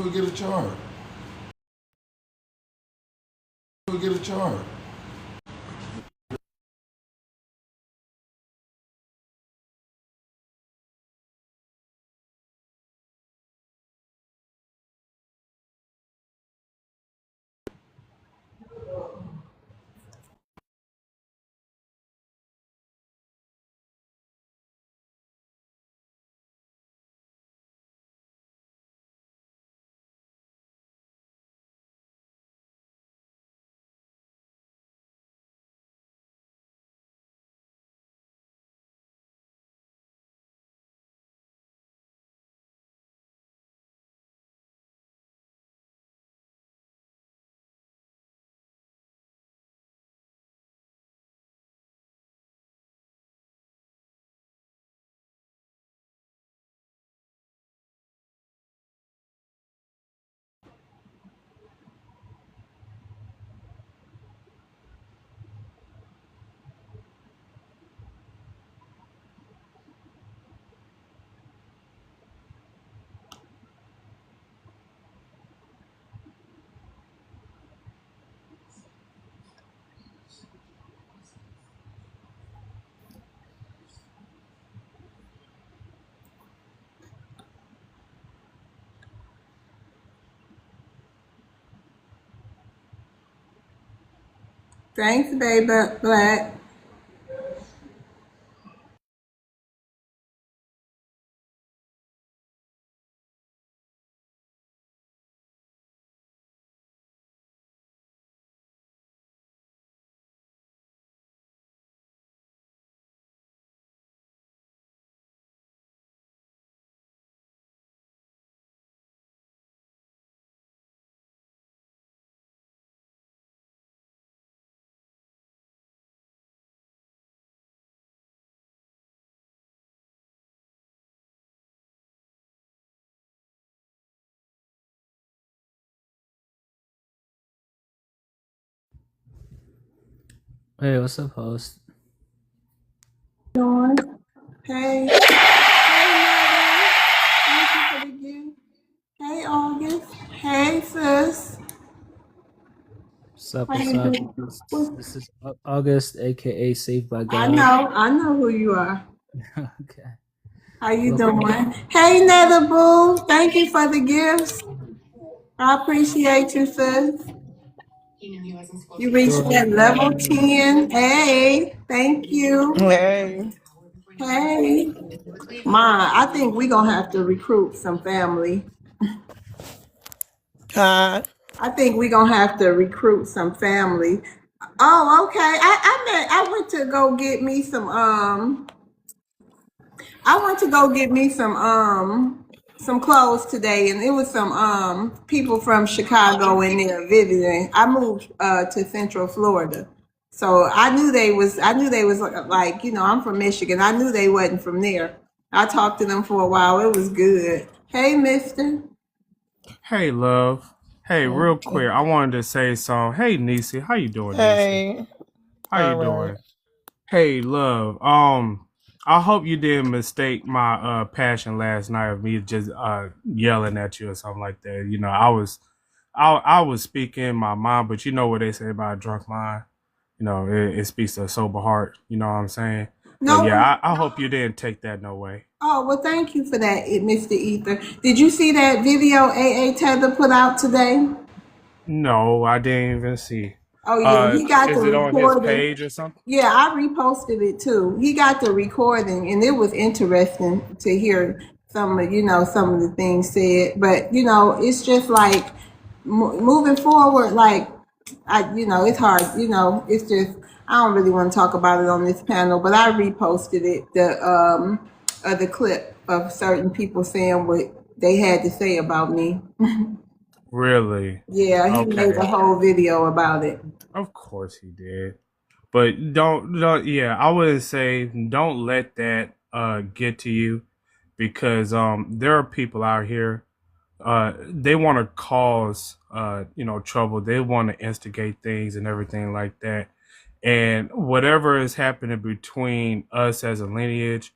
Go get a chart. Go get a chart. Thanks, baby Black. Hey, what's up, host? Doing? Hey. Hey, Thank you for the gift. Hey, August. Hey, sis. What's up? How What's you up? doing? This is August, aka Saved by God. I know who you are. Okay. How you Welcome. doing? Hey, Nether Boo. Thank you for the gifts. I appreciate you, sis. You reached that level 10. Hey, thank you. Hey. Hey. Ma, I think we're going to have to recruit some family. Hi. I think we're going to have to recruit some family. Oh, okay. I went to go get me some clothes today, and it was some people from Chicago in there visiting. I moved to Central Florida. So I knew they was like, I'm from Michigan. I knew they wasn't from there. I talked to them for a while. It was good. Hey, mister. Hey, love. Hey, real quick, I wanted to say something. Hey, Nisi, how you doing, Nisi? Hey. How you All right. doing? Hey, love. I hope you didn't mistake my passion last night of me just yelling at you or something like that. You know, I was speaking my mind, but you know what they say about a drunk mind. You know, it speaks to a sober heart. You know what I'm saying? But No. yeah, I hope you didn't take that no way. Oh, well, thank you for that, Mr. Ether. Did you see that video AA Tether put out today? No, I didn't even see. Oh, yeah, he got the Is it on his recording. page or something? Yeah, I reposted it too. He got the recording, and it was interesting to hear some of the things said. But it's just like moving forward. Like it's hard. It's just I don't really want to talk about it on this panel. But I reposted it, the clip of certain people saying what they had to say about me. Really? Yeah, he made a Okay. whole video about it. Of course he did. But don't yeah, I would say don't let that get to you because there are people out here they want to cause trouble. They want to instigate things and everything like that. And whatever is happening between us as a lineage,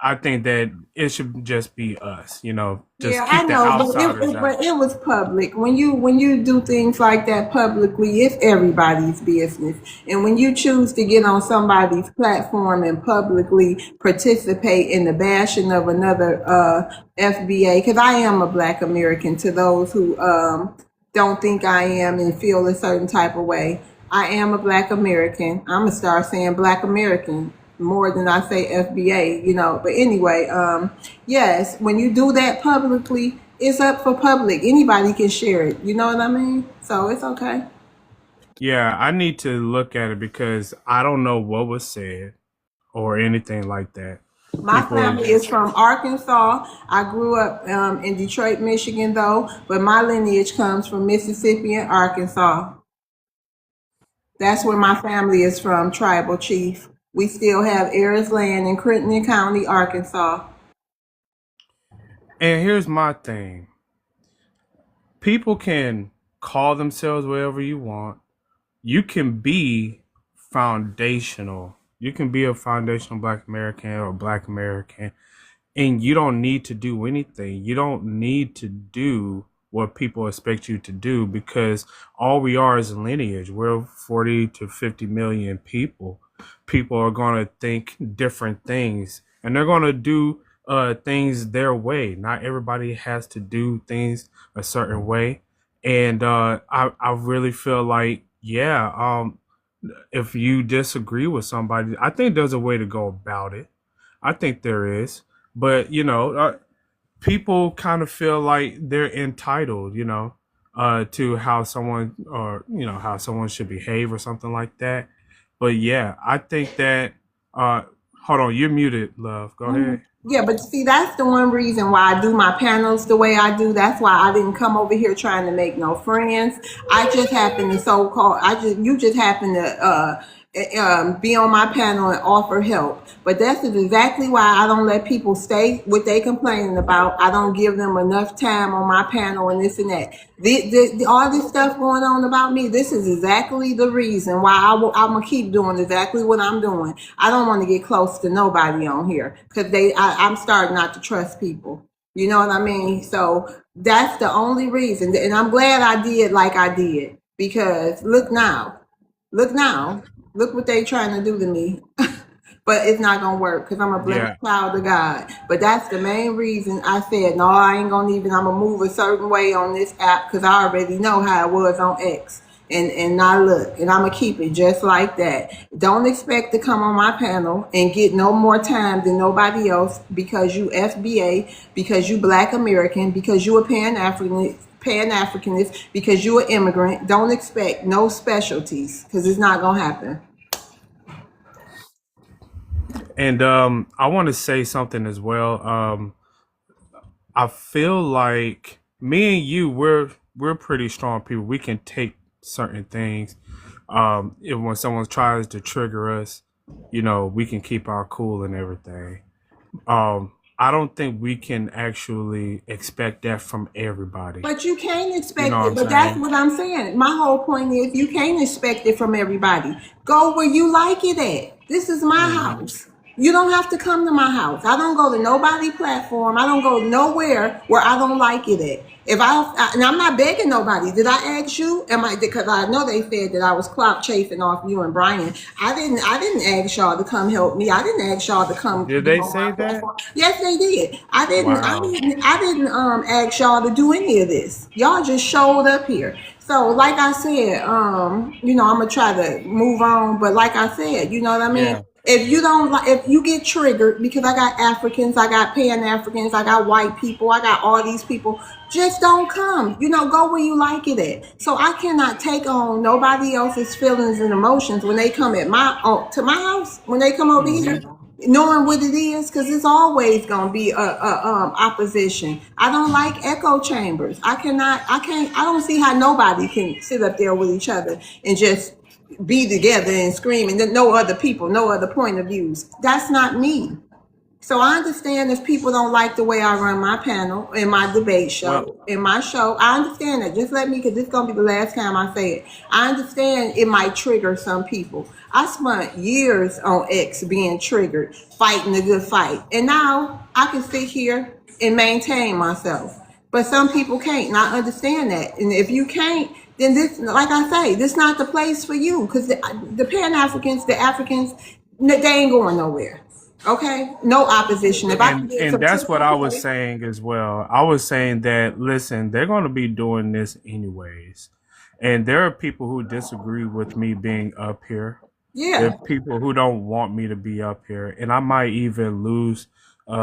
I think that it should just be us, Yeah, just I keep the know, outsiders out. but it was public. When you do things like that publicly, it's everybody's business. And when you choose to get on somebody's platform and publicly participate in the bashing of another FBA, because I am a Black American. To those who don't think I am and feel a certain type of way, I am a Black American. I'm gonna start saying Black American more than I say FBA. But anyway, yes, when you do that publicly, it's up for public. Anybody can share it. You know what I mean? So it's okay. Yeah, I need to look at it because I don't know what was said or anything like that. My People are family is from Arkansas. I grew up in Detroit, Michigan, though, but my lineage comes from Mississippi and Arkansas. That's where my family is from, tribal chief. We still have heirs land in Crittenden County, Arkansas. and here's my thing. People can call themselves whatever you want. You can be foundational. You can be a foundational Black American or Black American, and you don't need to do anything. You don't need to do what people expect you to do because all we are is a lineage. We're 40 to 50 million people. People are going to think different things and they're going to do things their way. Not everybody has to do things a certain way. And I really feel like, yeah, if you disagree with somebody, I think there's a way to go about it. I think there is. But, people kind of feel like they're entitled, to how someone or, how someone should behave or something like that. But yeah, I think that, hold on, you're muted, love. Go ahead. Yeah, but see, that's the one reason why I do my panels the way I do. That's why I didn't come over here trying to make no friends. I just happen to you just happen to be on my panel and offer help. But that's exactly why I don't let people stay what they complaining about. I don't give them enough time on my panel and this and that. All this stuff going on about me, this is exactly the reason why I'm gonna keep doing exactly what I'm doing. I don't want to get close to nobody on here because I'm starting not to trust people. You know what I mean? So that's the only reason, and I'm glad I did like I did because look now, look what they trying to do to me. But it's not gonna work because I'm a blessed child of God. But that's the main reason I said no. I ain't gonna even. I'm gonna move a certain way on this app because I already know how it was on X. And now look, and I'm gonna keep it just like that. Don't expect to come on my panel and get no more time than nobody else because you FBA, because you Black American, because you a Pan-Africanist, because you an immigrant. Don't expect no specialties because it's not gonna happen. And I want to say something as well. I feel like me and you, we're pretty strong people. We can take certain things. If when someone tries to trigger us, we can keep our cool and everything. I don't think we can actually expect that from everybody. But you can't expect You know what it. I'm But that's saying? what I'm saying. My whole point is you can't expect it from everybody. Go where you like it at. This is my Hmm. house. You don't have to come to my house. I don't go to nobody platform. I don't go nowhere where I don't like it at. And I'm not begging nobody. Did I ask you? Because I know they said that I was clout chasing off you and Brian. I didn't ask y'all to come help me. I didn't ask y'all to come Did be they on my say that? platform. Yes, they did. I didn't. I Wow. didn't. I didn't ask y'all to do any of this. Y'all just showed up here. So, like I said, I'm gonna try to move on. But like I said, you know what I mean. Yeah. If you get triggered because I got Africans, I got Pan Africans, I got white people, I got all these people, just don't come. Go where you like it at. So I cannot take on nobody else's feelings and emotions when they come to my house, when they come over here, Hmm. knowing what it is, because it's always gonna be opposition. I don't like echo chambers. I don't see how nobody can sit up there with each other and just be together and scream and no other people, no other point of views. That's not me. So I understand if people don't like the way I run my panel in my debate Well, show, in my show. I understand that. Just let me, because this is going to be the last time I say it. I understand it might trigger some people. I spent years on X being triggered, fighting a good fight. And now I can sit here and maintain myself. But some people can't, and I understand that. And if you can't, then this, like I say, this not the place for you. Because the Pan-Africans, the Africans, they ain't going nowhere. Okay, no opposition. If I can get and some that's what I was okay. saying as well. I was saying that listen, they're going to be doing this anyways, and there are people who disagree with me being up here. There Yeah, are people who don't want me to be up here, and I might even lose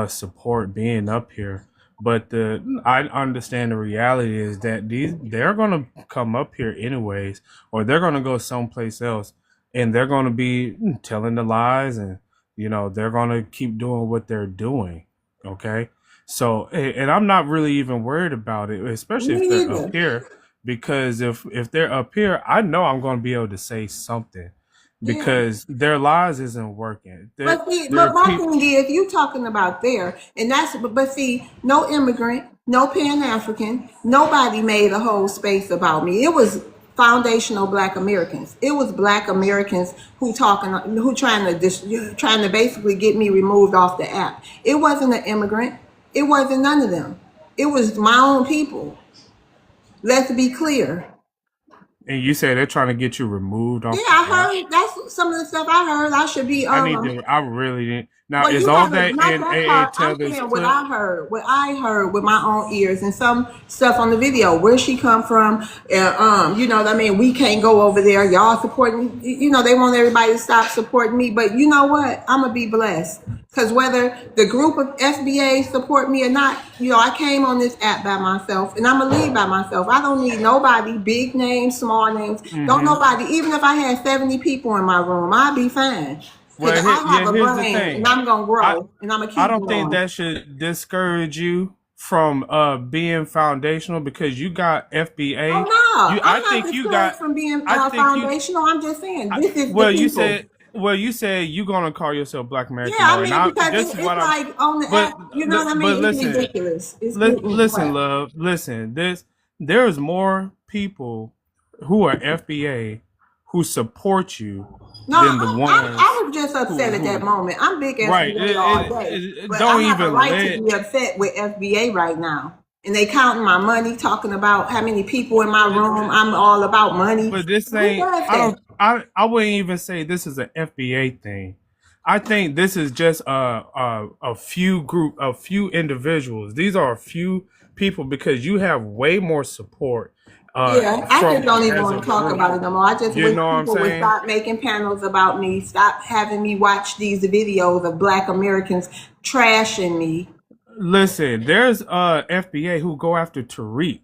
support being up here. But I understand the reality is that they're gonna come up here anyways, or they're gonna go someplace else, and they're gonna be telling the lies, and they're gonna keep doing what they're doing. Okay, so and I'm not really even worried about it, especially if me they're up either. here, because if they're up here, I know I'm gonna be able to say something Yeah. because their lies isn't working. But see, There but are my people. thing is, you talking about there, and that's, but see, no immigrant, no Pan African, nobody made a whole space about me. It was foundational Black Americans. It was Black Americans who trying to basically get me removed off the app. It wasn't an immigrant. It wasn't none of them. It was my own people. Let's be clear. And you say they're trying to get you removed Yeah, off the app. I heard that's some of the stuff I heard. I should be I need to. I really didn't. Now, well, is you all haven't, that not in that AA part. I'm Taylor's saying clip? what I heard with my own ears, and some stuff on the video. Where she come from? You know what I mean? We can't go over there. Y'all supporting, they want everybody to stop supporting me. But you know what? I'm gonna be blessed. Because whether the group of FBA support me or not, I came on this app by myself, and I'm gonna leave by myself. I don't need nobody, big names, small names. Don't Mm-hmm. nobody. Even if I had 70 people in my room, I'd be fine. Because Well, I have a here's the brain, and thing. I'm gonna I grow, and I'm gonna I keep don't think growing. that should discourage you from being foundational because you got Oh FBA. no, I I'm not think you got. discouraged from being I think you. foundational. I'm just saying I, this is the well, you people. said. Well, you said you gonna call yourself Black Yeah, American I more, and mean I. because This is it's what I'm. like on the But app. You know what I but mean? It's listen. ridiculous. It's getting Listen, what? love. Listen. There's more people who are FBA who support you No, than the I ones was just upset at that who moment. I'm big right. FBA all day, but I Don't have a even right to let. be upset with FBA right now. And they counting my money, talking about how many people in my room. I'm all about money. But this Who ain't. does I that? don't. I wouldn't even say this is an FBA thing. I think this is just a few individuals. These are a few people because you have way more support Yeah, I just from don't even as want a to talk group. about it no more. I just You wish know what I'm people would saying? stop making panels about me, stop having me watch these videos of Black Americans trashing me. Listen, there's FBA who go after Tariq.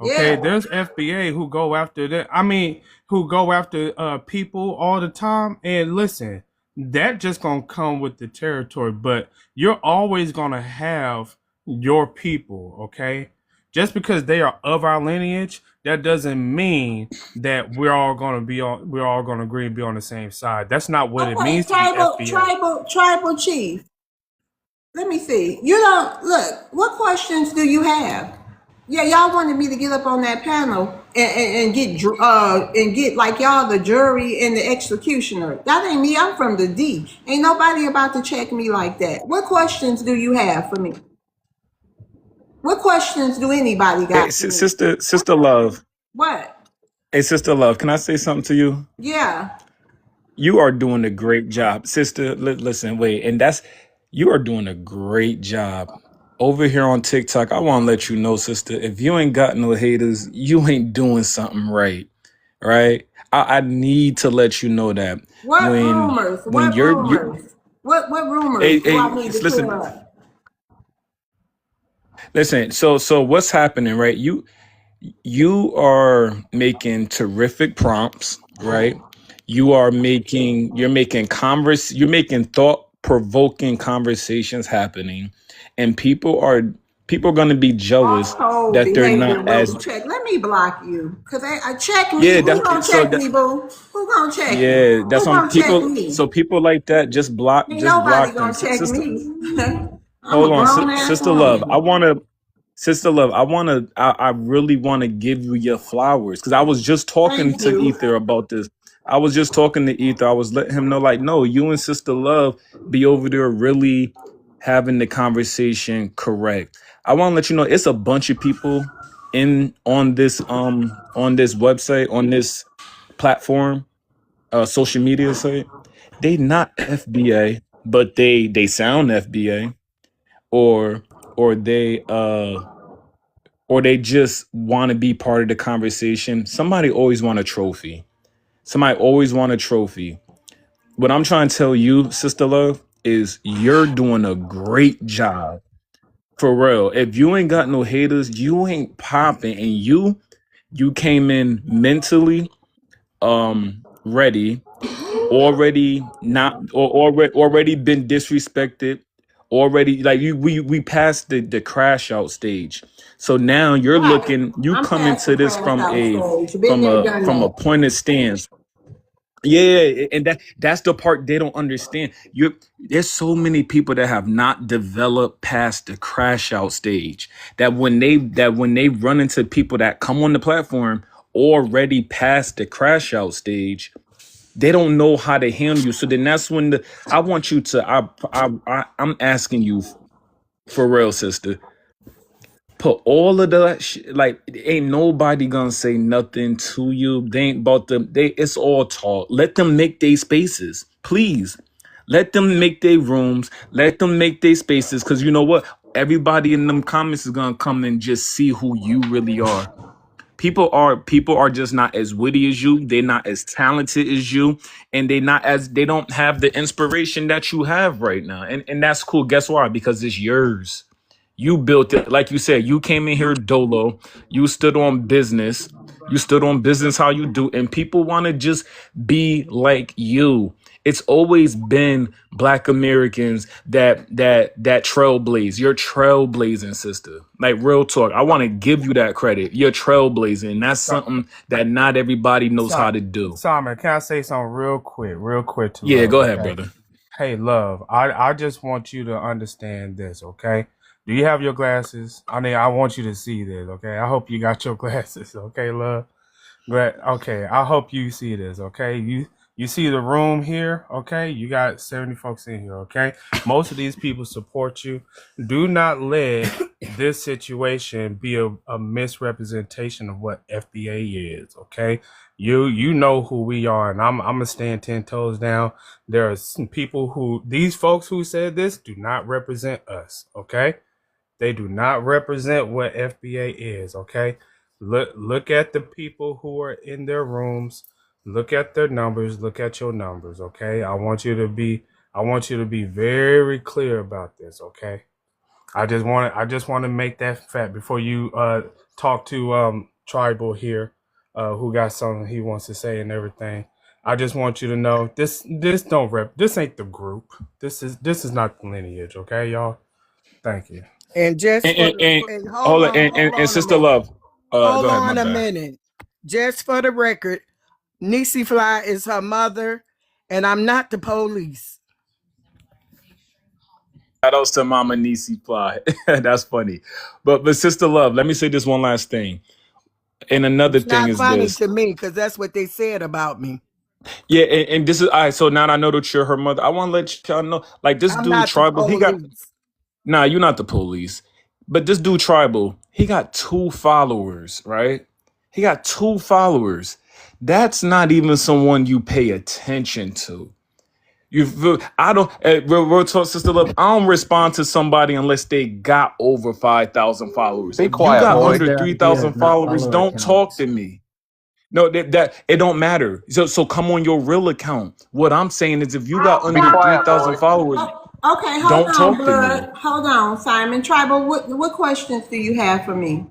Okay, Yeah. there's FBA who go after that. I mean, who go after people all the time. And listen, that just gonna come with the territory. But you're always gonna have your people. Okay, just because they are of our lineage, that doesn't mean that we're all gonna agree and be on the same side. That's not what it Okay, means to be FBA. tribal chief. Let me see. You don't look. What questions do you have? Yeah, y'all wanted me to get up on that panel and get like y'all the jury and the executioner. That ain't me. I'm from the D. Ain't nobody about to check me like that. What questions do you have for me? What questions do anybody Hey, got for me? sister love. What? Hey, sister love. Can I say something to you? Yeah. You are doing a great job, sister. Listen, wait, and you are doing a great job over here on TikTok. I want to let you know, sister. If you ain't got no haters, you ain't doing something right. Right? I need to let you know that What when rumors? when What you're rumors? What rumors hey, do I hey, need to clear listen, up? listen. So what's happening, right? You are making terrific prompts, right? You're making thought provoking conversations happening, and people are people are gonna be jealous Household that they're behavior not will as be checked. Let me block you. Because I check me. yeah. Who gonna That's so check that me, boo? Who gonna check me? yeah. That's Who on gonna check people. me? So people like that Ain't just nobody block them. gonna check Sister, me. I'm a hold on, grown ass sister love. woman. Sister Love, I really want to give you your flowers because I was just talking Thank to you. Ether about this. I was just talking to Ether. I was letting him know, like, no, you and Sister Love be over there really having the conversation correct. I want to let you know it's a bunch of people in on this website, on this platform, social media site. They not FBA, but they sound FBA or or they uh or they just want to be part of the conversation. Somebody always want a trophy. Somebody always want a trophy. What I'm trying to tell you, Sister Love, is you're doing a great job. For real. If you ain't got no haters, you ain't popping and you came in mentally ready, already not or already been disrespected, already like we passed the crash out stage. So now you're Right. looking, you I'm come past the into this crash out stage. Been there, done from a that. point of stance. Yeah, and that's the part they don't understand. There's so many people that have not developed past the crash out stage that when they run into people that come on the platform already past the crash out stage, they don't know how to handle you. So then that's when I want you to I'm asking you for real, sister. Put all of that like ain't nobody gonna say nothing to you. They ain't about them. It's all talk. Let them make their spaces, please. Let them make their rooms. Let them make their spaces. Cause you know what? Everybody in them comments is gonna come and just see who you really are. People are just not as witty as you. They're not as talented as you, and they don't have the inspiration that you have right now. And that's cool. Guess why? Because it's yours. You built it. Like you said, you came in here dolo. You stood on business. You stood on business how you do. And people want to just be like you. It's always been Black Americans that trailblaze. You're trailblazing, sister. Like real talk. I want to give you that credit. You're trailblazing. That's So, something that not everybody knows so, how to do. Simon, can I say something real quick to Yeah, Love? go ahead, Okay. brother. Hey, Love, I just want you to understand this, okay? Do you have your glasses? I mean, I want you to see this, okay? I hope you got your glasses, okay, Love? But okay, I hope you see this, okay? You see the room here, okay? You got 70 folks in here, okay? Most of these people support you. Do not let this situation be a misrepresentation of what FBA is, okay? You know who we are, and I'm gonna stand 10 toes down. There are some people these folks who said this do not represent us, okay? They do not represent what FBA is, okay? Look at the people who are in their rooms. Look at their numbers. Look at your numbers, okay? I want you to be very clear about this, okay? I just want to make that fact before you talk to Tribal here, who got something he wants to say and everything. I just want you to know this ain't the group. This is not the lineage, okay, y'all? Thank you. And just for And and hold on, hold and on a sister minute. love. Go Hold ahead, my on a bad. minute. Just for the record, Nisi Fly is her mother, and I'm not the police. Shout outs to Mama Nisi Fly. That's funny. But sister love, let me say this one last thing. And another It's thing not is funny this. to me because that's what they said about me. Yeah, and this is all right. So now I know that you're her mother. I want to let y'all know, like this I'm dude not the tribal, he got police. nah, you're not the police. But this dude tribal, he got 2 followers, right? He got 2 followers. That's not even someone you pay attention to. I don't. Real talk, sister love. I don't respond to somebody unless they got over 5,000 followers. Be If you quiet, got Always boy. under their three idea thousand is not followers, follower don't talk accounts. to me. No, that it don't matter. So come on your real account. What I'm saying is, if you got Be under three quiet, thousand boy. followers, Okay, hold don't on, talk to me. blood. Hold on, Simon. Tribal, what questions do you have for me?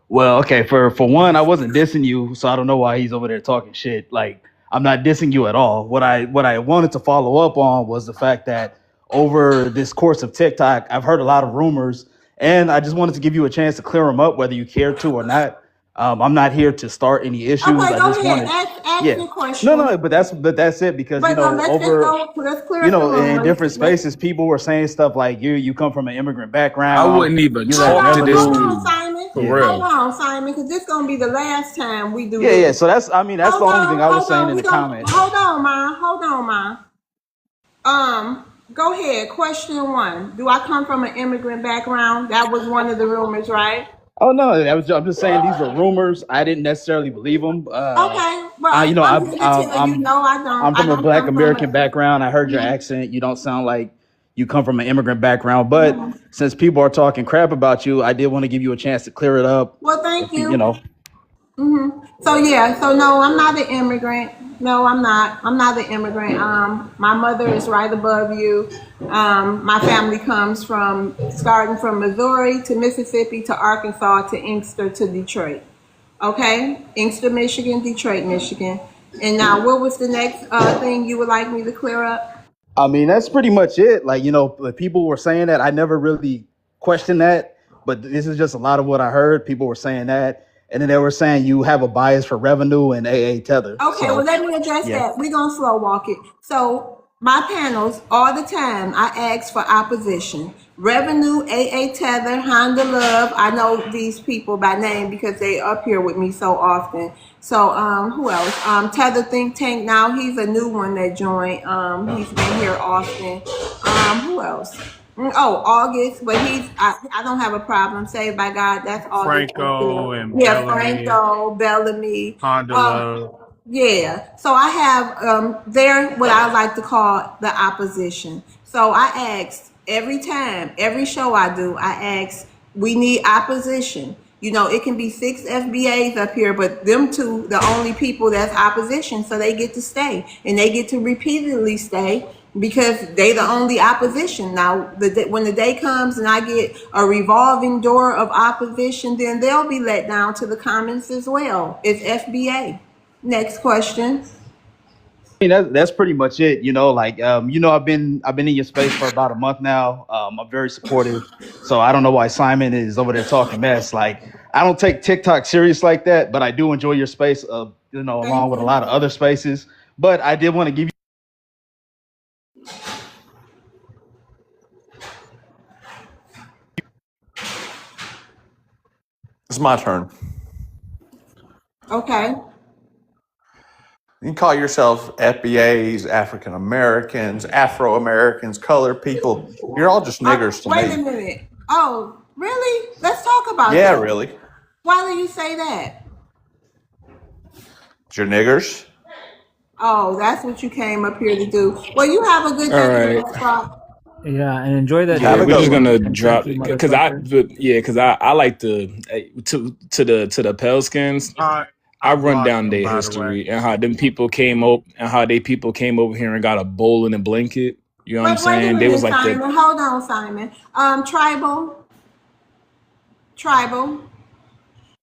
Well, okay, for one, I wasn't dissing you, so I don't know why he's over there talking shit. Like, I'm not dissing you at all. What I wanted to follow up on was the fact that over this course of TikTok, I've heard a lot of rumors, and I just wanted to give you a chance to clear them up, whether you care to or not. I'm not here to start any issues. Okay, I go just ahead. wanted, Ask yeah, your question. no, but that's it because But no, let's just over, go. Let's clear up the in different rumors. spaces, people were saying stuff like you come from an immigrant I background, wouldn't even you Hold have talk to on, this hold revenue. on, dude Simon. for Yeah, Hold real. on, Simon, because this gonna be the last time we do yeah. this. So that's the only thing I was Hold saying on. in We the gonna comments. hold on, ma. Go ahead. Question one. Do I come from an immigrant background? That was one of the rumors, right? Oh no, I'm just saying these were rumors. I didn't necessarily believe them. Okay. Well, I'm here to tell you, no, I don't. I'm I from a don't Black come from American a. background. I heard your Mhm, accent. You don't sound like you come from an immigrant background. But mhm. since people are talking crap about you, I did want to give you a chance to clear it up. Well, thank If you you. know, So yeah, so no, I'm not an immigrant. No, I'm not. I'm not an immigrant. My mother is right above you. My family comes from starting from Missouri to Mississippi to Arkansas to Inkster to Detroit. Okay, Inkster, Michigan, Detroit, Michigan. And now, what was the next thing you would like me to clear up? I mean, that's pretty much it. Like, people were saying that. I never really questioned that, but this is just a lot of what I heard. People were saying that, and then they were saying you have a bias for revenue and AA tether. Okay, well, So, let me address yeah. that. We're going to slow walk it. So, my panels, all the time, I ask for opposition. Revenue, AA Tether, Honda Love. I know these people by name because they up here with me so often. So, who else? Tether Think Tank now. He's a new one that joined. He's been here often. Who else? Oh, August, but I don't have a problem. Saved by God, that's August. Franco and Yeah, Bellamy, Franco, Bellamy. Honda Um, Love. yeah, so I have they're what I like to call the opposition. So I ask every time, every show I do, I ask, we need opposition. You know, it can be 6 FBAs up here, but them two, the only people that's opposition, so they get to stay and they get to repeatedly stay because they the only opposition. Now, when the day comes and I get a revolving door of opposition, then they'll be let down to the comments as well. It's FBA. Next question. I mean, that's pretty much it. I've been in your space for about a month now. I'm very supportive, so I don't know why Simon is over there talking mess. Like, I don't take TikTok serious like that, but I do enjoy your space. Along Thank with a you. lot of other spaces. But I did want to give you. It's my turn. Okay. You can call yourselves FBAs, African Americans, Afro Americans, colored people. You're all just niggers to Wait a me. minute. Oh, really? Let's talk about Yeah, that. really. Why do you say that? You're niggers. Oh, that's what you came up here to do. Well, you have a good All day, right. Diaspora. Yeah, and enjoy that Have Yeah, a we're good just day. one. gonna And thank drop you, because motherfucker. I like to the pale skins. I I run blocked down them, their by the way. history and how them people came up and how they people came over here and got a bowl and a blanket. You know what I'm Wait a saying? They was minute, like the Simon. Hold on, Simon. Tribal.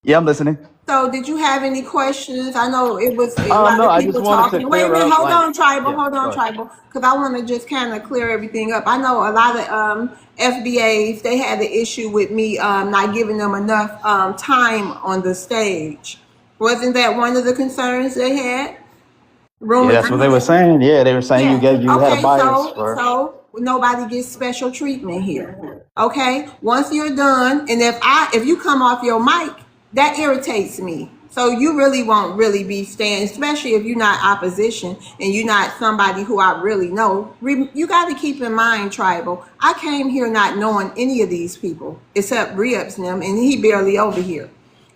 Yeah, I'm listening. So, did you have any questions? I know it was a lot No, of I just people wanted to talking. Wait a clear minute, up. Like, yeah, hold go on, ahead. tribal, because I want to just kind of clear everything up. I know a lot of FBAs they had the issue with me not giving them enough time on the stage. Wasn't that one of the concerns they had? Yeah, Rumors. that's what they were saying. Yeah, they were saying Yeah. you had a Okay. bias So for. so nobody gets special treatment here. Okay. Once you're done, and if you come off your mic, that irritates me. So you really won't really be staying, especially if you're not opposition and you're not somebody who I really know. You got to keep in mind, tribal. I came here not knowing any of these people except Ribs and them, and he barely over here.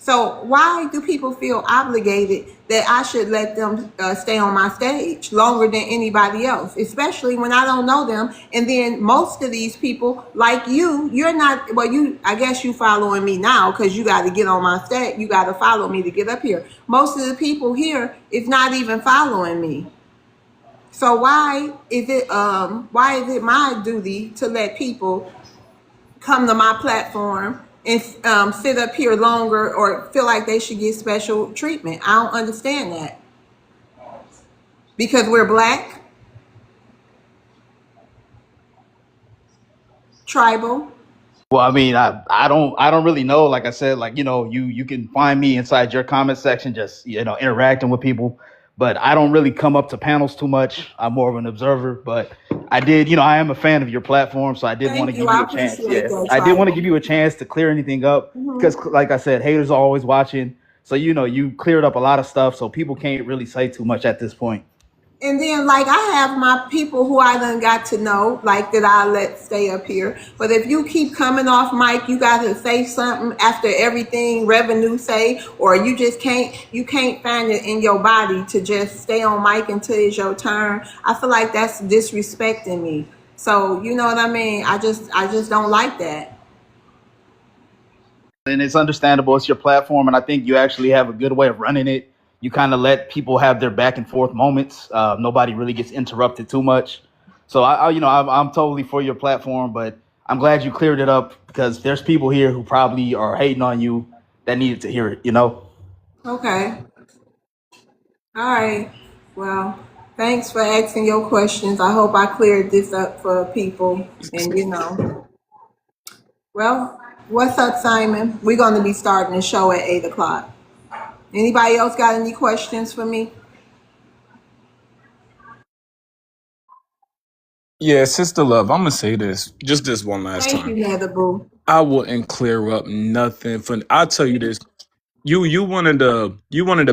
So why do people feel obligated that I should let them stay on my stage longer than anybody else, especially when I don't know them? And then most of these people, like you're not. Well, I guess you following me now because you got to get on my stage. You got to follow me to get up here. Most of the people here is not even following me. So why is it my duty to let people come to my platform and sit up here longer or feel like they should get special treatment? I don't understand that. Because we're black? Tribal. Well, I mean, I don't really know. Like I said, like, you can find me inside your comment section, just interacting with people. But I don't really come up to panels too much. I'm more of an observer. But I am a fan of your platform, so I did want Thank to you. give you I a chance. appreciate Yeah, that, I did want to Tribal. give you a chance to clear anything up Hmm. because, like I said, haters are always watching. So you cleared up a lot of stuff, so people can't really say too much at this point. And then, like, I have my people who I done got to know, like, that I let stay up here. But if you keep coming off mic, you got to say something after everything revenue say, or you just you can't find it in your body to just stay on mic until it's your turn. I feel like that's disrespecting me. So, you know what I mean? I just don't like that. And it's understandable. It's your platform, and I think you actually have a good way of running it. You kind of let people have their back and forth moments. Nobody really gets interrupted too much. So I'm totally for your platform, but I'm glad you cleared it up because there's people here who probably are hating on you that needed to hear it. Okay. All right. Well, thanks for asking your questions. I hope I cleared this up for people. And well, what's up, Simon? We're going to be starting the show at 8 o'clock. Anybody else got any questions for me? Yeah, sister love, I'm gonna say this just this one last Thank you, time. Nether Boo. I wouldn't clear up nothing for. I'll tell you this. You one of the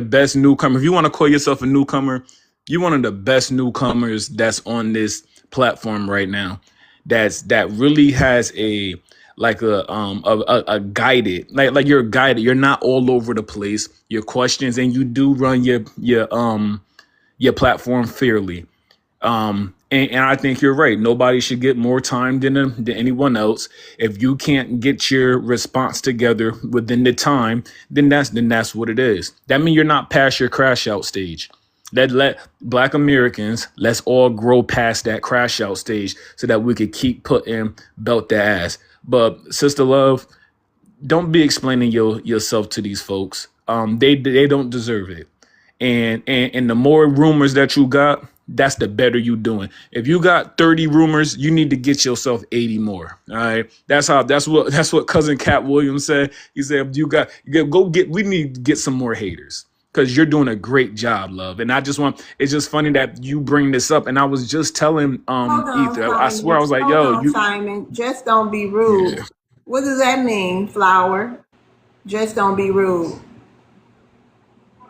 best newcomers. If you want to call yourself a newcomer, you one of the best newcomers that's on this platform right now. That really has a like a guided like you're guided. You're not all over the place. Your questions and you do run your platform fairly. And I think you're right. Nobody should get more time than anyone else. If you can't get your response together within the time, then that's what it is. That means you're not past your crash out stage. Let Black Americans, let's all grow past that crash out stage so that we could keep putting belt the ass. But sister love, don't be explaining yourself to these folks. They don't deserve it. And the more rumors that you got, that's the better you doing. If you got 30 rumors, you need to get yourself 80 more. All right. That's what cousin Cat Williams said. He said, we need to get some more haters. Because you're doing a great job, love. And it's just funny that you bring this up. And I was just telling Hold on, Ether, I swear I Simon. was like, Hold yo, on, Simon. Just don't be rude. yeah. What does that mean, Flower? Just don't be rude.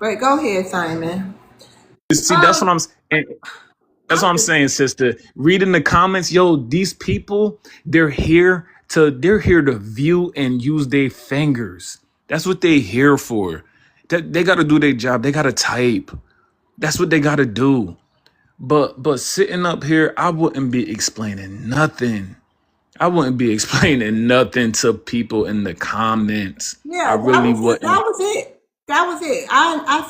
But go ahead, Simon. See, Um, that's what I'm saying, sister. Read in the comments, yo, these people, they're here to view and use their fingers. That's what they here for. They gotta do their job. They gotta type. That's what they gotta do. But sitting up here, I wouldn't be explaining nothing. I wouldn't be explaining nothing to people in the comments. I Yeah, really wouldn't. that was it. That was it. I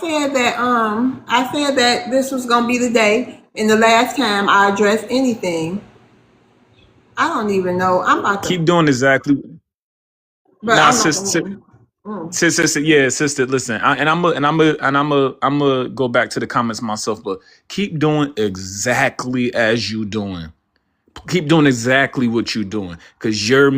said that this was gonna be the day, and the last time I addressed anything. I don't even know. I'm about to, Keep doing exactly. but Nah, I'm not sis, gonna. Mm. sister, yeah, sister. Listen, I'm gonna go back to the comments myself, but keep doing exactly as you doing. Keep doing exactly what you're doing, because you're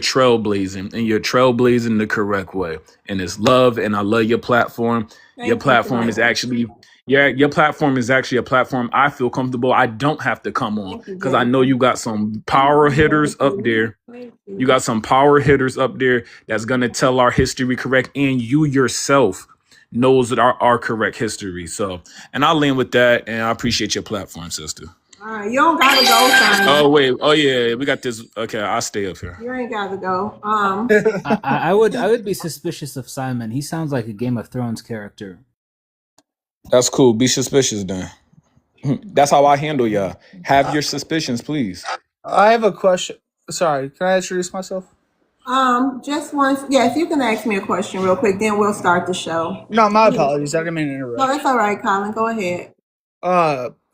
trailblazing, and you're trailblazing the correct way. And it's love, and I love your platform. Your Thank you, platform is Simon. actually, yeah, your platform is actually a platform I feel comfortable. I don't have to come on Thank you, because I know Jason. you got some Thank power you, hitters up Jason. there. Thank You you. got some power hitters up there that's gonna tell our history correct, and you yourself knows that our correct history. So, and I'll land with that, and I appreciate your platform, sister. All right, you don't gotta go, Oh Simon. wait, oh yeah, we got this. Okay, I'll stay up here. You ain't gotta go. I would be suspicious of Simon. He sounds like a Game of Thrones character. That's cool. Be suspicious then. That's how I handle y'all. Have your suspicions, please. I have a question. Sorry, can I introduce myself? Just once. Yes, you can ask me a question real quick. Then we'll start the show. No, my Yeah. apologies. I didn't mean to No, interrupt. that's all right, Colin. Go ahead.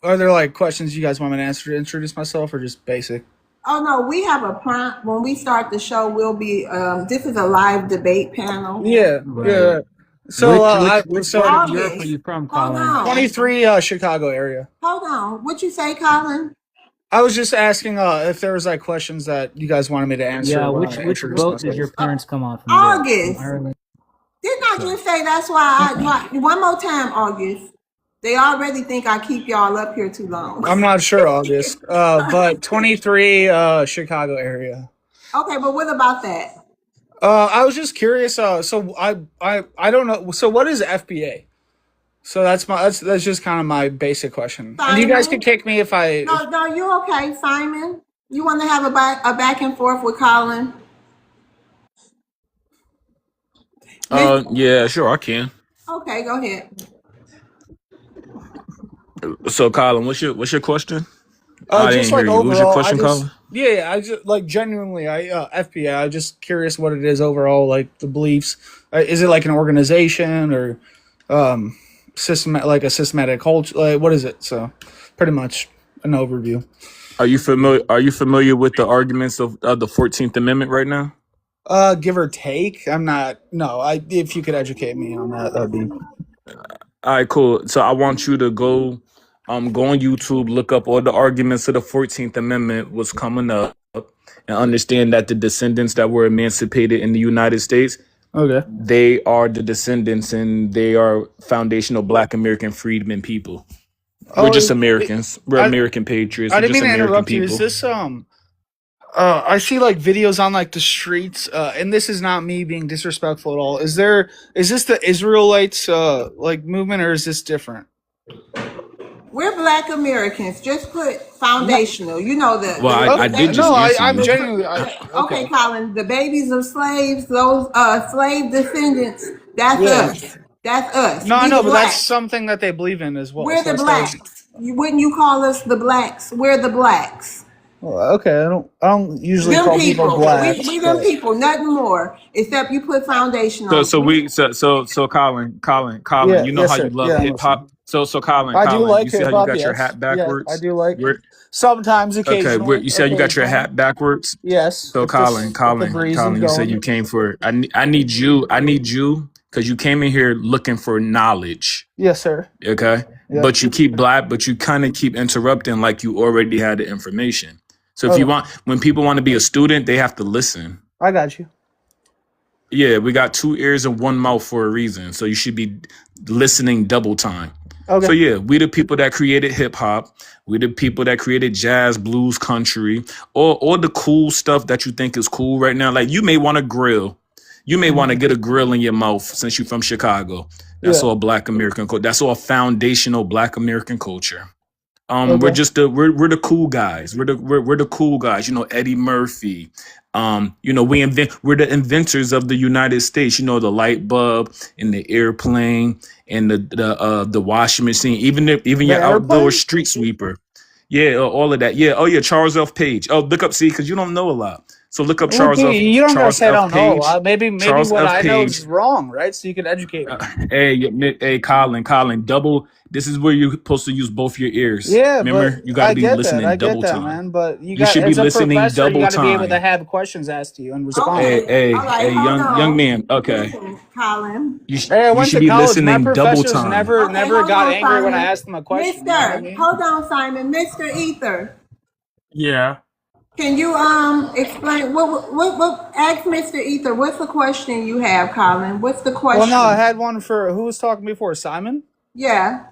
Are there like questions you guys want me to answer to introduce myself, or just basic? Oh no, we have a prompt. When we start the show, we'll be. This is a live debate panel. Yeah, Right. yeah. So, Which so part of Europe are August. you from, Hold Colin? on. 23 Chicago area. Hold on. What you say, Colin? I was just asking if there was like questions that you guys wanted me to answer. Yeah, when which I which introduced boat did myself. your parents come on from? August. Ireland. Didn't I just say that's why one more time, August? They already think I keep y'all up here too long. I'm not sure, August. But 23 Chicago area. Okay, but what about that? I was just curious. So I don't know. So what is FBA? So that's just kind of my basic question. And you guys Simon? can kick me if I. No, you okay, Simon? You want to have a back and forth with Colin? Yeah, sure, I can. Okay, go ahead. So, Colin, what's your question? I Just didn't hear like you. What was your overall, question, Colin? I just like genuinely, FBA. I'm just curious what it is overall, like the beliefs. Is it like an organization or like a systematic culture? Like, what is it? So, pretty much an overview. Are you familiar with the arguments of the 14th Amendment right now? Give or take. I'm not. No, if you could educate me on that, that'd be. All right, cool. So I want you to go on YouTube, look up all the arguments of the 14th Amendment, what's coming up, and understand that the descendants that were emancipated in the United States, Okay. they are the descendants and they are foundational Black American freedmen people. We're just Americans. We're American patriots. I We're didn't just mean to American interrupt you. people. Is this I see like videos on like the streets, and this is not me being disrespectful at all. Is this the Israelites like movement, or is this different? We're Black Americans. Just put foundational. You know the. Well, I did just answer I'm you. genuinely. Okay, Colin. The babies of slaves, those slave descendants. That's us. That's us. No, I We know, the but blacks. that's something that they believe in as well. We're so the that's blacks. Wouldn't you call us the blacks? We're the blacks. Okay, I don't usually Them call people people. black. We them people. Nothing more. Except you put foundation on. So Colin, Yeah, you know yes, how sir. you love Yeah, I'm hip hop. So Colin, I do like you see hip how you hop. got your Yes, hat backwards? I do like. We're- Sometimes, Okay, occasionally. you said you got your hat backwards. Yes. So If the breeze is Colin, you said going. you came for. I need you because you came in here looking for knowledge. Yes, sir. Okay, Yeah. but you kind of keep interrupting like you already had the information. So if Okay. when people want to be a student, they have to listen. I got you. Yeah, we got 2 ears and 1 mouth for a reason. So you should be listening double time. Okay. So yeah, we the people that created hip hop. We the people that created jazz, blues, country, or the cool stuff that you think is cool right now. Like you may want to grill. You may want to get a grill in your mouth since you're from Chicago. That's all Black American culture. That's all foundational Black American culture. We're just we're the cool guys. We're the cool guys. You know, Eddie Murphy. You know, we're the inventors of the United States. You know, the light bulb and the airplane and the washing machine, even your outdoor street sweeper. Yeah, all of that. Yeah. Oh yeah, Charles F. Page. Oh, look up, see, because you don't know a lot. So look up Charles F. You don't gotta Charles say I F. don't know. Page. Maybe Charles what F. I know Page. is wrong, right? So you can educate me. Hey, Colin, double. This is where you're supposed to use both your ears. Yeah, remember, but you got to be listening I get double that, time. man. But You should be as a listening professor, double you got to be able to time. have questions asked to you and respond. Hey, All right, hey, hold on. young man. Okay, Listen, Colin. Hey, I you went should to be college. My listening double professors time. never hold got on, angry when I Simon. asked them a question. Mister, You know what I mean? hold on, Simon. Mr. Ether, Yeah. can you explain what ask Mr. Ether, what's the question you have, Colin? What's the question? Well, no, I had one for who was talking before, Simon. Yeah.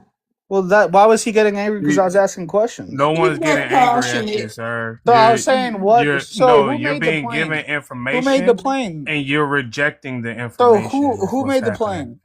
Well, why was he getting angry? Because I was asking questions. No one's He's getting just angry at you, passionate. sir. So I was saying what? You're Who made the being plane? given information. Who made the plane? And you're rejecting the So information. who made the happening. plane?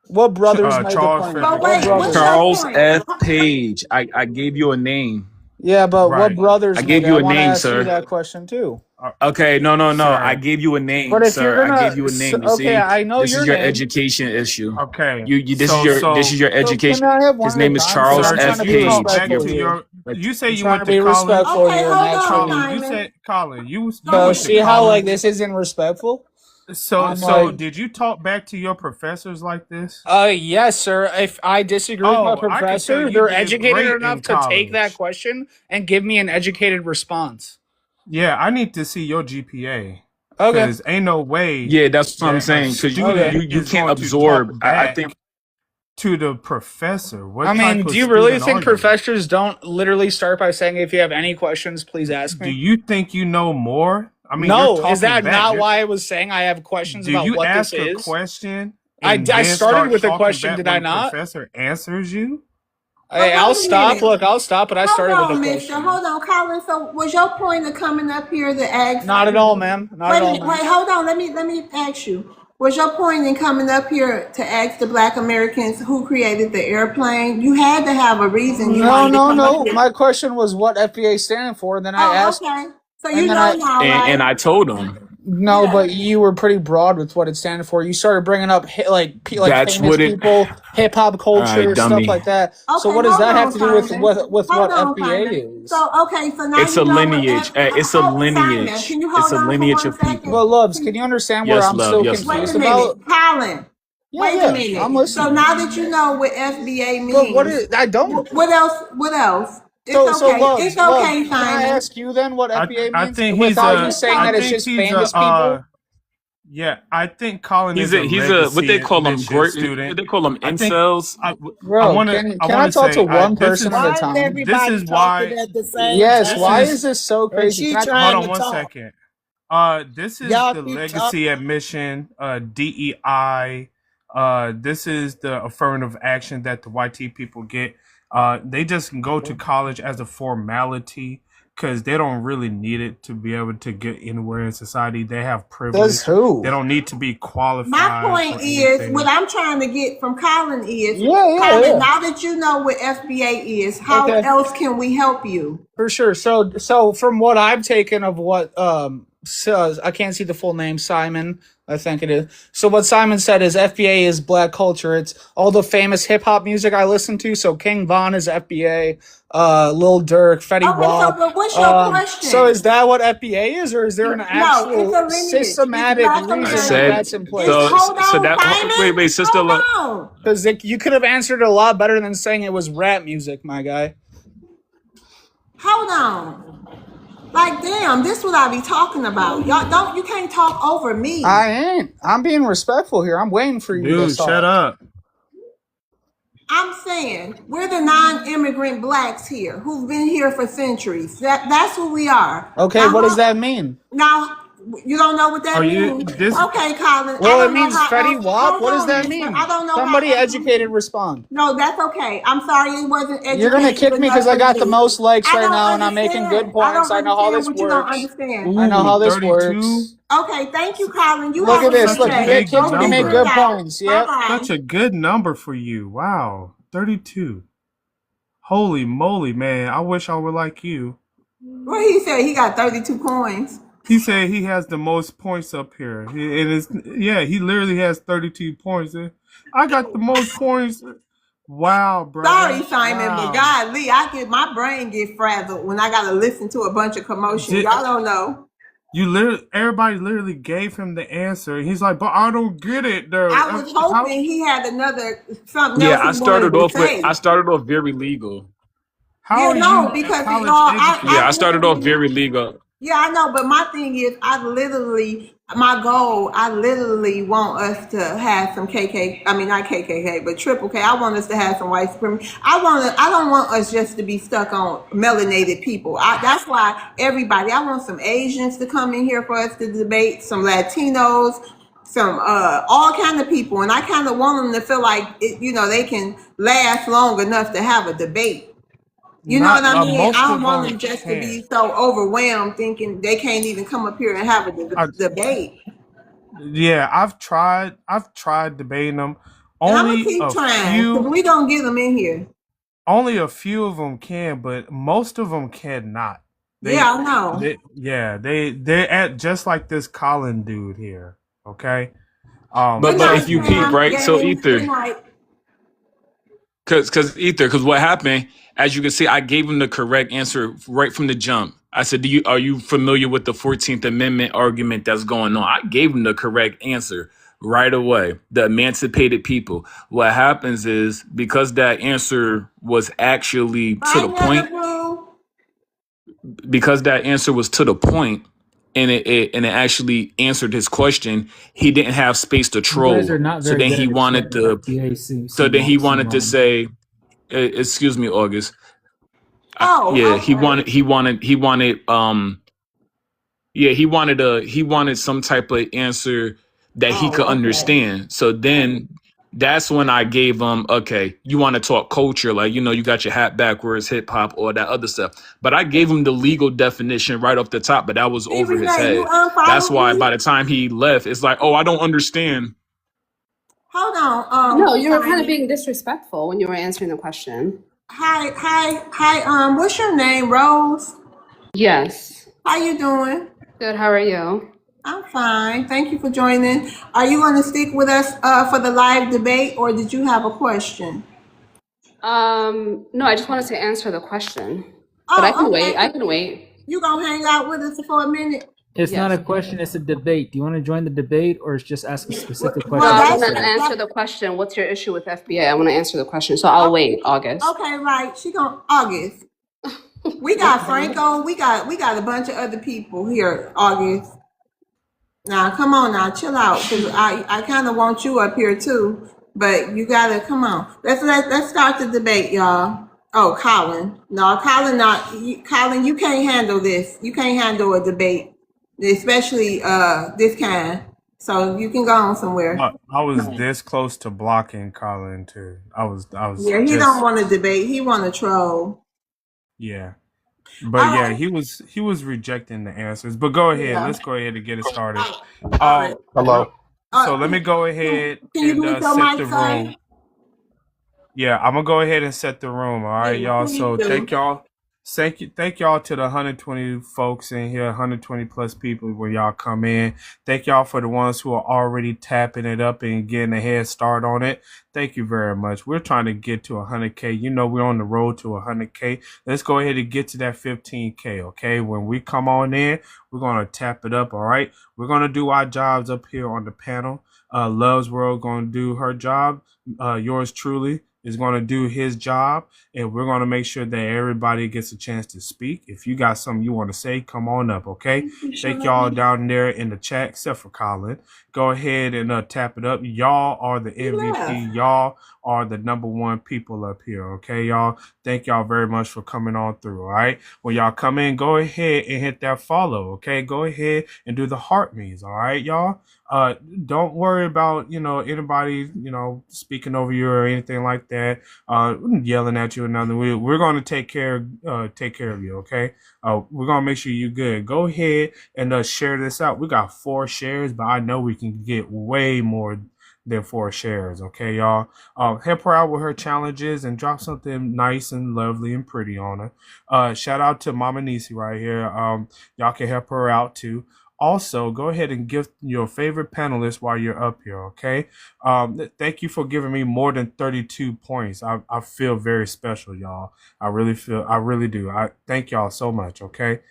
What brothers made Charles the plane? Frederick. But wait, What what's brothers? your Charles point? F. Page. I gave you a name. Yeah, but what Right. brothers I made gave it? you I a want to name, ask you sir. that question too. Okay, no. Sir. I gave you a name, But if sir. you're gonna, I gave you a name. You okay, see, I know this your is your name. education issue. Okay. This is your So education. can I have one His at name a is time? Charles I'm trying F. to be you talk Page. back respectful to here. your. You say I'm you trying went to be to college. respectful Okay, here and hold on, actually. Colin, you Simon. said Colin. You So went to see how college. like this isn't respectful? So I'm like- did you talk back to your professors like this? Yes, sir. If I disagree with my I can tell professor, you they're did educated great enough in to take that college. question and give me an educated response. Yeah, I need to see your GPA. Okay. Because ain't no way. Yeah, that's what I'm that a saying. Because student you is can't going to absorb. talk I back. think to the professor. What I type mean, of do you really student think are you? professors don't literally start by saying, if you have any questions, please ask Do me? you think you know more? I mean, you're No, is talking that back. not why I was saying I have questions Do about you what this ask a is? question I and then started start with a talking question, back did when I the not? professor answers you? Hey, But I'll wait a stop. minute. Look, I'll stop, but I started Hold with a on, mister. question. Hold on, Colin. So was your point of coming up here to ask? Not at all, ma'am. Not Wait at a all, minute. ma'am. Wait, hold on. Let me ask you. Was your point in coming up here to ask the Black Americans who created the airplane? You had to have a reason you No, wanted to no, come up no. here. My question was what FBA standing for, and then I Oh, asked, okay. So and you then know I now, And right? I told him no, Yeah. but you were pretty broad with what it standed for. You started bringing up like that's famous what it. people, hip hop All right, culture, stuff dummy. like that. So Okay, what does hold that have on, to do with Simon. what Hold on, FBA Simon. is? So okay, so now It's a you know what lineage. It's a Simon, lineage. can you It's hold a on for lineage 1 of second? people. Well, Loves, can you understand where Yes, I'm love. so Yes, Wait love. a confused minute, about? Colin. Yeah, Wait a yeah, I'm minute. So listening. now that you know what FBA But what means, is I don't. what else? What else? It's So okay. It's loves. okay, Can I Simon. ask you then what FBA I means think he's without you a. It's saying I that it's think just he's famous a. people? Yeah, I think Colin He's is a a what they legacy call them. admission What student. they call them I think incels. I Bro, want to. I can I want to talk to say one this person at a is Why is time? this everybody is talking why at the same Yes, this why time? is is. this so And crazy? she Can I Hold trying on to one talk. second. This is Y'all the keep talking. legacy admission, DEI. This is the affirmative action that the YT people get. They just go to college as a formality because they don't really need it to be able to get anywhere in society. They have Says privilege. who? They don't need to be My qualified point for is, anything. what I'm trying to get from Colin is, Yeah. Colin, now that you know what FBA is, how Okay. else can we help you? For sure. So from what I've taken of what says, I can't see the full name, Simon, I think it is. So what Simon said is FBA is black culture. It's all the famous hip hop music I listen to. So King Von is FBA, Lil Durk, Fetty Okay, so Wap. but what's your question? So is that what FBA is, or is there an No, it's actual a lineage. It's systematic Black reason I that American. said that's in It's place? hold so. on, That Simon. wait, sister. Hold on. Because you could have answered it a lot better than saying it was rap music, my guy. Hold on. Like, damn, this what I be talking about. You can't talk over me. I ain't. I'm being respectful here. I'm waiting for you to Dude, shut talk. up. I'm saying we're the non-immigrant blacks here who've been here for centuries. That's who we are. Okay, Now, what does that mean? Now, you don't know what that Are you means? this? Okay, Colin. Well, I it don't know means how Fetty else. Wap. Hold What does on, that mister. mean? I don't know Somebody how else. educated respond. No, that's okay. I'm sorry it wasn't educated. You're gonna kick me because I got the most likes I right don't now and I'm making good understand. I points. don't I know how understand this what you don't works. understand. I know how Ooh, this 32. works. Okay, thank you, Colin. You Look have at a this. good Such Look, a you day. get big kicked Go when you make figure it good number. out. points. Bye Yep. bye. Such a good number for you. Wow, 32. Holy moly, man! I wish I were like you. What he said? He got 32 coins. He said he has the most points up here. He literally has 32 points. I got the most points. Wow, Sorry, brother. Simon, but Wow. God, Lee, my brain get frazzled when I gotta listen to a bunch of commotion. Did Y'all don't know. everybody literally gave him the answer. He's like, but I don't get it though. I was How hoping he had something Yeah, else he wanted to I say. started off very legal. how Yeah, are no, you because college Yeah, I I educated? started off literally. very legal. Yeah, I know, but my thing is, my goal, I literally want us to have some I mean, not KKK, but triple K. I want us to have some white supremacy. I don't want us just to be stuck on melanated people. That's why I want some Asians to come in here for us to debate, some Latinos, some, all kind of people. And I kind of want them to feel like, they can last long enough to have a debate. You know what Not I mean? most I don't of want them them just to be can. so overwhelmed thinking they can't even come up here and have a I, debate. yeah, I've tried debating them. And I'm gonna Only keep a trying because few we gonna get them in here. only a few of them can, but most of them cannot. Yeah, I know. They're at just like this Colin dude here. Okay. Good But night, if you peep, Sam. right? So James. Good Ether, night. because what happened, as you can see, I gave him the correct answer right from the jump. I said, are you familiar with the 14th Amendment argument that's going on? I gave him the correct answer right away. The emancipated people. What happens is because that answer was actually to Bye, the point, Malibu. because that answer was to the point and it actually answered his question, he didn't have space to You guys troll. are not So very then good he at wanted explaining to. FBA. So then he Seem wanted to wrong. say, "Excuse me, August." Yeah, Oh, okay. he wanted some type of answer that he could Oh, okay. understand. So then that's when I gave him, okay, you want to talk culture, like, you got your hat backwards, hip hop, or that other stuff. But I gave him the legal definition right off the top, but that was Hey, over his Renee, you head. That's unfollowed why by me? the time he left, it's like, oh, I don't understand. Hold on, No, you were kind of Simon. being disrespectful when you were answering the question. Hi. What's your name, Rose? Yes. How you doing? Good. How are you? I'm fine. Thank you for joining. Are you going to stick with us for the live debate, or did you have a question? No, I just wanted to answer the question, but I Oh, can wait. I okay. can wait. You gonna hang out with us for a minute? It's not a Yes. question, it's a debate. Do you want to join the debate or just ask a specific No, question Well, I to want that's to Sir? answer the question. What's your issue with FBA? I want to answer the question, so I'll wait, August. okay. Right. She gonna August. We got Franco. We got a bunch of other people here. August. Now, come on, now, chill out, because I kind of want you up here too. But you gotta come on. Let's start the debate, y'all. Oh, Colin. No, Colin, Colin. You can't handle this. You can't handle a debate, especially this kind. So you can go on somewhere. I was this close to blocking Colin too. I was Yeah, he don't just want to debate. He want to troll. yeah. All But yeah, right. he was rejecting the answers. But go ahead, Yeah. let's go ahead and get it started. All right. Hello. So let me go ahead Can you and mute your set mic, the sir? room. Yeah, I'm gonna go ahead and set the room. All right, Yeah, y'all. please So do. thank y'all to the 120 folks in here, 120 plus people when y'all come in. Thank y'all for the ones who are already tapping it up and getting a head start on it. Thank you very much. We're trying to get to 100K. You know we're on the road to 100K. Let's go ahead and get to that 15K. Okay, when we come on in, we're gonna tap it up. All right, we're gonna do our jobs up here on the panel. Love's World gonna do her job. Yours truly is going to do his job, and we're going to make sure that everybody gets a chance to speak. If you got something you want to say, come on up, okay? Thank y'all down there in the chat, except for Colin. Go ahead and tap it up. Y'all are the MVP. Y'all are the number one people up here, okay, y'all? Thank y'all very much for coming on through, all right? When y'all come in, go ahead and hit that follow, okay? Go ahead and do the heart means, all right, y'all? Don't worry about, anybody, speaking over you or anything like that, yelling at you or nothing. We're going to take care of you. Okay. We're going to make sure you're good. Go ahead and share this out. We got 4 shares, but I know we can get way more than 4 shares. Okay, y'all. Help her out with her challenges and drop something nice and lovely and pretty on her. Shout out to Mama Nisi right here. Y'all can help her out too. Also, go ahead and give your favorite panelist while you're up here, okay? Thank you for giving me more than 32 points. I feel very special, y'all. I really do. I thank y'all so much, okay?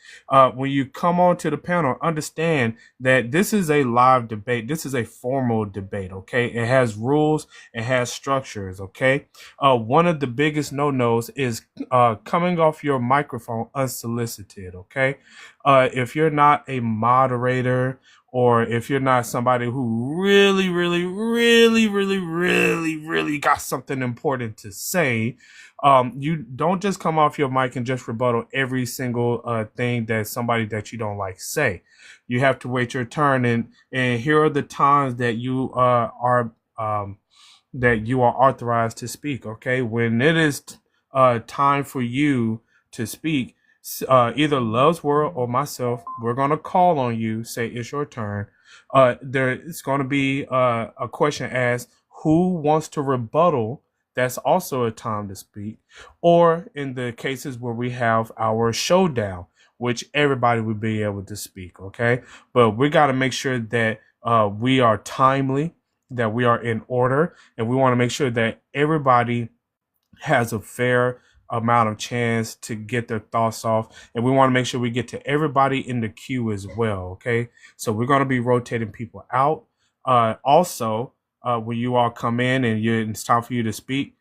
When you come on to the panel, understand that this is a live debate. This is a formal debate, okay? It has rules, it has structures, okay? One of the biggest no-nos is coming off your microphone unsolicited, okay? If you're not a moderator or if you're not somebody who really got something important to say, you don't just come off your mic and just rebuttal every single thing that somebody that you don't like say. You have to wait your turn, and here are the times that you are authorized to speak. Okay, when it is time for you to speak, either Love's World or myself, we're going to call on you, say it's your turn. It's going to be a question asked, who wants to rebuttal? That's also a time to speak. Or in the cases where we have our showdown, which everybody would be able to speak, okay? But we got to make sure that we are timely, that we are in order, and we want to make sure that everybody has a fair amount of chance to get their thoughts off, and we want to make sure we get to everybody in the queue as well. Okay, so we're going to be rotating people out. Also, when you all come in and it's time for you to speak,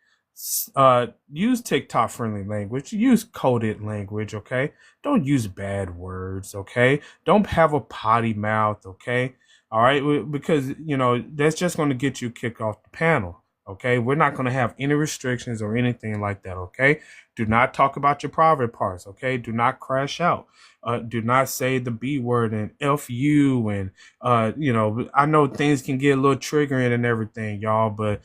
use TikTok friendly language, use coded language, okay? Don't use bad words, okay? Don't have a potty mouth, okay? All right, because that's just going to get you kicked off the panel, okay? We're not going to have any restrictions or anything like that, okay? Do not talk about your private parts, okay? Do not crash out. Do not say the B word and F you and I know things can get a little triggering and everything, y'all, but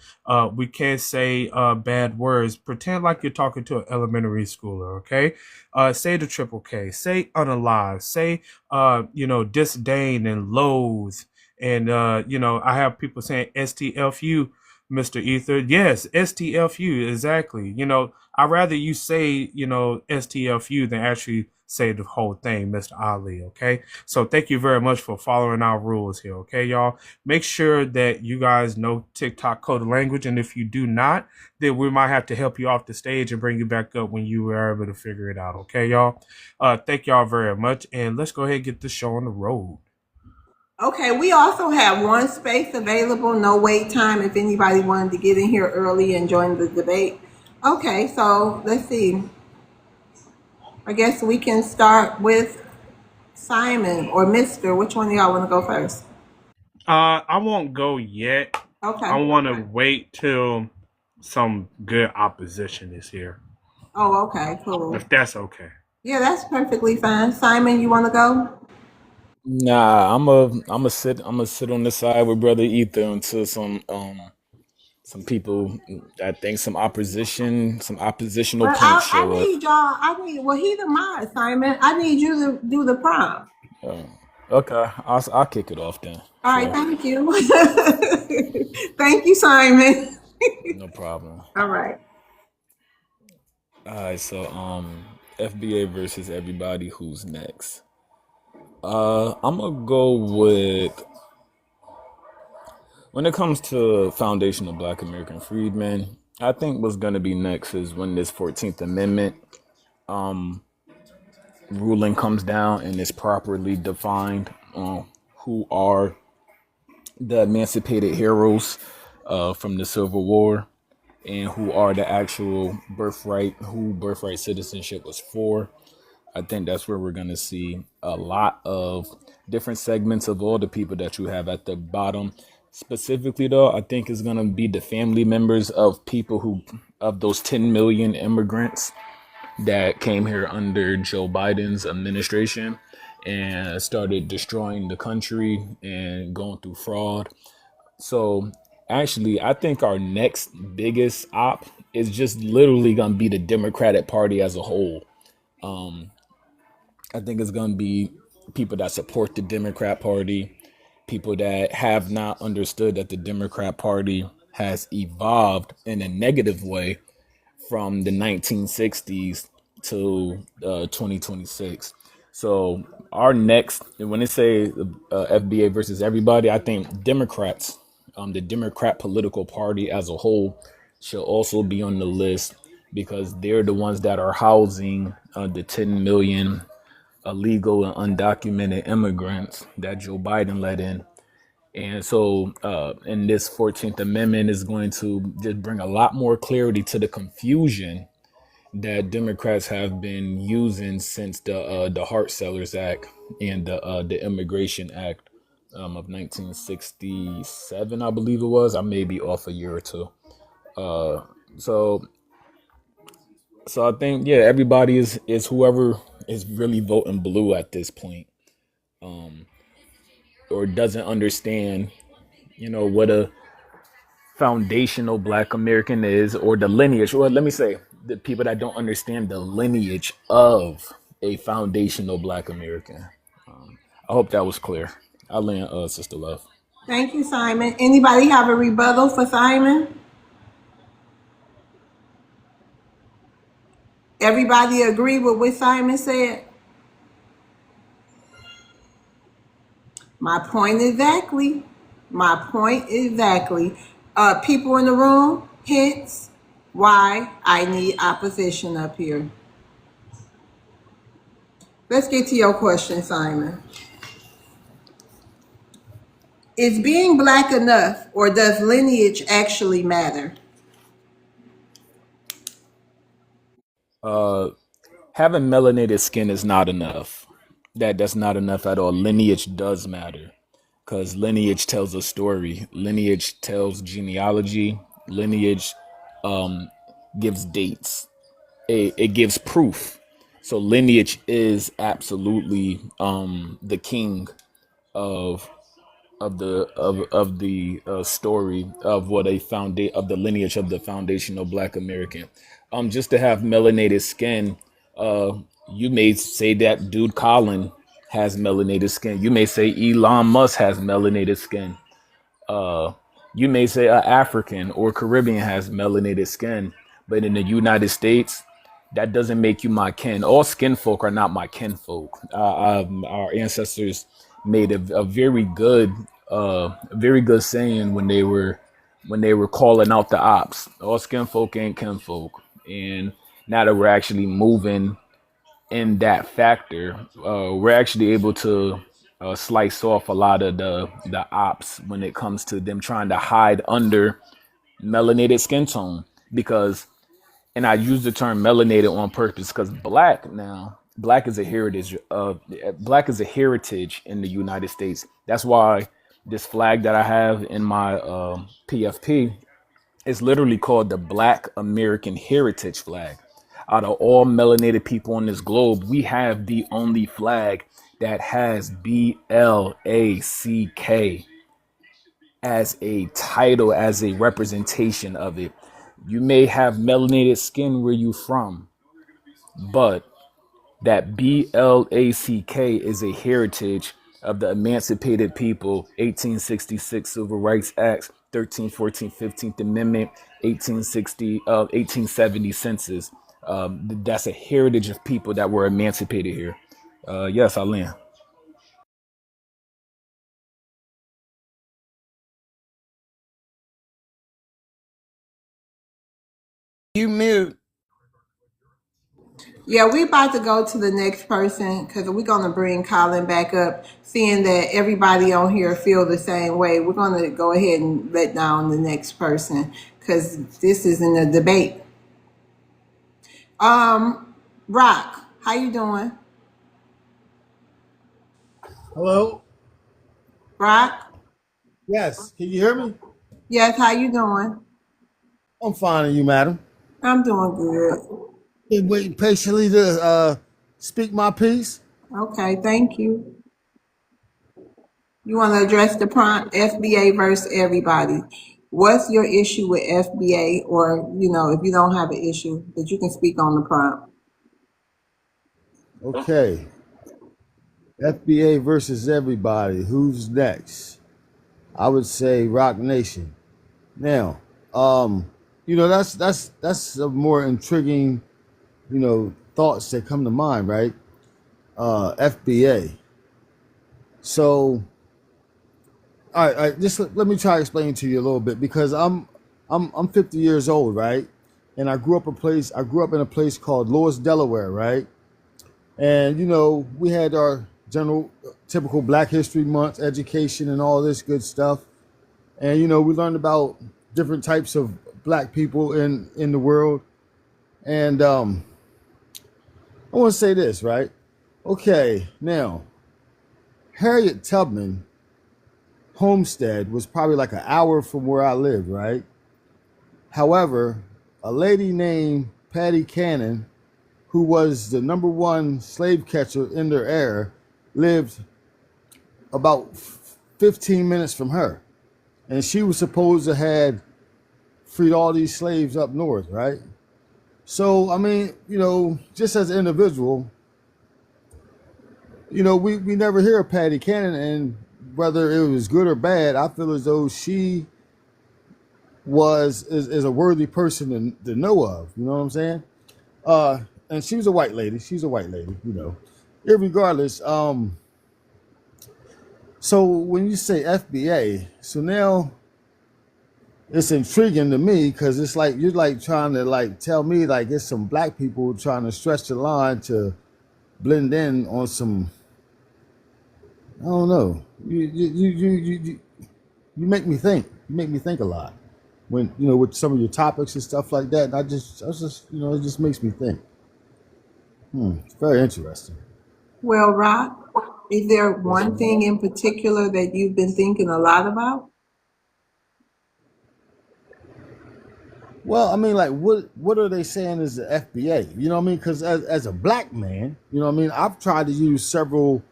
we can't say bad words. Pretend like you're talking to an elementary schooler, okay? Say the triple K. Say unalive. Say disdain and loathe. And I have people saying STFU, Mr. Ether. Yes, STFU, exactly. I'd rather you say, STFU than actually say the whole thing, Mr. Ali, okay? So thank you very much for following our rules here, okay, y'all? Make sure that you guys know TikTok coded language, and if you do not, then we might have to help you off the stage and bring you back up when you were able to figure it out, okay, y'all? Thank y'all very much, and let's go ahead and get this show on the road. Okay, we also have one space available, no wait time, if anybody wanted to get in here early and join the debate. Okay, so let's see. I guess we can start with Simon or Mr. Which one of y'all want to go first? I won't go yet. Okay. I want to wait till some good opposition is here. Oh, okay, cool. If that's okay. Yeah, that's perfectly fine. Simon, you want to go? Nah, I'm a sit on the side with Brother Ether until some people, I think some oppositional Well, punks I show up. need y'all. Well, he the mod, Simon. I need you to do the prompt. Okay, I'll kick it off then. All right, thank you. Thank you, Simon. No problem. All right. All right, so FBA versus everybody. Who's next? I'm gonna go with, when it comes to foundational Black American freedmen, I think what's gonna be next is when this 14th Amendment ruling comes down and is properly defined who are the emancipated heroes from the Civil War and who are the actual who birthright citizenship was for. I think that's where we're going to see a lot of different segments of all the people that you have at the bottom. Specifically, though, I think it's going to be the family members of people of those 10 million immigrants that came here under Joe Biden's administration and started destroying the country and going through fraud. So actually, I think our next biggest op is just literally going to be the Democratic Party as a whole. I think it's going to be people that support the Democrat Party, people that have not understood that the Democrat Party has evolved in a negative way from the 1960s to 2026. So our next, when they say FBA versus everybody, I think Democrats, the Democrat political party as a whole, should also be on the list because they're the ones that are housing the 10 million illegal and undocumented immigrants that Joe Biden let in. And so in this 14th Amendment is going to just bring a lot more clarity to the confusion that Democrats have been using since the Hart-Sellers Act and the Immigration Act of 1967, I believe it was. I may be off a year or two. So I think, yeah, everybody is whoever is really voting blue at this point, or doesn't understand, what a foundational Black American is, or the lineage, or let me say, the people that don't understand the lineage of a foundational Black American. I hope that was clear. I'll land, Sister Love. Thank you, Simon. Anybody have a rebuttal for Simon? Everybody agree with what Simon said? My point exactly. People in the room, hence why I need opposition up here. Let's get to your question, Simon. Is being Black enough, or does lineage actually matter? Uh, having melanated skin is not enough. That's not enough at all. Lineage does matter because lineage tells a story. Lineage tells genealogy. Lineage gives dates. It gives proof. So lineage is absolutely the king of the story of what a of the lineage of the foundational Black American. Just to have melanated skin, uh, you may say that dude Colin has melanated skin. You may say Elon Musk has melanated skin. Uh, you may say a African or Caribbean has melanated skin, but in the United States, that doesn't make you my kin. All skin folk are not my kinfolk. Our ancestors made a very good saying when they were calling out the ops. All skin folk ain't kinfolk, and now that we're actually moving in that factor, we're actually able to slice off a lot of the ops when it comes to them trying to hide under melanated skin tone. Because, and I use the term melanated on purpose because black is a heritage of black is a heritage in the United States. That's why this flag that I have in my PFP is literally called the Black American Heritage Flag. Out of all melanated people on this globe, we have the only flag that has BLACK as a title, as a representation of it. You may have melanated skin where you from, but that BLACK is a heritage of the emancipated people, 1866 Civil Rights Acts, 13th, 14th, 15th Amendment, 1870 census. That's a heritage of people that were emancipated here. Yes, I land. You mute. Yeah, we about to go to the next person because we're gonna bring Colin back up. Seeing that everybody on here feel the same way, we're gonna go ahead and let down the next person because this isn't a debate. Rock, how you doing? Hello? Rock, Yes. Can you hear me? yes, how you doing? I'm fine, and you, madam? I'm doing good. Been waiting patiently to speak my piece. Okay, thank you. You want to address the prompt FBA versus everybody. What's your issue with FBA, or if you don't have an issue, that you can speak on the prompt. Okay. FBA versus everybody. Who's next? I would say Rock Nation. Now, that's a more intriguing, thoughts that come to mind, right? FBA. So, all right, just let me try to explain to you a little bit because I'm 50 years old, right? And I grew up in a place called Lewis, Delaware, right? And we had our general typical Black History Month education and all this good stuff. And we learned about different types of Black people in the world. And I want to say this, right? Okay, now Harriet Tubman homestead was probably like an hour from where I lived, right? However, a lady named Patty Cannon, who was the number one slave catcher in their era, lived about 15 minutes from her. And she was supposed to have freed all these slaves up north, right? So, I mean, just as an individual, we never hear of Patty Cannon, and whether it was good or bad, I feel as though she is a worthy person to know of. You know what I'm saying? And she was a white lady. She's a white lady, Irregardless, so when you say FBA, so now it's intriguing to me because it's like you're like trying to tell me it's some Black people trying to stretch the line to blend in on some. I don't know. You make me think. You make me think a lot when with some of your topics and stuff like that. And I was just it just makes me think. It's very interesting. Well, Rock, is there one thing in particular that you've been thinking a lot about? Well, I mean, like, what are they saying is the FBA? You know what I mean? Because as a black man, you know what I mean, I've tried to use several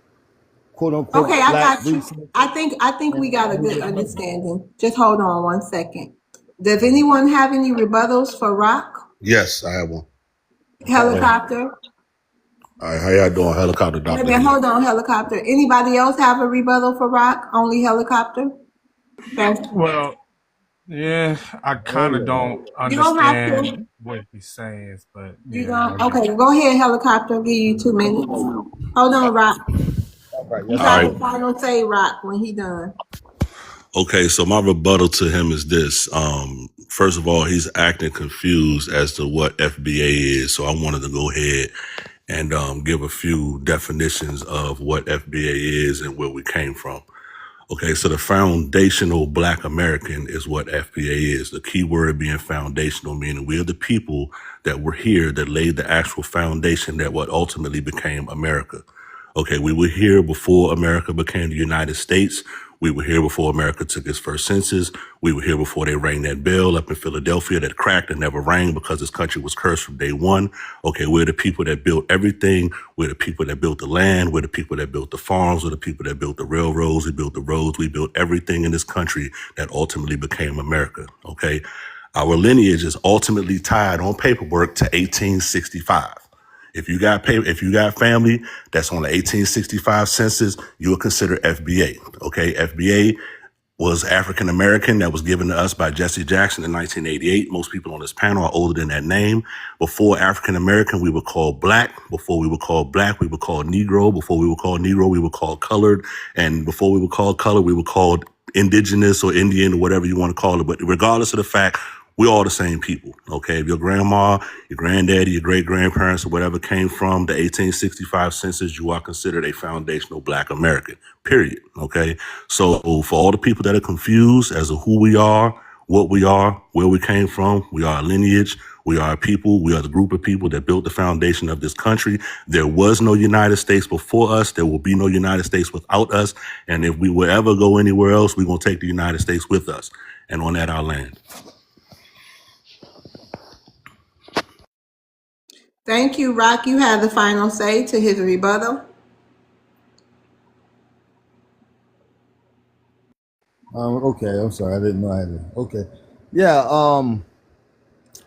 quote Okay, unquote I black got you. resources. I think we And got a good understanding. Just hold on one second. Does anyone have any rebuttals for Rock? Yes, I have one. Helicopter? All right, how y'all doing? Helicopter Wait a Doctor minute, here. hold on, Helicopter. Anybody else have a rebuttal for Rock? Only Helicopter? Thank you. Well, yeah, I kind of don't You don't have to. understand what he's saying, but You yeah, I don't. get Okay, it. go ahead, Helicopter. I'll give you 2 minutes. Hold on, Rock. right, You yes, All got right. the final say, Rock, when he done. Okay, so my rebuttal to him is this. First of all, he's acting confused as to what FBA is. So I wanted to go ahead and give a few definitions of what FBA is and where we came from. Okay, so the foundational Black American is what FBA is. The key word being foundational, meaning we are the people that were here that laid the actual foundation that what ultimately became America. Okay, we were here before America became the United States. We were here before America took its first census. We were here before they rang that bell up in Philadelphia that cracked and never rang because this country was cursed from day one. Okay, we're the people that built everything. We're the people that built the land. We're the people that built the farms. We're the people that built the railroads. We built the roads. We built everything in this country that ultimately became America. Okay, our lineage is ultimately tied on paperwork to 1865. If you got family that's on the 1865 census, you will consider FBA. Okay, FBA was African American that was given to us by Jesse Jackson in 1988. Most people on this panel are older than that name. Before African American, we were called Black. Before we were called Black, we were called Negro. Before we were called Negro, we were called Colored. And before we were called Colored, we were called Indigenous or Indian or whatever you want to call it. But regardless of the fact, we're all the same people, okay? If your grandma, your granddaddy, your great-grandparents, or whatever came from the 1865 census, you are considered a foundational Black American, period, okay? So for all the people that are confused as to who we are, what we are, where we came from, we are a lineage, we are a people, we are the group of people that built the foundation of this country. There was no United States before us. There will be no United States without us. And if we will ever go anywhere else, we're going to take the United States with us and on that our land. Thank you, Rock. You have the final say to his rebuttal. Okay, I'm sorry, I didn't know I had to. Okay, yeah.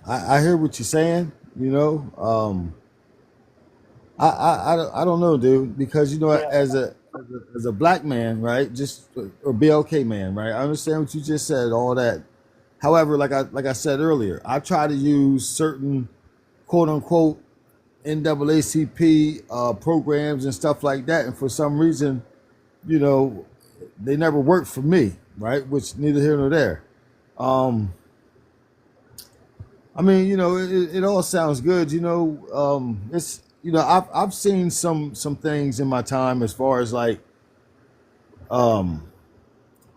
I hear what you're saying. You know, I don't know, dude, because you know, as a black man, right? Just or BLK man, right? I understand what you just said, all that. However, like I said earlier, I try to use certain quote unquote NAACP programs and stuff like that, and for some reason, you know, they never worked for me, right? Which neither here nor there. I mean, you know, it all sounds good. You know, it's you know, I've seen some things in my time as far as like where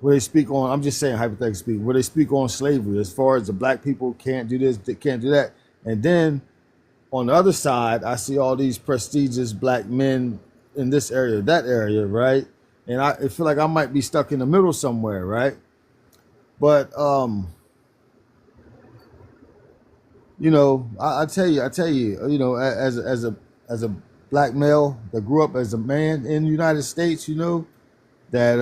they speak on. I'm just saying hypothetically speaking, where they speak on slavery, as far as the black people can't do this, they can't do that, and then on the other side, I see all these prestigious black men in this area, that area, right? And I feel like I might be stuck in the middle somewhere, right? But you know, I tell you, you know, as a black male that grew up as a man in the United States, you know, that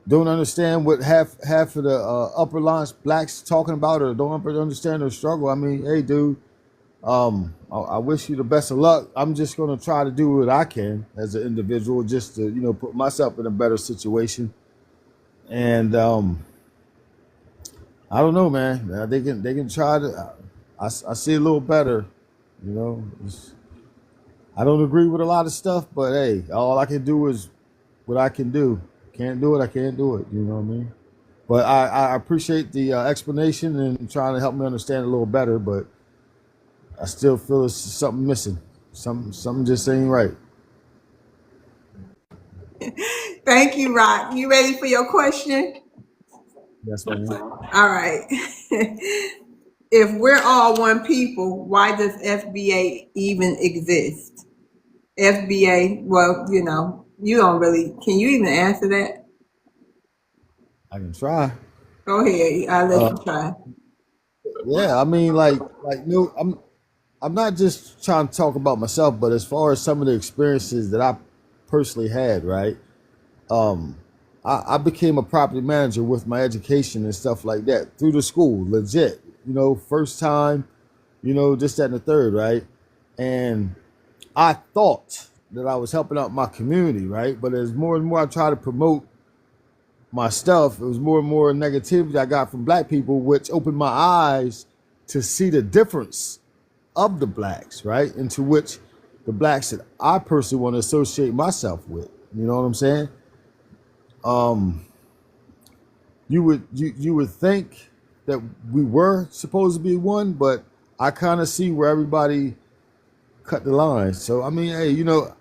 don't understand what half of the upper lines blacks talking about, or don't understand their struggle. I mean, hey, dude, I wish you the best of luck. I'm just gonna try to do what I can as an individual, just to you know put myself in a better situation. And I don't know, man. They can try to. I see a little better, you know. I don't agree with a lot of stuff, but hey, all I can do is what I can do. Can't do it, I can't do it. You know what I mean? But I appreciate the explanation and trying to help me understand a little better. But I still feel there's something missing. Something just ain't right. Thank you, Rock. You ready for your question? Yes, man. All right. if we're all one people, why does FBA even exist? FBA, well, you don't really, can you even answer that? I can try. Go ahead, I'll let Uh, you try. yeah, I mean, no, I'm not just trying to talk about myself, but as far as some of the experiences that I personally had, right? Um, I became a property manager with my education and stuff like that through the school, legit. First time, this, that, and the third, right? And I thought that I was helping out my community, right? But as more and more I try to promote my stuff, it was more and more negativity I got from black people, which opened my eyes to see the difference of the blacks, right? Into which the blacks that I personally want to associate myself with. You know what I'm saying? You would think that we were supposed to be one, but I kind of see where everybody cut the line. So I mean, hey,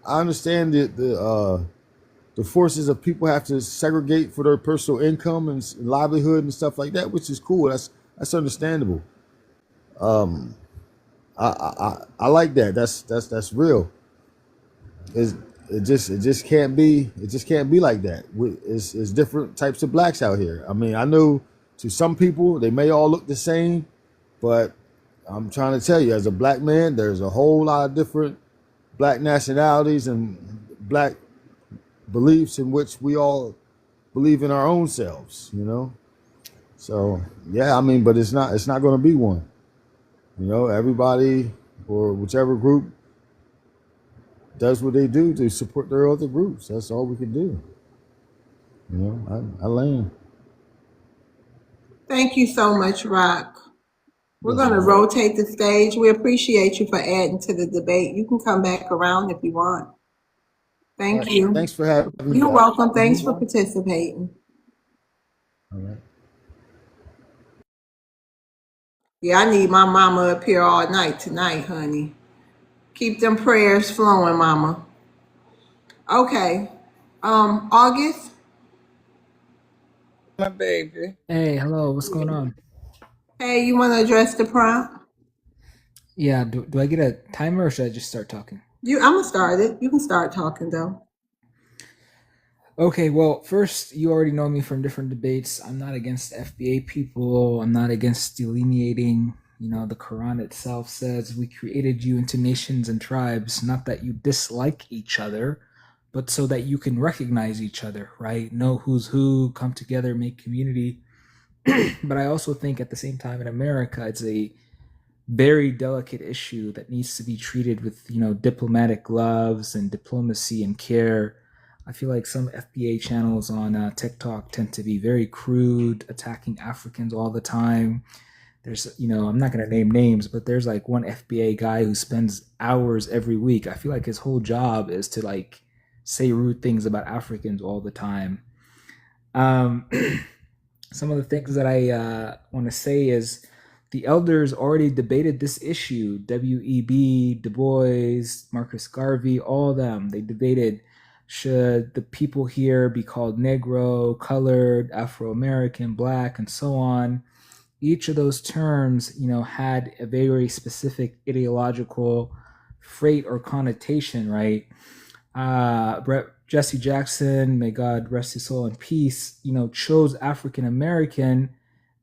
I understand that the forces of people have to segregate for their personal income and livelihood and stuff like that, which is cool. That's understandable. I like that. That's real. It just can't be like that. It's different types of blacks out here. I mean, I know to some people they may all look the same, but I'm trying to tell you, as a black man, there's a whole lot of different black nationalities and black beliefs in which we all believe in our own selves. So yeah, I mean, but it's not going to be one. Everybody or whichever group does what they do to support their other groups. That's all we can do. I land. Thank you so much, Rock. We're Yes, going to ma'am. rotate the stage. We appreciate you for adding to the debate. You can come back around if you want. All Thank right. you. Thanks for having me You're back. welcome. Thanks for participating. All right. Yeah, I need my mama up here all night tonight, honey. Keep them prayers flowing, mama. Okay. August? My baby. Hey, hello, what's going on? Hey, you want to address the prompt? Yeah, do I get a timer or should I just start talking? I'm going to start it. You can start talking, though. Okay, well, first, you already know me from different debates. I'm not against FBA people. I'm not against delineating. The Quran itself says we created you into nations and tribes, not that you dislike each other, but so that you can recognize each other, right? Know who's who, come together, make community. But I also think at the same time in America, it's a very delicate issue that needs to be treated with, diplomatic gloves and diplomacy and care. I feel like some FBA channels on TikTok tend to be very crude, attacking Africans all the time. There's, I'm not going to name names, but there's like one FBA guy who spends hours every week. I feel like his whole job is to like say rude things about Africans all the time. Some of the things that I want to say is the elders already debated this issue. W.E.B., Du Bois, Marcus Garvey, all of them, they debated, should the people here be called Negro, colored, Afro-American, black, and so on. Each of those terms, had a very specific ideological freight or connotation, right? Jesse Jackson, may God rest his soul in peace, chose African American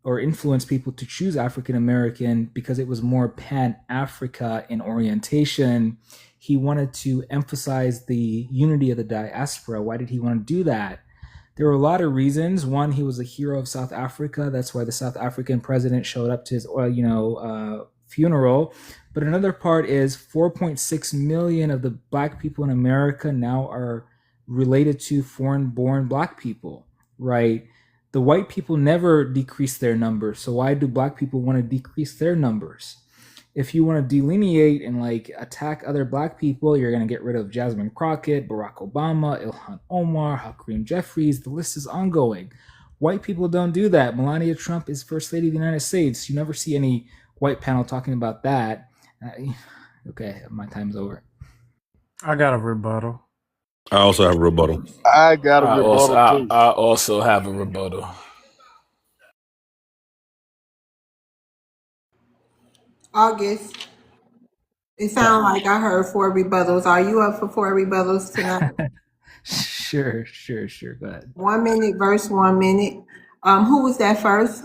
or influenced people to choose African American because it was more Pan-Africa in orientation. He wanted to emphasize the unity of the diaspora. Why did he want to do that? There were a lot of reasons. One, he was a hero of South Africa. That's why the South African president showed up to his, funeral. But another part is 4.6 million of the black people in America now are related to foreign-born black people, right? The white people never decreased their numbers. So why do black people want to decrease their numbers? If you want to delineate and like attack other black people, you're going to get rid of Jasmine Crockett, Barack Obama, Ilhan Omar, Hakeem Jeffries. The list is ongoing. White people don't do that. Melania Trump is First Lady of the United States. You never see any white panel talking about that. Okay, my time's over. I got a rebuttal. I also have a rebuttal. I got a rebuttal too. I also have a rebuttal. August. It sounds like I heard 4 rebuttals. Are you up for 4 rebuttals tonight? Sure. Go ahead. 1 minute verse 1 minute. Who was that first?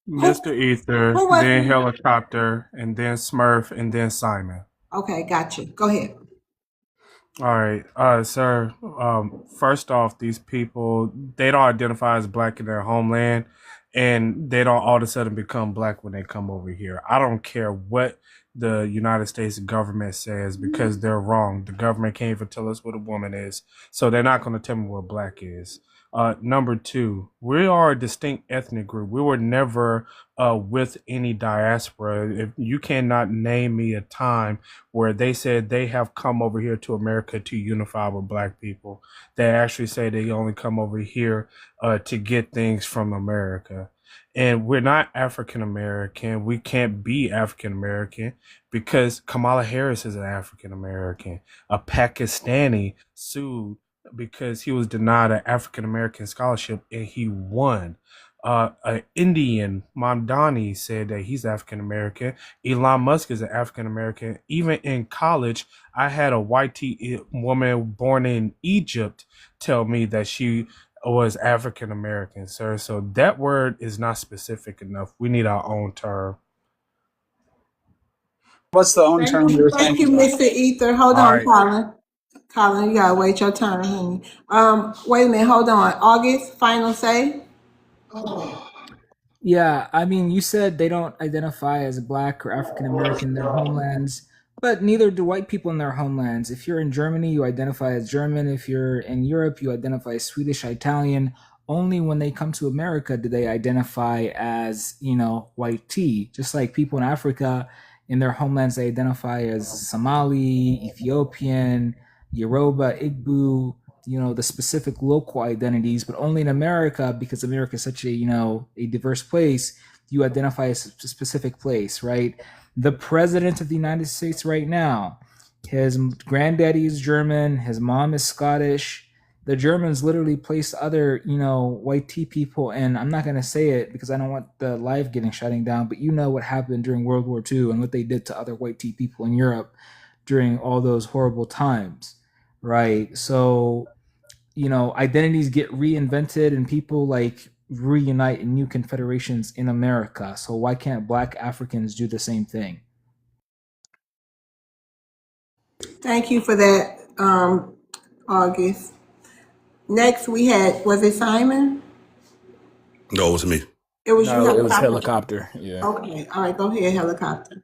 Mr. Ether, Who was then it? Helicopter, and then Smurf, and then Simon. Okay, gotcha. Go ahead. All right, sir. First off, these people, they don't identify as black in their homeland, and they don't all of a sudden become black when they come over here. I don't care what the United States government says because they're wrong. The government can't even tell us what a woman is, so they're not going to tell me what black is. Number two, we are a distinct ethnic group. We were never with any diaspora. If you cannot name me a time where they said they have come over here to America to unify with black people. They actually say they only come over here to get things from America. And we're not African American. We can't be African American because Kamala Harris is an African American. A Pakistani sued because he was denied an African American scholarship and he won. An Indian, Mamdani, said that he's African American. Elon Musk is an African American. Even in college, I had a white woman born in Egypt tell me that she was African American, sir. So that word is not specific enough. We need our own term. What's the own term you're Thank you, thinking? Mr. Ether. Hold All on, right. Colin. Colin, you gotta wait your turn, honey. Wait a minute, hold on. August, final say? Yeah, I mean, you said they don't identify as black or African American in their homelands, but neither do white people in their homelands. If you're in Germany, you identify as German. If you're in Europe, you identify as Swedish, Italian. Only when they come to America do they identify as, white tea. Just like people in Africa, in their homelands, they identify as Somali, Ethiopian, Yoruba, Igbo, the specific local identities, but only in America, because America is such a diverse place, you identify as a specific place, right? The president of the United States right now, his granddaddy is German, his mom is Scottish. The Germans literally placed other, white tea people, and I'm not going to say it because I don't want the live getting shutting down, but you know what happened during World War II and what they did to other white tea people in Europe during all those horrible times, right? So, identities get reinvented and people reunite in new confederations in America. So why can't black Africans do the same thing? Thank you for that, August. Next we had, was it Simon? No, it was me. It was you, No, it was Helicopter. Helicopter. Yeah. Okay, all right, go ahead, Helicopter.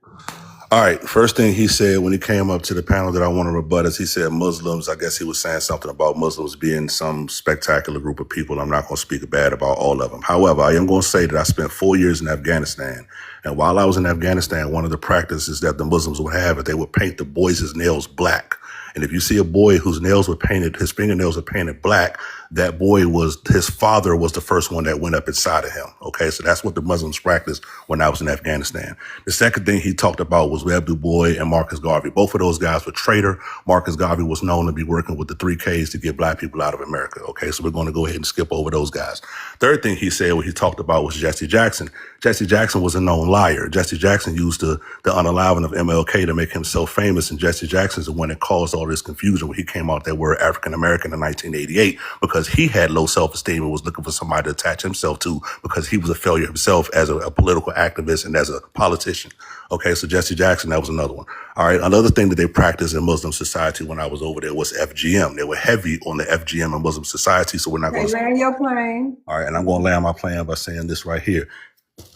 All right. First thing he said when he came up to the panel that I want to rebut is he said Muslims. I guess he was saying something about Muslims being some spectacular group of people. I'm not going to speak bad about all of them. However, I am going to say that I spent 4 years in Afghanistan. And while I was in Afghanistan, one of the practices that the Muslims would have is they would paint the boys' nails black. And if you see a boy whose nails were painted, his fingernails were painted black, that boy his father was the first one that went up inside of him. Okay, so that's what the Muslims practiced when I was in Afghanistan. The second thing he talked about was Reb Du Bois and Marcus Garvey. Both of those guys were traitor. Marcus Garvey was known to be working with the 3Ks to get black people out of America. Okay, so we're going to go ahead and skip over those guys. Third thing he said, what he talked about was Jesse Jackson. Jesse Jackson was a known liar. Jesse Jackson used the unaliving of MLK to make himself famous, and Jesse Jackson's the one that caused all this confusion when he came out that word African American in 1988 because he had low self-esteem and was looking for somebody to attach himself to because he was a failure himself as a political activist and as a politician. Okay, so Jesse Jackson, that was another one. All right, another thing that they practiced in Muslim society when I was over there was FGM. They were heavy on the FGM in Muslim society, so we're not going to... land your plane. All right, and I'm going to land my plane by saying this right here.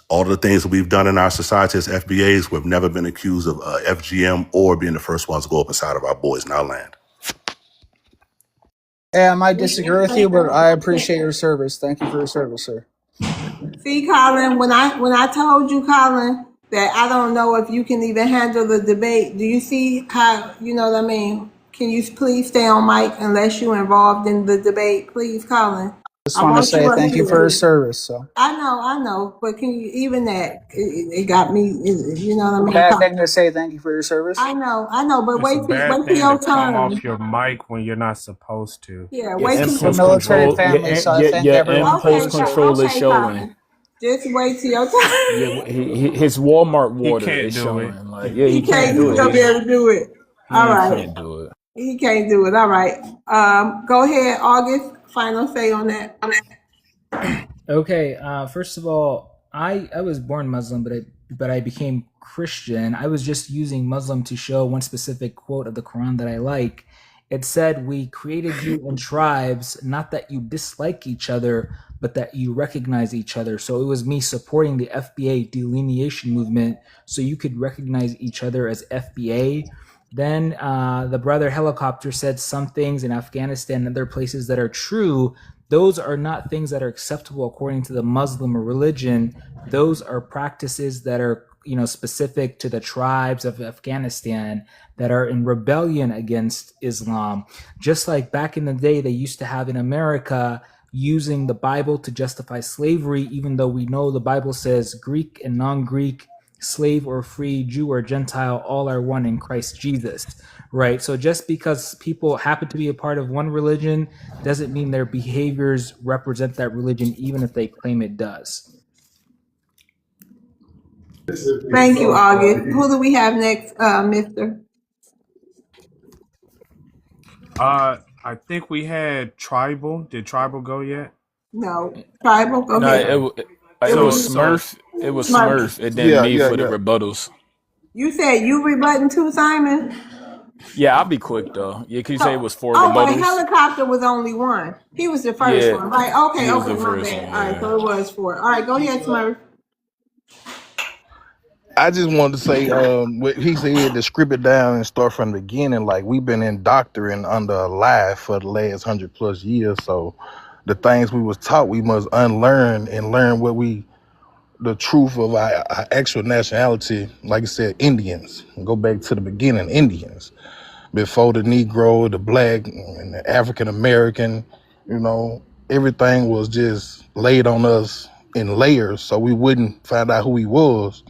All the things that we've done in our society as FBAs, we've never been accused of FGM or being the first ones to go up inside of our boys in our land. Yeah, I might disagree with you, but I appreciate your service. Thank you for your service, sir. See, Colin, when I told you, Colin, that I don't know if you can even handle the debate, do you see how, you know what I mean? Can you please stay on mic unless you're involved in the debate, please, Colin? Just want to say thank you for your service. So I know, but can you even that? It got me. You know what I mean? Bad thing to say thank you for your service. I know, but It's wait a bad till thing your to come off turn. your mic when you're not supposed to. Yeah, Your wait till impulse military control. family, so I thank Your everyone for impulse your control is okay, showing. Colin. Just wait till your time. Yeah, his Walmart He water can't is do it. showing. Like, yeah, he He can't can't. do He's it. gonna be able to do it. All He right. can't do it. He can't do it. All right. Go ahead, August. Final say on that. Okay, first of all, I was born Muslim, but I became Christian. I was just using Muslim to show one specific quote of the Quran that I like. It said, "We created you in tribes, not that you dislike each other, but that you recognize each other." So it was me supporting the FBA delineation movement, so you could recognize each other as FBA. Then the brother helicopter said some things in Afghanistan and other places that are true. Those are not things that are acceptable according to the Muslim religion. Those are practices that are, specific to the tribes of Afghanistan that are in rebellion against Islam. Just like back in the day, they used to have in America using the Bible to justify slavery, even though we know the Bible says Greek and non-Greek, slave or free, Jew or Gentile, all are one in Christ Jesus, right? So just because people happen to be a part of one religion doesn't mean their behaviors represent that religion, even if they claim it does. Thank you, August. Who do we have next, Mister? I think we had Tribal. Did Tribal go yet? No, tribal. Go No, ahead. it It was was So Smurf. It was Smurf. Smurf, and then Yeah, me yeah, for the yeah. rebuttals. You said you rebutting too, Simon. Yeah, I'll be quick though. Yeah, can you say it So, was 4 oh wait, rebuttals? helicopter was only one. He was the first Yeah, one, right? Okay, he was the my first bad. one. All right, Yeah. so it was four. All right, go ahead, Smurf. I just wanted to say, what he said to strip it down and start from the beginning. Like we've been indoctrinated under a lie for the last 100+ years. So the things we was taught, we must unlearn and learn the truth of our actual nationality. Like I said, Indians. Go back to the beginning, Indians. Before the Negro, the Black, and the African American, everything was just laid on us in layers, so we wouldn't find out who he was.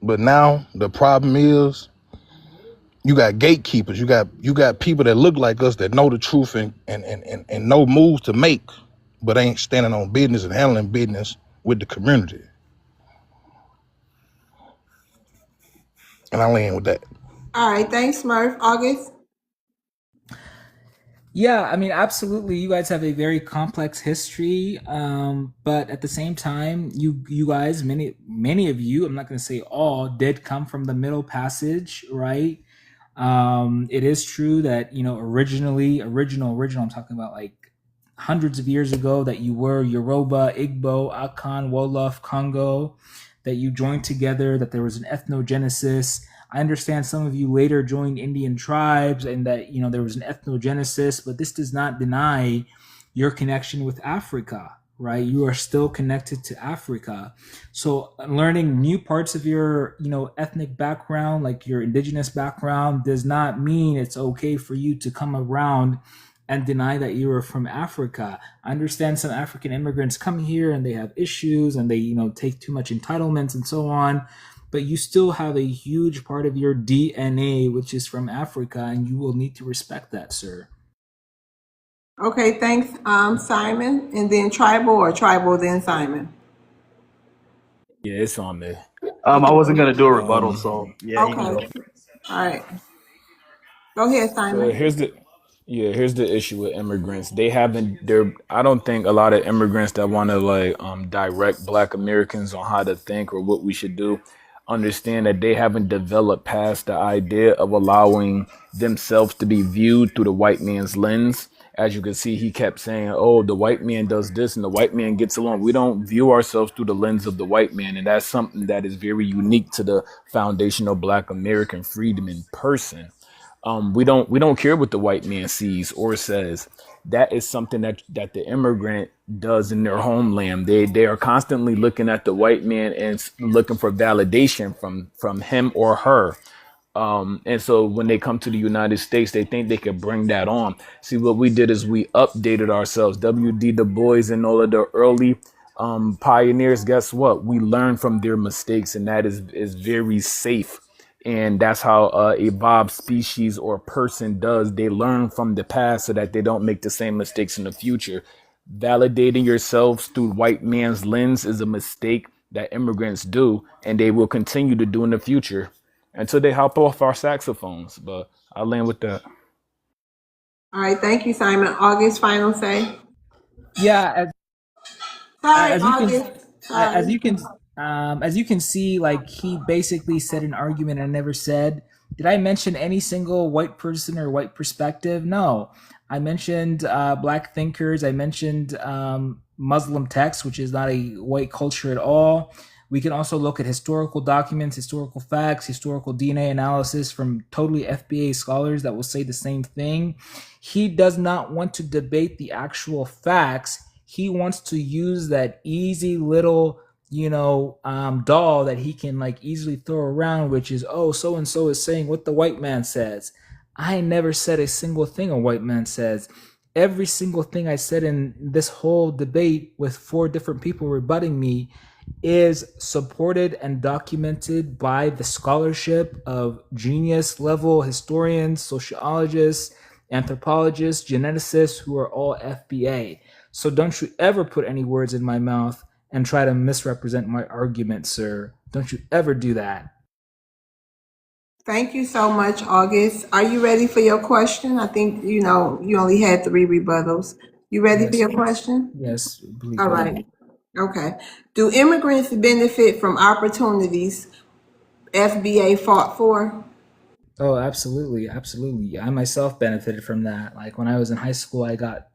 But now the problem is you got gatekeepers. You got people that look like us that know the truth and know moves to make, but ain't standing on business and handling business with the community. And I land with that. All right, thanks, Smurf. August. Yeah, I mean, absolutely. You guys have a very complex history, but at the same time, you guys, many of you, I'm not going to say all, did come from the Middle Passage, right? It is true that original. I'm talking about like hundreds of years ago that you were Yoruba, Igbo, Akan, Wolof, Congo, that you joined together, that there was an ethnogenesis. I understand some of you later joined Indian tribes and that, there was an ethnogenesis, but this does not deny your connection with Africa, right? You are still connected to Africa. So learning new parts of your, ethnic background, like your indigenous background, does not mean it's okay for you to come around and deny that you are from Africa. I understand some African immigrants come here and they have issues and they, take too much entitlements and so on. But you still have a huge part of your DNA, which is from Africa, and you will need to respect that, sir. Okay, thanks, Simon. And then tribal or tribal, then Simon. Yeah, it's on me. I Okay. wasn't gonna do a rebuttal, so yeah, he can Okay. go. All right. Go ahead, So Simon. here's the issue with immigrants. I don't think a lot of immigrants that want to direct Black Americans on how to think or what we should do understand that they haven't developed past the idea of allowing themselves to be viewed through the white man's lens. As you can see, he kept saying, "Oh, the white man does this and the white man gets along." We don't view ourselves through the lens of the white man, and that's something that is very unique to the foundational Black American freedom in person. We don't care what the white man sees or says. That is something that the immigrant does in their homeland. They are constantly looking at the white man and looking for validation from him or her. And so when they come to the United States, they think they could bring that on. See, what we did is we updated ourselves. W.D. Du Bois and all of the early pioneers, guess what? We learn from their mistakes, and that is very safe. And that's how evolved species or person does. They learn from the past so that they don't make the same mistakes in the future. Validating yourselves through white man's lens is a mistake that immigrants do, and they will continue to do in the future until they hop off our saxophones. But I'll land with that. All right, thank you, Simon. August, final say. Yeah, Sorry, as you can August. as Sorry. you can see, like, he basically said an argument I never said. Did I mention any single white person or white perspective? No. I mentioned black thinkers. I mentioned Muslim texts, which is not a white culture at all. We can also look at historical documents, historical facts, historical DNA analysis from totally FBA scholars that will say the same thing. He does not want to debate the actual facts. He wants to use that easy little, doll that he can like easily throw around, which is, oh, so and so is saying what the white man says. I never said a single thing a white man says. Every single thing I said in this whole debate with 4 different people rebutting me is supported and documented by the scholarship of genius level historians, sociologists, anthropologists, geneticists who are all FBA. So don't you ever put any words in my mouth and try to misrepresent my argument, sir. Don't you ever do that. Thank you so much, August. Are you ready for your question? I think, you only had 3 rebuttals. You ready for Yes. your question? Yes, believe All me. right. Okay. Do immigrants benefit from opportunities FBA fought for? Oh, absolutely, absolutely. I myself benefited from that. Like when I was in high school, I got,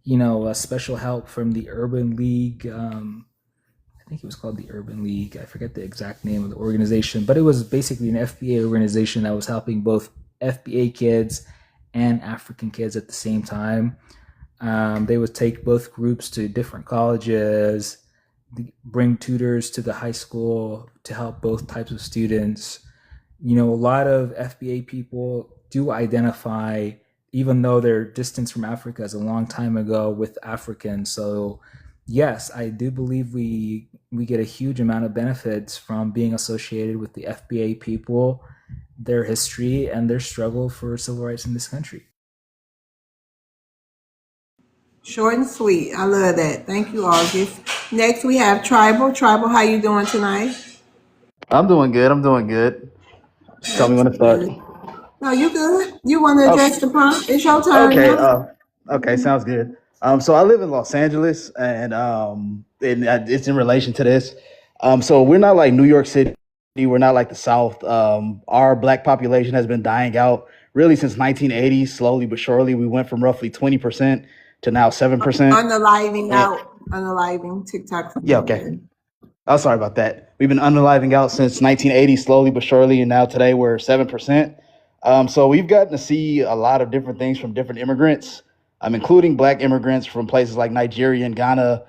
a special help from the Urban League. I think it was called the Urban League. I forget the exact name of the organization, but it was basically an FBA organization that was helping both FBA kids and African kids at the same time. They would take both groups to different colleges, bring tutors to the high school to help both types of students. A lot of FBA people do identify, even though they're distant from Africa as a long time ago, with Africans. So yes, I do believe we get a huge amount of benefits from being associated with the FBA people, their history, and their struggle for civil rights in this country. Short and sweet. I love that. Thank you, August. Next, we have Tribal. Tribal, how you doing tonight? I'm doing good. I'm doing good. Tell me when to start. No, you good. You want to address the prompt? It's your turn Okay. now. Okay. Sounds good. So I live in Los Angeles, and it's in relation to this. So we're not like New York City. We're not like the South. Our black population has been dying out really since 1980. Slowly but surely, we went from roughly 20% to now 7%. Unaliving TikTok. Yeah. Okay. Oh, sorry about that. We've been unaliving out since 1980, slowly but surely, and now today we're 7%. So we've gotten to see a lot of different things from different immigrants, including black immigrants from places like Nigeria and Ghana.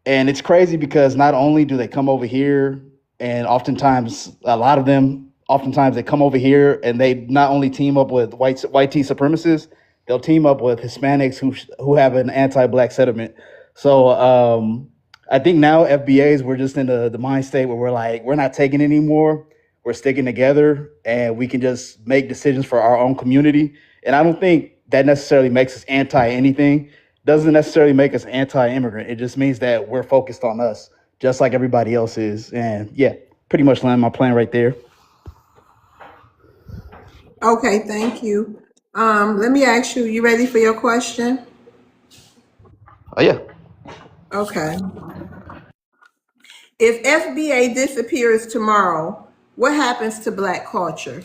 And it's crazy because not only do they come over here, and oftentimes they come over here and they not only team up with white tea supremacists, they'll team up with Hispanics who have an anti-black sentiment. So I think now FBAs, we're just in the mind state where we're like, we're not taking it anymore. We're sticking together and we can just make decisions for our own community. And I don't think that necessarily makes us anti anything. Doesn't necessarily make us anti-immigrant. It just means that we're focused on us, just like everybody else is. And yeah, pretty much land my plan right there. Okay, thank you. Let me ask you, you ready for your question? Oh yeah. Okay. If FBA disappears tomorrow, what happens to black culture?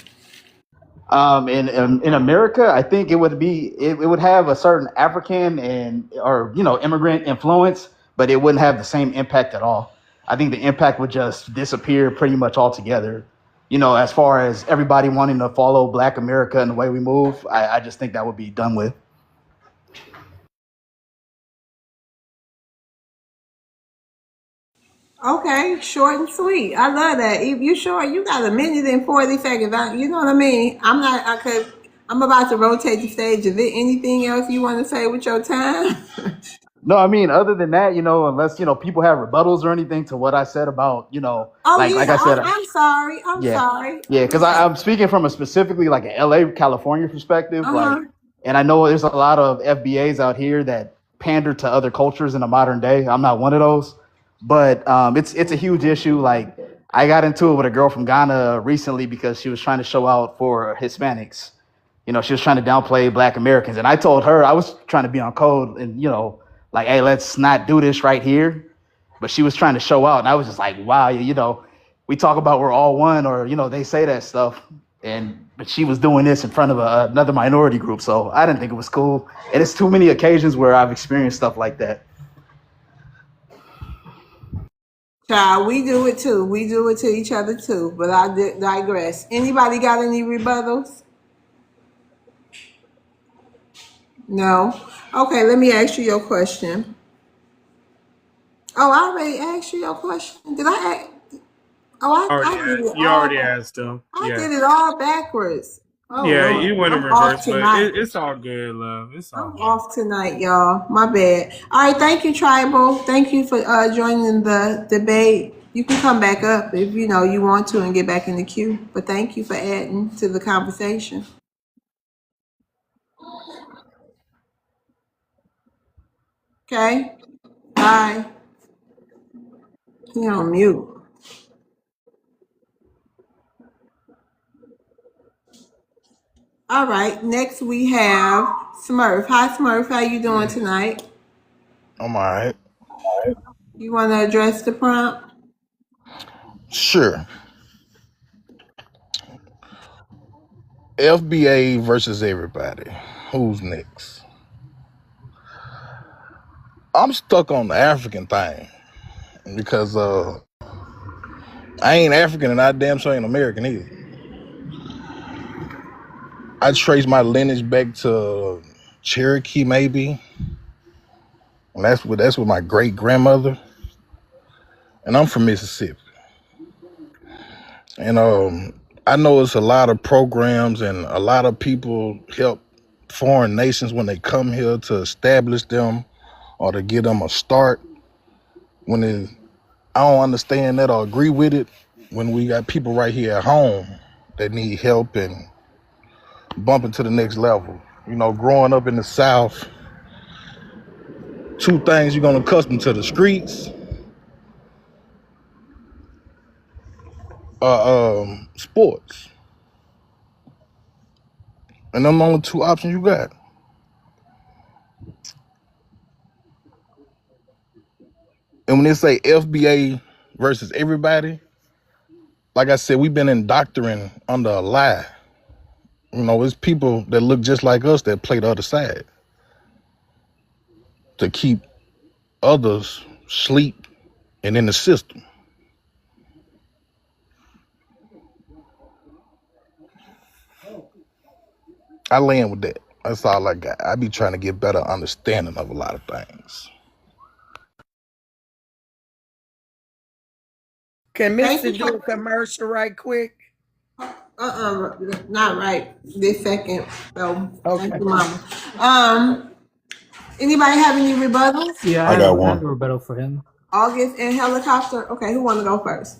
In America, I think it would have a certain African or immigrant influence, but it wouldn't have the same impact at all. I think the impact would just disappear pretty much altogether. As far as everybody wanting to follow Black America and the way we move, I just think that would be done with. Okay, short and sweet. I love that. If you sure you got a minute and 40 seconds, you know what I mean? I'm about to rotate the stage. Is there anything else you want to say with your time? No, I mean, other than that, unless, people have rebuttals or anything to what I said about, Oh, like yeah, I said, I'm sorry. I'm yeah, sorry. yeah, because I'm speaking from a specifically like an LA, California perspective, Uh-huh. and I know there's a lot of FBAs out here that pander to other cultures in the modern day. I'm not one of those, but it's a huge issue. Like I got into it with a girl from Ghana recently because she was trying to show out for Hispanics. You know, she was trying to downplay Black Americans, and I told her I was trying to be on code and like, hey, let's not do this right here. But she was trying to show out, and I was just like, wow, we talk about we're all one, or they say that stuff, but she was doing this in front of another minority group, so I didn't think it was cool. And it's too many occasions where I've experienced stuff like that. Child, we do it too. We do it to each other too. But I digress. Anybody got any rebuttals? No. Okay, let me ask you your question. Oh, I already asked you your question. Did I ask? Oh, I did it You all. already asked them. I Yeah. did it all backwards. Oh Yeah, Lord, you went in I'm off reverse, but tonight. it's all good, love. It's all I'm good. off tonight, y'all. My bad. All right, thank you, Tribal. Thank you for joining the debate. You can come back up if you want to and get back in the queue. But thank you for adding to the conversation. Okay. Bye. He on mute. All right. Next we have Smurf. Hi, Smurf. How you doing tonight? I'm all right. You want to address the prompt? Sure. FBA versus everybody. Who's next? I'm stuck on the African thing because I ain't African and I damn sure ain't American either. I trace my lineage back to Cherokee maybe, and that's with my great grandmother, and I'm from Mississippi. And I know it's a lot of programs and a lot of people help foreign nations when they come here to establish them or to give them a start. I don't understand that or agree with it when we got people right here at home that need help and bumping to the next level. Growing up in the South, two things you're gonna accustom to: the streets, sports, and them only two options you got. And when they say FBA versus everybody, like I said, we've been indoctrinated under a lie. It's people that look just like us that play the other side to keep others sleep and in the system. I land with that. That's all I got. I be trying to get better understanding of a lot of things. Can Thank Mr. you do for a commercial right quick? not right this second. So thank Okay. you, Mama. Anybody have any rebuttals? Yeah, I got I have one. a rebuttal for him. August and Helicopter. Okay, who want to go first?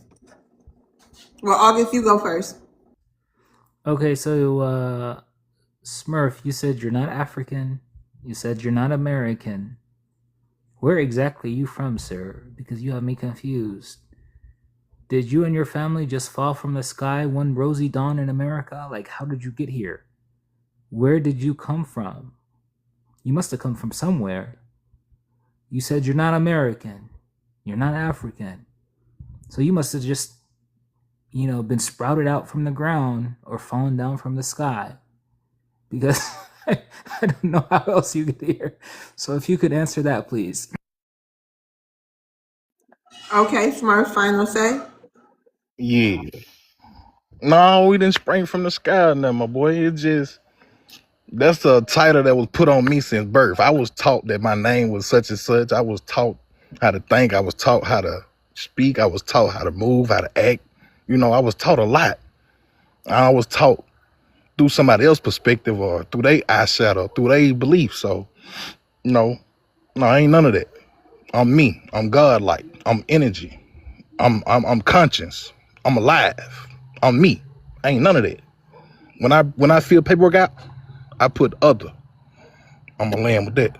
Well, August, you go first. Okay, so Smurf, you said you're not African. You said you're not American. Where exactly are you from, sir? Because you have me confused. Did you and your family just fall from the sky one rosy dawn in America? Like, how did you get here? Where did you come from? You must have come from somewhere. You said you're not American. You're not African. So you must have just, been sprouted out from the ground or fallen down from the sky. Because I don't know how else you get here. So if you could answer that, please. Okay, Smurf, final say. Yeah. No, we didn't spring from the sky, no, my boy. That's a title that was put on me since birth. I was taught that my name was such and such. I was taught how to think. I was taught how to speak. I was taught how to move, how to act. I was taught a lot. I was taught through somebody else's perspective or through their eyeshadow, through their belief. So, no, I ain't none of that. I'm me. I'm godlike. I'm energy. I'm conscious. I'm alive. I'm me. I ain't none of that. When I fill paperwork out, I put other. I'm gonna land with that.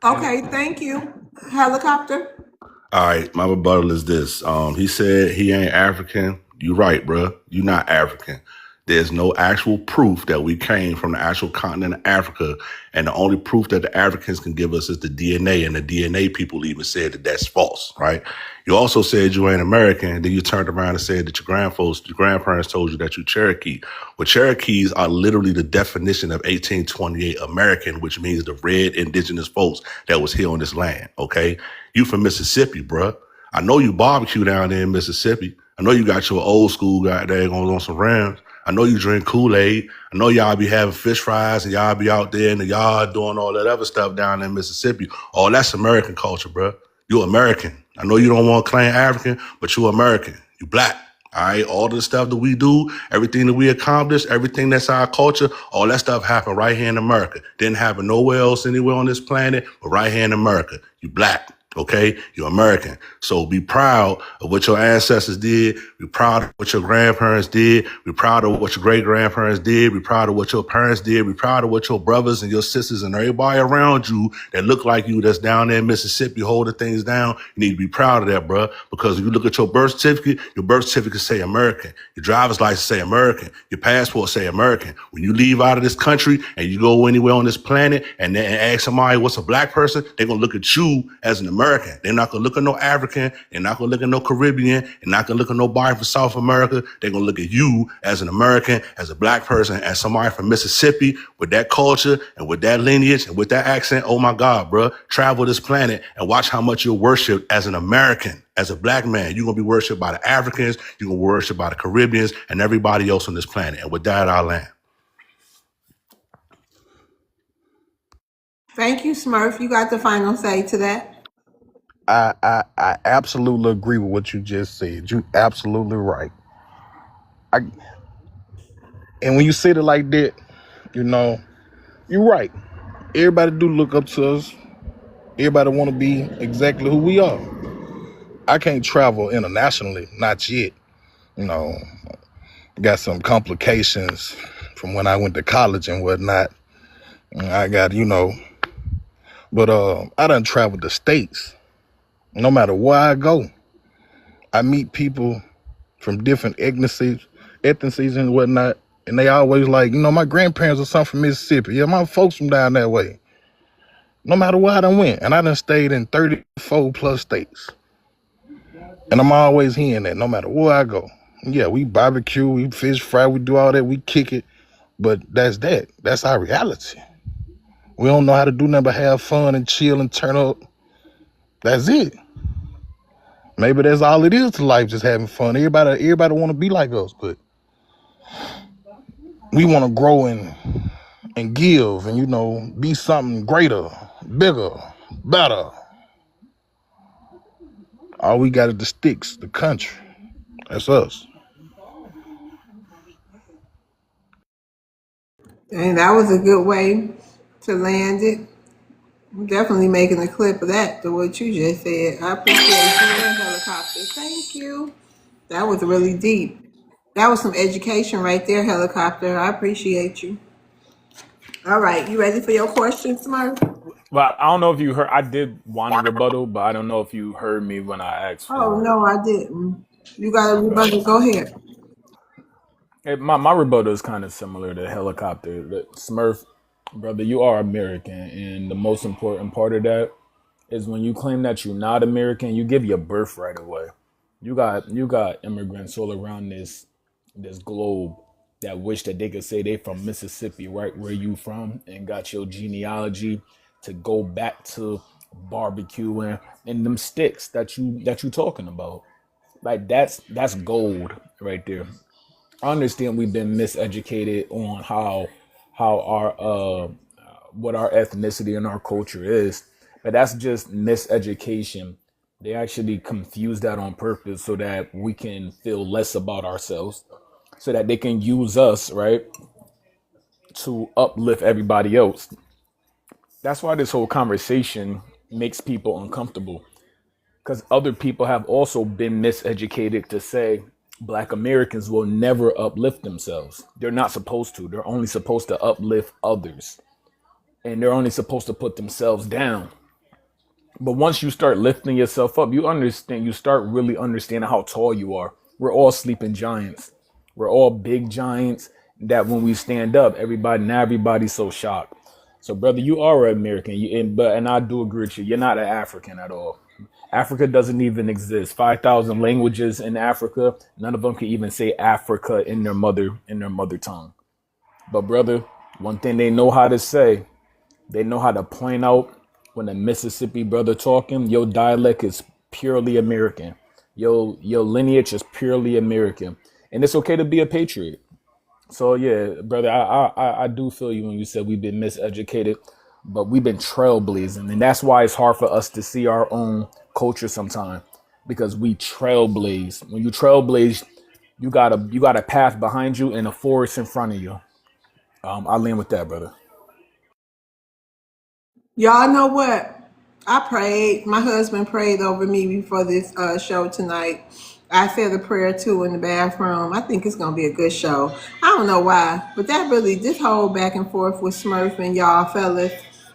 Okay, thank you. Helicopter. All right, my rebuttal is this. He said he ain't African. You right, bruh. You not African. There's no actual proof that we came from the actual continent of Africa, and the only proof that the Africans can give us is the DNA, and the DNA people even said that that's false, right? You also said you ain't American, then you turned around and said that your grandparents told you that you Cherokee. Well, Cherokees are literally the definition of 1828 American, which means the red indigenous folks that was here on this land, okay? You from Mississippi, bruh. I know you barbecue down there in Mississippi. I know you got your old school guy there going on some rams. I know you drink Kool-Aid. I know y'all be having fish fries and y'all be out there in the yard doing all that other stuff down in Mississippi. Oh, that's American culture, bro. You American. I know you don't want to claim African, but you American. You black. All right. All the stuff that we do, everything that we accomplish, everything that's our culture, all that stuff happened right here in America. Didn't happen nowhere else anywhere on this planet, but right here in America. You black. Okay, you're American. So be proud of what your ancestors did. Be proud of what your grandparents did. Be proud of what your great grandparents did. Be proud of what your parents did. Be proud of what your brothers and your sisters and everybody around you that look like you that's down there in Mississippi holding things down. You need to be proud of that, bro. Because if you look at your birth certificate say American. Your driver's license say American. Your passport say American. When you leave out of this country and you go anywhere on this planet and ask somebody what's a black person, they're going to look at you as an American. They're not going to look at no African. They're not going to look at no Caribbean. They're not going to look at nobody from South America. They're going to look at you as an American, as a black person, as somebody from Mississippi with that culture and with that lineage and with that accent. Oh, my God, bro. Travel this planet and watch how much you're worshipped as an American. As a black man, you're going to be worshipped by the Africans. You're going to be worshipped by the Caribbeans and everybody else on this planet. And with that, I'll land. Thank you, Smurf. You got the final say to that. I absolutely agree with what you just said. You absolutely right. And when you said it like that, you're right. Everybody do look up to us. Everybody want to be exactly who we are. I can't travel internationally, not yet. Got some complications from when I went to college and whatnot. I got, but I done traveled the states. No matter where I go, I meet people from different ethnicities and whatnot, and they always like, my grandparents are some from Mississippi. Yeah, my folks from down that way. No matter where I done went, and I done stayed in 34 plus states. And I'm always hearing that no matter where I go. Yeah, we barbecue, we fish fry, we do all that, we kick it. But that's that. That's our reality. We don't know how to do nothing but have fun and chill and turn up. That's it. Maybe that's all it is to life, just having fun. Everybody want to be like us, but we want to grow and give and, be something greater, bigger, better. All we got is the sticks, the country. That's us. And that was a good way to land it. I'm definitely making a clip of that, to what you just said. I appreciate you and Helicopter. Thank you. That was really deep. That was some education right there, Helicopter. I appreciate you. All right, you ready for your question, Smurf? Well, I don't know if you heard. I did want a rebuttal, but I don't know if you heard me when I asked Oh, for it. no, I didn't. You got a rebuttal. Go ahead. Hey, my rebuttal is kind of similar to Helicopter. Smurf, brother, you are American, and the most important part of that is when you claim that you're not American, you give your birthright away. You got immigrants all around this globe that wish that they could say they from Mississippi, right where you from, and got your genealogy to go back to barbecuing and them sticks that you talking about. Like that's gold right there. I understand we've been miseducated on how our what our ethnicity and our culture is, but that's just miseducation. They actually confuse that on purpose so that we can feel less about ourselves, so that they can use us, right, to uplift everybody else. That's why this whole conversation makes people uncomfortable, because other people have also been miseducated to say Black Americans will never uplift themselves. They're not supposed to. They're only supposed to uplift others. And they're only supposed to put themselves down. But once you start lifting yourself up, you start really understanding how tall you are. We're all sleeping giants. We're all big giants that when we stand up, everybody's so shocked. So, brother, you are an American, and I do agree with you. You're not an African at all. Africa doesn't even exist. 5,000 languages in Africa. None of them can even say Africa in their mother tongue. But brother, one thing they know how to say, they know how to point out when a Mississippi brother talking, your dialect is purely American. Your lineage is purely American. And it's okay to be a patriot. So yeah, brother, I do feel you when you said we've been miseducated, but we've been trailblazing, and that's why it's hard for us to see our own culture sometimes because we trailblaze. When you trailblaze, you got a path behind you and a forest in front of you. I'll land with that, brother. Y'all know what? I prayed. My husband prayed over me before this show tonight. I said a prayer too in the bathroom. I think it's gonna be a good show. I don't know why, but that really, this whole back and forth with Smurf and y'all fellas,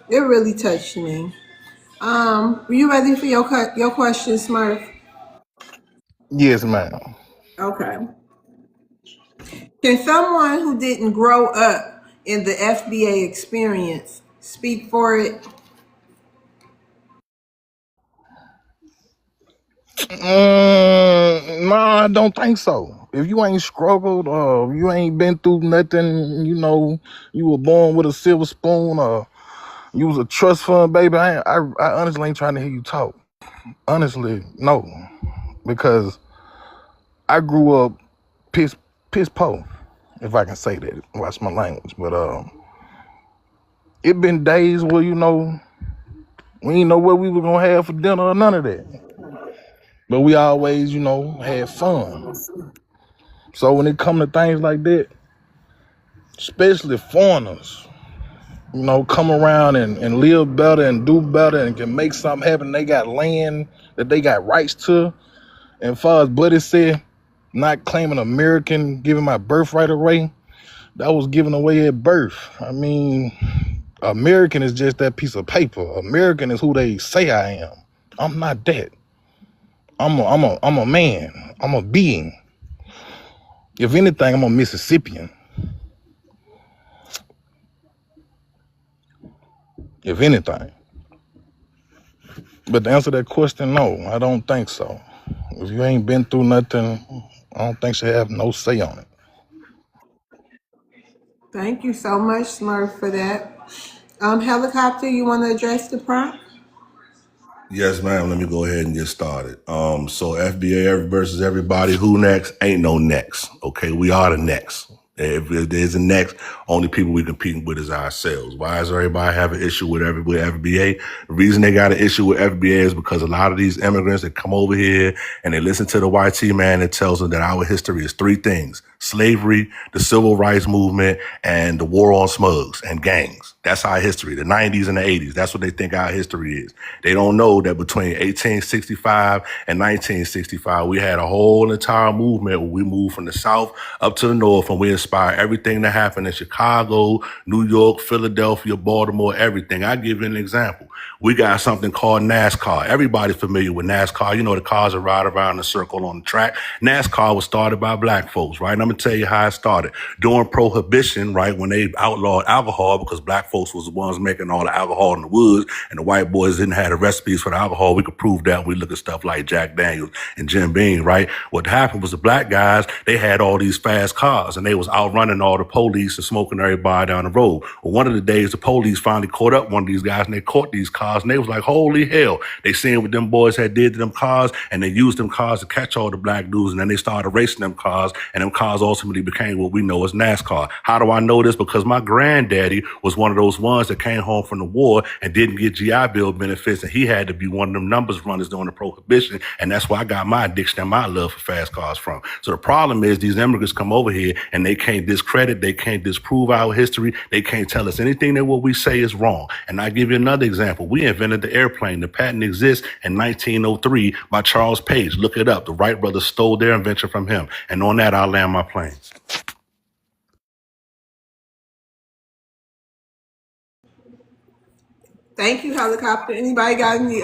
it really touched me. Were you ready for your question, Smurf? Yes, ma'am. Okay. Can someone who didn't grow up in the FBA experience speak for it? No, I don't think so. If you ain't struggled or you ain't been through nothing, you were born with a silver spoon or you was a trust fund baby, I honestly ain't trying to hear you talk. Honestly, no. Because I grew up piss poor, if I can say that. Watch my language. But it been days where, we ain't know what we were gonna have for dinner or none of that. But we always, had fun. So when it come to things like that, especially foreigners, come around and live better and do better and can make something happen. They got land that they got rights to. And far as Buddy said, not claiming American, giving my birthright away, that was given away at birth. I mean, American is just that piece of paper. American is who they say I am. I'm not that. I'm a man. I'm a being. If anything, I'm a Mississippian. If anything. But to answer that question, no, I don't think so. If you ain't been through nothing, I don't think you have no say on it. Thank you so much, Smurf, for that. Helicopter, you want to address the prompt? Yes, ma'am. Let me go ahead and get started. So FBA versus everybody. Who next? Ain't no next. Okay, we are the next. If there's a next, only people we competing with is ourselves. Why does everybody have an issue with FBA? The reason they got an issue with FBA is because a lot of these immigrants that come over here and they listen to the YT man that tells them that our history is three things: slavery, the civil rights movement, and the war on smugs and gangs. That's our history. The 90s and the 80s. That's what they think our history is. They don't know that between 1865 and 1965, we had a whole entire movement where we moved from the South up to the North, and we inspired everything that happened in Chicago, New York, Philadelphia, Baltimore, everything. I'll give you an example. We got something called NASCAR. Everybody's familiar with NASCAR. You know, the cars that ride around in a circle on the track. NASCAR was started by black folks, right? And I'm going to tell you how it started. During Prohibition, right, when they outlawed alcohol because black folks was the ones making all the alcohol in the woods and the white boys didn't have the recipes for the alcohol. We could prove that when we look at stuff like Jack Daniels and Jim Beam, right? What happened was the black guys, they had all these fast cars and they was outrunning all the police and smoking everybody down the road. Well, one of the days the police finally caught up one of these guys and they caught these cars and they was like, holy hell. They seen what them boys had did to them cars and they used them cars to catch all the black dudes and then they started racing them cars and them cars ultimately became what we know as NASCAR. How do I know this? Because my granddaddy was one of those ones that came home from the war and didn't get GI Bill benefits and he had to be one of them numbers runners during the Prohibition, and that's where I got my addiction and my love for fast cars from. So the problem is these immigrants come over here and they can't discredit, they can't disprove our history, they can't tell us anything that what we say is wrong. And I give you another example. We invented the airplane. The patent exists in 1903 by Charles Page. Look it up. The Wright brothers stole their invention from him. And on that, I'll land my plane. Thank you, Helicopter. Anybody got any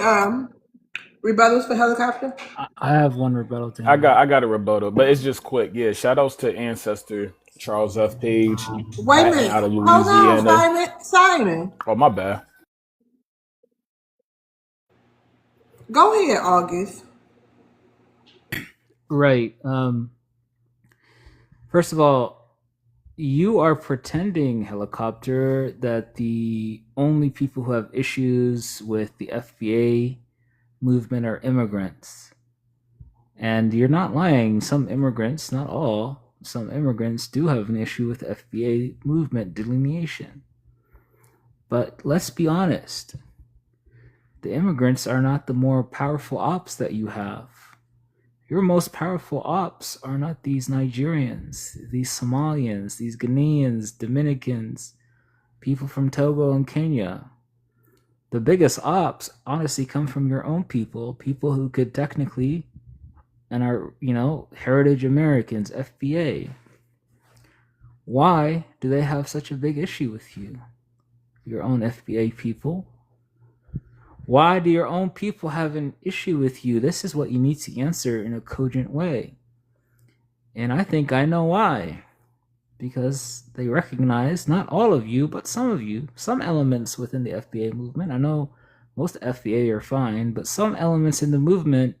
rebuttals for Helicopter? I have one rebuttal to I him. got a rebuttal, but it's just quick. Yeah, shout outs to ancestor Charles F. Page, Wait a minute. out of Hold on, Louisiana. Simon. Simon. Oh, my bad. Go ahead, August. Right. First of all, you are pretending, Helicopter, that the only people who have issues with the FBA movement are immigrants. And you're not lying. Some immigrants, not all, some immigrants do have an issue with the FBA movement delineation. But let's be honest. The immigrants are not the more powerful ops that you have. Your most powerful ops are not these Nigerians, these Somalians, these Ghanaians, Dominicans, people from Togo and Kenya. The biggest ops honestly come from your own people who could technically and are, heritage Americans, FBA. Why do they have such a big issue with you? Your own FBA people? Why do your own people have an issue with you? This is what you need to answer in a cogent way. And I think I know why. Because they recognize, not all of you, but some of you, some elements within the FBA movement. I know most FBA are fine, but some elements in the movement,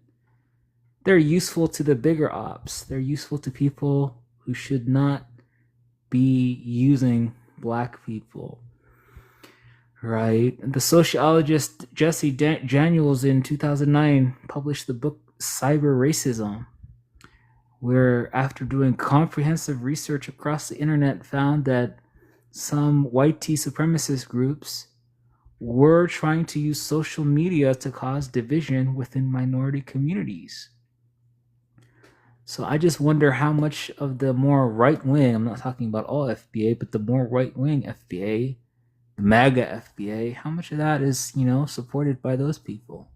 they're useful to the bigger ops. They're useful to people who should not be using Black people. Right. The sociologist Jesse Daniels in 2009 published the book Cyber Racism, where after doing comprehensive research across the internet found that some white supremacist groups were trying to use social media to cause division within minority communities. So I just wonder how much of the more right-wing, I'm not talking about all FBA, but the more right-wing FBA, the MAGA FBA, how much of that is, supported by those people?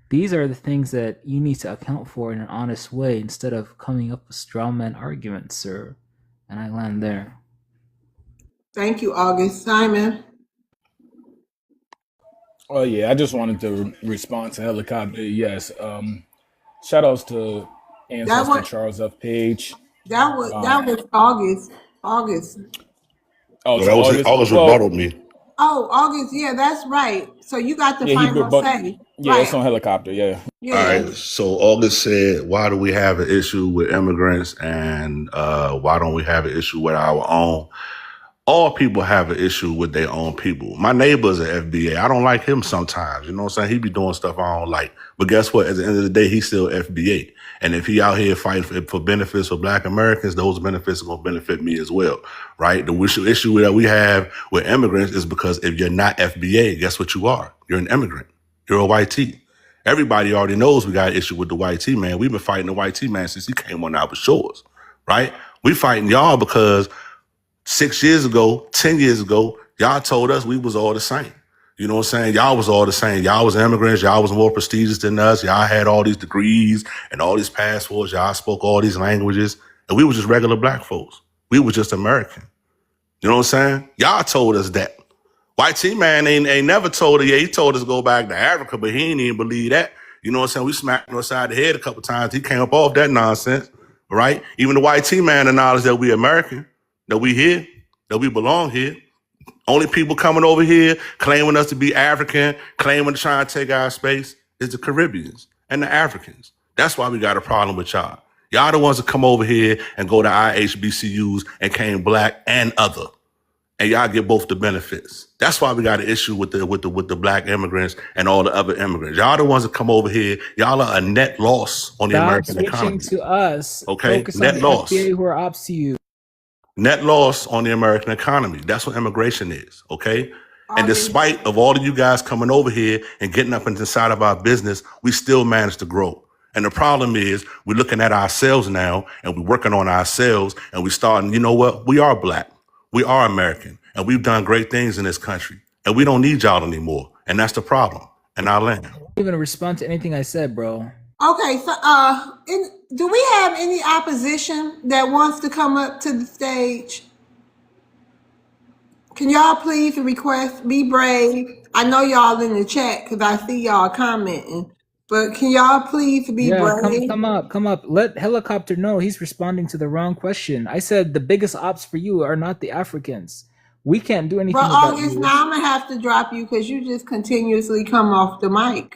These are the things that you need to account for in an honest way instead of coming up with straw man arguments, sir. And I land there. Thank you, August. Simon. Oh yeah, I just wanted to respond to Helicopter. Yes. Shout outs to ancestor Charles F. Page. That was August. August. Oh, that was August rebutted me. Oh, August. Yeah, that's right. So you got the final say. Yeah, right. It's on Helicopter. Yeah. All right. So August said, "Why do we have an issue with immigrants, and why don't we have an issue with our own?" All people have an issue with their own people. My neighbor's an FBA. I don't like him sometimes. You know what I'm saying? He be doing stuff I don't like. But guess what? At the end of the day, he's still FBA. And if he out here fighting for benefits for Black Americans, those benefits are going to benefit me as well, right? The issue that we have with immigrants is because if you're not FBA, guess what you are? You're an immigrant. You're a white tee. Everybody already knows we got an issue with the white tee man. We've been fighting the white tee man since he came on our shores, right? We fighting y'all because 6 years ago, 10 years ago, y'all told us we was all the same. You know what I'm saying? Y'all was all the same. Y'all was immigrants. Y'all was more prestigious than us. Y'all had all these degrees and all these passports. Y'all spoke all these languages. And we was just regular Black folks. We was just American. You know what I'm saying? Y'all told us that. White T-Man ain't never told us. Yeah, he told us to go back to Africa, but he ain't even believe that. You know what I'm saying? We smacked him upside the head a couple times. He came up off that nonsense, right? Even the White T-Man acknowledged that we American, that we here, that we belong here. Only people coming over here claiming us to be African, claiming to try and take our space is the Caribbeans and the Africans. That's why we got a problem with y'all. Y'all the ones that come over here and go to our HBCUs and came Black and other. And y'all get both the benefits. That's why we got an issue with the Black immigrants and all the other immigrants. Y'all the ones that come over here. Y'all are a net loss on the American economy. Switching to us. Okay, Focus net on the loss. FBA who are ops to you. Net loss on the American economy. That's what immigration is, okay? And despite of all of you guys coming over here and getting up inside of our business, we still manage to grow. And the problem is we're looking at ourselves now and we're working on ourselves and we're starting, you know what? We are Black. We are American. And we've done great things in this country. And we don't need y'all anymore. And that's the problem. And I'll land. I'm not even respond to anything I said, bro. Okay, so do we have any opposition that wants to come up to the stage? Can y'all please request, be brave? I know y'all in the chat because I see y'all commenting, but can y'all please be Yeah, brave? come up. Let Helicopter know he's responding to the wrong question. I said the biggest ops for you are not the Africans. We can't do But anything about August, you. now I'm gonna have to drop you because you just continuously come off the mic.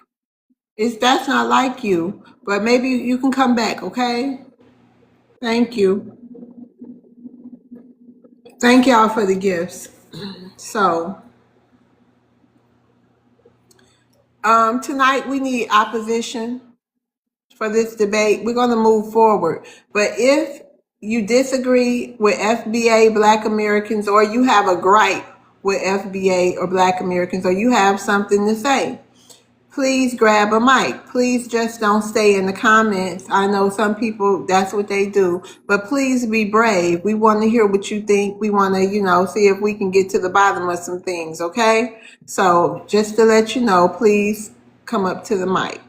That's not like you. But maybe you can come back, okay? Thank you. Thank y'all for the gifts. So, tonight we need opposition for this debate. We're gonna move forward. But if you disagree with FBA Black Americans, or you have a gripe with FBA or Black Americans, or you have something to say, please grab a mic. Please just don't stay in the comments. I know some people, that's what they do, but please be brave. We want to hear what you think. We want to, see if we can get to the bottom of some things, okay? So just to let you know, please come up to the mic.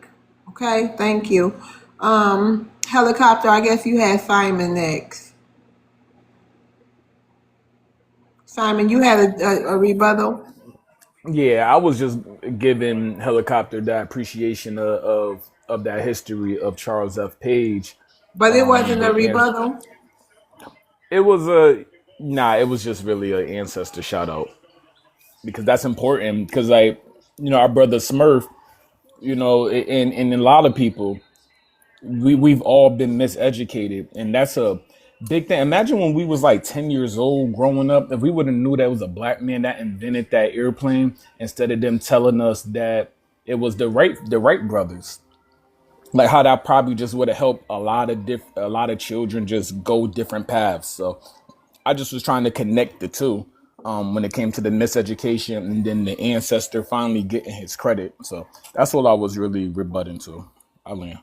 Okay, thank you. Helicopter, I guess you had Simon next. Simon, you had a rebuttal? Yeah, I was just giving Helicopter that appreciation of that history of Charles F. Page. But it wasn't a And rebuttal? it was it was just really an ancestor shout out because that's important because our brother Smurf, and a lot of people, we've all been miseducated, and that's a big thing. Imagine when we was like 10 years old growing up, if we would have knew that it was a black man that invented that airplane instead of them telling us that it was the Wright brothers. Like how that probably just would have helped a lot of children just go different paths. So I just was trying to connect the two when it came to the miseducation and then the ancestor finally getting his credit. So that's what I was really rebutting to. Alan.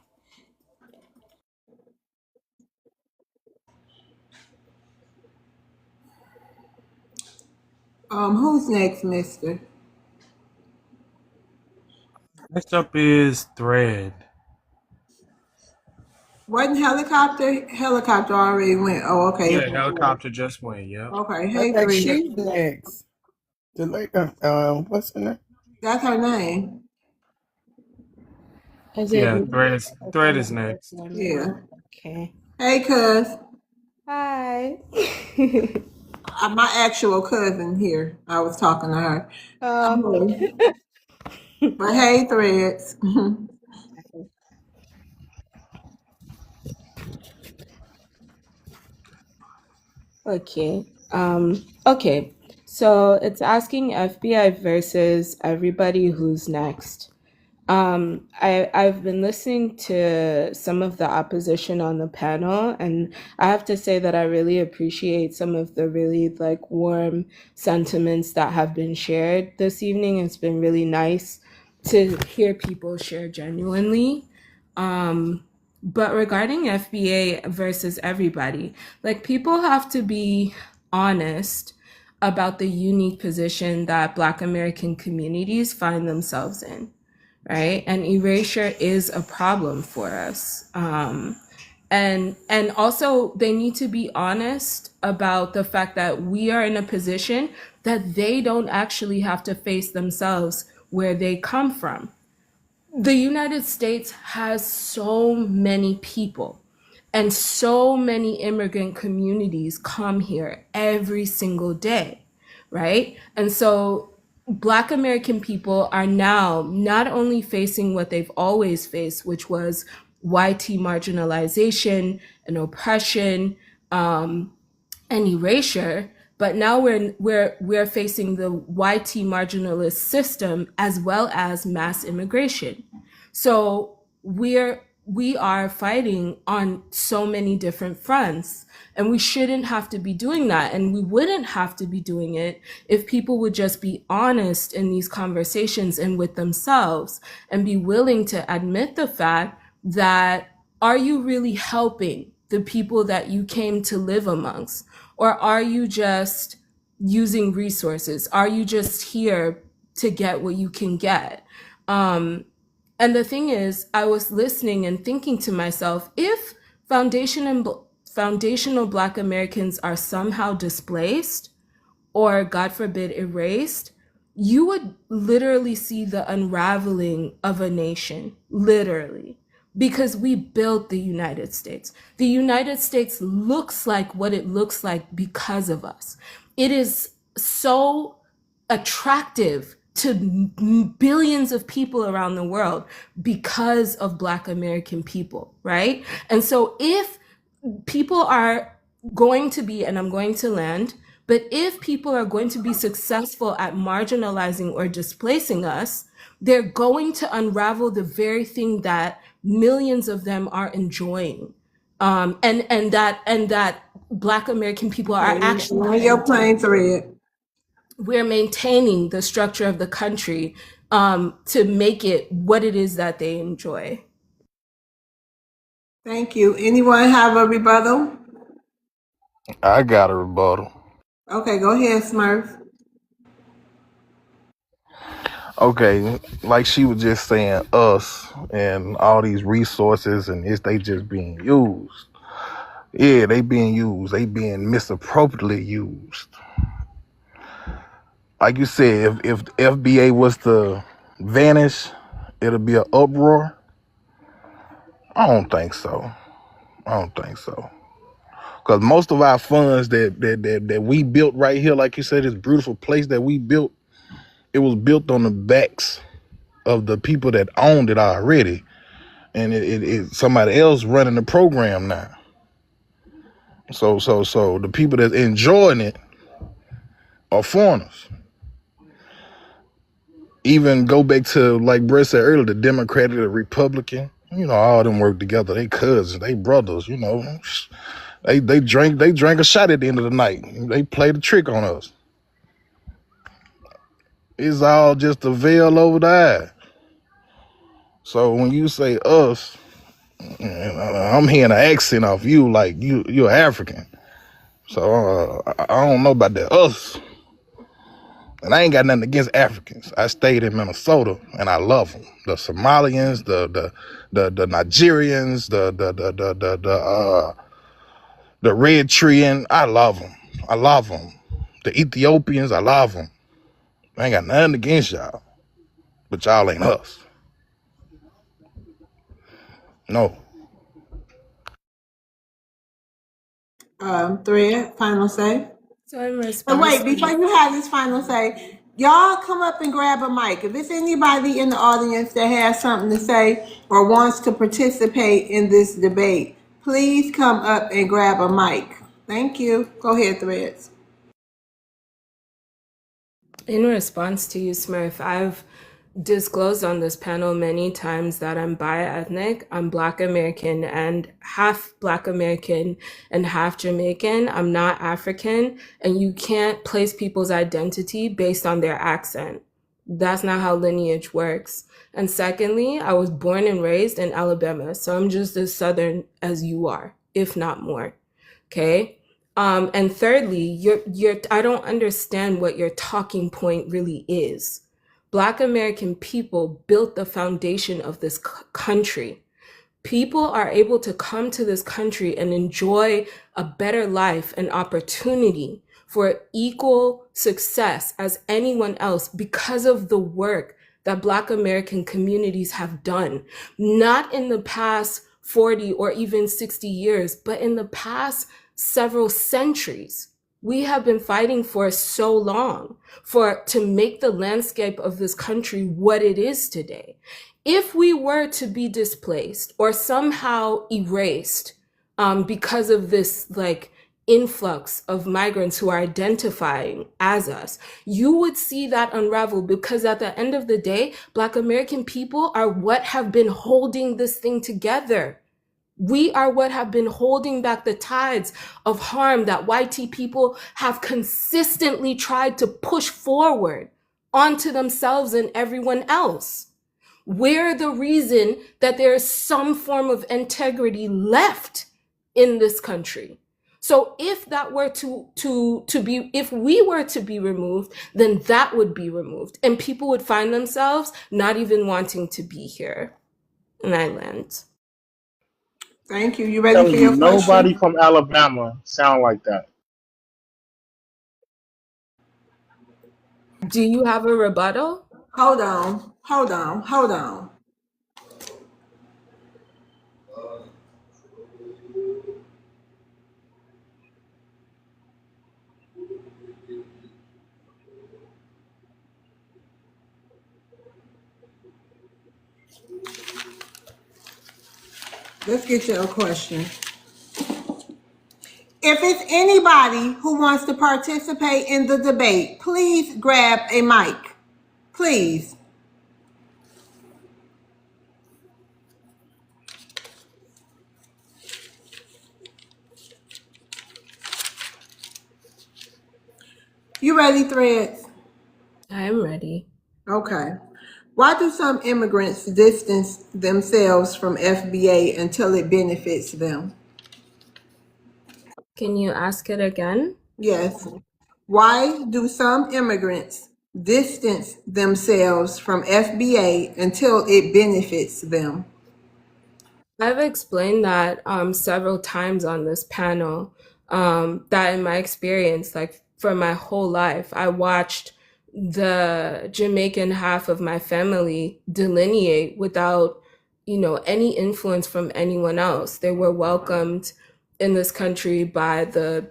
Who's next, mister? Next up is Thread. Wasn't Helicopter? Helicopter already went. Oh, okay. Yeah, Helicopter just went. Yep. Okay, I hey, think Thread. she's next. What's her name? That's her name. Is it Yeah, me? Thread is next. Yeah. Okay. Hey, cuz. Hi. My actual cousin here. I was talking to her. um, But hey, Threads. okay. Okay. So it's asking FBI versus everybody who's next. I've been listening to some of the opposition on the panel, and I have to say that I really appreciate some of the really warm sentiments that have been shared this evening. It's been really nice to hear people share genuinely. But regarding FBA versus everybody, people have to be honest about the unique position that Black American communities find themselves in, right? And erasure is a problem for us. And also they need to be honest about the fact that we are in a position that they don't actually have to face themselves where they come from. The United States has so many people and so many immigrant communities come here every single day, right? And so Black American people are now not only facing what they've always faced, which was YT marginalization and oppression, and erasure, but now we're facing the YT marginalist system as well as mass immigration. So we are fighting on so many different fronts, and we shouldn't have to be doing that, and we wouldn't have to be doing it if people would just be honest in these conversations and with themselves and be willing to admit the fact that, are you really helping the people that you came to live amongst? Or are you just using resources? Are you just here to get what you can get? And the thing is, I was listening and thinking to myself, if foundational Black Americans are somehow displaced, or God forbid erased, you would literally see the unraveling of a nation, literally, because we built the United States. The United States looks like what it looks like because of us. It is so attractive to billions of people around the world because of Black American people, right? And so if people are going to be, and I'm going to land, but if people are going to be successful at marginalizing or displacing us, they're going to unravel the very thing that millions of them are enjoying. And that Black American people are actually On your plane thread. we're maintaining the structure of the country to make it what it is that they enjoy. Thank you. Anyone have a rebuttal? I got a rebuttal. Okay, go ahead, Smurf. Okay, like she was just saying, us and all these resources, and they just being used. Yeah, they being used. They being misappropriately used. Like you said, if FBA was to vanish, it'll be an uproar. I don't think so. I don't think so. Because most of our funds that we built right here, like you said, this beautiful place that we built, it was built on the backs of the people that owned it already. And it somebody else running the program now. So the people that's enjoying it are foreigners. Even go back to, like Brett said earlier, the Democrat and the Republican. You know, all of them work together. They cousins, they brothers. You know, they drank a shot at the end of the night. They played a trick on us. It's all just a veil over the eye. So when you say us, I'm hearing an accent off you, like you're African. So I don't know about that us. And I ain't got nothing against Africans. I stayed in Minnesota and I love them. The Somalians, the Nigerians, the Eritrean, I love them. I love them. The Ethiopians, I love them. I ain't got nothing against y'all, but y'all ain't us. No. Thread, final say. So in But response, wait, before you have this final say, y'all come up and grab a mic. If it's anybody in the audience that has something to say or wants to participate in this debate, please come up and grab a mic. Thank you. Go ahead, Threads. in response to you, Smurf, I've disclosed on this panel many times that I'm bi-ethnic. I'm Black American and half Black American and half Jamaican. I'm not African, and you can't place people's identity based on their accent. That's not how lineage works. And secondly, I was born and raised in Alabama, so I'm just as Southern as you are, if not more. Okay? And thirdly, I don't understand what your talking point really is. Black American people built the foundation of this country. People are able to come to this country and enjoy a better life and opportunity for equal success as anyone else because of the work that Black American communities have done, not in the past 40 or even 60 years, but in the past several centuries. We have been fighting for so long to make the landscape of this country what it is today. If we were to be displaced or somehow erased because of this influx of migrants who are identifying as us, you would see that unravel, because at the end of the day, Black American people are what have been holding this thing together. We are what have been holding back the tides of harm that YT people have consistently tried to push forward onto themselves and everyone else. We're the reason that there is some form of integrity left in this country. So if that were if we were to be removed, then that would be removed, and people would find themselves not even wanting to be here. And I land. Thank you. You ready Telling for you, your nobody question? from Alabama sound like that. Do you have a rebuttal? Hold on, hold on, hold on. Let's get to a question. If it's anybody who wants to participate in the debate, please grab a mic. Please. You ready, Threads? I'm ready. Okay. Why do some immigrants distance themselves from FBA until it benefits them? Can you ask it again? Yes. Why do some immigrants distance themselves from FBA until it benefits them? I've explained that several times on this panel, that in my experience, like for my whole life, I watched the Jamaican half of my family delineate without, any influence from anyone else. They were welcomed in this country by the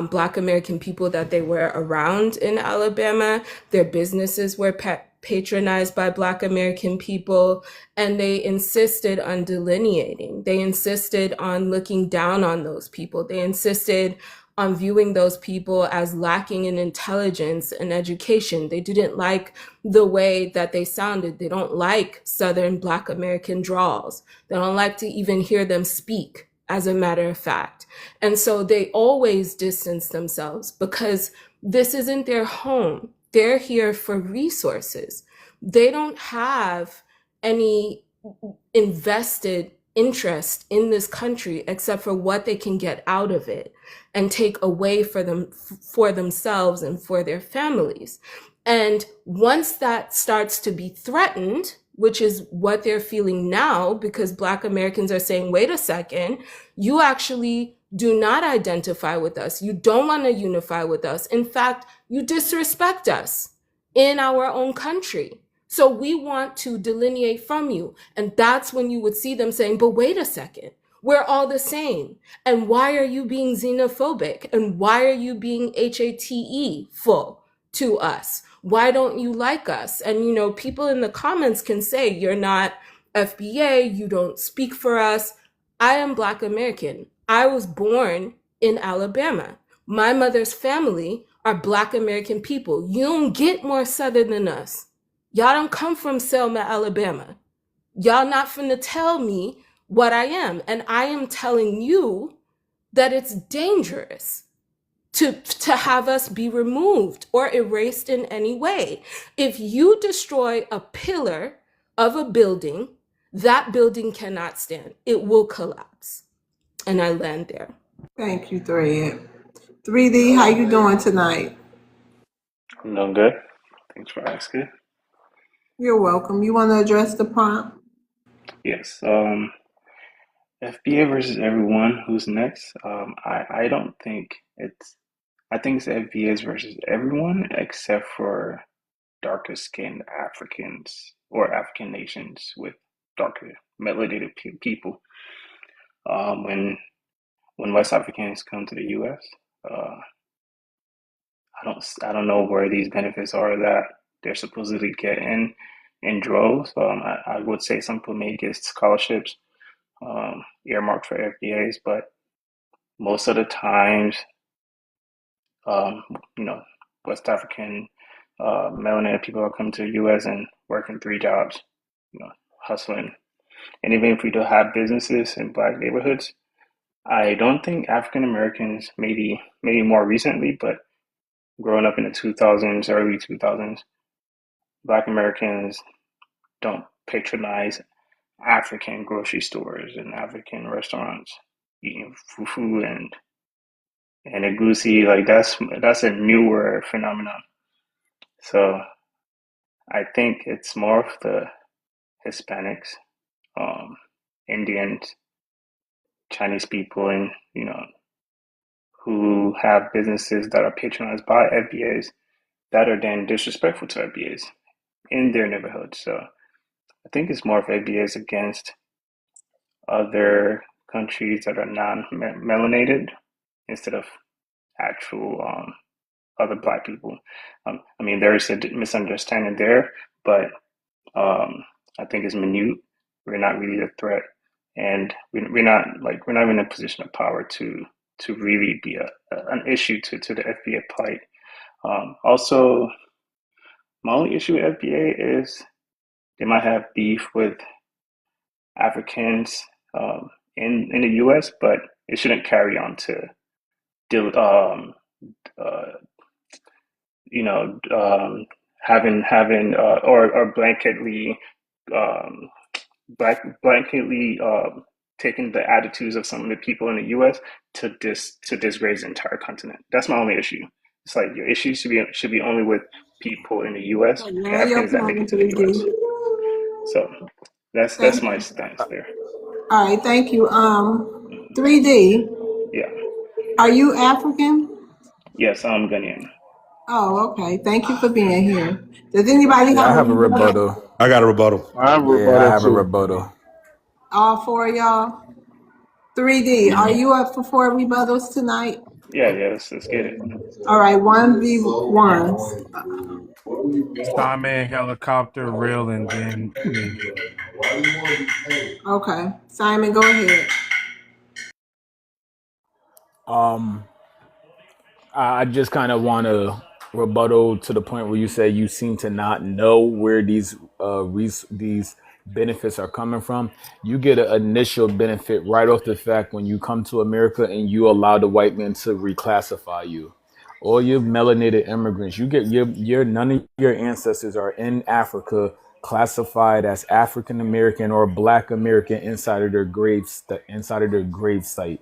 Black American people that they were around in Alabama. Their businesses were patronized by Black American people, and they insisted on delineating. They insisted on looking down on those people. They insisted on viewing those people as lacking in intelligence and education. They didn't like the way that they sounded. They don't like Southern Black American drawls. They don't like to even hear them speak, as a matter of fact. And so they always distance themselves because this isn't their home. They're here for resources. They don't have any invested interest in this country except for what they can get out of it and take away for themselves and for their families. And once that starts to be threatened, which is what they're feeling now, because Black Americans are saying, wait a second, you actually do not identify with us. You don't want to unify with us. In fact, you disrespect us in our own country. So we want to delineate from you. And that's when you would see them saying, but wait a second, we're all the same. And why are you being xenophobic? And why are you being HATE-ful to us? Why don't you like us? And, people in the comments can say, you're not FBA, you don't speak for us. I am Black American. I was born in Alabama. My mother's family are Black American people. You don't get more Southern than us. Y'all don't come from Selma, Alabama. Y'all not finna tell me what I am. And I am telling you that it's dangerous to have us be removed or erased in any way. If you destroy a pillar of a building, that building cannot stand. It will collapse. And I land there. Thank you, Thread. 3D, how you doing tonight? I'm doing good. Thanks for asking. You're welcome. You want to address the prompt? Yes. FBA versus everyone. Who's next? I don't think it's. I think it's FBA's versus everyone except for darker skinned Africans or African nations with darker melanated people. When West Africans come to the U.S., uh, I don't know where these benefits are that they're supposedly getting in droves. I would say some people may get scholarships earmarked for FBAs, but most of the times, um, you know, West African melanated people are coming to the U.S. and working three jobs, hustling. And even if we do have businesses in black neighborhoods, I don't think African Americans, maybe more recently, but growing up in the 2000s, early 2000s, Black Americans don't patronize African grocery stores and African restaurants, eating fufu and egusi. Like that's a newer phenomenon. So I think it's more of the Hispanics, um, Indians, Chinese people, and who have businesses that are patronized by FBAs that are then disrespectful to FBAs in their neighborhood. So I think it's more of FBAs against other countries that are non-melanated instead of actual other Black people. I mean, there is a misunderstanding there, but I think it's minute. We're not really a threat, and we're not in a position of power to really be an issue to the FBA plight. Also, my only issue with FBA is they might have beef with Africans in the U.S., but it shouldn't carry on to deal uh, you know having or blanketly um, blanketly taking the attitudes of some of the people in the U.S. to disgrace the entire continent. That's my only issue. It's like your issues should be only with people in the U.S. the Land your Africans that make it plane, to the U.S. 3D. So that's Thank my you. stance there. All right, thank you. 3D, Yeah. are you African? Yes, I'm Ghanaian. Oh, okay. Thank you for being here. Does anybody Yeah, have I a have a rebuttal? rebuttal. I got a rebuttal. I have a Yeah, I rebuttal have a too. rebuttal. All four of y'all? 3D, are you up for 4 rebuttals tonight? Yeah, let's get it. All right, 1v1s. Simon, helicopter, real, and then me. Okay, Simon, go ahead. Um, I just kind of want to rebuttal to the point where you say you seem to not know where these benefits are coming from. You get an initial benefit right off the fact when you come to America and you allow the white man to reclassify you. All your melanated immigrants, you get your none of your ancestors are in Africa classified as African American or Black American inside of their graves, inside of their grave site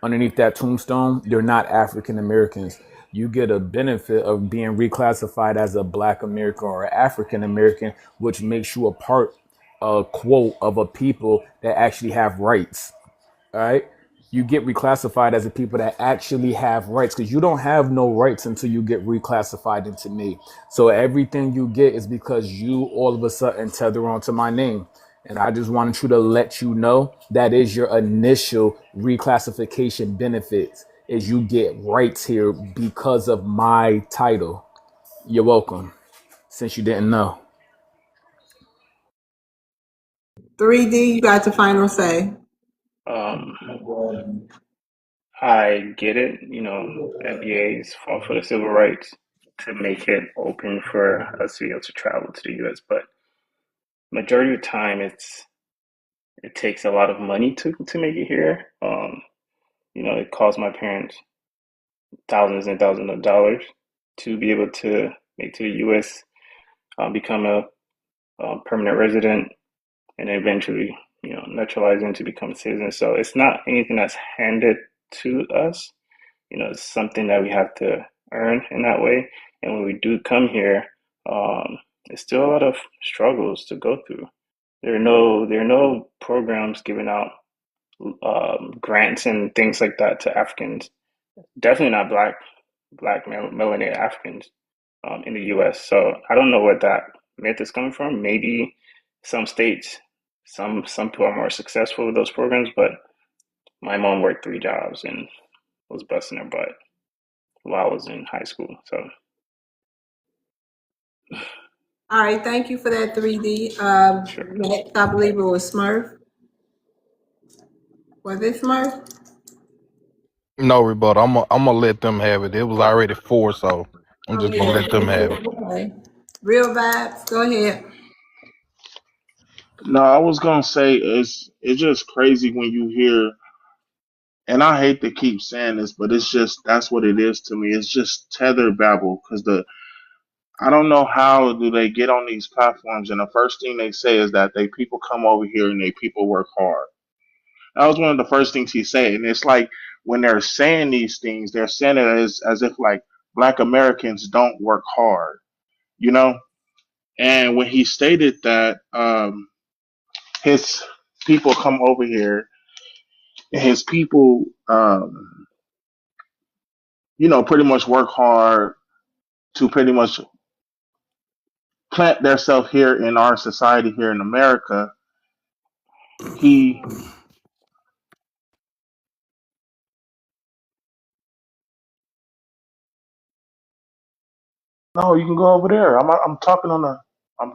underneath that tombstone, they're not African Americans. You get a benefit of being reclassified as a Black American or African American, which makes you a part, a quote, of a people that actually have rights. All right. You get reclassified as a people that actually have rights because you don't have no rights until you get reclassified into me. So everything you get is because you all of a sudden tether onto my name. And I just wanted you to let you know that is your initial reclassification benefits is you get rights here because of my title. You're welcome. Since you didn't know. 3D, you got the final say. Um, I get it. FBA's fought for the civil rights to make it open for us to be able to travel to the U.S., but majority of the time, it takes a lot of money to make it here. It cost my parents thousands and thousands of dollars to be able to make to the U.S., become a permanent resident, and eventually, naturalizing to become a citizen. So it's not anything that's handed to us. It's something that we have to earn in that way. And when we do come here, it's still a lot of struggles to go through. There are no programs giving out grants and things like that to Africans. Definitely not black melanated Africans in the U.S. So I don't know where that myth is coming from. Maybe some states, some people are more successful with those programs, but my mom worked 3 jobs and was busting her butt while I was in high school. So All right, thank you for that, 3D. sure. Next, I believe it was Smurf. Was it Smurf? No rebuttal. I'm gonna let them have it. It was already 4, so I'm Oh, just gonna yeah. let them have it. Okay. Real vibes, go ahead. No, I was gonna say it's just crazy when you hear, and I hate to keep saying this, but it's just that's what it is to me. It's just tether babble because I don't know how do they get on these platforms, and the first thing they say is that they people come over here and they people work hard. That was one of the first things he said, and it's like when they're saying these things, they're saying it as if like Black Americans don't work hard, you know. And when he stated that his people come over here, and his people, pretty much work hard to pretty much plant themselves here in our society here in America. He No, you can go over there. I'm talking on the. I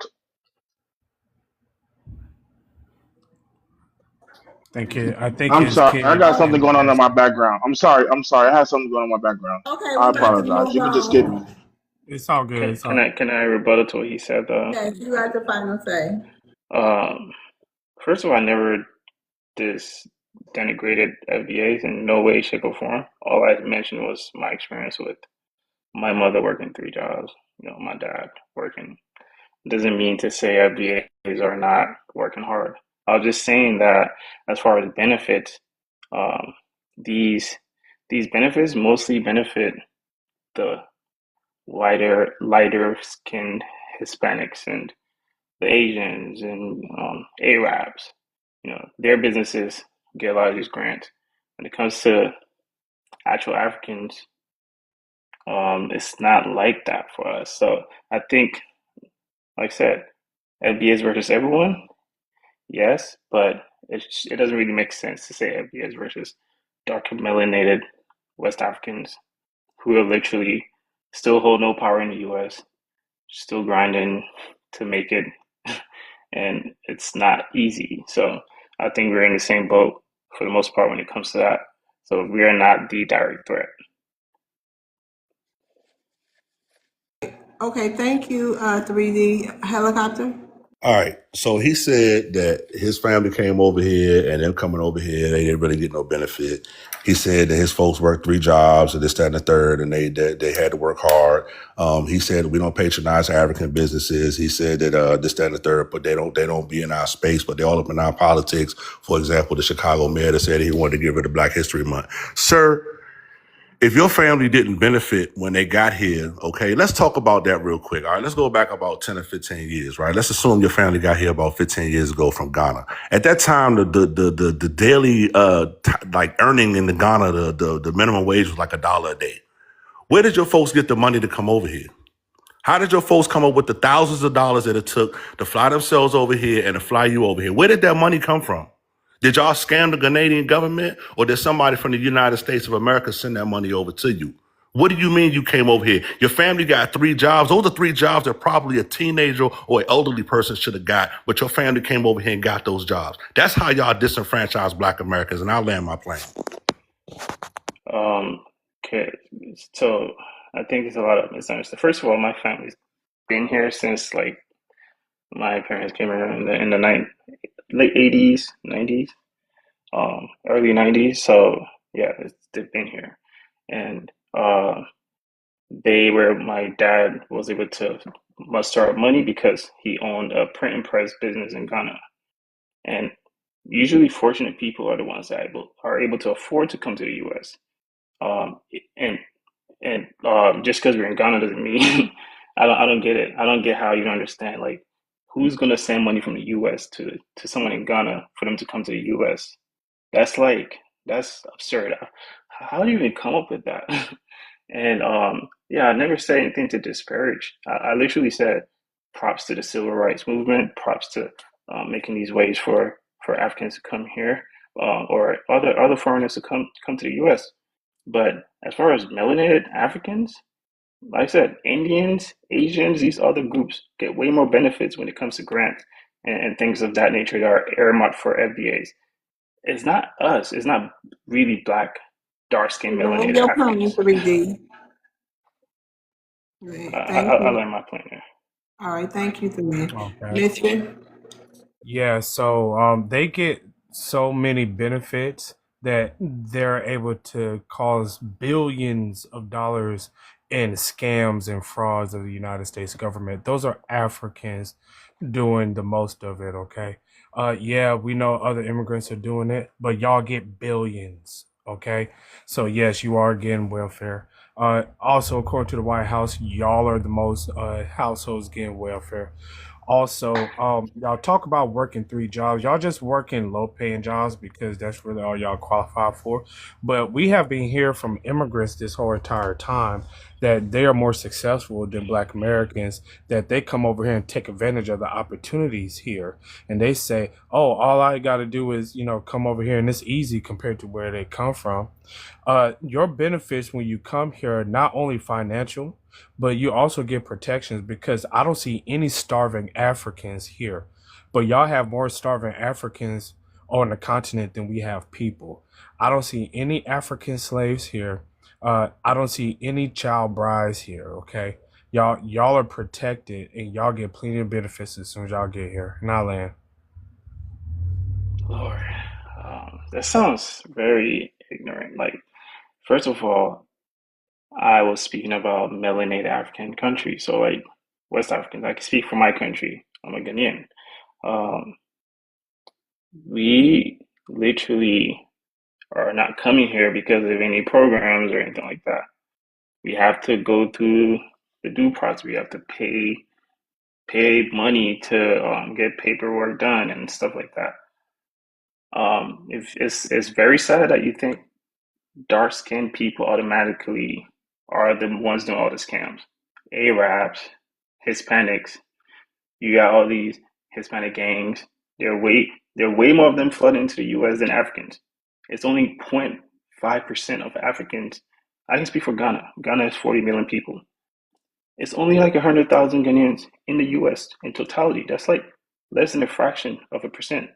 think I'm his sorry. I kid got came something and going on in asked my him. background. I'm sorry. I had something going on in my background. Okay, I we got to apologize. move You can just skip on. me. It's all good. It's all. Can I rebuttal to what he said though? Yes, you got the final say. Um, First of all, I never denigrated FBAs in no way, shape, or form. All I mentioned was my experience with my mother working 3 jobs. My dad working. Doesn't mean to say FBAs are not working hard. I was just saying that as far as benefits, um, these these benefits mostly benefit the lighter skinned Hispanics and the Asians and Arabs. Their businesses get a lot of these grants. When it comes to actual Africans, it's not like that for us. So I think, like I said, FBAs versus everyone, yes, but it doesn't really make sense to say FBAs versus darker melanated West Africans who are literally still hold no power in the U.S., still grinding to make it, and it's not easy. So I think we're in the same boat for the most part when it comes to that. So we are not the direct threat. Okay, thank you, 3D helicopter. All right. So he said that his family came over here and them coming over here, they didn't really get no benefit. He said that his folks worked 3 jobs and this, that, and the third, and they had to work hard. He said we don't patronize African businesses. He said that this, that, and the third, but they don't be in our space, but they all up in our politics. For example, the Chicago mayor that said he wanted to get rid of Black History Month. Sir, if your family didn't benefit when they got here, okay, let's talk about that real quick. All right, let's go back about 10 or 15 years, right? Let's assume your family got here about 15 years ago from Ghana. At that time, the daily like earning in the Ghana, the minimum wage was like $1 a day. Where did your folks get the money to come over here? How did your folks come up with the thousands of dollars that it took to fly themselves over here and to fly you over here? Where did that money come from? Did y'all scam the Canadian government, or did somebody from the United States of America send that money over to you? What do you mean you came over here? Your family got 3 jobs. Those are 3 jobs that probably a teenager or an elderly person should have got, but your family came over here and got those jobs. That's how y'all disenfranchise Black Americans, and I'll land my plane. Okay, so I think there's a lot of misunderstanding. First of all, my family's been here since like my parents came here in the late 80s, 90s, early 90s. So yeah, they've been here, and my dad was able to muster up money because he owned a print and press business in Ghana. And usually, fortunate people are the ones that are able to afford to come to the U.S. Um, and just because we're in Ghana doesn't mean I don't get it. I don't get how you don't understand. Like, who's gonna send money from the U.S. to someone in Ghana for them to come to the U.S.? That's absurd. How do you even come up with that? And yeah, I never said anything to disparage. I literally said props to the civil rights movement, props to making these ways for Africans to come here, or other foreigners to come to the U.S. But as far as melanated Africans, like I said, Indians, Asians, these other groups get way more benefits when it comes to grants and things of that nature that are earmarked for FBAs. It's not us. It's not really black, dark skinned Land melanated your plane, Africans. 3D. Right, thank I you. learned my point there. All right, thank you, 3D. Okay. Mister. Yeah, so they get so many benefits that they're able to cause billions of dollars in scams and frauds of the United States government. Those are Africans doing the most of it, okay? Yeah, we know other immigrants are doing it, but y'all get billions, okay? So yes, you are getting welfare. Also, according to the White House, y'all are the most households getting welfare. Also, y'all talk about working 3 jobs. Y'all just working low paying jobs because that's really all y'all qualify for. But we have been hearing from immigrants this whole entire time that they are more successful than Black Americans, that they come over here and take advantage of the opportunities here. And they say, oh, all I got to do is, come over here and it's easy compared to where they come from. Your benefits when you come here are not only financial, but you also get protections because I don't see any starving Africans here. But y'all have more starving Africans on the continent than we have people. I don't see any African slaves here. I don't see any child brides here. Okay, y'all are protected and y'all get plenty of benefits as soon as y'all get here. Now, land. Lord, that sounds very ignorant. Like, first of all, I was speaking about melanated African countries, so like West Africans. I can speak for my country. I'm a Ghanaian. Um, we literally are not coming here because of any programs or anything like that. We have to go through the due process. We have to pay money to get paperwork done and stuff like that. If it's very sad that you think dark skinned people automatically are the ones doing all the scams. Arabs, Hispanics, you got all these Hispanic gangs. There are way more of them flooding into the US than Africans. It's only 0.5% of Africans. I can speak for Ghana. Ghana is 40 million people. It's only like 100,000 Ghanaians in the US in totality. That's like less than a fraction of a percent,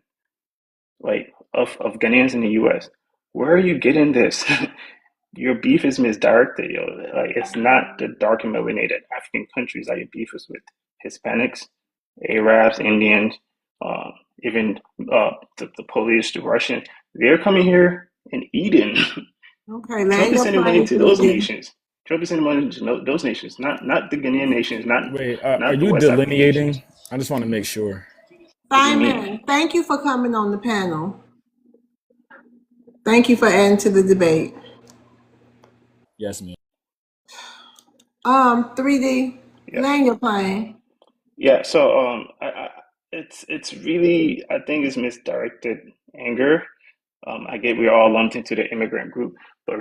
like of Ghanaians in the US. Where are you getting this? Your beef is misdirected, yo. Like it's not the dark and melanated African countries that your beef is with. Hispanics, Arabs, Indians, uh, even the Polish, the Russian. They're coming here and eating. Okay, Trump land is your sending money plane, to those please. nations. Trump is sending money to those nations, not the Ghanaian nations, Wait, are not the you West African nations. delineating? I just want to make sure. What do you mean? Simon, thank you for coming on the panel. Thank you for adding to the debate. Yes, ma'am. 3D, Yes. land your plane. Yeah. So it's really, I think it's misdirected anger. I get we're all lumped into the immigrant group, but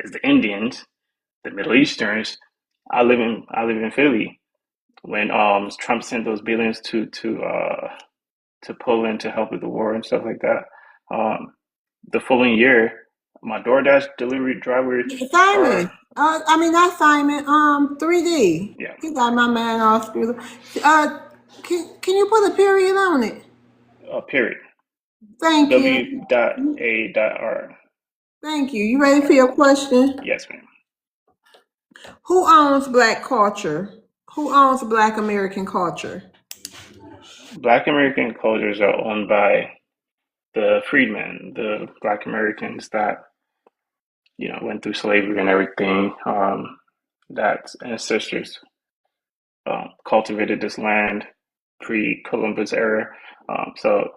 as the Indians, the Middle Easterns, I live in Philly. When Trump sent those billions to Poland to help with the war and stuff like that, the following year, my DoorDash delivery drivers are Simon, not Simon, 3D. yeah, He got my man off through the, can you put a period on it? period. Thank W you. dot A dot R. Thank you. You ready All for right. your question? Yes, ma'am. Who owns black culture? Who owns black American culture? Black American cultures are owned by the freedmen, the Black Americans that went through slavery and everything. That ancestors cultivated this land pre-Columbus era. So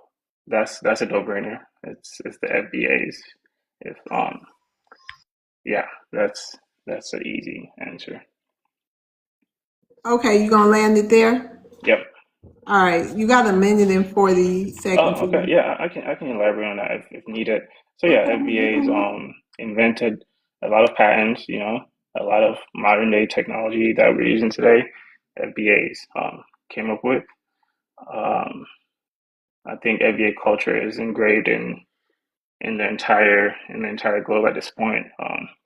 that's a no-brainer. It's the FBA's. If yeah, that's an easy answer. Okay, you gonna land it there? Yep. All right, you got a minute and 40 seconds. Oh, okay. Yeah, I can elaborate on that if needed. So yeah, FBA's invented a lot of patents, a lot of modern day technology that we're using today. FBA's came up with. Um, I think FBA culture is engraved in the entire globe at this point.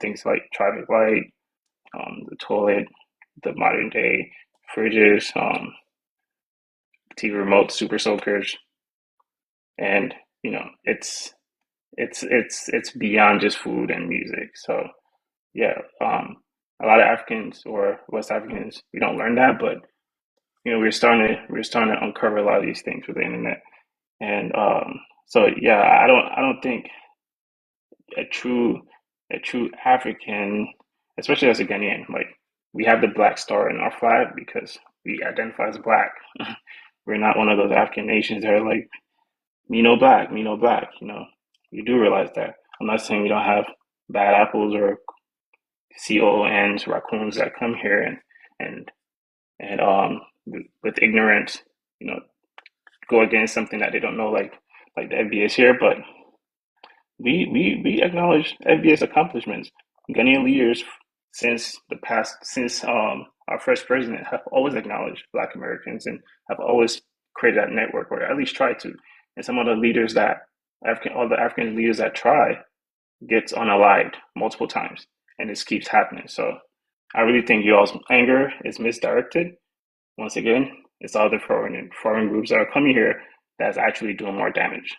Things like traffic light, the toilet, the modern day fridges, TV remote, super soakers, and it's beyond just food and music. So yeah, a lot of Africans or West Africans, we don't learn that, but we're starting to uncover a lot of these things with the internet. And so yeah, I don't think a true a true African, especially as a Ghanaian, like we have the black star in our flag because we identify as black. We're not one of those African nations that are like me no black, me no black. You do realize that. I'm not saying we don't have bad apples or COONs, raccoons that come here and with ignorance you know, go against something that they don't know, like the FBA is here. But we acknowledge FBA's accomplishments. Ghanaian leaders since our first president have always acknowledged Black Americans and have always created that network, or at least tried to. And some of the leaders that all the African leaders that try gets unalived multiple times, and this keeps happening. So I really think y'all's anger is misdirected. Once again, it's all the foreign groups that are coming here that's actually doing more damage.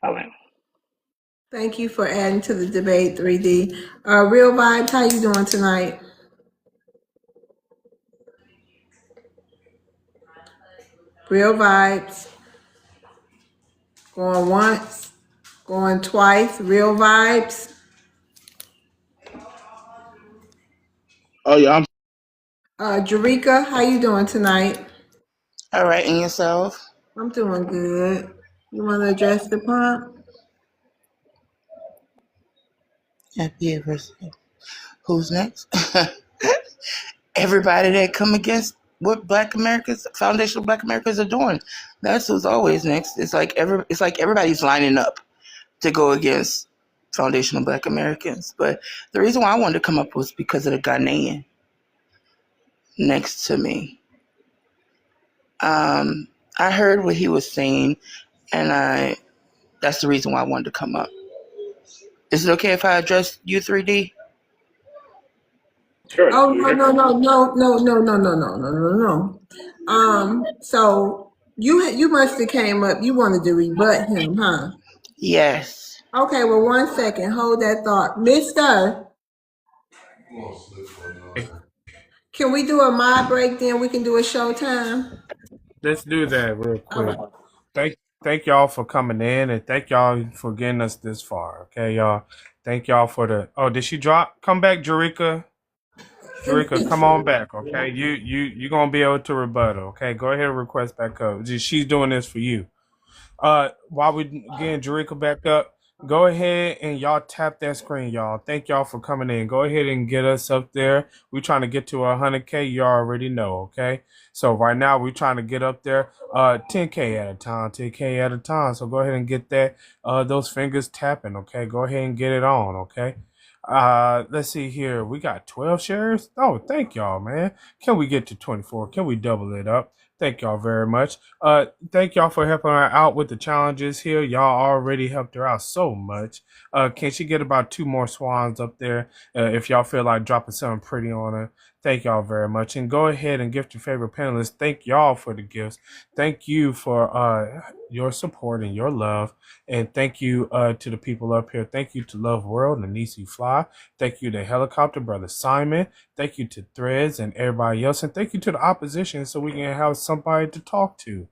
Alan. Thank you for adding to the debate, 3D. Real Vibes, how you doing tonight? Real Vibes. Going once, going twice. Real Vibes. Oh yeah, Jarika, how you doing tonight? All right, and yourself? I'm doing good. You want to address the prompt? FBA versus who's next? Everybody that come against what foundational Black Americans are doing. That's who's always next. It's like everybody's lining up to go against foundational Black Americans. But the reason why I wanted to come up was because of the Ghanaian next to me. I heard what he was saying, and that's the reason why I wanted to come up. Is it okay if I address you, 3D? Sure. Oh no. So you must have came up. You wanted to rebut him, huh? Yes. Okay. Well, 1 second. Hold that thought, Mister. Can we do a mod break? Then we can do a showtime. Let's do that real quick. Thank y'all for coming in, and thank y'all for getting us this far. Okay, y'all. Thank y'all for the. Oh, did she drop? Come back, Jarika. Jarika, come on back. Okay, you gonna be able to rebuttal. Okay, go ahead and request back up. She's doing this for you. While we getting Jarika back up, go ahead and y'all tap that screen, y'all. Thank y'all for coming in. Go ahead and get us up there. We're trying to get to 100K. You already know, okay? So right now we're trying to get up there, 10K at a time, 10K at a time. So go ahead and get that, those fingers tapping, okay? Go ahead and get it on, okay? Let's see here. We got 12 shares. Oh, thank y'all, man. Can we get to 24? Can we double it up? Thank y'all very much. Thank y'all for helping her out with the challenges here. Y'all already helped her out so much. Can she get about 2 more swans up there? If y'all feel like dropping something pretty on her. Thank y'all very much. And go ahead and gift your favorite panelists. Thank y'all for the gifts. Thank you for your support and your love. And thank you to the people up here. Thank you to Love World and Nisi Fly. Thank you to Helicopter Brother Simon. Thank you to Threads and everybody else. And thank you to the opposition so we can have somebody to talk to.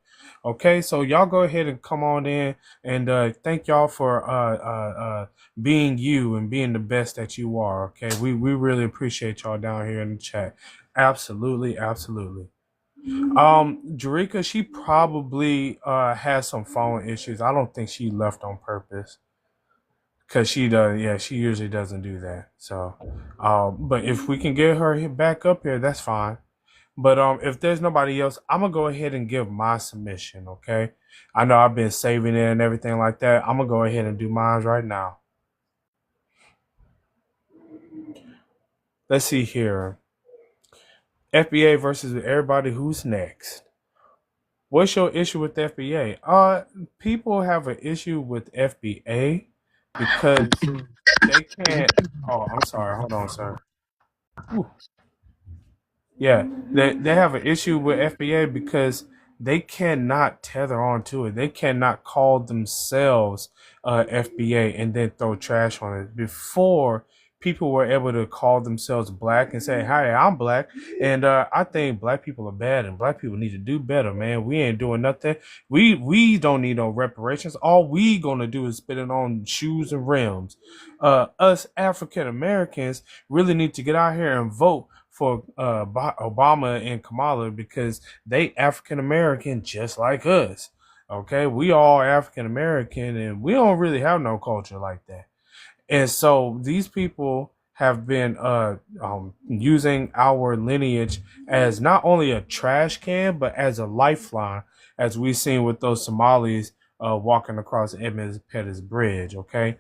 Okay, so y'all go ahead and come on in, and thank y'all for being you and being the best that you are. Okay, we really appreciate y'all down here in the chat. Absolutely. Jarika, she probably has some phone issues. I don't think she left on purpose. Cause she does, yeah, she usually doesn't do that. So, but if we can get her back up here, that's fine. But if there's nobody else, I'm gonna go ahead and give my submission. Okay, I know I've been saving it and everything like that. I'm gonna go ahead and do mine right now. Let's see here. FBA versus everybody. Who's next? What's your issue with FBA? People have an issue with FBA because they can't. Oh, I'm sorry. Hold on, sir. Ooh. Yeah, they have an issue with FBA because they cannot tether on to it. They cannot call themselves FBA and then throw trash on it. Before, people were able to call themselves black and say, "Hi, I'm black, and I think black people are bad, and black people need to do better, man. We ain't doing nothing. We don't need no reparations. All we gonna do is spit it on shoes and rims. Us African Americans really need to get out here and vote for Obama and Kamala because they African American just like us. Okay, we all African American and we don't really have no culture like that. And so these people have been using our lineage as not only a trash can, but as a lifeline, as we've seen with those Somalis walking across Edmonds Pettus Bridge. Okay,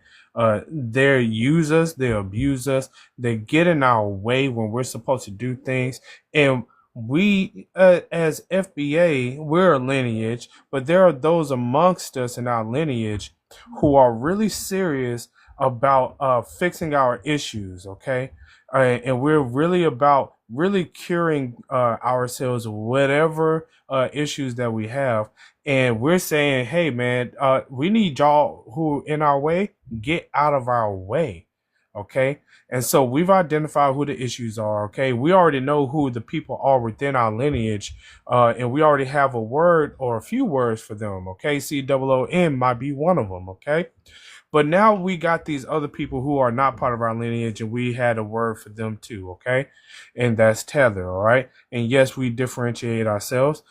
they use us, they abuse us, they get in our way when we're supposed to do things, and we as FBA, we're a lineage, but there are those amongst us in our lineage who are really serious about fixing our issues. Okay, and we're really about really curing ourselves of whatever issues that we have, and we're saying, hey man, we need y'all who in our way, get out of our way. Okay, and so we've identified who the issues are. Okay, we already know who the people are within our lineage, and we already have a word or a few words for them. Okay, COON might be one of them. Okay, but now we got these other people who are not part of our lineage, and we had a word for them too. Okay, and that's tether. All right, and yes, we differentiate ourselves.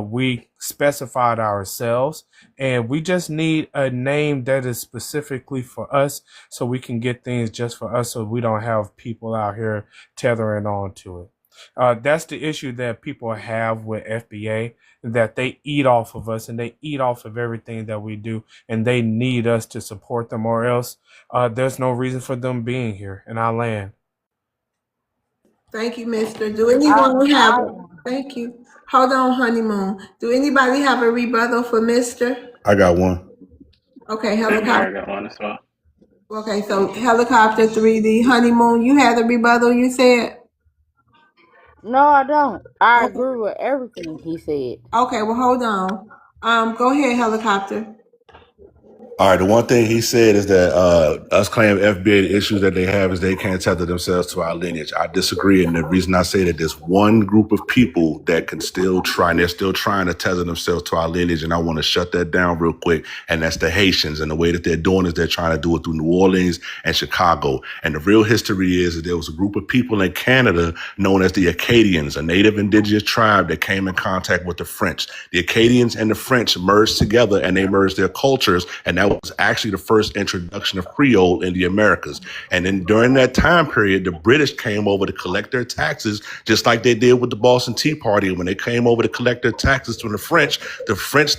We specified ourselves, and we just need a name that is specifically for us, so we can get things just for us, so we don't have people out here tethering on to it. That's the issue that people have with FBA, that they eat off of us and they eat off of everything that we do, and they need us to support them, or else there's no reason for them being here in our land. Thank you, Mister. Do anyone have? Thank you. Hold on, honeymoon. Do anybody have a rebuttal for Mister? I got one. Okay, Same here. I helicopter. got one as well. Okay, so helicopter 3D, honeymoon. You had a rebuttal. You said. No, I don't. I Okay. agree with everything he said. Okay. Well, hold on. Go ahead, helicopter. All right, the one thing he said is that us claim FBA, the issues that they have is they can't tether themselves to our lineage. I disagree, and the reason I say that there's one group of people that can still try, and they're still trying to tether themselves to our lineage, and I want to shut that down real quick, and that's the Haitians. And the way that they're doing is they're trying to do it through New Orleans and Chicago. And the real history is that there was a group of people in Canada known as the Acadians, a native indigenous tribe that came in contact with the French. The Acadians and the French merged together, and they merged their cultures, and that was actually the first introduction of Creole in the Americas. And then during that time period, the British came over to collect their taxes, just like they did with the Boston Tea Party. When they came over to collect their taxes from the French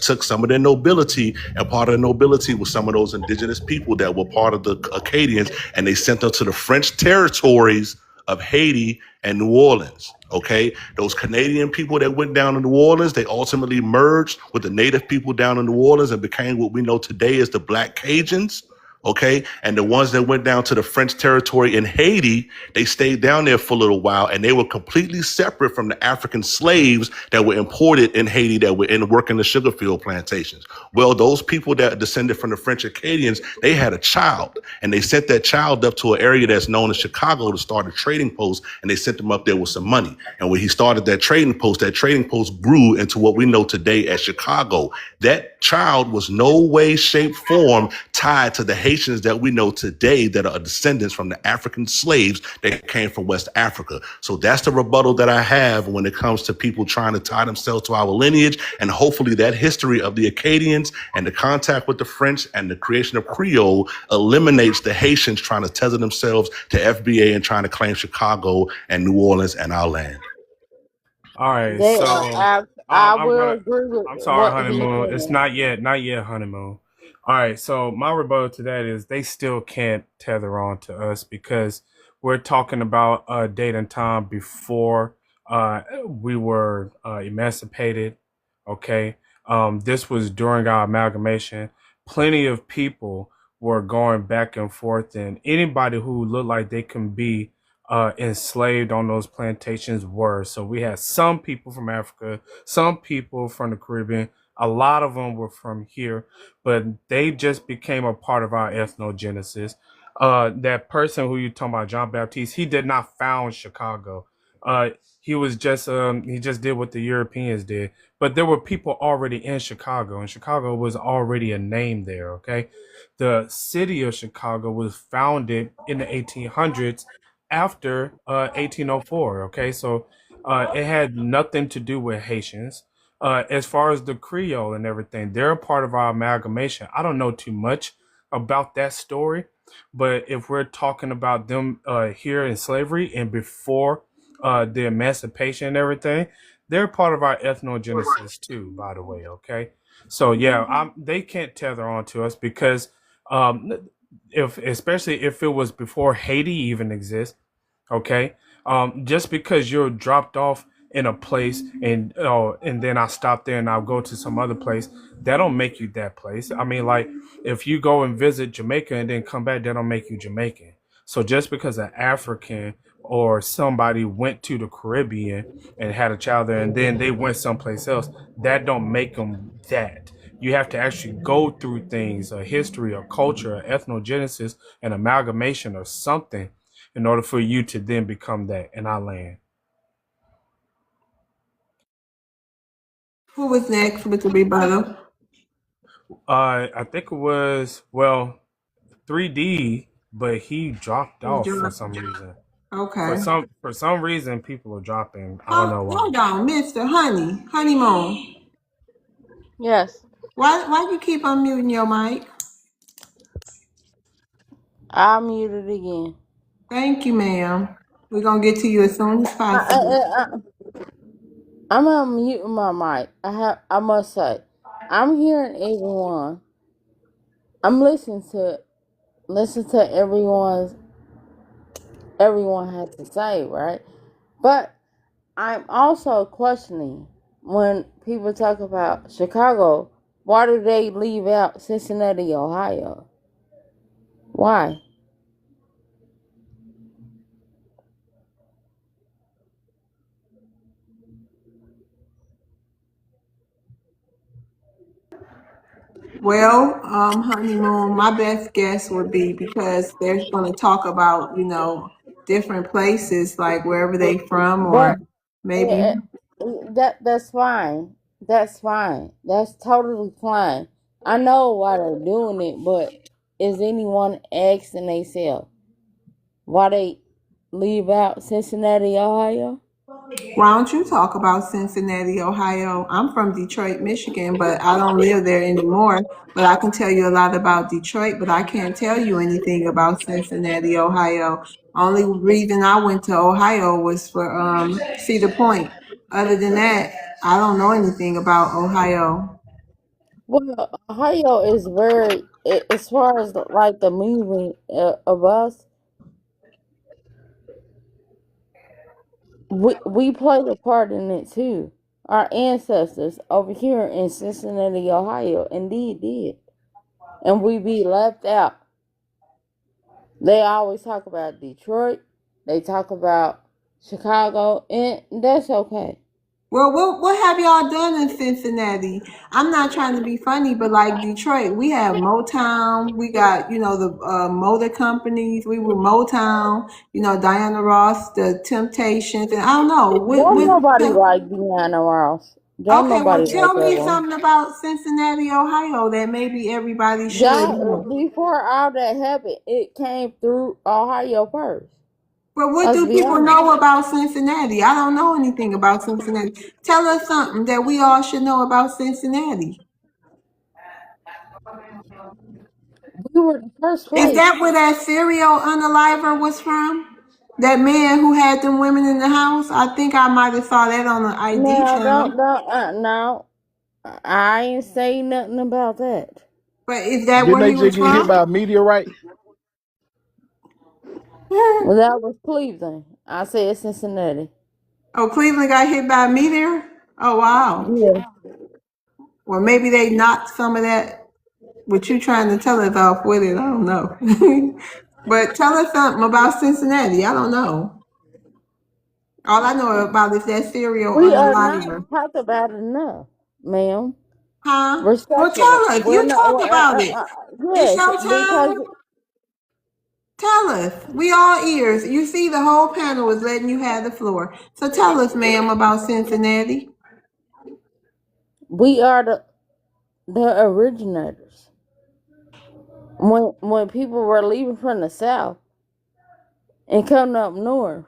took some of their nobility, and part of the nobility was some of those indigenous people that were part of the Acadians, and they sent them to the French territories of Haiti and New Orleans. Okay, those Canadian people that went down to New Orleans, they ultimately merged with the native people down in New Orleans and became what we know today as the Black Cajuns. Okay, and the ones that went down to the French territory in Haiti, they stayed down there for a little while, and they were completely separate from the African slaves that were imported in Haiti that were working the sugar field plantations. Well, those people that descended from the French Acadians, they had a child, and they sent that child up to an area that's known as Chicago to start a trading post, and they sent him up there with some money. And when he started that trading post grew into what we know today as Chicago. That child was no way, shape, form tied to the Haitians that we know today that are descendants from the African slaves that came from West Africa. So that's the rebuttal that I have when it comes to people trying to tie themselves to our lineage. And hopefully that history of the Acadians and the contact with the French and the creation of Creole eliminates the Haitians trying to tether themselves to FBA and trying to claim Chicago and New Orleans and our land. All right, They, so I I'm will gonna. agree with I'm sorry, what he honeymoon. It's said. not yet, honeymoon. All right, so my rebuttal to that is they still can't tether on to us because we're talking about a date and time before we were emancipated. Okay, this was during our amalgamation. Plenty of people were going back and forth, and anybody who looked like they can be enslaved on those plantations were. So we had some people from Africa, some people from the Caribbean. A lot of them were from here, but they just became a part of our ethnogenesis. That person who you talking about, John Baptiste, he did not found Chicago. Uh, he just did what the Europeans did. But there were people already in Chicago, and Chicago was already a name there. Okay, the city of Chicago was founded in the 1800s after 1804. Okay, so it had nothing to do with Haitians. As far as the Creole and everything, they're a part of our amalgamation. I don't know too much about that story, But if we're talking about them here in slavery and before the emancipation and everything, they're part of our ethnogenesis too, by the way. Okay, so yeah, they can't tether on to us because if especially if it was before Haiti even exists. Okay, just because you're dropped off in a place and then I stop there and I'll go to some other place, that don't make you that place. I mean, like if you go and visit Jamaica and then come back, that don't make you Jamaican. So just because an African or somebody went to the Caribbean and had a child there and then they went someplace else, that don't make them that. You have to actually go through things, a history, a culture, an ethnogenesis, an amalgamation or something in order for you to then become that in our land. Who was next with the rebuttal? I think it was 3D, but he dropped off for some reason. Okay. For some reason, people are dropping. I don't know why. Hold on, Mr. Honeymoon. Yes. Why you keep unmuting your mic? I'll mute it again. Thank you, ma'am. We're gonna get to you as soon as possible. I'm unmuting my mic. I must say, I'm hearing everyone. I'm listening to everyone has to say, right? But I'm also questioning when people talk about Chicago, why do they leave out Cincinnati, Ohio? Why? Well, Honeymoon, my best guess would be because they're going to talk about, different places, like wherever they from, But or maybe. that's fine. That's fine. That's totally fine. I know why they're doing it, but is anyone asking themselves why they leave out Cincinnati, Ohio? Why don't you talk about Cincinnati, Ohio? I'm from Detroit, Michigan, but I don't live there anymore. But I can tell you a lot about Detroit, but I can't tell you anything about Cincinnati, Ohio. Only reason I went to Ohio was for Cedar Point. Other than that, I don't know anything about Ohio. Well, Ohio is very, as far as like the movement of us, we played a part in it too. Our ancestors over here in Cincinnati, Ohio, indeed did, and we be left out. They always talk about Detroit. They talk about Chicago, and that's okay. Well, what have y'all done in Cincinnati? I'm not trying to be funny, but like Detroit, we have Motown. We got, the motor companies. We were Motown, Diana Ross, the Temptations, and I don't know. Don't nobody like Deanna Ross. Don't Okay, well, nobody like tell that me one. something about Cincinnati, Ohio that maybe everybody should Y'all, know. before all that happened, it came through Ohio first. But what Let's do be people honest. know about Cincinnati? I don't know anything about Cincinnati. Tell us something that we all should know about Cincinnati. We were the first Is place. that where that serial unaliver was from? That man who had them women in the house? I think I might have saw that on the ID No, channel. no. I ain't say nothing about that. But is that Didn't where they he was just get hit by from? a meteorite? Well, that was Cleveland. I said Cincinnati. Oh, Cleveland got hit by a meteor? Oh, wow. Yeah. Well, maybe they knocked some of that, what you trying to tell us off with it. I don't know. But tell us something about Cincinnati. I don't know. All I know about is that serial We are not unaliver. talked about it enough, ma'am. Huh? Well, Respectfully, tell us. we're You not. talk about it. It's Yes, your because time. Tell us. We all ears. You see, the whole panel is letting you have the floor. So tell us, ma'am, about Cincinnati. we are the originators. When people were leaving from the south and coming up north,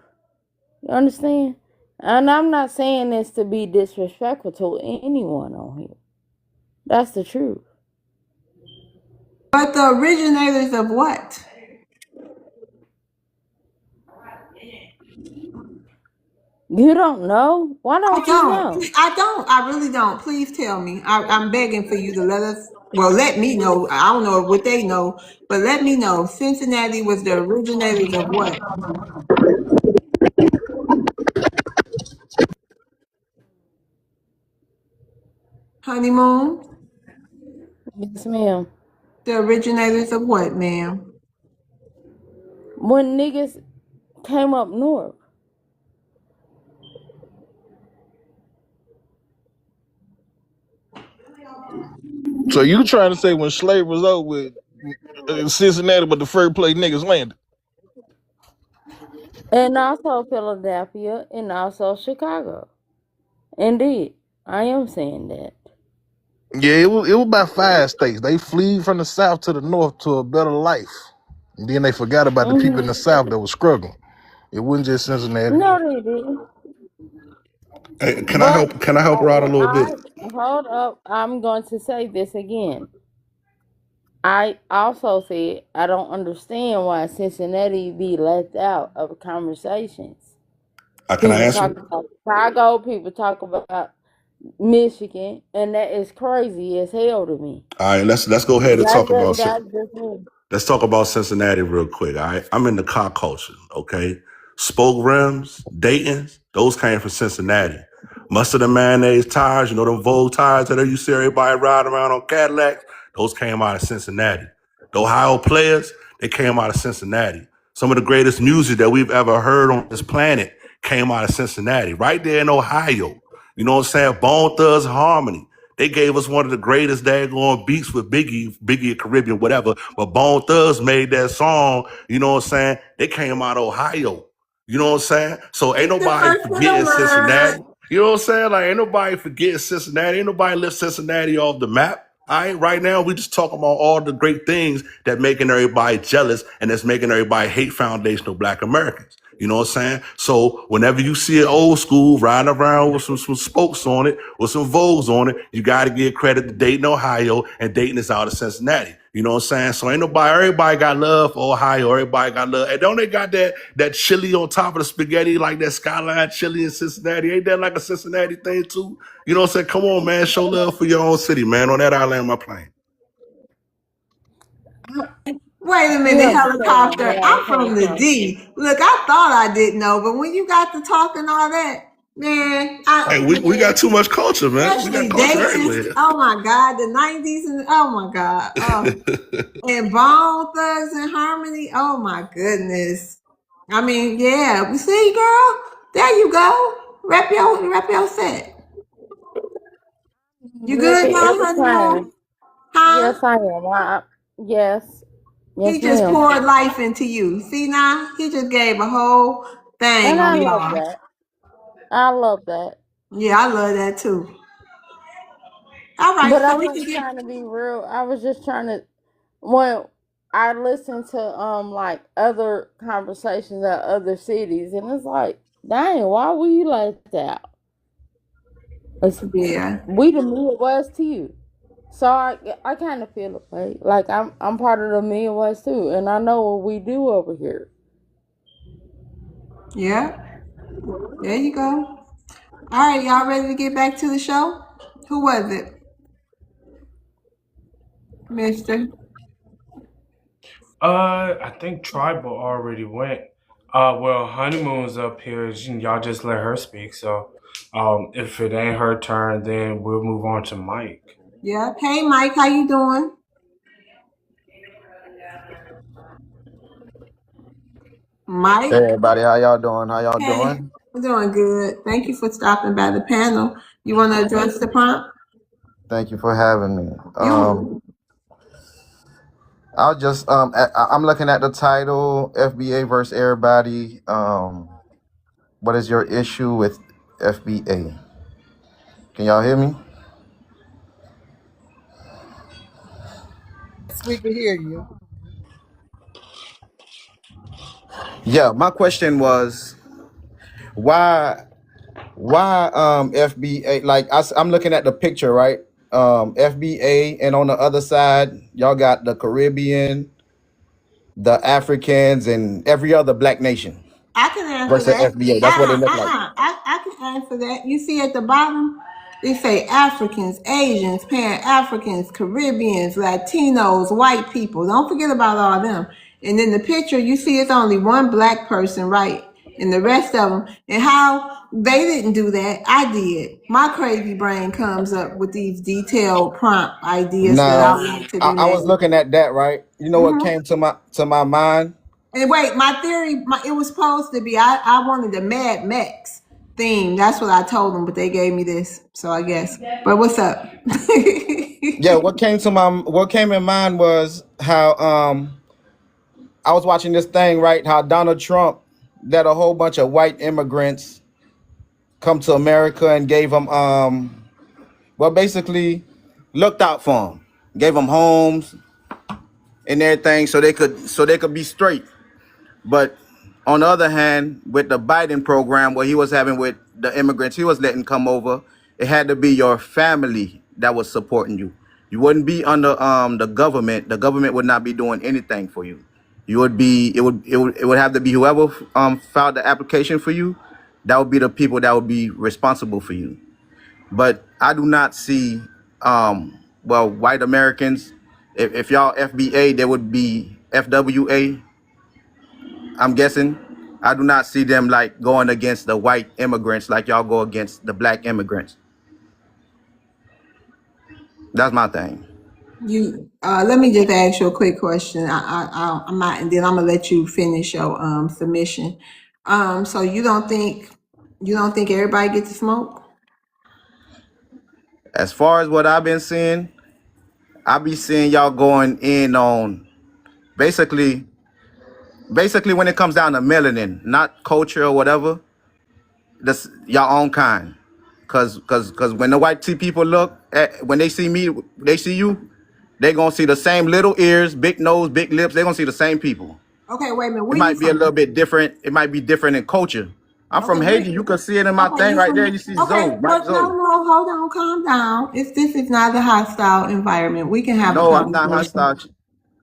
you understand? And I'm not saying this to be disrespectful to anyone on here. That's the truth. But the originators of what? You don't know? Why I don't you don't. know? I don't. I really don't. Please tell me. I'm begging for you to let us. Well, let me know. I don't know what they know, but let me know. Cincinnati was the originators of what? Honeymoon? Yes, ma'am. The originators of what, ma'am? When niggas came up north. So you trying to say when slavery was over with, Cincinnati, but the first place niggas landed? And also Philadelphia and also Chicago. Indeed. I am saying that. Yeah, it was about 5 states. They flee from the south to the north to a better life. And then they forgot about the people in the south that was struggling. It wasn't just Cincinnati. No, they didn't. Hey, can I But help? Can I help her out a little bit? hold up. I'm going to say this again. I also said I don't understand why Cincinnati be left out of conversations. Can I People answer? talk about Chicago, people talk about Michigan, and that is crazy as hell to me. All right, let's go ahead and talk about That's just me. let's talk about Cincinnati real quick. All right, I'm in the car culture. Okay, spoke rims, Dayton's, those came from Cincinnati. Mustard and mayonnaise tires, you know them Vogue tires that you see everybody riding around on Cadillacs. Those came out of Cincinnati. The Ohio players, they came out of Cincinnati. Some of the greatest music that we've ever heard on this planet came out of Cincinnati, right there in Ohio. You know what I'm saying? Bone Thugs Harmony. They gave us one of the greatest daggone beats with Biggie Caribbean, whatever. But Bone Thugs made that song, you know what I'm saying? They came out of Ohio. You know what I'm saying? So ain't The nobody first of the forgetting word. Cincinnati. You know what I'm saying? Like ain't nobody forgetting Cincinnati. Ain't nobody lift Cincinnati off the map. All right, right now we just talking about all the great things that making everybody jealous and that's making everybody hate foundational Black Americans. You know what I'm saying? So whenever you see an old school riding around with some spokes on it, with some Vogues on it, you got to give credit to Dayton, Ohio, and Dayton is out of Cincinnati. You know what I'm saying? So ain't everybody got love for Ohio. Everybody got love. And don't they got that chili on top of the spaghetti, like that Skyline chili in Cincinnati? Ain't that like a Cincinnati thing too? You know what I'm saying? Come on, man. Show love for your own city, man. On that I land my plane. Wait a You minute, understand helicopter. where I'm I'm coming from the from. D. Look, I thought I didn't know, but when you got to talking all that, man, Hey, we got too much culture, man. We got especially culture Dayton. everywhere. Oh my God, the '90s and oh my God, oh, and Bone Thugs and Harmony. Oh my goodness. I mean, yeah. We see, girl. There you go. Rep your set. You good Ready now, every honeymoon? time. Huh? Yes, I am. Yes. He Yes, just ma'am. poured life into you. See now? He just gave a whole thing And I on love y'all. that. I love that. Yeah, I love that too. All right, But I so we can wasn't get trying to be real. I was just trying to when I listened to like other conversations at other cities, and it's like, dang, why were you like that? It's, yeah. we the Midwest too, so I kind of feel it like I'm part of the Midwest too, and I know what we do over here. Yeah. There you go. All right, y'all ready to get back to the show? Who was it? Mister. I think Tribal already went. Well, Honeymoon's up here. Y'all just let her speak. So, if it ain't her turn, then we'll move on to Mike. Yeah. Hey Mike, how you doing? Hey Mike. everybody, how y'all doing? How y'all Hey. doing? I'm doing good. Thank you for stopping by the panel. You want to address the prompt? Thank you for having me. You. I'll just I'm looking at the title, FBA versus everybody. What is your issue with FBA? Can y'all hear me? Yes, we can hear you. Yeah, my question was why FBA, like I'm looking at the picture, right? FBA, and on the other side, y'all got the Caribbean, the Africans, and every other black nation I can answer versus that. FBA. That's what it looked like. I answer that. You see at the bottom, they say Africans, Asians, Pan-Africans, Caribbeans, Latinos, white people. Don't forget about all them. And in the picture, you see it's only one black person, right? And the rest of them. And how they didn't do that, I did. My crazy brain comes up with these detailed prompt ideas that I Now, want to be I was made. looking at that, right? You know what came to my mind? And wait, my theory, it was supposed to be, I wanted the Mad Max theme. That's what I told them, but they gave me this. So I guess. But what's up? Yeah, what came in mind was how I was watching this thing, right? How Donald Trump let a whole bunch of white immigrants come to America and gave them well, basically looked out for them, gave them homes and everything so they could be straight. But on the other hand, with the Biden program, what he was having with the immigrants he was letting come over, it had to be your family that was supporting you. You wouldn't be under the government. The government would not be doing anything for you. You would be it would have to be whoever filed the application for you. That would be the people that would be responsible for you. But I do not see well, white Americans. If y'all FBA, there would be FWA. I'm guessing. I do not see them like going against the white immigrants like y'all go against the black immigrants. That's my thing. You let me just ask you a quick question. I'm not, and then I'm gonna let you finish your submission. So you don't think everybody gets to smoke? As far as what I've been seeing, I be seeing y'all going in on basically when it comes down to melanin, not culture or whatever, that's your own kind. Cause when the white people look at, when they see me, they see you, they gonna see the same little ears, big nose, big lips. They gonna see the same people. Okay, wait a minute. It Where you might be a little from? bit different. It might be different in culture. I'm Okay, from Haiti. You can see it in my okay, thing you right there. from? You see Okay, Zoe, Mike but no, Zoe. hold on, calm down. This is not a hostile environment. We can have a No, I'm not conversation. hostile.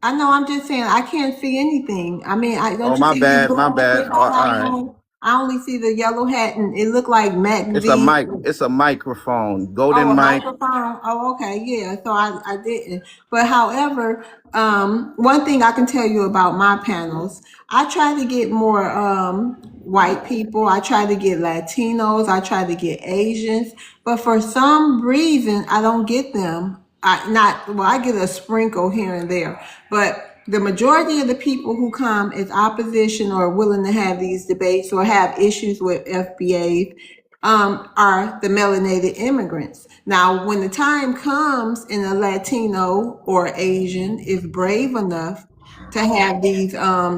I know. I'm just saying I can't see anything. I mean, don't Oh, you my see these bad, my blowing bad. stick All right. outside? I only see the yellow hat, and it looked like Mac It's a D. mic. It's a microphone. Oh, Golden a mic. microphone. Oh, okay, yeah. So I didn't. But however, one thing I can tell you about my panels, I try to get more white people. I try to get Latinos. I try to get Asians. But for some reason, I don't get them. I get a sprinkle here and there. But the majority of the people who come as opposition or willing to have these debates or have issues with FBA are the melanated immigrants. Now, when the time comes and a Latino or Asian is brave enough to have these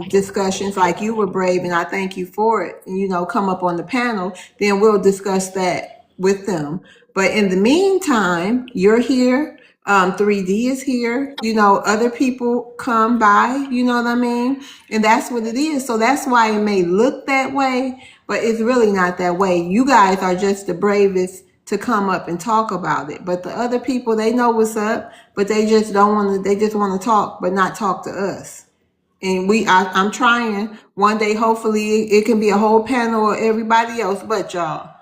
discussions like you were brave, and I thank you for it, and come up on the panel, then we'll discuss that with them. But in the meantime, you're here. 3D is here. Other people come by. You know what I mean? And that's what it is. So that's why it may look that way, but it's really not that way. You guys are just the bravest to come up and talk about it. But the other people, they know what's up, but they just don't want to. They just want to talk, but not talk to us. And I'm trying. One day, hopefully, it can be a whole panel of everybody else but y'all.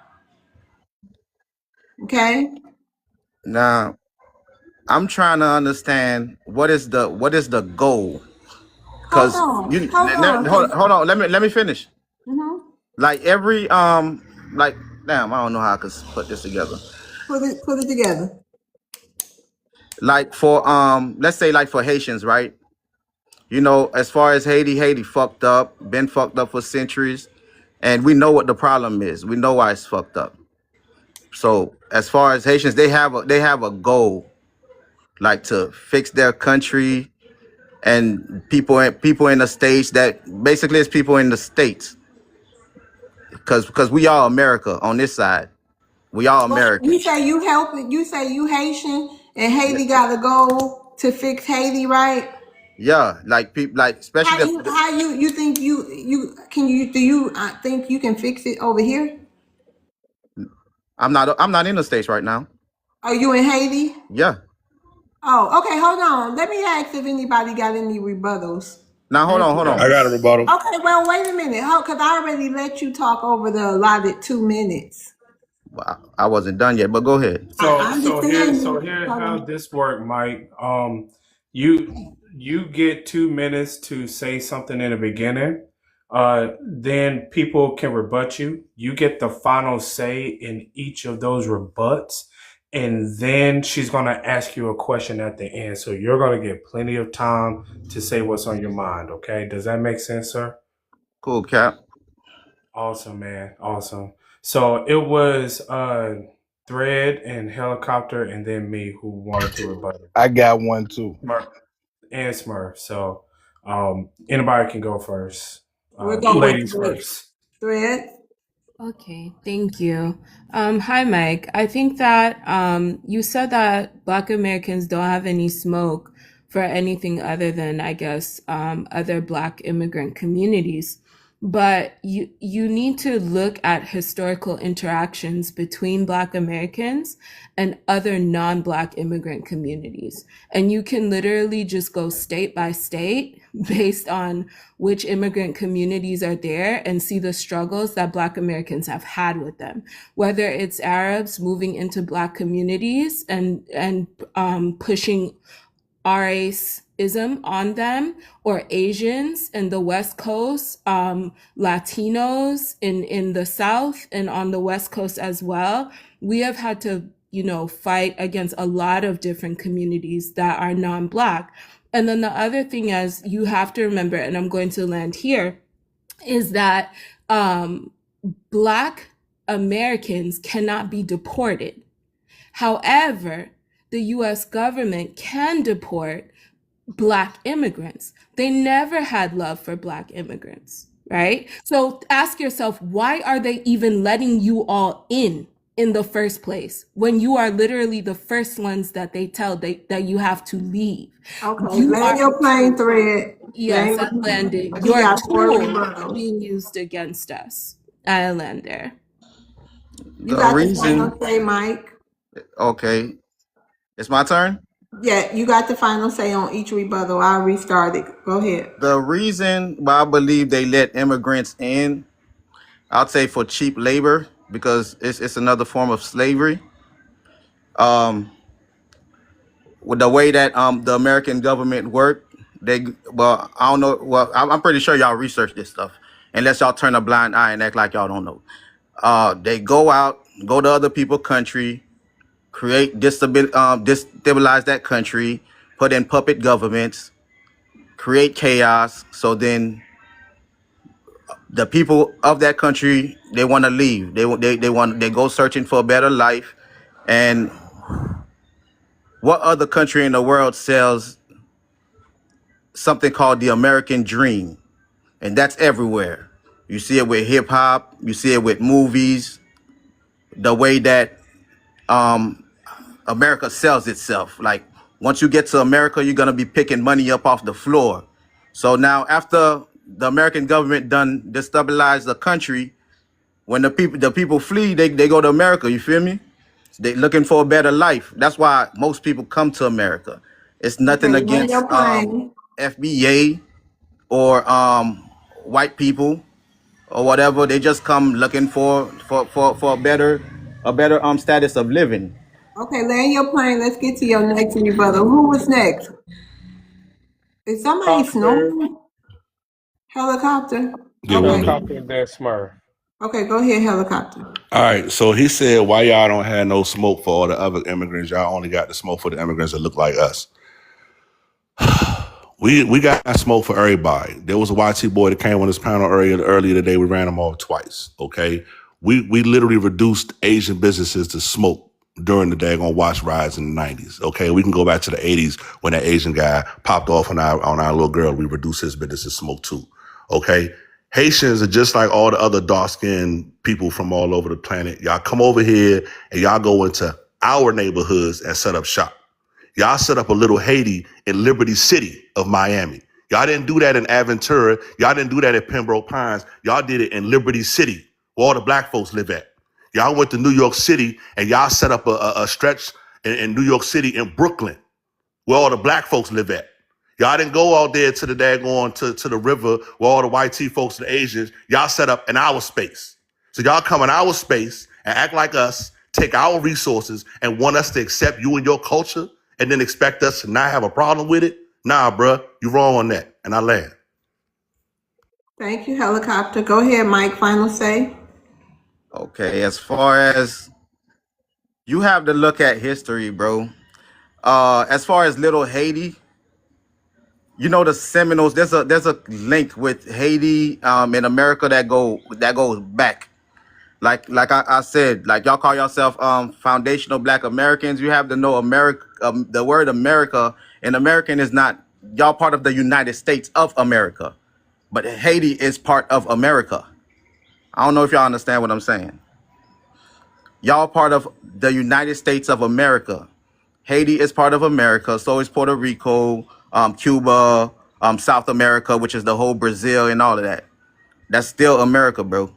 Okay? Now, I'm trying to understand what is the goal? Hold Cause on. you Hold on. hold on. Let me finish. Mm-hmm. Like every like damn, I don't know how I could put this together. Put it together. Like for let's say like for Haitians, right? As far as Haiti fucked up, been fucked up for centuries, and we know what the problem is. We know why it's fucked up. So as far as Haitians, they have a goal, like to fix their country, and people in the states that basically it's people in the states, because we all America on this side. We all But you Americans. say you helping. You say you Haitian, and Haiti got to go to fix Haiti, right? Yeah, like people, like especially How you think you can you do you think you can fix it over here? I'm not in the states right now. Are you in Haiti? Yeah. Oh, okay. Hold on. Let me ask if anybody got any rebuttals. Now hold on, hold I on. got a rebuttal. Okay, well, wait a minute. Because I already let you talk over the allotted 2 minutes. I wasn't done yet, but go ahead. I So understand so you. here Hold how on. this work, Mike. You get 2 minutes to say something in the beginning. Then people can rebut you. You get the final say in each of those rebuts, and then she's gonna ask you a question at the end. So you're gonna get plenty of time to say what's on your mind. Okay? Does that make sense, sir? Cool, Cap. Awesome, man. Awesome. So it was Thread and Helicopter and then me who wanted to rebut it. I got one too. Smurf and Smurf. So anybody can go first. We'll go with Ladies Thread. first. Thread. Okay, thank you. Hi, Mike. I think that you said that Black Americans don't have any smoke for anything other than, I guess, other Black immigrant communities. But you need to look at historical interactions between Black Americans and other non-Black immigrant communities. And you can literally just go state by state based on which immigrant communities are there and see the struggles that Black Americans have had with them, whether it's Arabs moving into Black communities and pushing racism on them, or Asians in the West Coast, Latinos in the South and on the West Coast as well. We have had to, fight against a lot of different communities that are non-Black. And then the other thing is, you have to remember, and I'm going to land here, is that Black Americans cannot be deported. However, the US government can deport Black immigrants. They never had love for Black immigrants, right? So ask yourself, why are they even letting you all in the first place when you are literally the first ones that they tell that you have to leave? Okay, You land are, your plane, Thread. yes, I'm landing. You Your got 4 tool rebuttals. being used against us. I land there. You The got the final reason, say, Mike. okay, it's my turn. Yeah, you got the final say on each rebuttal. I'll restart it. Go ahead. The reason why I believe they let immigrants in, I'll say for cheap labor, because it's another form of slavery. With the way that the American government worked, I don't know. Well, I'm pretty sure y'all research this stuff, unless y'all turn a blind eye and act like y'all don't know. They go to other people's country, destabilize that country, put in puppet governments, create chaos. So then the people of that country, they want to leave. They go searching for a better life. And what other country in the world sells something called the American dream? And that's everywhere. You see it with hip hop, you see it with movies, the way that America sells itself. Like, once you get to America, you're gonna be picking money up off the floor. So now, after the American government done destabilize the country, when the people flee, they go to America. You feel me? They looking for a better life. That's why most people come to America. It's nothing Okay, land against your plane. FBA or white people or whatever. They just come looking for a better status of living. Okay, land your plane. Let's get to your next rebuttal. Who was next? Is somebody Helicopter, snoring? Helicopter? Yeah, we Okay. knew. Helicopter, and then Smurf. Okay, go ahead, Helicopter. All right. So he said, why y'all don't have no smoke for all the other immigrants? Y'all only got the smoke for the immigrants that look like us. We got smoke for everybody. There was a YT boy that came on this panel earlier today. We ran him off twice. Okay. We literally reduced Asian businesses to smoke during the daggone watch rides in the 90s. Okay. We can go back to the 80s when that Asian guy popped off on our little girl. We reduced his business to smoke too. Okay. Haitians are just like all the other dark-skinned people from all over the planet. Y'all come over here and y'all go into our neighborhoods and set up shop. Y'all set up a little Haiti in Liberty City of Miami. Y'all didn't do that in Aventura. Y'all didn't do that at Pembroke Pines. Y'all did it in Liberty City, where all the black folks live at. Y'all went to New York City and y'all set up a stretch in New York City in Brooklyn, where all the black folks live at. Y'all didn't go out there to the daggone to the river where all the white folks and Asians. Y'all set up in our space. So y'all come in our space and act like us, take our resources, and want us to accept you and your culture, and then expect us to not have a problem with it? Nah, bruh, you wrong on that. And I land. Thank you, Helicopter. Go ahead, Mike. Final say. Okay, as far as you have to look at history, bro. As far as Little Haiti, you know the Seminoles. There's a link with Haiti in America that goes back. Like I said, like y'all call yourself foundational Black Americans. You have to know America. The word America and American is not y'all part of the United States of America, but Haiti is part of America. I don't know if y'all understand what I'm saying. Y'all part of the United States of America. Haiti is part of America. So is Puerto Rico, Cuba, South America, which is the whole Brazil and all of that. That's still America, bro.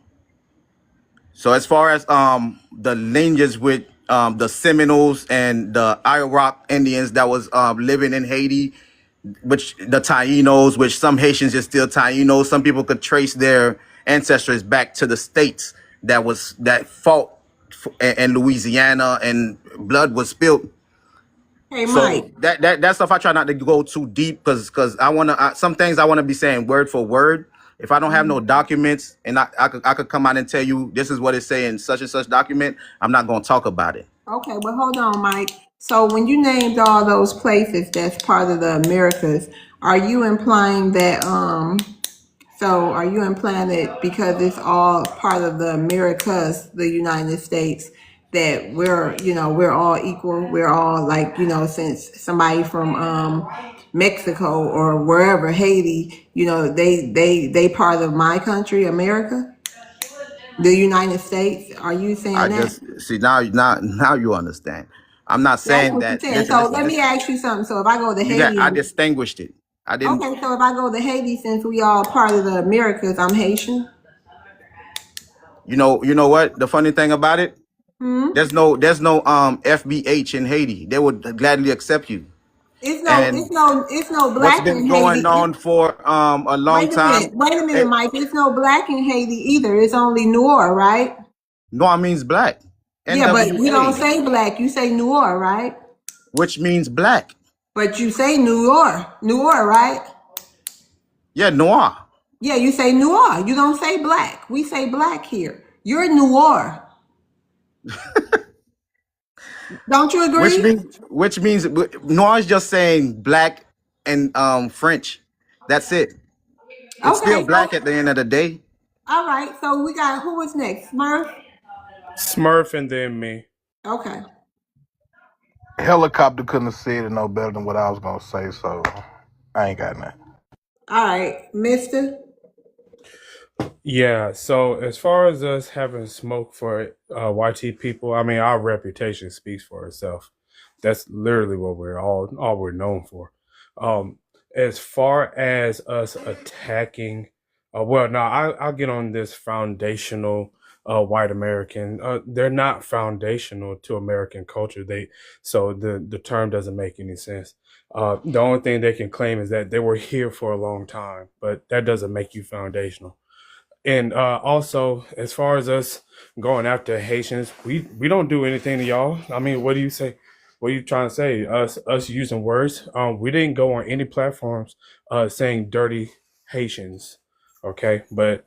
So as far as the lineage with the Seminoles and the Iraq Indians that was living in Haiti, which the Tainos, which some Haitians are still Tainos, some people could trace their ancestors back to the states that fought in Louisiana and blood was spilled. Hey, So Mike. that stuff I try not to go too deep because I want to some things I want to be saying word for word. If I don't have no documents and I could come out and tell you this is what it's saying such and such document, I'm not going to talk about it. Okay, well, hold on, Mike. So when you named all those places that's part of the Americas, are you implying that because it's all part of the Americas, the United States, that we're all equal, we're all like, since somebody from Mexico or wherever, Haiti, they part of my country, America, the United States? Are you I saying that? just see now you understand. I'm not That's saying what you're that. saying. Listen, So listen, let me listen. ask you something. So if I go to Haiti, I distinguished it. I didn't. okay, so if I go to Haiti, since we all part of the Americas, I'm Haitian. You know what? The funny thing about it, Hmm? there's no FBH in Haiti. They would gladly accept you. And It's no what's black been in going Haiti. on for a long time. Wait a minute, It, Mike. It's no black in Haiti either. It's only Noir, right? Noir means black. Yeah, but you don't NWA, say black. You say Noir, right? which means black. But you say Noir, right? Yeah, noir. Yeah, you say Noir. You don't say black. We say black here. You're Noir. Don't you Which agree? means noir is just saying black and French. That's it. It's still Okay, so black at the end of the day. all right. So we got who was next? Smurf. Smurf and then me. Okay. Helicopter couldn't have said it no better than what I was gonna say, so I ain't got nothing. All right, Mister. Yeah, so as far as us having smoke for YT people, I mean, our reputation speaks for itself. That's literally what all we're known for. Um, as far as us attacking, well, no, I'll get on this foundational white American. They're not foundational to American culture. So the term doesn't make any sense. The only thing they can claim is that they were here for a long time, but that doesn't make you foundational. And also, as far as us going after Haitians, we don't do anything to y'all. I mean, what do you say? What are you trying to say? Us using words? We didn't go on any platforms saying dirty Haitians. Okay, but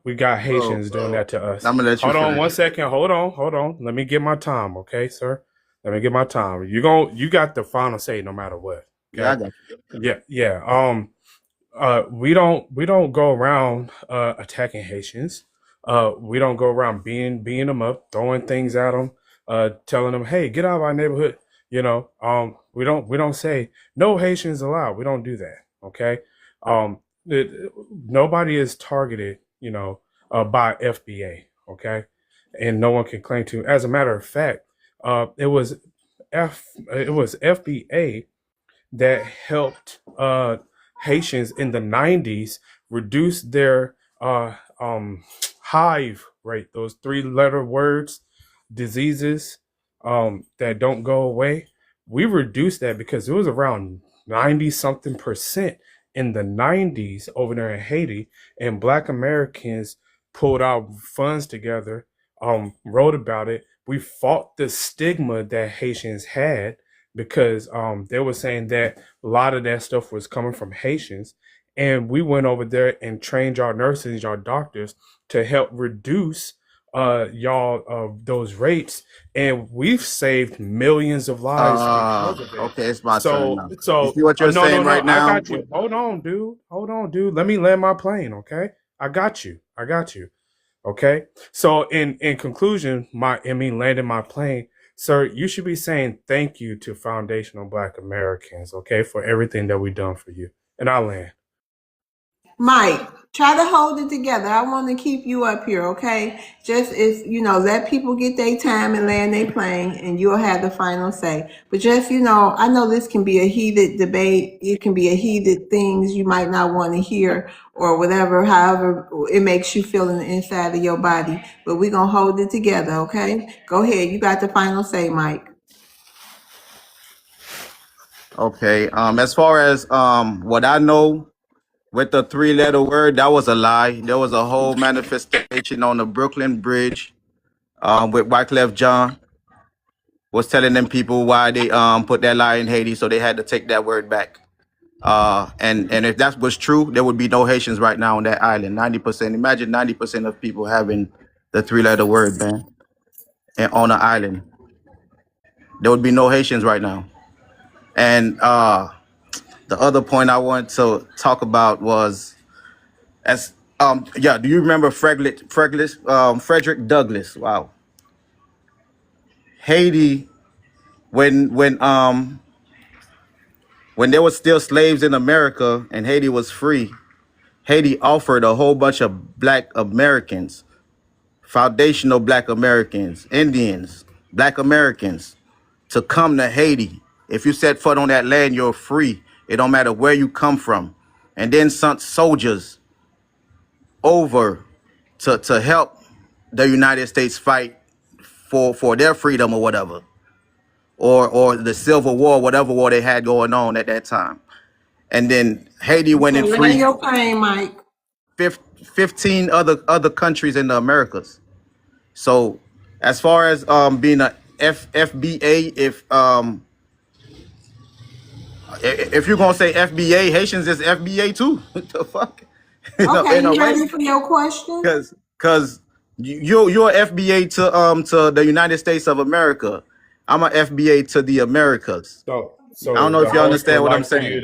we got Haitians doing that to us. I'm gonna let you Hold on finish. 1 second. Hold on. Let me get my time, okay, sir. Let me get my time. You got the final say no matter what. Yeah, I Okay. got you. Yeah. We don't go around attacking Haitians. We don't go around beating them up, throwing things at them, telling them, "Hey, get out of our neighborhood." We don't say no Haitians allowed. We don't do that. Okay. Nobody is targeted, by FBA. Okay, and no one can claim to. As a matter of fact, it was FBA that helped Haitians in the 90s reduce their hive rate, those 3-letter words, diseases that don't go away. We reduced that because it was around 90 something percent in the 90s over there in Haiti, and Black Americans pulled our funds together wrote about it. We fought the stigma that Haitians had because they were saying that a lot of that stuff was coming from Haitians. And we went over there and trained our nurses, our doctors to help reduce y'all of those rates, and we've saved millions of lives because of it. Okay, it's my turn now. You So see what you're no, saying no, no, right I now? got you. Hold on, dude. Hold on, dude. Let me land my plane, okay? I got you. I got you. Okay. So in conclusion, landing my plane, sir, you should be saying thank you to foundational Black Americans, okay, for everything that we've done for you. And I land. Mike, try to hold it together. I want to keep you up here, okay? Just if let people get their time and land their plane, and you'll have the final say. But just I know this can be a heated debate. It can be a heated things you might not want to hear or whatever. However, it makes you feel in the inside of your body. But we're gonna hold it together, okay? Go ahead. You got the final say, Mike. Okay. As far as what I know with the 3-letter word, that was a lie. There was a whole manifestation on the Brooklyn Bridge with Wyclef John was telling them people why they put that lie in Haiti, so they had to take that word back. And if that was true, there would be no Haitians right now on that island. 90%. Imagine 90% of people having the 3-letter word, man, and on an island. There would be no Haitians right now. And the other point I wanted to talk about was do you remember Frederick Douglass? Wow. Haiti, when there was still slaves in America and Haiti was free, Haiti offered a whole bunch of Black Americans, foundational Black Americans, Indians, Black Americans, to come to Haiti. If you set foot on that land, you're free. It don't matter where you come from. And then sent soldiers over to help the United States fight for their freedom or whatever, or the Civil War, whatever war they had going on at that time. And then Haiti went and Okay, land freed your plane, Mike. 15 other countries in the Americas. So as far as being a FBA, if you're gonna say FBA, Haitians is FBA too. What the fuck? Okay, In a you way, ready for your question? because you're FBA to the United States of America. I'm a FBA to the Americas. I don't So know the if you host would understand what I'm like for you saying.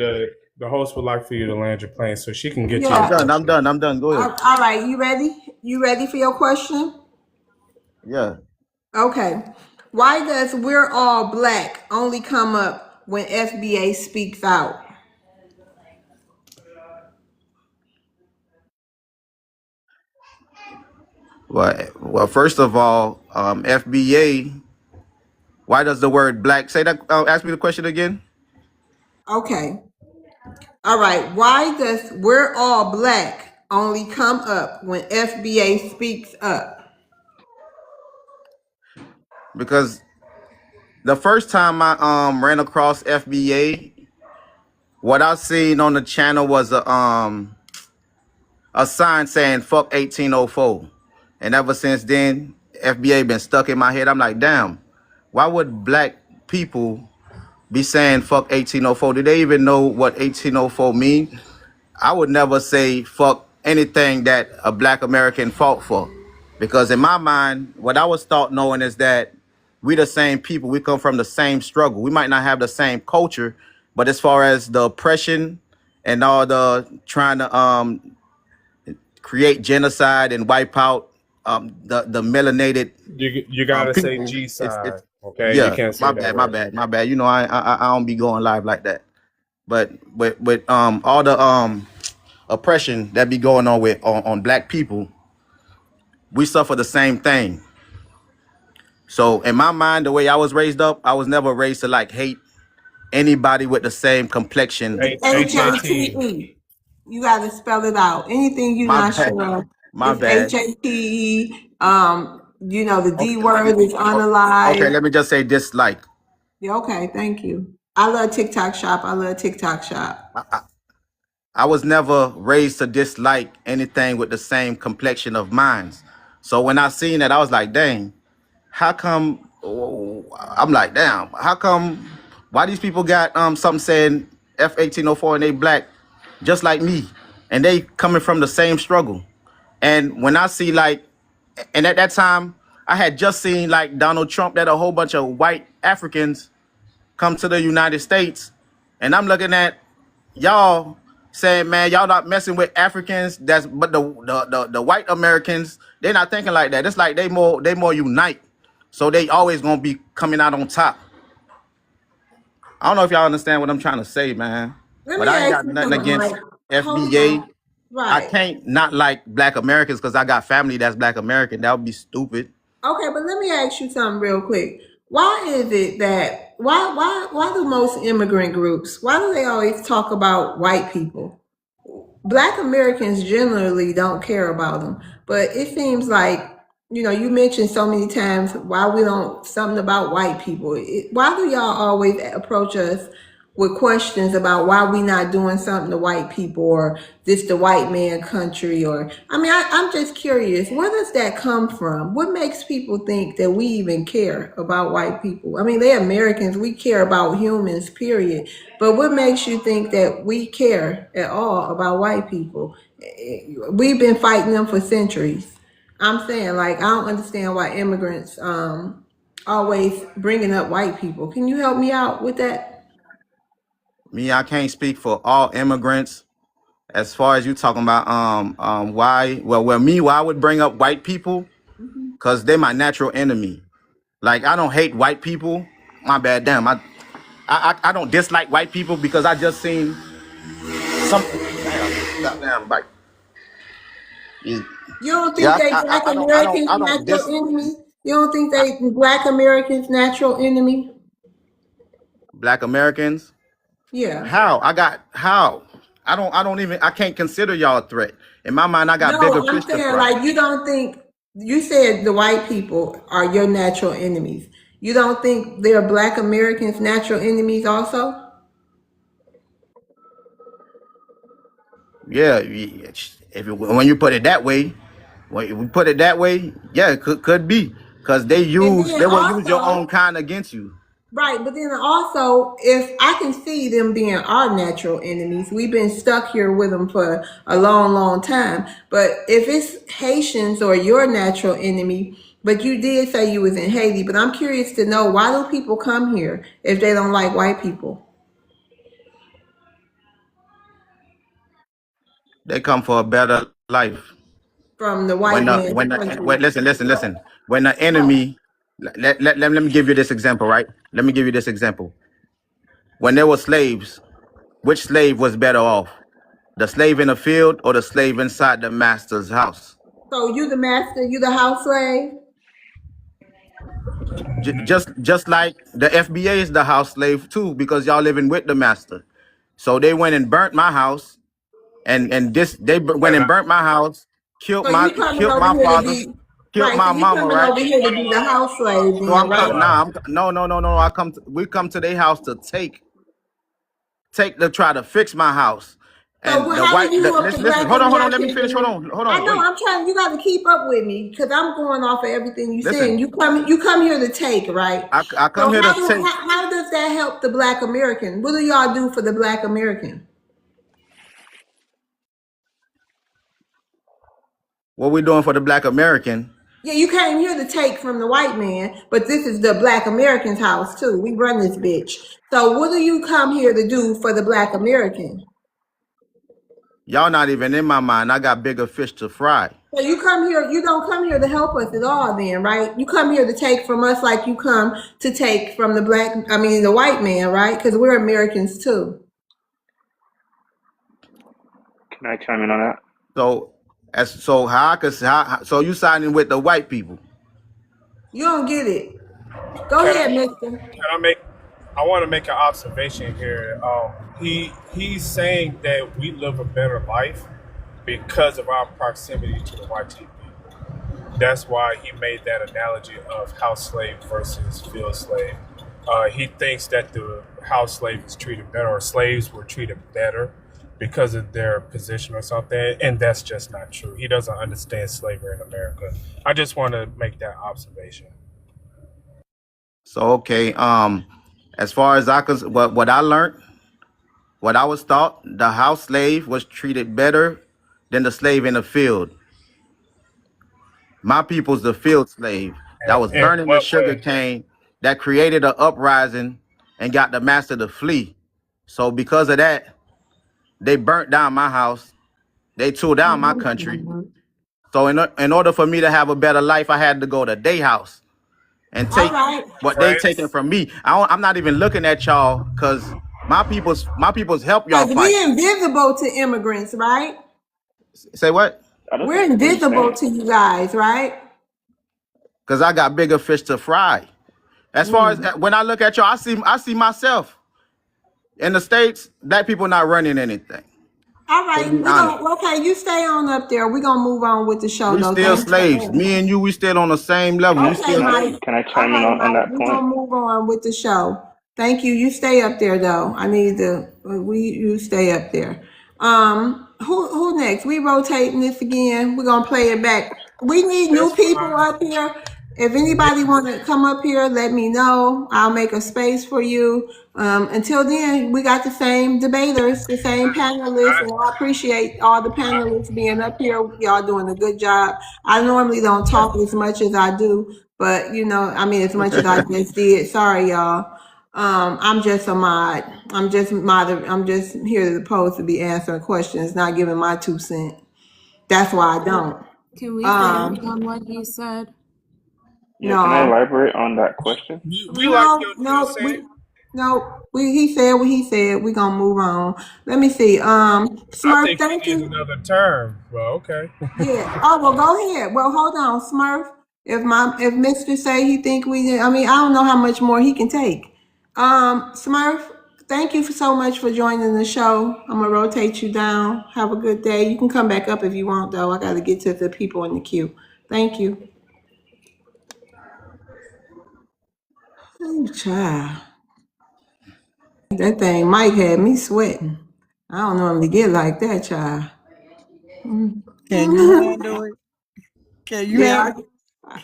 to land your plane so she can get to I'm your Yeah. done. question. I'm done. Go ahead. All right, you ready? You ready for your question? Yeah. Okay. Why does "We're All Black" only come up when FBA speaks out? Well, first of all, FBA. Why does the word black say that? Ask me the question again. Okay. All right. Why does "We're All Black" only come up when FBA speaks up? Because the first time I ran across FBA, what I seen on the channel was a sign saying "fuck 1804," and ever since then, FBA been stuck in my head. I'm like, damn, why would black people be saying "fuck 1804"? Do they even know what 1804 mean? I would never say fuck anything that a Black American fought for, because in my mind, what I was taught knowing is that we the same people. We come from the same struggle. We might not have the same culture, but as far as the oppression and all the trying to create genocide and wipe out the melanated You gotta say people, G it's side, okay? You yeah. can't My say that bad, my word. bad, my bad. You know, I don't be going live like that. But with all the oppression that be going on with on black people, we suffer the same thing. So in my mind, the way I was raised up, I was never raised to like hate anybody with the same complexion. HAT. HATE. You got to spell it out. Anything you're My not bad, sure, my it's bad. HATE. The D Okay, word is okay, unalive. let me just say dislike. Yeah, okay, thank you. I love TikTok shop. I love TikTok shop. I was never raised to dislike anything with the same complexion of mine. So when I seen that, I was like, dang, how come? Oh, I'm like, damn, how come? Why these people got something saying F1804 and they black, just like me, and they coming from the same struggle. And when I see like, and at that time, I had just seen like Donald Trump that a whole bunch of white Africans come to the United States, and I'm looking at y'all saying, man, y'all not messing with Africans. But the white Americans, they're not thinking like that. It's like they more unite. So they always gonna be coming out on top. I don't know if y'all understand what I'm trying to say, man. Let But me I ain't ask got you nothing something, against Mike. Hold FBA. on. I Right. can't not like black Americans because I got family that's black American. That would be stupid. Okay, but let me ask you something real quick. Why is it that why do most immigrant groups, why do they always talk about white people? Black Americans generally don't care about them, but it seems like, you mentioned so many times why we don't, something about white people. Why do y'all always approach us with questions about why we not doing something to white people, or this the white man country? Or I'm just curious, where does that come from? What makes people think that we even care about white people? I mean, they're Americans, we care about humans, period. But what makes you think that we care at all about white people? We've been fighting them for centuries. I'm saying, like, I don't understand why immigrants always bringing up white people. Can you help me out with that? Me, I can't speak for all immigrants. As far as you talking about why, why I would bring up white people, because they're my natural enemy. Like, I don't hate white people. My bad, damn. I don't dislike white people because I just seen some damn like You don't think yeah, they black Americans I don't natural dis enemy? You don't think they black Americans natural enemy? black Americans. Yeah. How? I can't consider y'all a threat. In my mind, I got bigger No, I'm fish to saying, fry. like, you don't think, you said the white people are your natural enemies. You don't think they're black Americans natural enemies also? Yeah, when you put it that way, when we put it that way, yeah, it could be because And then they will use your also, own kind against you. right, but then also, if I can see them being our natural enemies, we've been stuck here with them for a long, long time. But if it's Haitians or your natural enemy, but you did say you was in Haiti, but I'm curious to know, why do people come here if they don't like white people They come for a better life. from the white man's Wait, country? listen. When the enemy, let me give you this example, right? Let me give you this example. When there were slaves, which slave was better off? The slave in the field or the slave inside the master's house? So you the master, you the house slave? Just like the FBA is the house slave too, because y'all living with the master. So they went and burnt my house, and went and burnt my house, So you coming killed over my here to father, be, killed right, so my you mama, coming right? over here to be the house slave So then, I'm right? nah, no. We come to their house to try to fix my house, So and the how white do you whoop the listen. black Hold on. Let me Americans? finish. Hold I on. know, Wait. I'm trying, you got to keep up with me because I'm going off of everything you saying. Listen. You come here to take, right? I So come here to take. how does that help the black American? What do y'all do for the black American? What we doing for the black American? Yeah, you came here to take from the white man, but this is the black American's house too. We run this bitch. So what do you come here to do for the black American? Y'all not even in my mind. I got bigger fish to fry. So you don't come here to help us at all then, right? You come here to take from us like you come to take from the white man, right? Because we're Americans too. Can I chime in on that? So you signing with the white people? You don't get it. Go Can ahead, mister. I make? I want to make an observation here. He's saying that we live a better life because of our proximity to the white people. That's why he made that analogy of house slave versus field slave. He thinks that the house slave is treated better, or slaves were treated better because of their position or something, and that's just not true. He doesn't understand slavery in America. I just want to make that observation. So okay, as far as what I learned, what I was taught, the house slave was treated better than the slave in the field. My people's the field slave that was In burning the what sugar way? cane, that created an uprising and got the master to flee. So because of that, they burnt down my house. They tore down my country. So in order for me to have a better life, I had to go to their house and All take right. what they taking from me. I'm not even looking at y'all because my people's help y'all Because fight. we're invisible to immigrants, right? Say what? I don't We're think what he's invisible saying. to you guys, right? Because I got bigger fish to fry. As far as when I look at y'all, I see myself. In the States, black people not running anything. All To right. be honest. Okay, you stay on up there. We're gonna move on with the show We though. still Thanks for slaves. Me and you, we still on the same level. We Okay, still Mike. Can I All chime in right, on Mike. that We're point? gonna move on with the show. Thank you. You stay up there though. I need to you stay up there. Who next? We rotating this again. We're gonna play it back. We need new That's people fine. up here. If anybody want to come up here, let me know. I'll make a space for you. Until then, we got the same debaters, the same panelists, and I appreciate all the panelists being up here. Y'all doing a good job. I normally don't talk as much as I do, but I mean, as much as I just did. Sorry, y'all. I'm just a mod. I'm just here supposed to be answering questions, not giving my 2 cents. That's why I don't. Can we finish Um, on what he said? Yeah, can I no. elaborate on that question? We like your No, consent. he said what he said. We gonna move on. Let me see. I Smurf, think thank he needs you. another term. Well, okay. Yeah. Oh well, go ahead. Well, hold on, Smurf. If Mister say he think I mean, I don't know how much more he can take. Smurf, thank you so much for joining the show. I'm gonna rotate you down. Have a good day. You can come back up if you want, though. I got to get to the people in the queue. Thank you. Ooh, child. That thing Mike had me sweating. I don't normally get like that, child. Can you handle it? Can you Yeah,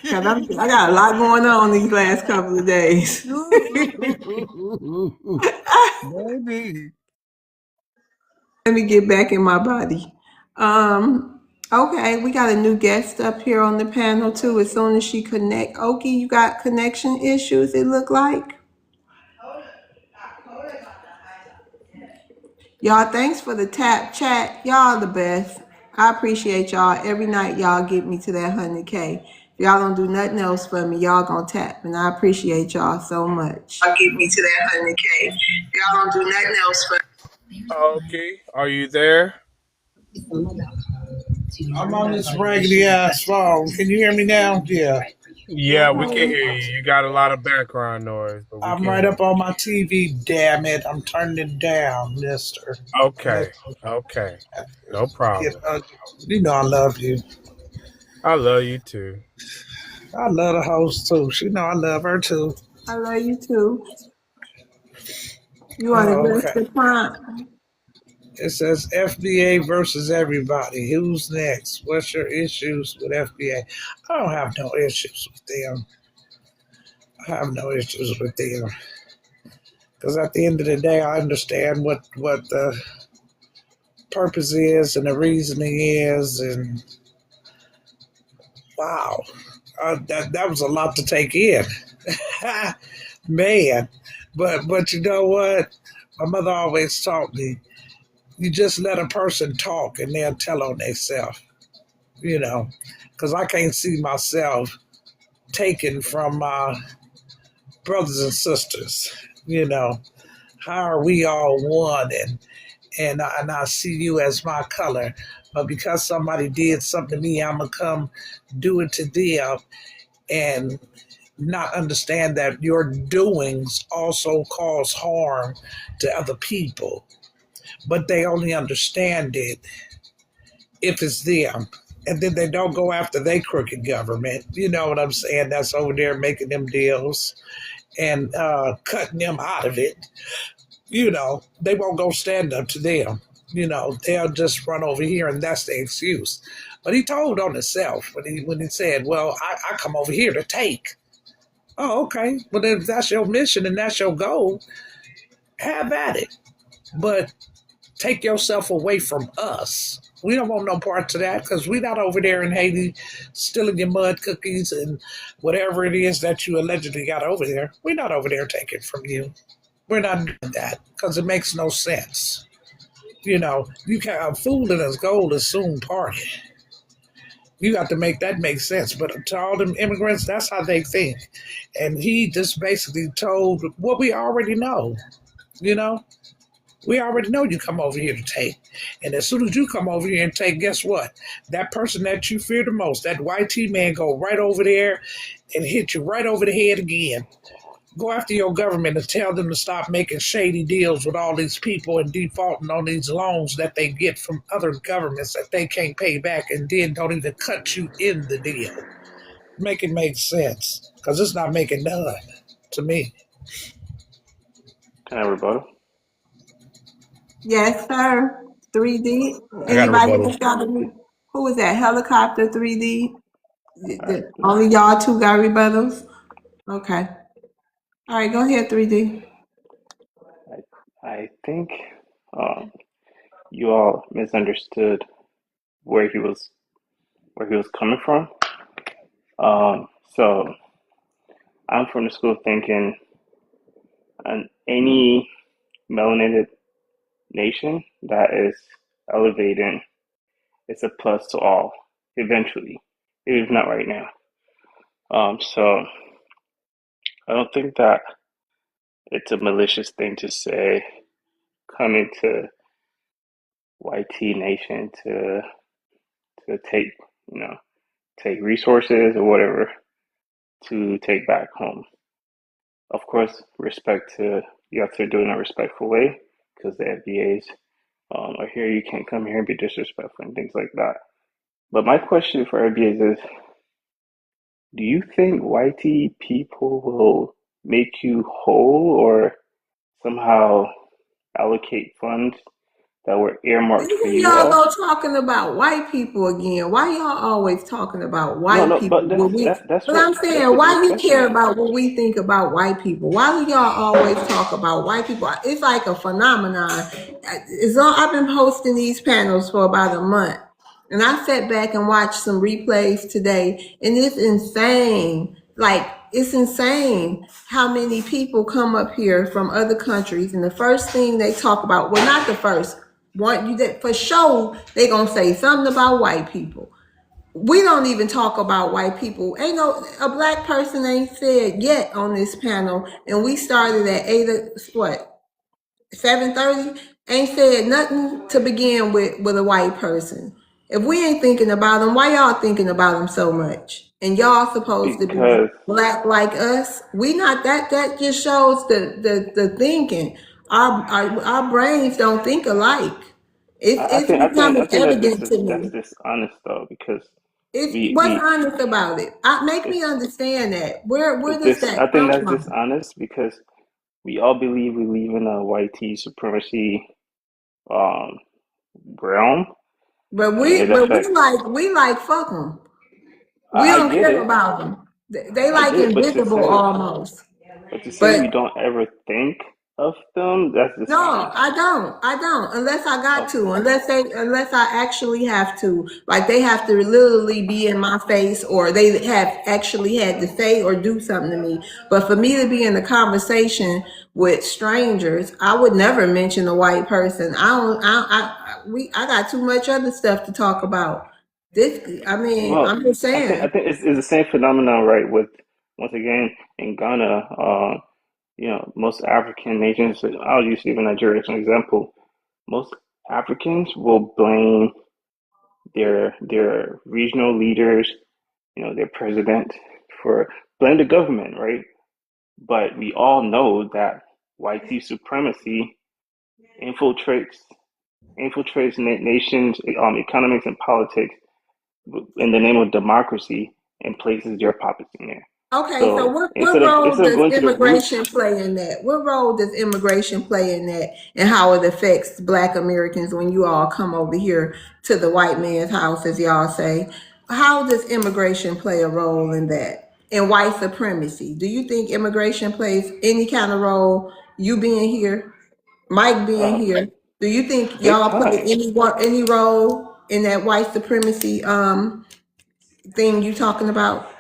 handle because I got a lot going on these last couple of days. it? Baby. Let me get back in my body. Okay, we got a new guest up here on the panel too. As soon as she connect, Oki, you got connection issues. It look like y'all. Thanks for the tap chat. Y'all the best. I appreciate y'all. Every night y'all get me to that 100K. If y'all don't do nothing else for me, y'all gonna tap, and I appreciate y'all so much. Y'all get me to that 100K. Y'all don't do nothing else for me. Okay, are you there? I'm on this raggedy ass phone. Can you hear me now? Yeah. Yeah, we can hear you. You got a lot of background noise, but we I'm can right hear up on my TV, damn it. I'm turning it down, mister. you. Okay, okay. No Get, problem. you know I love you. I love you too. I love the host too. She know I love her too. I love you too. You want to Oh, address okay. the prompt? It says FBA versus everybody. Who's next? What's your issues with FBA? I don't have no issues with them. I have no issues with them. Because at the end of the day, I understand what the purpose is and the reasoning is. And wow, that was a lot to take in. Man. But you know what? My mother always taught me, you just let a person talk and they'll tell on themselves, because I can't see myself taken from my brothers and sisters. How are we all one? And I see you as my color, but because somebody did something to me, I'm gonna come do it to them and not understand that your doings also cause harm to other people, but they only understand it if it's them. And then they don't go after their crooked government. You know what I'm saying? That's over there making them deals and cutting them out of it. They won't go stand up to them. They'll just run over here, and that's the excuse. But he told on himself when he said, "Well, I come over here to take." Oh, okay. Well, if that's your mission and that's your goal, have at it. But take yourself away from us. We don't want no parts of that because we're not over there in Haiti stealing your mud cookies and whatever it is that you allegedly got over there. We're not over there taking from you. We're not doing that because it makes no sense. You can't, a fool and his gold is soon party. You got to make that make sense. But to all them immigrants, that's how they think. And he just basically told what we already know. You know, we already know you come over here to take. And as soon as you come over here and take, guess what? That person that you fear the most, that white T man, go right over there and hit you right over the head again. Go after your government and tell them to stop making shady deals with all these people and defaulting on these loans that they get from other governments that they can't pay back and then don't even cut you in the deal. Make it make sense because it's not making none to me. Can I rebuttal? Yes, sir. 3D. I got a Anybody rebuttal. else got a, who was that? Helicopter 3D? All right. Only y'all two got rebuttals? Okay. All right, go ahead, 3D. I think you all misunderstood where he was coming from. So I'm from the school of thinking any melanated nation that is elevating, it's a plus to all eventually, if not right now. So I don't think that it's a malicious thing to say coming to YT Nation to take take resources or whatever to take back home. Of course, respect to you have to do it in a respectful way because the FBAs are here. You can't come here and be disrespectful and things like that. But my question for FBAs is, do you think YT people will make you whole or somehow allocate funds that were earmarked for Here you y'all all? go talking about white people again. Why y'all always talking about No, white no, people? but But I'm that's saying, what your why you question care is. about what we think about white people? Why do y'all always talk about white people? It's like a phenomenon. I've been hosting these panels for about a month, and I sat back and watched some replays today, and it's insane. Like, it's insane how many people come up here from other countries, and the first thing they talk about, well, not the first, want you that for sure they gonna say something about white people. We don't even talk about white people. Ain't no a black person ain't said yet on this panel, and we started at 7:30. Ain't said nothing to begin with a white person. If we ain't thinking about them, why y'all thinking about them so much? And y'all supposed to be Because black like us. We not that. That just shows the thinking. Our brains don't think alike. It's I becoming think that evident to that's me. dishonest though because What's we honest about it? Make me it's understand that. Where it's does this I that think come that's from? dishonest because we all believe we live in a white supremacy um realm But and we it but we affects like fuck them. We I don't get care it. about them. They I like get it, invisible almost. but to say we But don't ever think of them, that's no, dishonest. I don't. I don't. Unless I got Okay. to. Unless I actually have to. Like they have to literally be in my face or they have actually had to say or do something to me. But for me to be in a conversation with strangers, I would never mention a white person. I got too much other stuff to talk about. Well, I'm just I saying. think it's the same phenomenon, right? With once again in Ghana, most African nations. I'll use even Nigeria as an example. Most Africans will blame their regional leaders, their president for blame the government, right? But we all know that white supremacy infiltrates nations, economics and politics in the name of democracy and places their puppets in there. Okay, so So what role instead of does going to the roots, immigration play in that? What role does immigration play in that, and how it affects Black Americans when you all come over here to the white man's house, as y'all say? How does immigration play a role in that? In white supremacy, do you think immigration plays any kind of role? You being here, Mike being uh, here, do you think big y'all play time. any role in that white supremacy thing you talking about?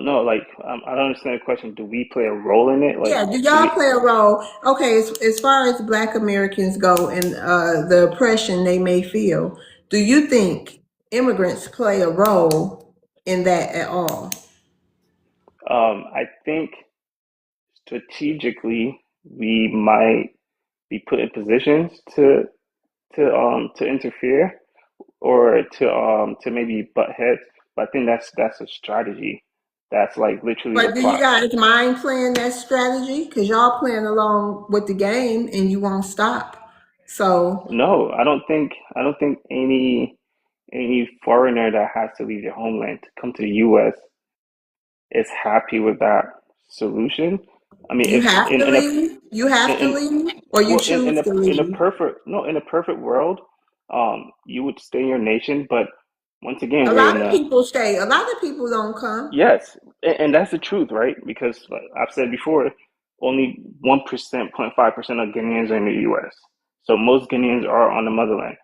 No, like I don't understand the question. Do we play a role in it? Like, Yeah, do do y'all we? play a role? Okay, as far as Black Americans go and the oppression they may feel, do you think immigrants play a role in that at all? I think strategically we might be put in positions to interfere or to maybe butt heads. But I think that's a strategy. That's like literally the But do you plot. guys mind playing that strategy? Because y'all playing along with the game and you won't stop. So, No, I don't think any foreigner that has to leave their homeland to come to the U.S. is happy with that solution. I mean, you if have to leave? You have to in leave? Or you well choose to leave? in a perfect world, you would stay in your nation. But once again, A we're lot in of a people stay. A lot of people don't come. yes, and that's the truth, right? Because like I've said before, only 1%, 0.5% of Guineans are in the U.S. So most Guineans are on the motherland.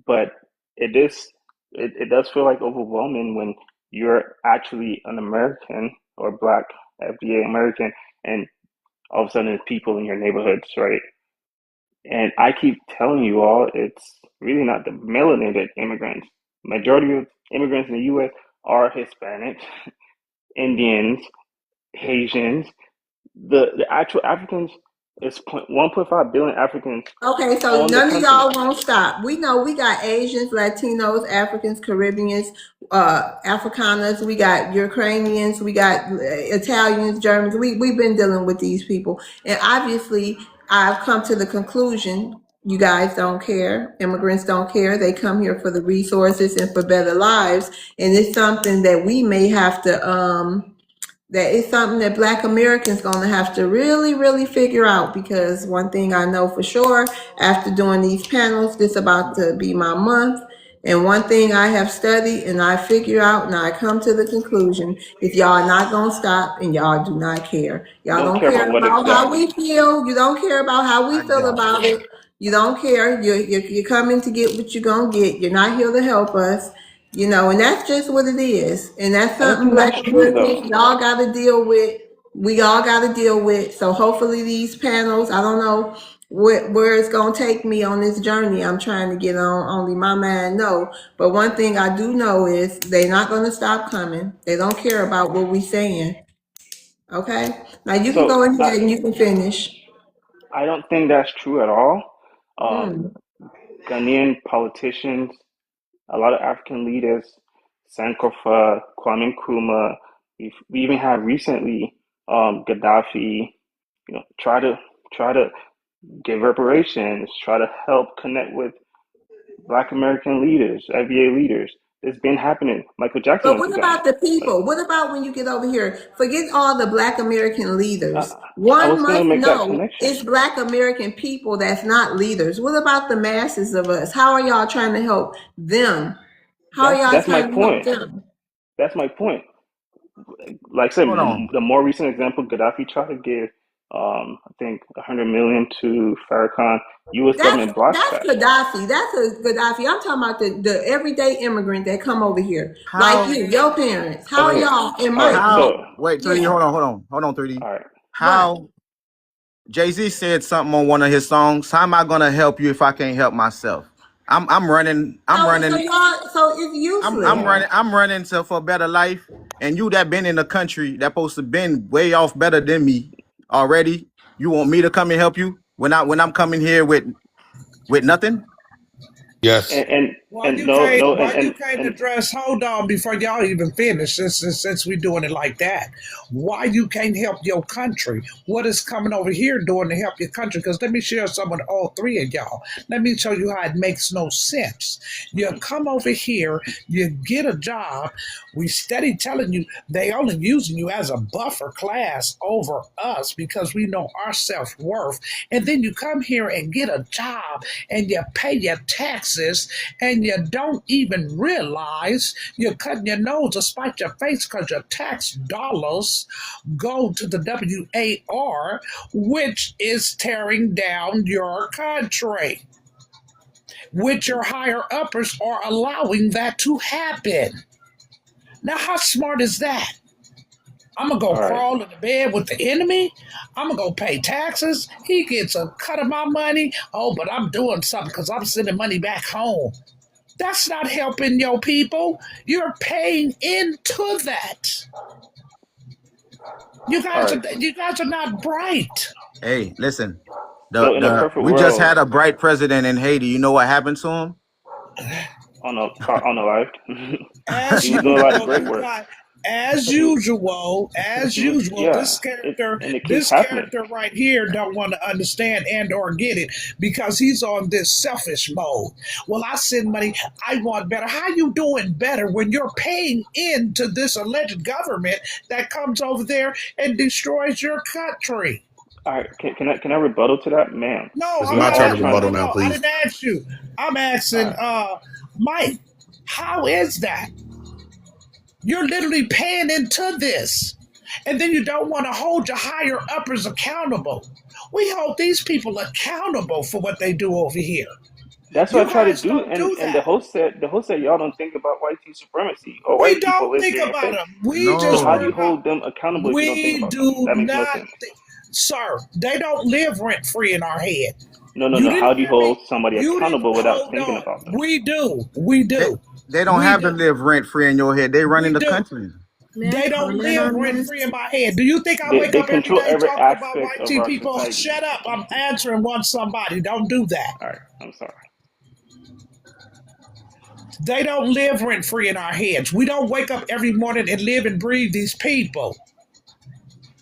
But it is it does feel like overwhelming when you're actually an American or Black FBA American, and all of a sudden there's people in your neighborhoods, right? And I keep telling you all, it's really not the melanated immigrants. Majority of immigrants in the U.S. are Hispanic, Indians, Haitians. The actual Africans is 1.5 billion Africans Okay, so on the none of y'all continent. won't stop. We know we got Asians, Latinos, Africans, Caribbeans, Afrikaners. We got Ukrainians. We got Italians, Germans. We've been dealing with these people, and obviously, I've come to the conclusion you guys don't care. Immigrants don't care. They come here for the resources and for better lives, and it's something that we may have to that is something that Black Americans gonna have to really, really figure out, because one thing I know for sure, after doing these panels, this about to be my month. And one thing I have studied and I figure out and I come to the conclusion, if y'all not gonna stop and y'all do not care. Y'all Don't don't care care about what about how exactly. we feel. You don't care about how we I feel got about you. it. You don't care. You're coming to get what you're gonna get. You're not here to help us. And that's just what it is. And that's I don't something think Black that's true Americans, though. y'all got to deal with. We all got to deal with. So hopefully these panels, I don't know where it's going to take me on this journey I'm trying to get on. Only my man know. But one thing I do know is they're not going to stop coming. They don't care about what we saying. Okay? Now you can go So ahead and you can finish. I don't think that's true at all. Um, Mm. Ghanaian politicians, a lot of African leaders, Sankofa, Kwame Nkrumah, we even had recently Gaddafi, try to give reparations, try to help connect with Black American leaders, FBA leaders. It's been happening. Michael Jackson But went to what Ghana. about the Like people? What about when you get over here? Forget all the Black American I, leaders. I One was gonna must make that know connection. it's Black American people that's not leaders. What about the masses of us? How are y'all trying to help them? How are y'all That's my trying to help point. them? That's my point. Like I said, Hold on. the more recent example, Gaddafi tried to give, I think, 100 million to Farrakhan. U.S. That's government blocked that's that. Gaddafi. That's a Gaddafi. I'm talking about the everyday immigrant that come over here, like How you, your parents. How are Okay, y'all? And all right. Mike, how So, wait, 3D, yeah, hold on, 3D. all right. what? How Jay-Z said something on one of his songs. How am I gonna help you if I can't help myself? I'm running, I'm So running, y'all, so it's useless. I'm running to for a better life. And you that been in the country that supposed to been way off better than me already. You want me to come and help you when I'm coming here with nothing? And Yes. Why And you no, can't? no, Why you and can't and address? Hold on, before y'all even finish. Since we doing it like that, why you can't help your country? What is coming over here doing to help your country? Because let me share some with all three of y'all. Let me show you how it makes no sense. You come over here, you get a job. We steady telling you they only using you as a buffer class over us because we know our self worth. And then you come here and get a job and you pay your taxes and you don't even realize you're cutting your nose to spite your face because your tax dollars go to the WAR, which is tearing down your country, which your higher uppers are allowing that to happen. Now, how smart is that? I'm gonna go all right. crawl in the bed with the enemy. I'm gonna go pay taxes. He gets a cut of my money. Oh, but I'm doing something because I'm sending money back home. That's not helping your people. You're paying into that. All right. You guys are not bright. Hey, listen. So in a perfect We just world, had a bright president in Haiti. You know what happened to him? on the live, As he was doing a lot of usual, great work. as He usual, he was, yeah, and it keeps this happening. character right here don't want to understand and or get it because he's on this selfish mode. Well, I send money, I want better. How you doing better when you're paying into this alleged government that comes over there and destroys your country? All right, can I rebuttal to that, ma'am? No, It's I'm my not. All turn right, to trying to. rebuttal now, I please. didn't ask you. I'm All asking, right, Mike. How is that? You're literally paying into this. And then you don't want to hold your higher uppers accountable. We hold these people accountable for what they do over here. that's what You I try to guys do. don't And do the that. host said y'all don't think about white supremacy or We white people don't live think here. about Okay, them. We so just how No. do worry you about. hold them accountable if you don't think We about them? do That makes no not, sense. sir. They don't live rent free in our head. No, no, You no. didn't How do you hear me. hold somebody You didn't accountable without hold thinking on. about them? We do. We They, do. they don't We have to do. live rent free in your head. They running We the do. country. May I They don't comment live on rent this? free in my head. Do you think I wake They up every control day every talking about aspect white of tea our people? society. Shut up. I'm answering one somebody. Don't do that. All right, I'm sorry. They don't live rent free in our heads. We don't wake up every morning and live and breathe these people.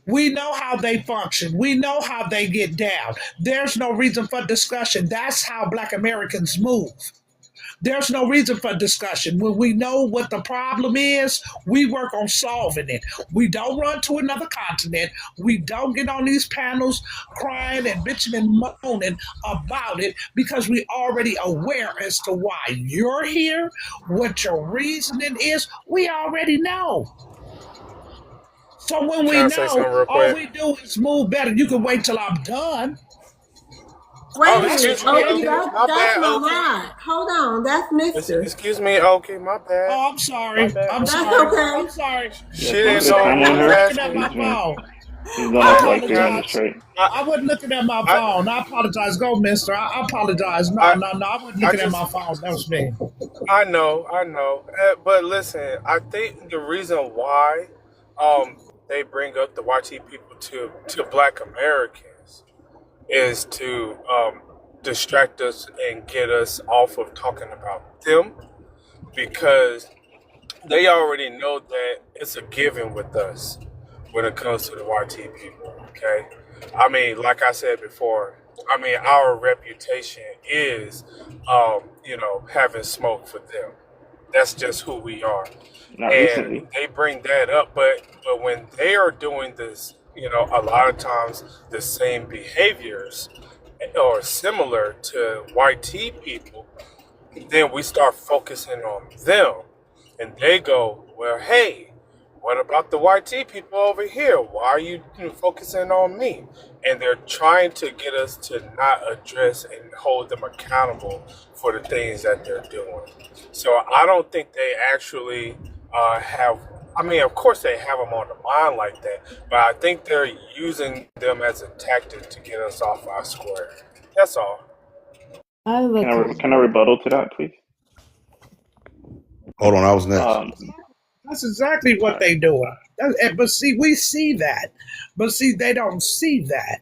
We know how they function. We know how they get down. There's no reason for discussion. That's how Black Americans move. There's no reason for discussion. When we know what the problem is, we work on solving it. We don't run to another continent. We don't get on these panels crying and bitching and moaning about it because we already aware as to why you're here, what your reasoning is. We already know. So when Can we I say know, something real all quick? we do is move better. You can wait till I'm done. Oh, Wait a That's minute, excuse what me, you Oki, do. Oki. My that's bad, not Oki. right. Hold on, that's Mister. Excuse me, Oki. My bad. Oh, I'm My sorry. bad. I'm That's sorry. okay. I'm sorry. Yeah, She can we I'm didn't put a know sorry. who time on I was was her? looking at asking my He's me. been phone. he's gone I on I, for like 3 can minutes apologize. straight. I, I wasn't looking at my I, phone. I apologize. Go, mister. I apologize. No, I, no, no. I wasn't I looking at just, my phone. That was me. I know. But listen, I think the reason why, they bring up the YT people to Black Americans is to distract us and get us off of talking about them because they already know that it's a given with us when it comes to the YT people. Okay, I mean, like I said before, I mean our reputation is, having smoke for them. That's just who we are, Not and recently. they bring that up. But when they are doing this, a lot of times the same behaviors or similar to YT people, then we start focusing on them. And they go, well, hey, what about the YT people over here? Why are you focusing on me? And they're trying to get us to not address and hold them accountable for the things that they're doing. So I don't think they actually have, I mean, of course they have them on the mind like that, but I think they're using them as a tactic to get us off our square. That's all. I have a Can I question. rebuttal to that, please? Hold on, I was next. That's exactly All what right. they doing. But see, we see that. But see, they don't see that.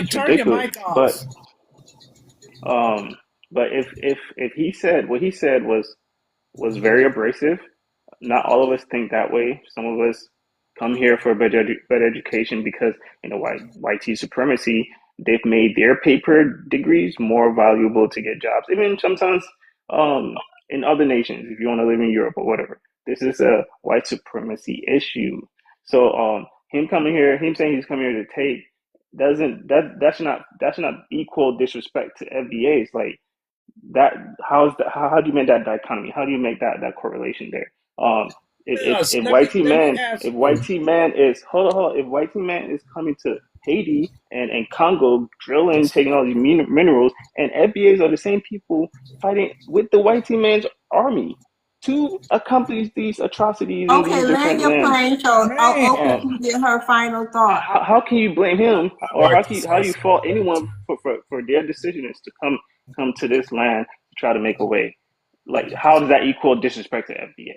Mike, turn your ridiculous. mic off. Um, but if he said what he said was was very abrasive. Not all of us think that way. Some of us come here for a better education because, white supremacy, they've made their paper degrees more valuable to get jobs. Even sometimes in other nations, if you want to live in Europe or whatever. This is a white supremacy issue. So him saying he's coming here to take doesn't that's not equal disrespect to FBAs. Like that, how do you make that dichotomy? How do you make that correlation there? Yes, If let me ask you. white T man is hold on, if white T man is coming to Haiti and Congo drilling, taking all these minerals, and FBAs are the same people fighting with the white T man's army to accomplish these atrocities in Okay, these land different your lands. plane so Oprah Man, And can get her final thought. how can you blame him, or Work is how do you also fault anyone working. for their decisions to come to this land to try to make a way? Like, how does that equal disrespect to FBA?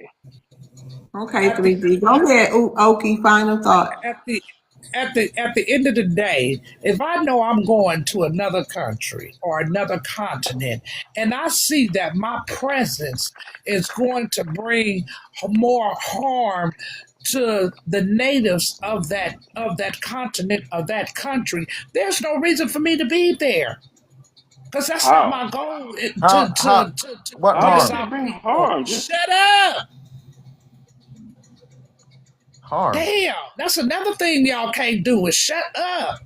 Okay, at the 3D. Go ahead, Oki, final thought. at the at the end of the day, if I know I'm going to another country or another continent, and I see that my presence is going to bring more harm to the natives of that continent, of that country, there's no reason for me to be there. Because that's not How? my goal, How to what How mess does harm? it out bring people. harm? Just Shut up! Harm. Damn, that's another thing y'all can't do is shut up.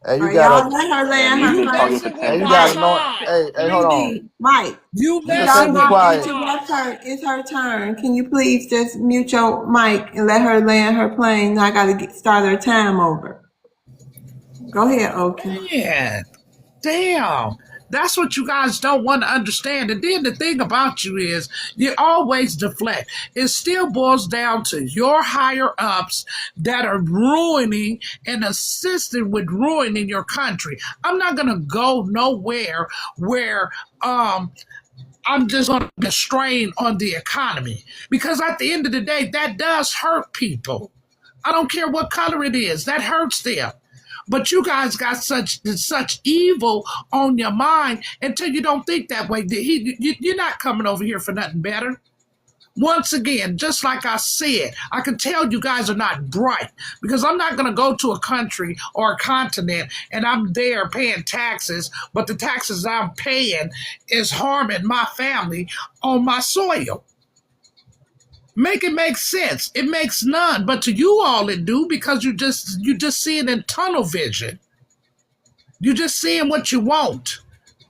Hey, All you right, y'all gotta let her man, land you've her been You plane. talking for messing with ten hey you my gotta minutes. know heart. hey, hold on. 3D, Mike, You You can y'all say messing be with not my quiet. interrupt heart. her. It's her turn. Can you please just mute your mic and let her land her plane? I got to start her time over. Go ahead, Oki. Man, damn. That's what you guys don't want to understand. And then the thing about you is you always deflect. It still boils down to your higher ups that are ruining and assisting with ruining your country. I'm not gonna go nowhere where I'm just going to be a strain on the economy because at the end of the day, that does hurt people. I don't care what color it is, that hurts them. But you guys got such evil on your mind until you don't think that way. You're not coming over here for nothing better. Once again, just like I said, I can tell you guys are not bright because I'm not going to go to a country or a continent and I'm there paying taxes, but the taxes I'm paying is harming my family on my soil. Make it make sense. It makes none, but to you all it do because you just see it in tunnel vision. You're just seeing what you want,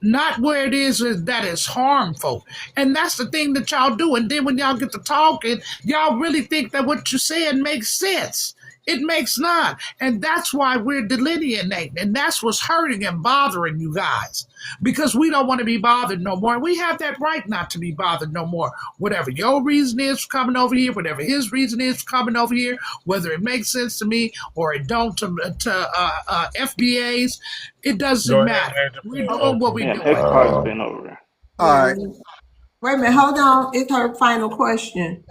not where it is that is harmful. And that's the thing that y'all do. And then when y'all get to talking, y'all really think that what you're saying makes sense. It makes none. And that's why we're delineating. And that's what's hurting and bothering you guys. Because we don't want to be bothered no more. We have that right not to be bothered no more. Whatever your reason is for coming over here, whatever his reason is for coming over here, whether it makes sense to me or it don't to FBAs, it Go doesn't ahead, matter. Major We're Payne. doing what Okay. we're Man, doing. Hex been over. All Yeah. right. Wait a minute. Hold on. It's her final question.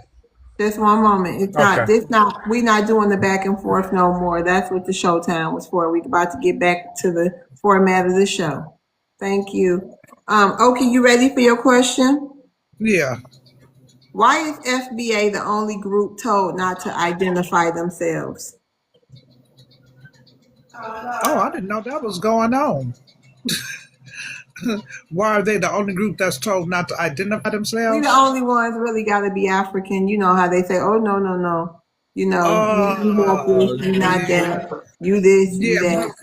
Just one moment. It's not. Okay. This not. We not doing the back and forth no more. That's what the showtime was for. We about to get back to the format of the show. Thank you. Oki, you ready for your question? Yeah. Why is FBA the only group told not to identify themselves? Oh, I didn't know that was going on. Why are they the only group that's told not to identify We the themselves? only ones really got to be African. You know how they say, "Oh no, no, no." You know, you not this, Oh, you not yeah. that. You this, you Yeah, that.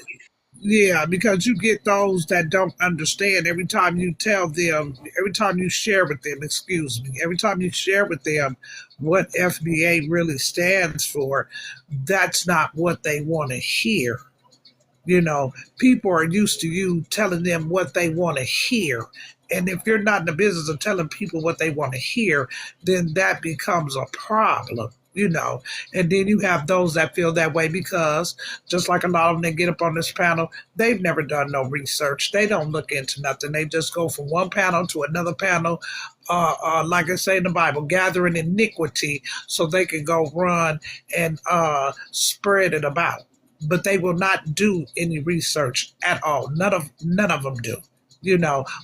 yeah, because you get those that don't understand every time you tell them, every time you share with them, excuse me, every time you share with them what FBA really stands for, that's not what they want to hear. You know, people are used to you telling them what they want to hear. And if you're not in the business of telling people what they want to hear, then that becomes a problem, you know. And then you have those that feel that way because, just like a lot of them that get up on this panel, they've never done no research. They don't look into nothing. They just go from one panel to another panel, like I say in the Bible, gathering iniquity so they can go run and spread it about, but they will not do any research at all. None of them do.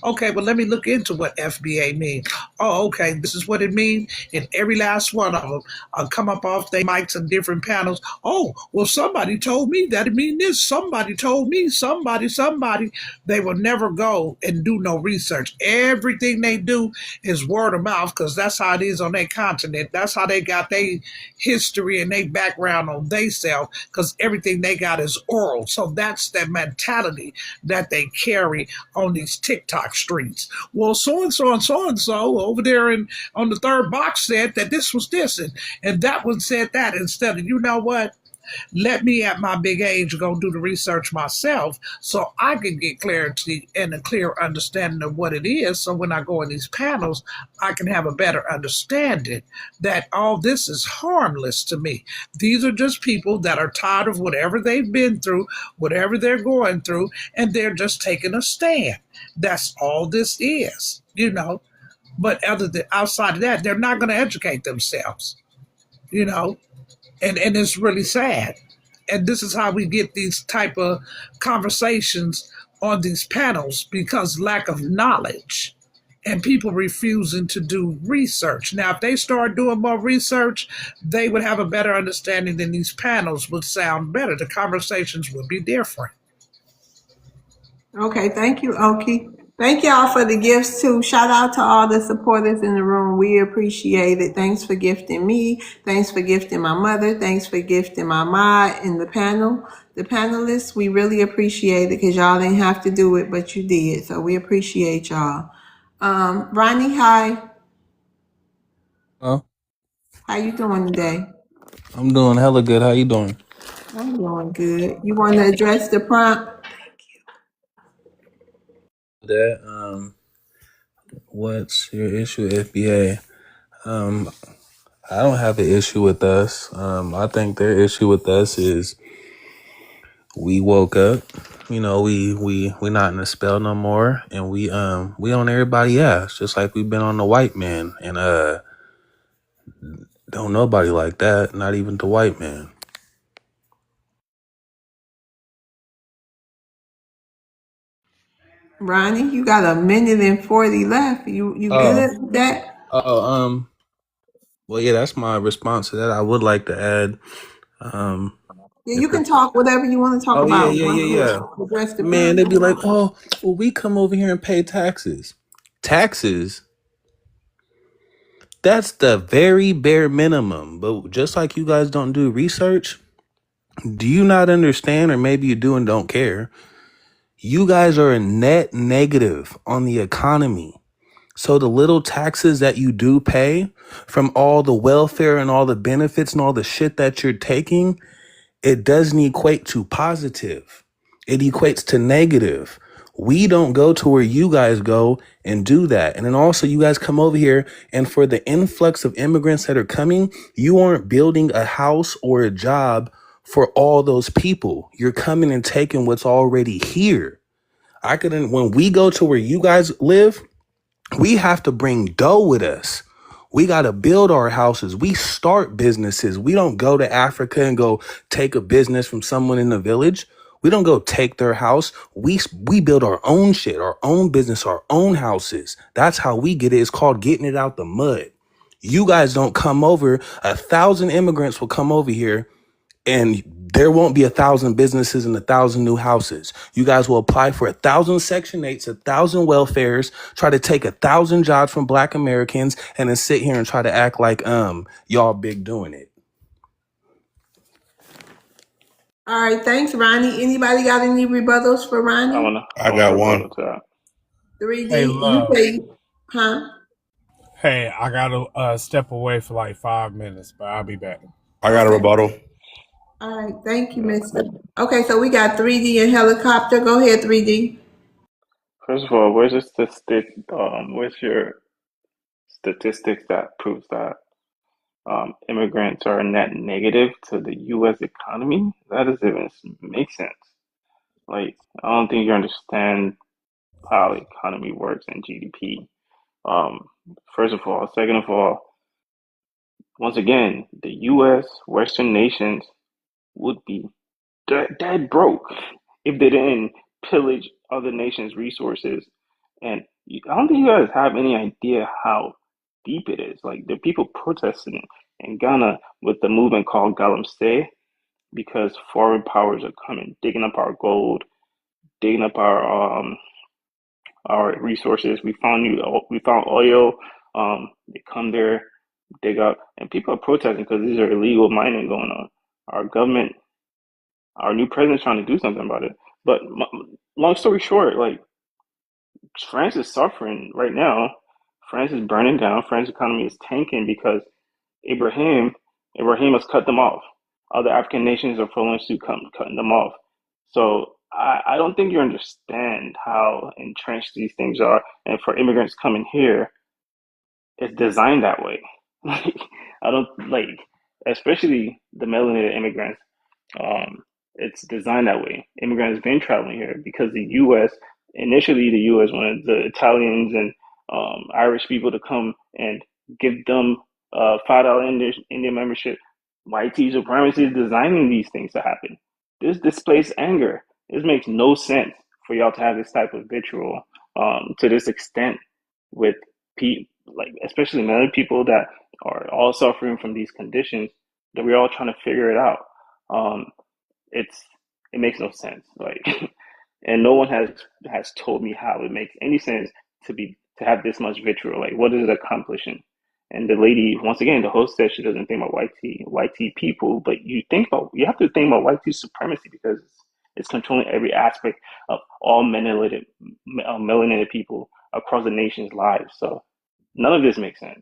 Okay, well, let me look into what FBA means. Oh, okay, this is what it means. And every last one of them come up off their mics and different panels. Oh, well, somebody told me that it means this. Somebody told me, somebody. They will never go and do no research. Everything they do is word of mouth because that's how it is on their continent. That's how they got their history and their background on themselves because everything they got is oral. So that's the mentality that they carry on these TikTok streets. Well, so and so and so and so over there on the third box said that this was this and that one said that instead of, you know what? Let me at my big age go do the research myself so I can get clarity and a clear understanding of what it is. So when I go in these panels, I can have a better understanding that all this is harmless to me. These are just people that are tired of whatever they've been through, whatever they're going through, and they're just taking a stand. That's all this is. But other than outside of that, they're not going to educate themselves, you know and it's really sad. And this is how we get these type of conversations on these panels because lack of knowledge and people refusing to do research. Now, if they start doing more research, they would have a better understanding and these panels would sound better. The conversations would be different. Okay, thank you, Oki. Thank y'all for the gifts too. Shout out to all the supporters in the room. We appreciate it. Thanks for gifting me. Thanks for gifting my mother. Thanks for gifting my mod in the panel. The panelists, we really appreciate it because y'all didn't have to do it, but you did. So we appreciate y'all. Ronnie, hi. Oh, How you doing today? I'm doing hella good. How you doing? I'm doing good. You want to address the prompt? That what's your issue with FBA? I don't have an issue with us. I think their issue with us is we woke up. You know, we not in a spell no more, and we on everybody ass just like we've been on the white man, and don't nobody like that, not even the white man. Ronnie, you got a minute and 40 left. You good with that? Oh, well, yeah, that's my response to that. I would like to add, Yeah, if you can it, talk whatever you want to talk oh yeah, about. yeah, Once yeah, yeah. you address the Man, they'd prompt. be like, oh, well, we come over here and pay taxes. Taxes, that's the very bare minimum. But just like you guys don't do research, do you not understand, or maybe you do and don't care? You guys are a net negative on the economy. So the little taxes that you do pay from all the welfare and all the benefits and all the shit that you're taking, it doesn't equate to positive. It equates to negative. We don't go to where you guys go and do that. And then also you guys come over here, and for the influx of immigrants that are coming, you aren't building a house or a job for all those people. You're coming and taking what's already here. When we go to where you guys live, we have to bring dough with us. We got to build our houses. We start businesses. We don't go to Africa and go take a business from someone in the village. We don't go take their house. We build our own shit, our own business, our own houses. That's how we get it. It's called getting it out the mud. You guys don't come over. 1,000 immigrants will come over here, and there won't be 1,000 businesses and 1,000 new houses. You guys will apply for 1,000 Section 8s, 1,000 welfares, try to take 1,000 jobs from Black Americans, and then sit here and try to act like y'all big doing it. All right, thanks, Ronnie. Anybody got any rebuttals for I Ronnie? wanna I got rebuttal one. to that. Hey, 3D, you love. say, huh? Hey, I gotta step away for like 5 minutes, but I'll be back. I got a Okay. rebuttal. All right, thank you, mister. Okay, so we got 3D and helicopter. Go ahead, 3D. First of all, where's your statistics that proves that immigrants are a net negative to the U.S. economy? That doesn't even make sense. Like, I don't think you understand how the economy works and GDP. Um, First of all. Second of all, once again, the U.S., Western nations would be dead broke if they didn't pillage other nations' resources And I don't think you guys have any idea how deep it is. Like, there are people protesting in Ghana with the movement called Galamsey because foreign powers are coming, digging up our gold, digging up our resources. We found oil. They come there, dig up, and people are protesting because these are illegal mining going on. Our government, our new president's trying to do something about it. But long story short, like, France is suffering right now. France is burning down. France's economy is tanking because Ibrahim has cut them off. Other African nations are following suit, cutting them off. So I don't think you understand how entrenched these things are. And for immigrants coming here, it's designed that way. Like, I don't like, especially the melanated immigrants. It's designed that way. Immigrants have been traveling here because initially the U.S. wanted the Italians and Irish people to come and give them $5 Indian membership. White supremacy is designing these things to happen. This displays anger. This makes no sense for y'all to have this type of vitriol to this extent with people, like especially many people that are all suffering from these conditions that we're all trying to figure it out. Um, it makes no sense. Like, and no one has told me how it makes any sense to have this much vitriol. Like, what is it accomplishing? And the lady, once again, the host said she doesn't think about white tea people, but you have to think about white tea supremacy because it's controlling every aspect of all melanated people across the nation's lives. So none of this makes sense.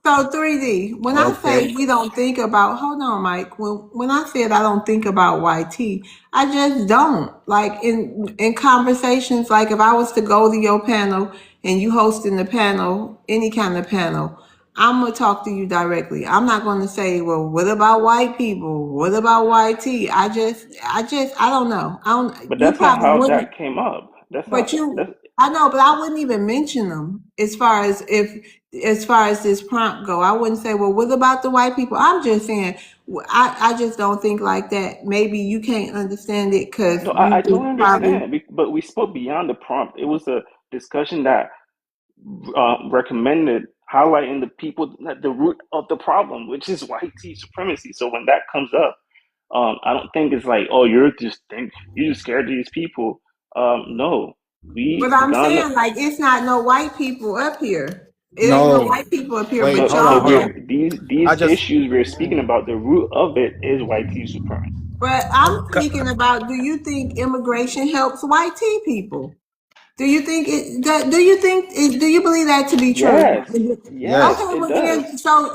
So 3D, when I say Okay. we don't think about, hold on, Mike. When I said I don't think about YT, I just don't. Like in conversations, like if I was to go to your panel and you hosting the panel, any kind of panel, I'm gonna talk to you directly. I'm not gonna say, well, what about white people? What about YT? I don't know. But You that's not probably how wouldn't. that came up. That's not But you, that's I know, but I wouldn't even mention them as far as this prompt go. I wouldn't say, well, what about the white people? I'm just saying, I just don't think like that. Maybe you can't understand it because no, you I totally just probably. understand. But we spoke beyond the prompt. It was a discussion that recommended highlighting the people at the root of the problem, which is white supremacy. So when that comes up, I don't think it's like, oh, you're just scared of these people. No, But I'm saying, like, it's not no white people up here. It ain't no No. white people up here, Wait, but but hold on, but hold y'all. on. I these just issues we're speaking about, the root of it is white supremacy. But I'm speaking about. Do you think immigration helps white tea people? Do you think it? Do you believe that to be true? Yes, Okay, yes, yes. it well does. then, so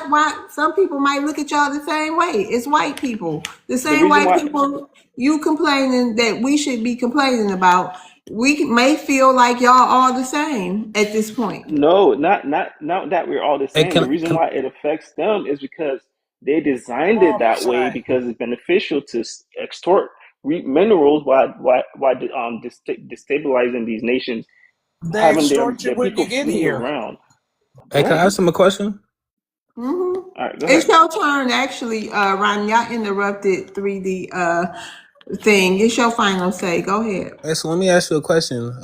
why some people might look at y'all the same way. It's white people, the The same reason white why people you complaining that we should be complaining about. We may feel like y'all all the same at this point. No, not that we're all the Hey, same. The reason why it affects them is because they designed it All the that way same. because it's beneficial to extort minerals while destabilizing these nations, They having extort you their when you people get flee here. around. hey, Go can I ahead. ask him a question? hmm All right, go It's ahead. your turn, actually, Ron. Y'all interrupted 3D thing. It's your final say. Go ahead. Hey, so let me ask you a question.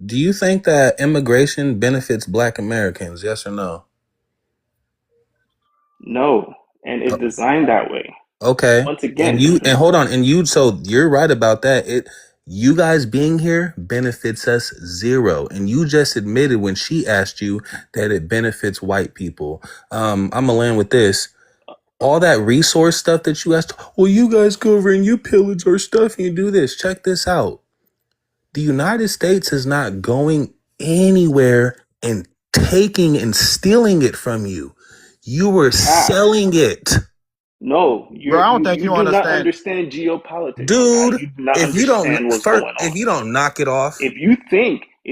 Do you think that immigration benefits Black Americans? Yes or no? No, and it's designed that way. Okay. Once And again, you hold on, and so you're right about that. You guys being here benefits us zero. And you just admitted when she asked you that it benefits white people. I'm gonna land with this. All that resource stuff that you asked, well, you guys go over and you pillage our stuff and you do this. Check this out. The United States is not going anywhere and taking and stealing it from you. You were we have. selling it. No, Bro, I don't think you you do not understand. understand geopolitics, my guy. Dude, You do not if you don't understand what's first, going if on. you don't knock it off, If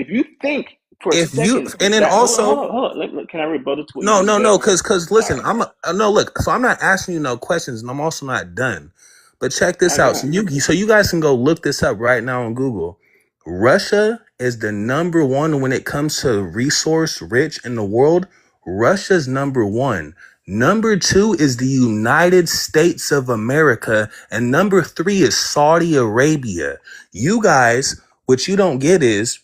you think for a if you second and then that also hold on, can I rebuttal to what you no, just no, said? no, because All listen, right, no look, so I'm not asking you no questions and I'm also not done. But check all this right, go out. ahead. So you guys can go look this up right now on Google. Russia is the number one when it comes to resource rich in the world. Russia's number one. Number two is the United States of America. And number three is Saudi Arabia. You guys, what you don't get is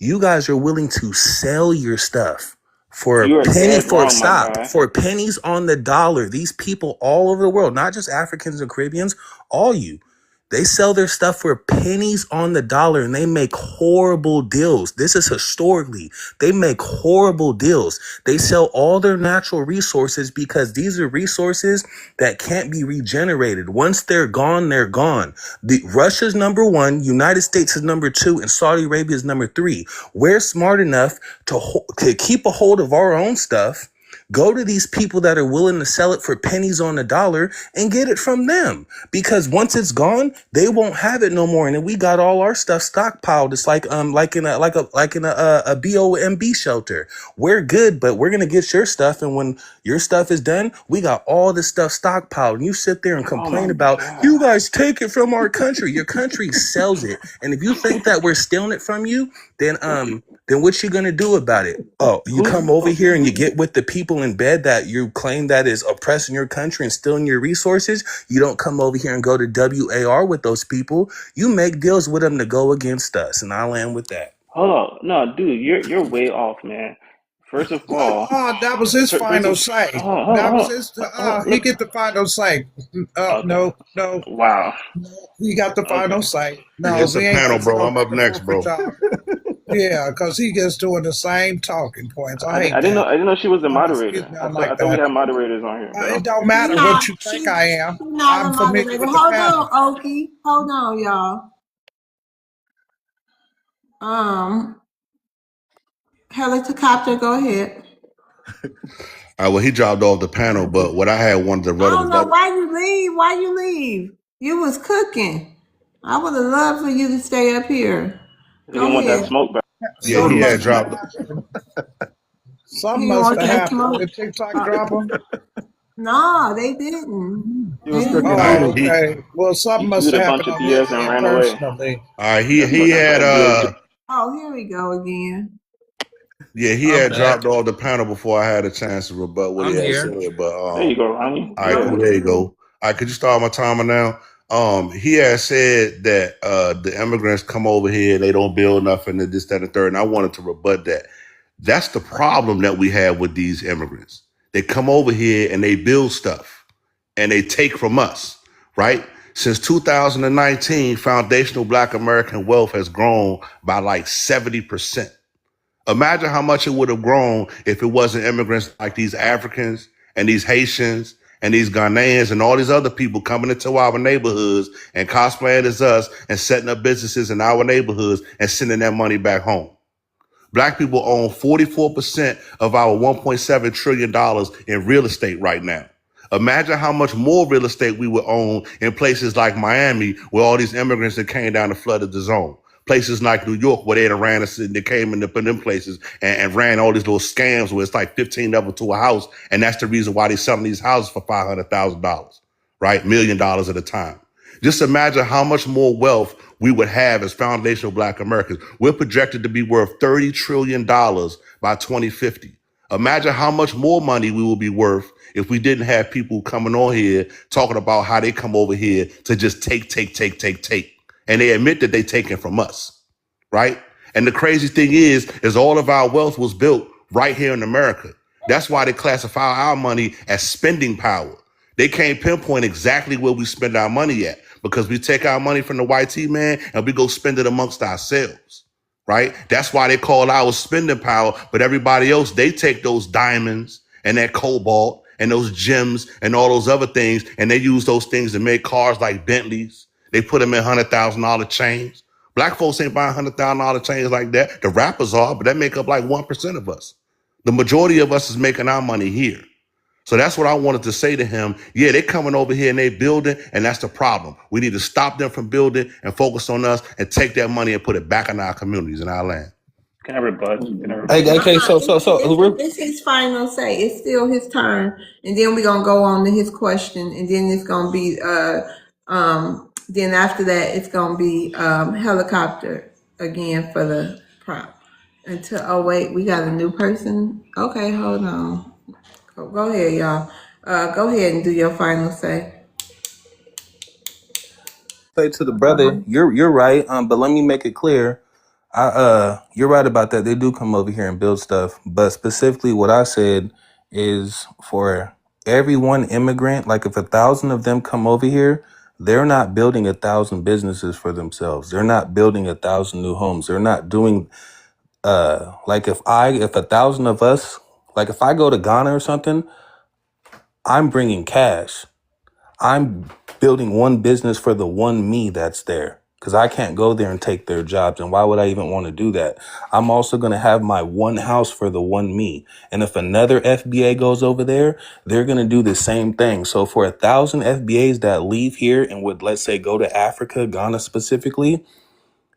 You guys are willing to sell your stuff for a You are penny, dead for wrong, my stop, guy. for pennies on the dollar. These people all over the world, not just Africans and Caribbeans, all you. They sell their stuff for pennies on the dollar and they make horrible deals. This is historically. They make horrible deals. They sell all their natural resources because these are resources that can't be regenerated. Once they're gone, they're gone. Russia's number one, United States is number two, and Saudi Arabia is number three. We're smart enough to keep a hold of our own stuff. Go to these people that are willing to sell it for pennies on the dollar and get it from them. Because once it's gone, they won't have it no more. And then we got all our stuff stockpiled. It's like in a BOMB shelter. We're good, but we're gonna get your stuff. And when your stuff is done, we got all this stuff stockpiled. And you sit there and Oh complain my about god. you guys take it from our country. Your country sells it. And if you think that we're stealing it from you, then what you gonna do about it? Oh, you come over here and you get with the people in bed that you claim that is oppressing your country and stealing your resources. You don't come over here and go to WAR with those people. You make deals with them to go against us, and I land with that. Hold on. No, dude, you're way off, man. First of all, That was his first final of say. hold That was on, his. He look. get the final say. Okay. No, Wow. he got the Okay. final say. Yeah, No, it's a we ain't panel, gonna bro. go I'm up back and next, forth with bro. y'all. Yeah, because he gets doing the same talking points. I hate I that. didn't know she was the Excuse moderator. me, I I like thought we that. had moderators on here, but It okay. don't She's matter not. what you think I am. She's not I'm a familiar moderator. with the Hold panel. on, Okie. Hold on, y'all. Helicopter, go ahead. Well, he dropped off the panel, but what I had wanted to I run don't was know that. why you leave. Why you leave? You was cooking. I would have loved for you to stay up here. He Go didn't want that ahead. smoke back. Yeah, Something he had must have dropped. happened. Something You must want have that happened. smoke? Did TikTok drop him? No, they didn't. He They was didn't cooking All drop right, food. it. Okay. Well, something He must spewed have a bunch happened of on his BS and end ran away. personally. he That's had what FBA do. Oh, here we go again. he I'm had back. dropped off the panel before I had a chance to rebut what he I'm had here. said. But There you go, Ronnie. all right, Go cool. Good. There ahead. you go. All right, could you start my timer now? He had said that the immigrants come over here and they don't build nothing and this, that, and the third. And I wanted to rebut that. That's the problem that we have with these immigrants. They come over here and they build stuff and they take from us, right? Since 2019, foundational Black American wealth has grown by like 70%. Imagine how much it would have grown if it wasn't immigrants like these Africans and these Haitians and these Ghanaians and all these other people coming into our neighborhoods and cosplaying as us and setting up businesses in our neighborhoods and sending that money back home. Black people own 44% of our $1.7 trillion in real estate right now. Imagine how much more real estate we would own in places like Miami, where all these immigrants that came down and flooded the zone. Places like New York, where they came in them places and ran all these little scams where it's like 15 of them to a house. And that's the reason why they're selling these houses for $500,000, right? $1 million at a time. Just imagine how much more wealth we would have as foundational Black Americans. We're projected to be worth $30 trillion by 2050. Imagine how much more money we will be worth if we didn't have people coming on here talking about how they come over here to just take. And they admit that they taking from us, right? And the crazy thing is all of our wealth was built right here in America. That's why they classify our money as spending power. They can't pinpoint exactly where we spend our money at because we take our money from the YT man and we go spend it amongst ourselves, right? That's why they call ours spending power, but everybody else, they take those diamonds and that cobalt and those gems and all those other things, and they use those things to make cars like Bentleys. They put them in $100,000 chains. Black folks ain't buying $100,000 chains like that. The rappers are, but that make up like 1% of us. The majority of us is making our money here. So that's what I wanted to say to him. Yeah, they coming over here and they building, and that's the problem. We need to stop them from building and focus on us and take that money and put it back in our communities and our land. Can I rebut? Can I Hey, rebut? okay, so It's his final say. It's still his turn, and then we're gonna go on to his question, and then it's gonna be then after that it's gonna be helicopter again for the prompt. Until wait, we got a new person. Okay, hold on. Go ahead, y'all. Go ahead and do your final say. Say to the brother, you're right. But let me make it clear. You're right about that. They do come over here and build stuff, but specifically what I said is for every one immigrant, like if 1,000 of them come over here, they're not building 1,000 businesses for themselves. They're not building 1,000 new homes. They're not doing like if 1,000 of us, like if I go to Ghana or something, I'm bringing cash. I'm building one business for the one me that's there because I can't go there and take their jobs. And why would I even want to do that? I'm also going to have my one house for the one me. And if another FBA goes over there, they're going to do the same thing. So for 1,000 FBAs that leave here and would, let's say, go to Africa, Ghana specifically,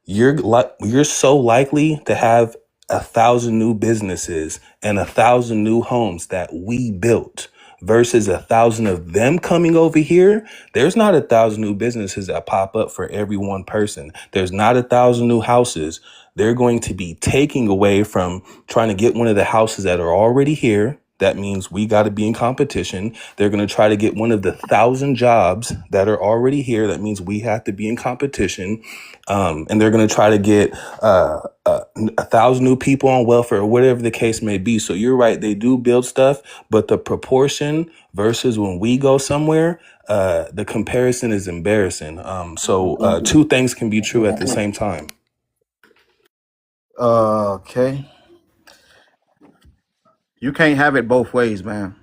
you're so likely to have 1,000 new businesses and 1,000 new homes that we built versus 1,000 of them coming over here. There's not 1,000 new businesses that pop up for every one person. There's not 1,000 new houses. They're going to be taking away from trying to get one of the houses that are already here. That means we got to be in competition. They're going to try to get one of the 1,000 jobs that are already here. That means we have to be in competition. And they're going to try to get 1,000 new people on welfare or whatever the case may be. So you're right. They do build stuff, but the proportion versus when we go somewhere, the comparison is embarrassing. So two things can be true at the same time. Okay. You can't have it both ways, man.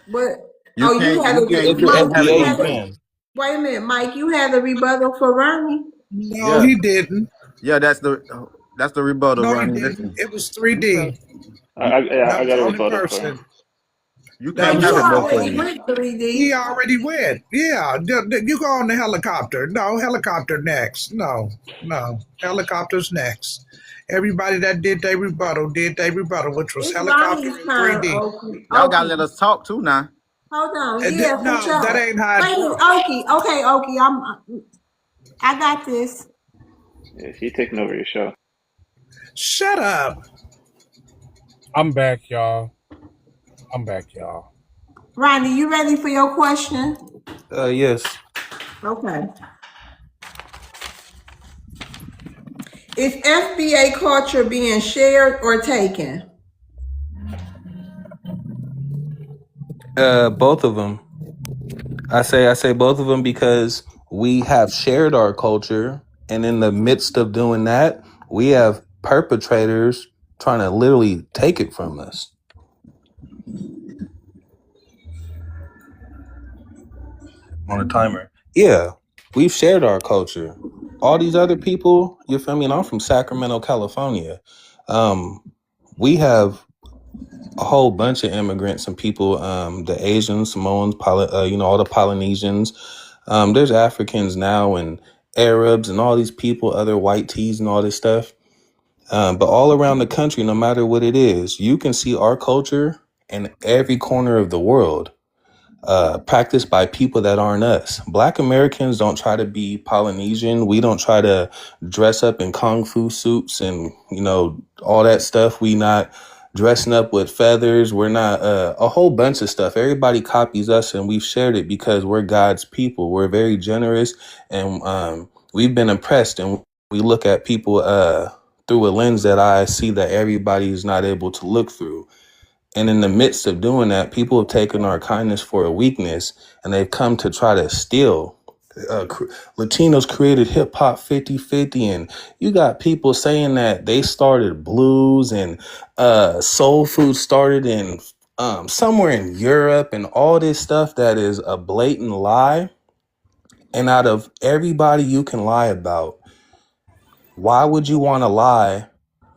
But You you can't. had You a can't. If You you're can't Mike. have it You FBA, both had you a ways. can. wait a minute, Mike. You had a rebuttal for Ronnie. No, Yeah. he didn't. Yeah. That's the rebuttal, No, he Ronnie. didn't. Listen. It was You can't. 3D. You I That was got the a only rebuttal for him. person. you No, That can't was you have the it only both already ways. one. went He 3D. already went. Yeah, you go on the helicopter. No, helicopter next. No, helicopter's next. Everybody that did their rebuttal, which was It's helicopter Ronnie's and turn, 3D. Okie. Y'all gotta let Okie. us talk too now. Hold on. And Yeah, for no, that sure. ain't how it Wait a minute, works. Okie. Okay, Okie. I got this. Yeah, he taking over your show. Shut up. I'm back, y'all. I'm back, y'all. Ronnie, you ready for your question? Yes. Okay. Is FBA culture being shared or taken? Both of them. I say both of them because we have shared our culture, and in the midst of doing that, we have perpetrators trying to literally take it from us. On a timer. Yeah, we've shared our culture. All these other people, you feel me? And I'm from Sacramento, California. We have a whole bunch of immigrants and people, the Asians, Samoans, all the Polynesians. There's Africans now and Arabs and all these people, other white tees and all this stuff. But all around the country, no matter what it is, you can see our culture in every corner of the world, practiced by people that aren't us. Black Americans don't try to be Polynesian. We don't try to dress up in kung fu suits and, all that stuff. We not dressing up with feathers. We're not a whole bunch of stuff. Everybody copies us and we've shared it because we're God's people. We're very generous and we've been impressed. And we look at people through a lens that I see that everybody's not able to look through. And in the midst of doing that, people have taken our kindness for a weakness and they've come to try to steal. Latinos created hip hop 50/50, and you got people saying that they started blues and soul food started in somewhere in Europe and all this stuff that is a blatant lie. And out of everybody you can lie about, why would you want to lie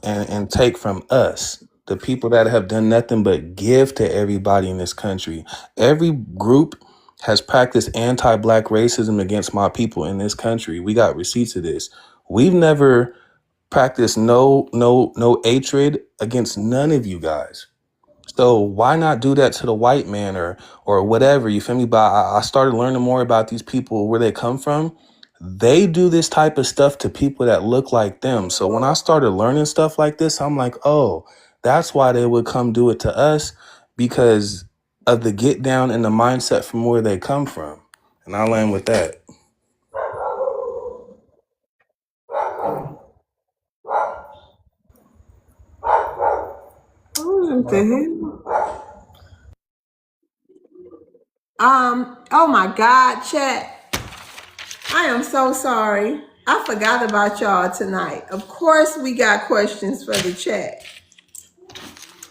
and take from us, the people that have done nothing but give to everybody in this country? Every group has practiced anti-black racism against my people in this country. We got receipts of this. We've never practiced no hatred against none of you guys. So why not do that to the white man or whatever? You feel me? But I started learning more about these people, where they come from. They do this type of stuff to people that look like them. So when I started learning stuff like this, I'm like, oh, that's why they would come do it to us, because of the get down and the mindset from where they come from. And I land with that. What the hell? Oh my God, chat. I am so sorry. I forgot about y'all tonight. Of course, we got questions for the chat.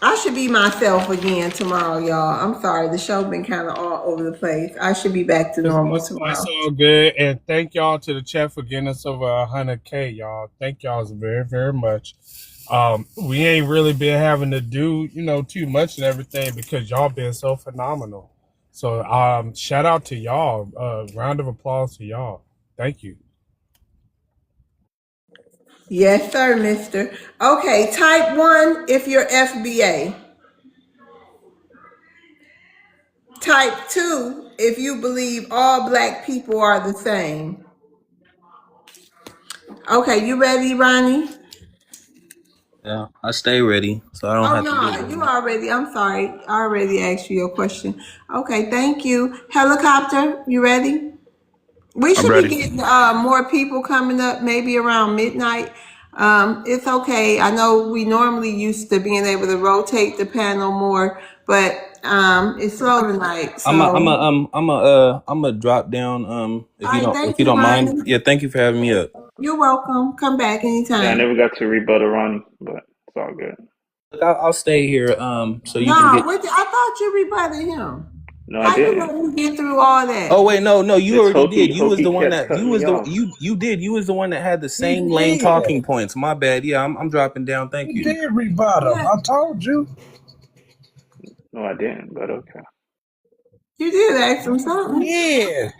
I should be myself again tomorrow, y'all. I'm sorry. The show been kind of all over the place. I should be back to normal It's tomorrow. all good, and thank y'all to the chat for getting us over 100K, y'all. Thank y'all very, very much. We ain't really been having to do, too much and everything because y'all been so phenomenal. So, shout out to y'all. Round of applause to y'all. Thank you. Yes, sir, mister. Okay, type 1 if you're FBA. Type 2 if you believe all black people are the same. Okay, you ready, Ronnie? Yeah, I stay ready, so I don't Oh have to no, do you it. already, I'm sorry. I already asked you your question. Okay, thank you. Helicopter, you ready? We I'm should be ready. getting more people coming up maybe around midnight. It's okay. I know we normally used to being able to rotate the panel more, but it's slow tonight. I'm a, I'm a, So, I'm a drop down. all right, If thank you you, don't mind, Ronnie. yeah. Thank you for having me up. You're welcome. Come back Yeah, I anytime. never got to rebuttal Ronnie, but it's all good. Look, I'll stay here. So you can No, get. I thought you rebutted him. No, I How you didn't. let me get through all Oh that? wait, no, you This already did. Hokey You was Hokey the one kept that cutting me off. you did. You was the one that had the He same lame did. talking points. My bad. Yeah, I'm dropping down. Thank He you. did rebut him. Yeah, I told you. No, I didn't, but okay. you did ask him something. Yeah.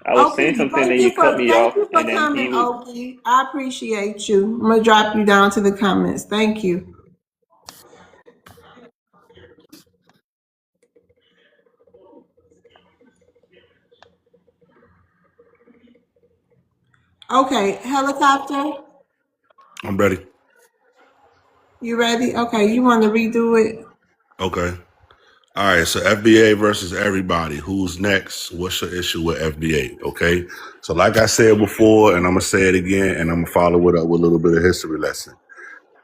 I was saying Oakley, something, then you cut me thank off, you for and then he coming, was. Oakley. I appreciate you. I'm gonna drop you down to the comments. Thank you. Okay, helicopter, I'm ready. you ready? Okay, you want to redo it? Okay. All right. So FBA versus everybody. Who's next? What's your issue with FBA? Okay. So like I said before, and I'm gonna say it again, and I'm gonna follow it up with a little bit of history lesson.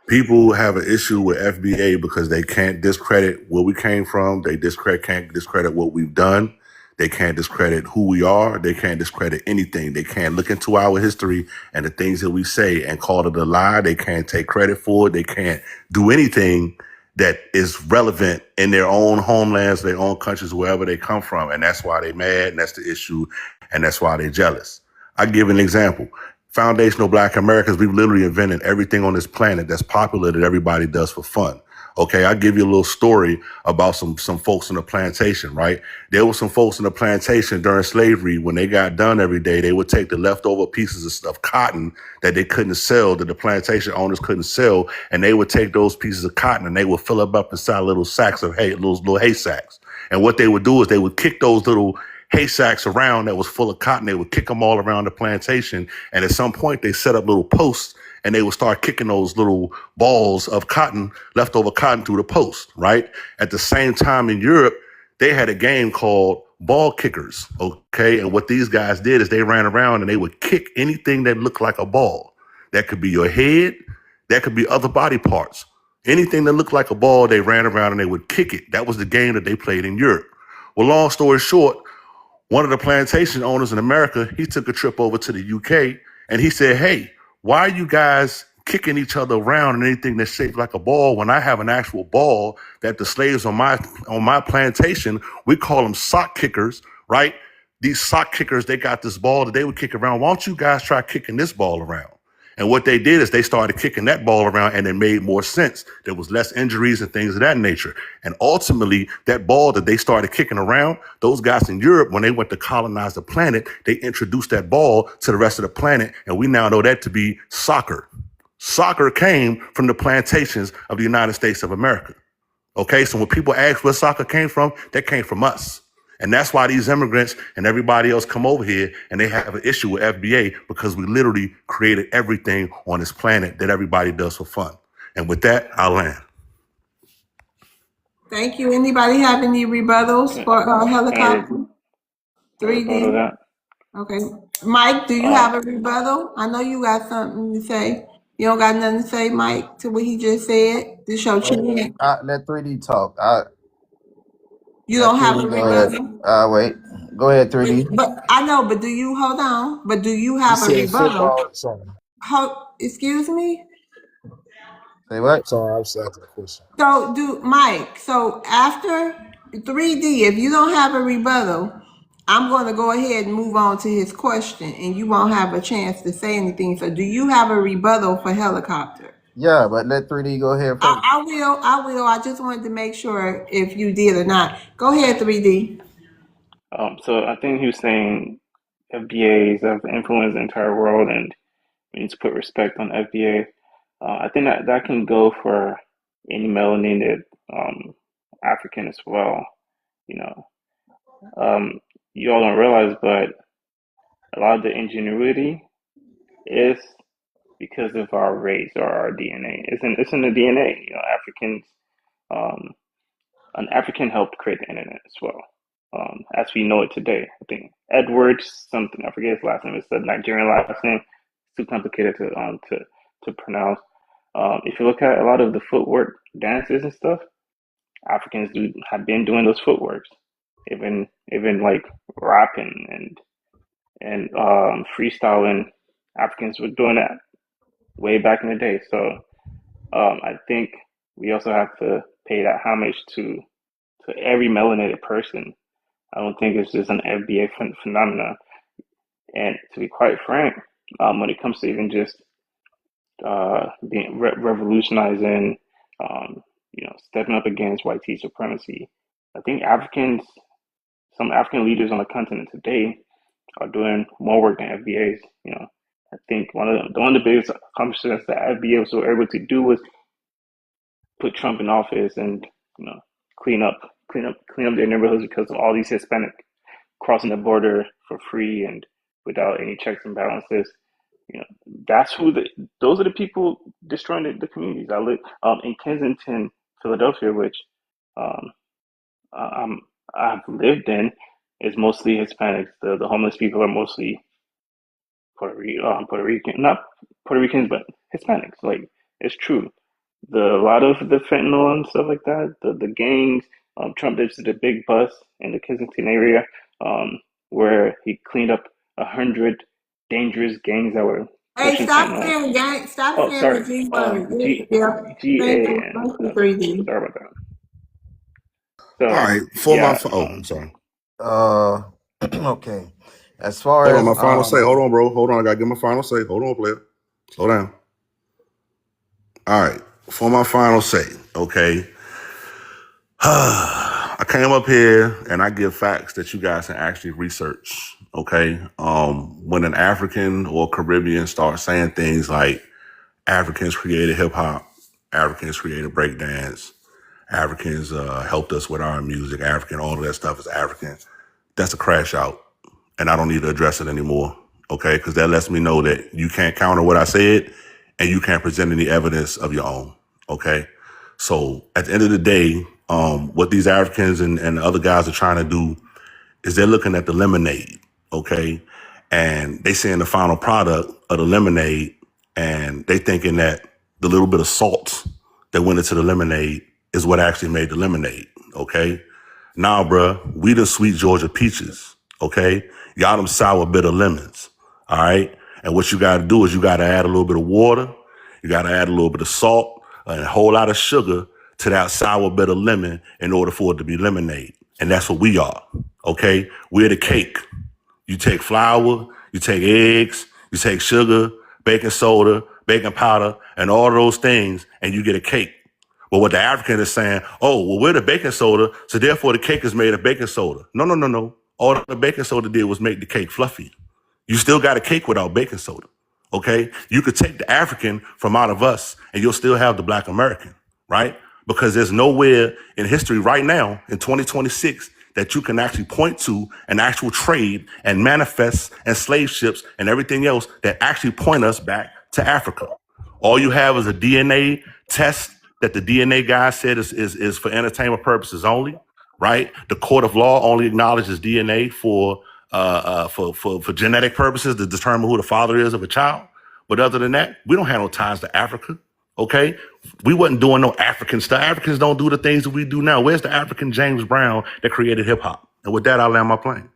People have an issue with FBA because they can't discredit where we came from. They can't discredit what we've done. They can't discredit who we are. They can't discredit anything. They can't look into our history and the things that we say and call it a lie. They can't take credit for it. They can't do anything that is relevant in their own homelands, their own countries, wherever they come from. And that's why they mad. And that's the issue. And that's why they jealous. I give an example. Foundational Black Americans, we've literally invented everything on this planet that's popular that everybody does for fun. Okay, I'll give you a little story about some folks in the plantation, right? There were some folks in the plantation during slavery. When they got done every day, they would take the leftover pieces of cotton that they couldn't sell, that the plantation owners couldn't sell, and they would take those pieces of cotton and they would fill them up inside little sacks of hay, little hay sacks. And what they would do is they would kick those little hay sacks around that was full of cotton. They would kick them all around the plantation. And at some point they set up little posts and they would start kicking those little balls of cotton, leftover cotton through the post, right? At the same time in Europe, they had a game called ball kickers, okay? And what these guys did is they ran around and they would kick anything that looked like a ball. That could be your head, that could be other body parts. Anything that looked like a ball, they ran around and they would kick it. That was the game that they played in Europe. Well, long story short, one of the plantation owners in America, he took a trip over to the UK and he said, hey, why are you guys kicking each other around and anything that's shaped like a ball when I have an actual ball that the slaves on my plantation, we call them sock kickers, right? These sock kickers, they got this ball that they would kick around. Why don't you guys try kicking this ball around? And what they did is they started kicking that ball around and it made more sense. There was less injuries and things of that nature. And ultimately, that ball that they started kicking around, those guys in Europe, when they went to colonize the planet, they introduced that ball to the rest of the planet. And we now know that to be soccer. Soccer came from the plantations of the United States of America. Okay, so when people ask where soccer came from, that came from us. And that's why these immigrants and everybody else come over here and they have an issue with FBA because we literally created everything on this planet that everybody does for fun. And with that, I'll land. Thank you. Anybody have any rebuttals for helicopter? I rebuttal 3D. that. Okay, Mike, do you have a rebuttal? I know you got something to say. You don't got nothing to say, Mike, to what he just said? This your chance. Let 3D talk. You Let don't have a 3D go ahead. rebuttal? Wait. Go ahead, 3D. But I know, but do you, hold on, but do you He have a said rebuttal? football. Sorry, Excuse me? Say what? sorry, I was asking a question. So Mike, so after 3D, if you don't have a rebuttal, I'm going to go ahead and move on to his question, and you won't have a chance to say anything. So do you have a rebuttal for helicopter? Yeah, but let 3D go ahead first. I will. I just wanted to make sure if you did or not. Go ahead, 3D. So I think he was saying FBAs have influenced the entire world, and we need to put respect on FBA. I think that can go for any melanated African as well. You know, you all don't realize, but a lot of the ingenuity is because of our race or our DNA. It's in the DNA. You know, Africans. An African helped create the internet as well, as we know it today. I think Edwards something, I forget his last name. It's a Nigerian last name. It's too complicated to pronounce. If you look at a lot of the footwork dances and stuff, Africans have been doing those footworks, even like rapping and freestyling. Africans were doing that way back in the day. So I think we also have to pay that homage to every melanated person. I don't think it's just an FBA phenomenon. And to be quite frank, when it comes to even just being revolutionizing, stepping up against white supremacy, I think some African leaders on the continent today are doing more work than FBAs. You know, I think one of the biggest accomplishments that FBA was able to do was put Trump in office and clean up their neighborhoods because of all these Hispanic crossing the border for free and without any checks and balances. You know, those are the people destroying the communities. I live in Kensington, Philadelphia, which I've lived in, is mostly Hispanics. The homeless people are mostly Puerto Rican, not Puerto Ricans, but Hispanics. Like, it's true. A lot of the fentanyl and stuff like that, the gangs. Trump did the big bust in the Kensington area, where he cleaned up 100 dangerous gangs that were Hey, pushing stop fentanyl. saying gang. Stop Oh, saying the sorry. G word. Yeah, G thank A you. N. Thank you, 3D. Sorry about that. All So right, for my yeah, I'm sorry. Okay. As far Hold on, as my final say. Hold on, bro. Hold on, I gotta get my final say. Hold on, player. Slow down. All right, for my final say, okay. I came up here and I give facts that you guys can actually research, okay? When an African or Caribbean starts saying things like Africans created hip hop, Africans created breakdance, Africans helped us with our music, African, all of that stuff is African, that's a crash out. And I don't need to address it anymore, okay? Because that lets me know that you can't counter what I said and you can't present any evidence of your own, okay? So at the end of the day, what these Africans and other guys are trying to do is they're looking at the lemonade, okay? And they seeing the final product of the lemonade and they thinking that the little bit of salt that went into the lemonade is what actually made the lemonade, okay? Nah, bruh, we the sweet Georgia peaches, okay? Y'all them sour bitter lemons, all right? And what you gotta do is you gotta add a little bit of water, you gotta add a little bit of salt, and a whole lot of sugar to that sour bitter lemon in order for it to be lemonade. And that's what we are, okay? We're the cake. You take flour, you take eggs, you take sugar, baking soda, baking powder, and all those things, and you get a cake. But what the African is saying, oh, well, we're the baking soda, so therefore the cake is made of baking soda. No. All the baking soda did was make the cake fluffy. You still got a cake without baking soda, okay? You could take the African from out of us and you'll still have the Black American, right? Because there's nowhere in history right now in 2026 that you can actually point to an actual trade and manifest and slave ships and everything else that actually point us back to Africa. All you have is a DNA test that the DNA guy said is for entertainment purposes only, right? The court of law only acknowledges DNA for genetic purposes to determine who the father is of a child. But other than that, we don't have no ties to Africa. Okay, we wasn't doing no African stuff. Africans don't do the things that we do now. Where's the African James Brown that created hip hop? And with that, I'll land my plane.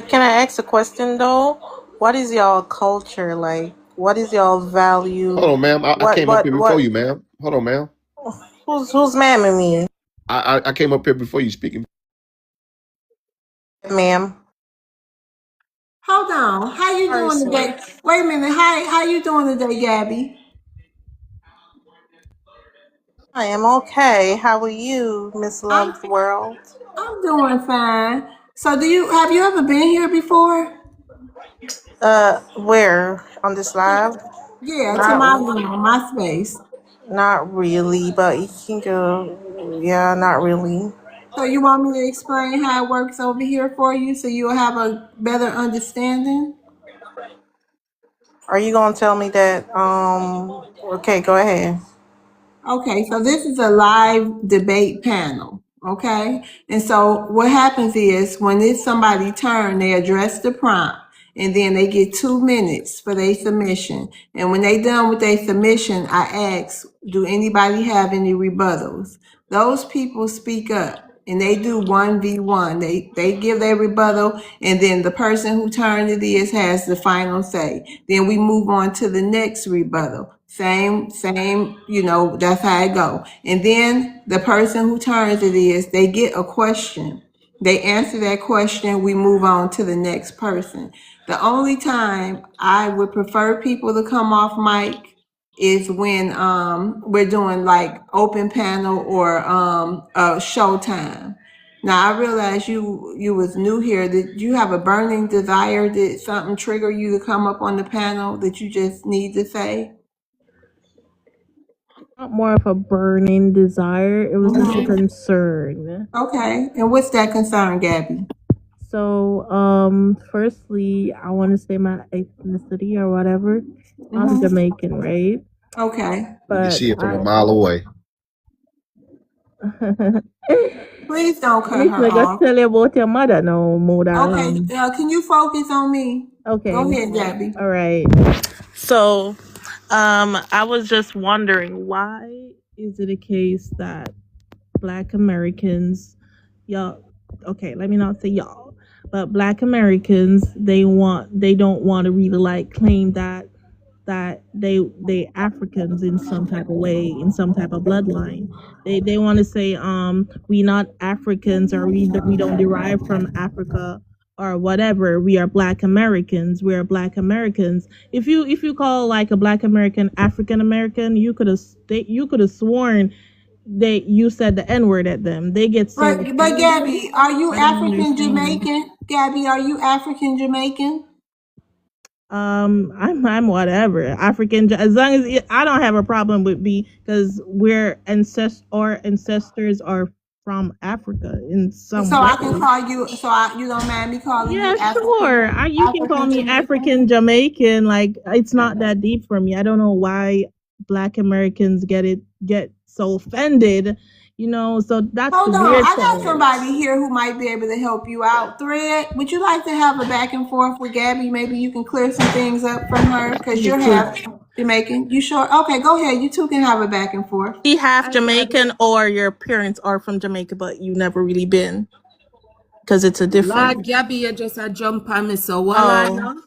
Can I ask a question though? What is y'all culture like? What is y'all value? Hold on, ma'am. I came up here before you, ma'am. Hold on, ma'am. Who's ma'aming me? I came up here before you speaking. Ma'am. Hold on. How you doing today? Wait a minute. How you doing today, Gabby? I am okay. How are you, Miss Love's World? I'm doing fine. So have you ever been here before? Where? On this live? Yeah, to Not my room, my space. Not really, but you can go. Yeah, not really. So you want me to explain how it works over here for you so you'll have a better understanding? Are you gonna tell me that? Okay, go ahead. Okay, so this is a live debate panel, okay? And so what happens is when it's somebody's turn, they address the prompt and then they get 2 minutes for their submission. And when they done with their submission, I ask, do anybody have any rebuttals? Those people speak up and they do 1v1. They give their rebuttal and then the person who turned it is has the final say. Then we move on to the next rebuttal. Same, that's how it go. And then the person who turns it is, they get a question. They answer that question, we move on to the next person. The only time I would prefer people to come off mic is when we're doing like open panel or showtime. Now I realize you was new here. Did you have a burning desire? Did something trigger you to come up on the panel that you just need to say? Not more of a burning desire. It was just a concern. Okay, and what's that concern, Gabby? So, firstly, I want to say my ethnicity or whatever. I'm Jamaican, right? Okay. You can see it from a mile away. Please don't cut Listen, her I got off. to tell you about your mother now, more than Okay, can you focus on me? Okay. Go ahead, Gabby. All right. So, I was just wondering, why is it a case that Black Americans, y'all, okay, let me not say y'all, but Black Americans, they don't want to really like claim that they Africans in some type of way, in some type of bloodline. They want to say we not Africans, or we don't derive from Africa or whatever. We are Black Americans. We are Black Americans. If you call like a Black American African American, you could have sworn that you said the N-word at them. They get so But Gabby, are you African Jamaican? Gabby, are you African Jamaican? I'm whatever African, as long as I don't have a problem with because our ancestors are from Africa in some So way. I can call you. You don't mind me calling you? Yeah, sure. You can call me African Jamaican. Like, it's not that deep for me. I don't know why Black Americans get so offended. So that's Hold on, weird I for got me. somebody here who might be able to help you out. Thread, would you like to have a back and forth with Gabby? Maybe you can clear some things up from her because you're half Jamaican. You sure? Okay, go ahead. You two can have a back and forth. Be half Jamaican, or your parents are from Jamaica, but you never really been, because it's a different. Lord Gabby, you just a jump on me, so what I know?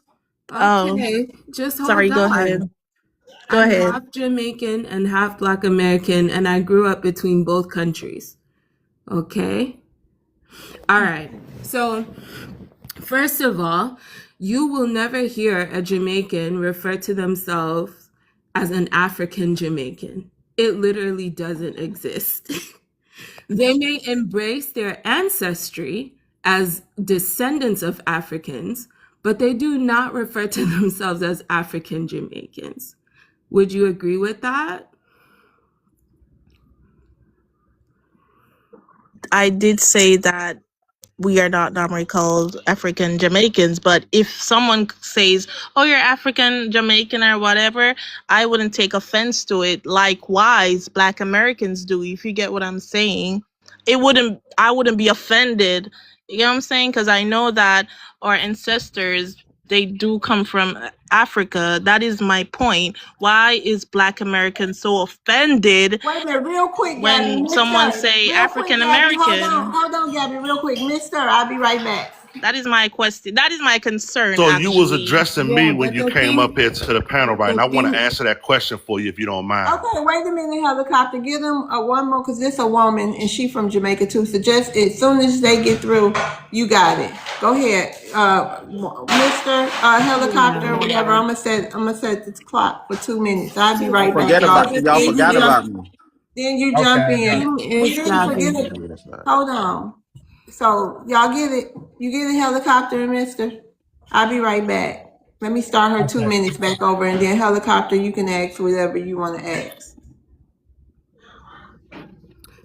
Okay, just hold Sorry, on. go ahead. I'm half Jamaican and half Black American, and I grew up between both countries. Okay? All right. So, first of all, you will never hear a Jamaican refer to themselves as an African Jamaican. It literally doesn't exist. They may embrace their ancestry as descendants of Africans, but they do not refer to themselves as African Jamaicans. Would you agree with that? I did say that we are not normally called African Jamaicans, but if someone says, "Oh, you're African Jamaican" or whatever, I wouldn't take offense to it. Likewise, Black Americans do. If you get what I'm saying, I wouldn't be offended. You know what I'm saying? Because I know that our ancestors they do come from Africa. That is my point. Why is Black Americans so offended Wait a minute, real quick, Gabby, when someone Mister. say Real quick, African Gabby. American? Hold on, Gabby, real quick, Mister. I'll be right back. That is my question. That is my concern, So you was actually. addressing me Yeah, when but you the came up thing, here to the panel, right? And I the want to thing. answer that question for you if you don't mind. Okay, wait a minute, helicopter. Give them a one more, cause this a woman and she from Jamaica too. So just as soon as they get through, you got it. Go ahead, Mister Helicopter, whatever. Yeah. I'm gonna set the clock for 2 minutes. I'll be right back, Forget y'all. about Just y'all. then you Forgot jump. about me. Then you jump Okay. in. Thing We is, didn't forget Gabby. it. Hold on. So y'all get it. You get a helicopter, Mister. I'll be right back. Let me start her 2 Okay. minutes back over, and then helicopter, you can ask whatever you want to ask.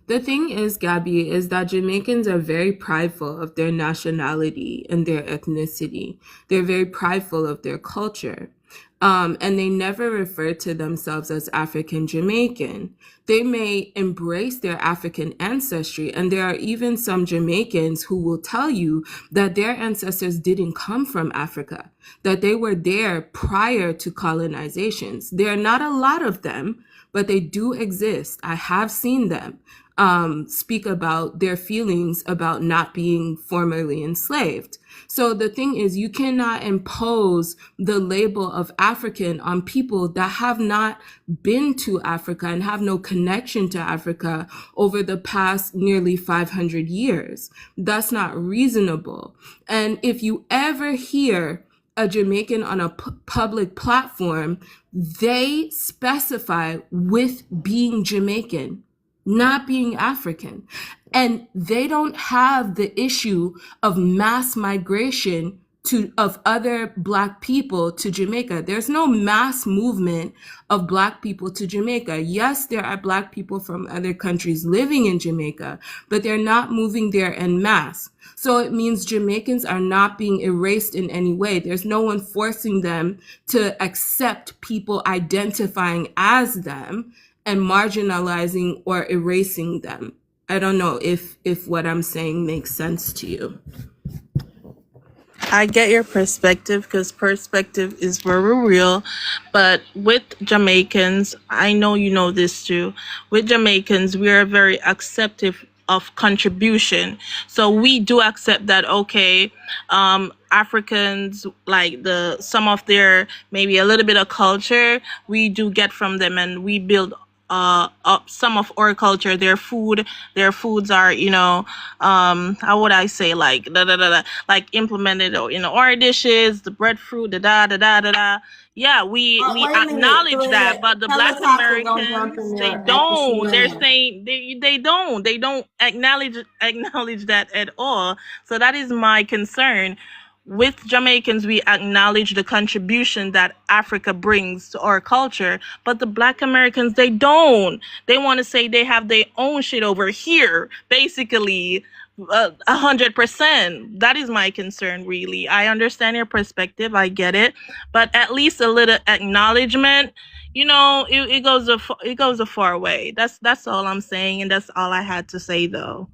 The thing is, Gabby, is that Jamaicans are very prideful of their nationality and their ethnicity. They're very prideful of their culture. And they never refer to themselves as African Jamaican. They may embrace their African ancestry, and there are even some Jamaicans who will tell you that their ancestors didn't come from Africa, that they were there prior to colonizations. There are not a lot of them, but they do exist. I have seen them speak about their feelings about not being formerly enslaved. So the thing is, you cannot impose the label of African on people that have not been to Africa and have no connection to Africa over the past nearly 500 years. That's not reasonable. And if you ever hear a Jamaican on a public platform, they specify with being Jamaican, not being African. And they don't have the issue of mass migration of other Black people to Jamaica. There's no mass movement of Black people to Jamaica. Yes, there are Black people from other countries living in Jamaica, but they're not moving there en masse. So it means Jamaicans are not being erased in any way. There's no one forcing them to accept people identifying as them and marginalizing or erasing them. I don't know if what I'm saying makes sense to you. I get your perspective because perspective is very real. But with Jamaicans, I know you know this too. With Jamaicans, we are very acceptive of contribution. So we do accept that, okay, Africans, like some of their maybe a little bit of culture, we do get from them, and we build up some of our culture. Their foods are, how would I say, like like implemented in our dishes, the breadfruit, da. Yeah, we Wait a minute, acknowledge that, Thread. but the Black Helicopter gonna jump in Americans, they there after she don't. They're lands. saying they don't acknowledge that at all. So that is my concern. With Jamaicans, we acknowledge the contribution that Africa brings to our culture, but the Black Americans, they don't. They want to say they have their own shit over here, basically. 100%. That is my concern, really. I understand your perspective. I get it, but at least a little acknowledgement. It goes a far way. That's all I'm saying, and that's all I had to say, though.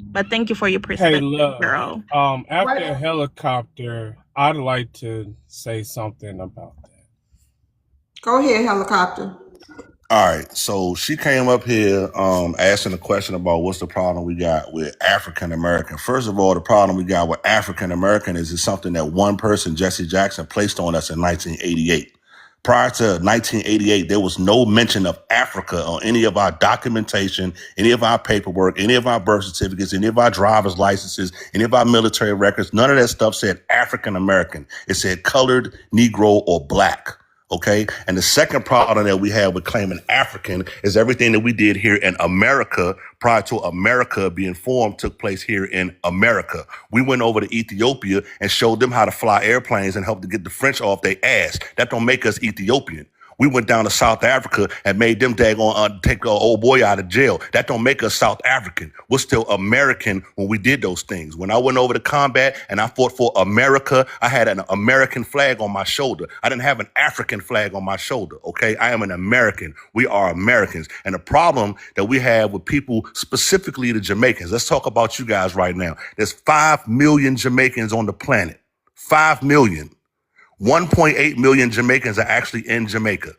But thank you for your Hey, perspective, love. girl. After helicopter, I'd like to say something about that. Go ahead, helicopter. All right, so she came up here asking a question about what's the problem we got with African American. First of all, the problem we got with African American is something that one person, Jesse Jackson, placed on us in 1988. Prior to 1988, there was no mention of Africa on any of our documentation, any of our paperwork, any of our birth certificates, any of our driver's licenses, any of our military records. None of that stuff said African American. It said colored, Negro, or Black. Okay. And the second problem that we have with claiming African is everything that we did here in America prior to America being formed took place here in America. We went over to Ethiopia and showed them how to fly airplanes and helped to get the French off their ass. That don't make us Ethiopian. We went down to South Africa and made them take the old boy out of jail. That don't make us South African. We're still American when we did those things. When I went over to combat and I fought for America, I had an American flag on my shoulder. I didn't have an African flag on my shoulder, okay? I am an American. We are Americans. And the problem that we have with people, specifically the Jamaicans, let's talk about you guys right now. There's 5 million Jamaicans on the planet. 5 million. 1.8 million Jamaicans are actually in Jamaica.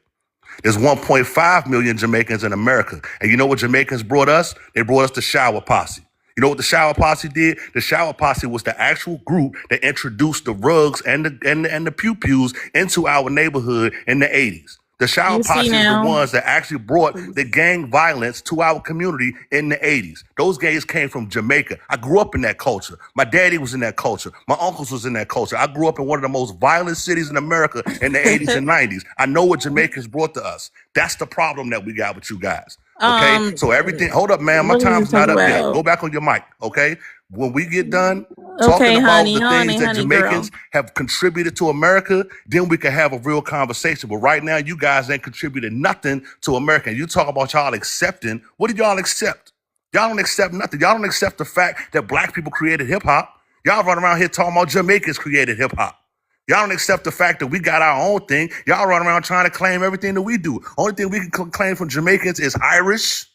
There's 1.5 million Jamaicans in America. And you know what Jamaicans brought us? They brought us the Shower Posse. You know what the Shower Posse did? The Shower Posse was the actual group that introduced the rugs and the pew-pews into our neighborhood in the 80s. The Shower You see Posse is the now? ones that actually brought the gang violence to our community in the 80s. Those gangs came from Jamaica. I grew up in that culture. My daddy was in that culture. My uncles was in that culture. I grew up in one of the most violent cities in America in the 80s and 90s. I know what Jamaicans brought to us. That's the problem that we got with you guys. Okay? So everything, hold up, man. My What are you time's not talking up yet. about? Go back on your mic, okay? When we get done talking Okay, about the honey, things that honey, girl. Jamaicans have contributed to America, then we can have a real conversation. But right now, you guys ain't contributed nothing to America. And you talk about y'all accepting. What did y'all accept? Y'all don't accept nothing. Y'all don't accept the fact that black people created hip hop. Y'all run around here talking about Jamaicans created hip hop. Y'all don't accept the fact that we got our own thing. Y'all run around trying to claim everything that we do. Only thing we can claim from Jamaicans is Irish,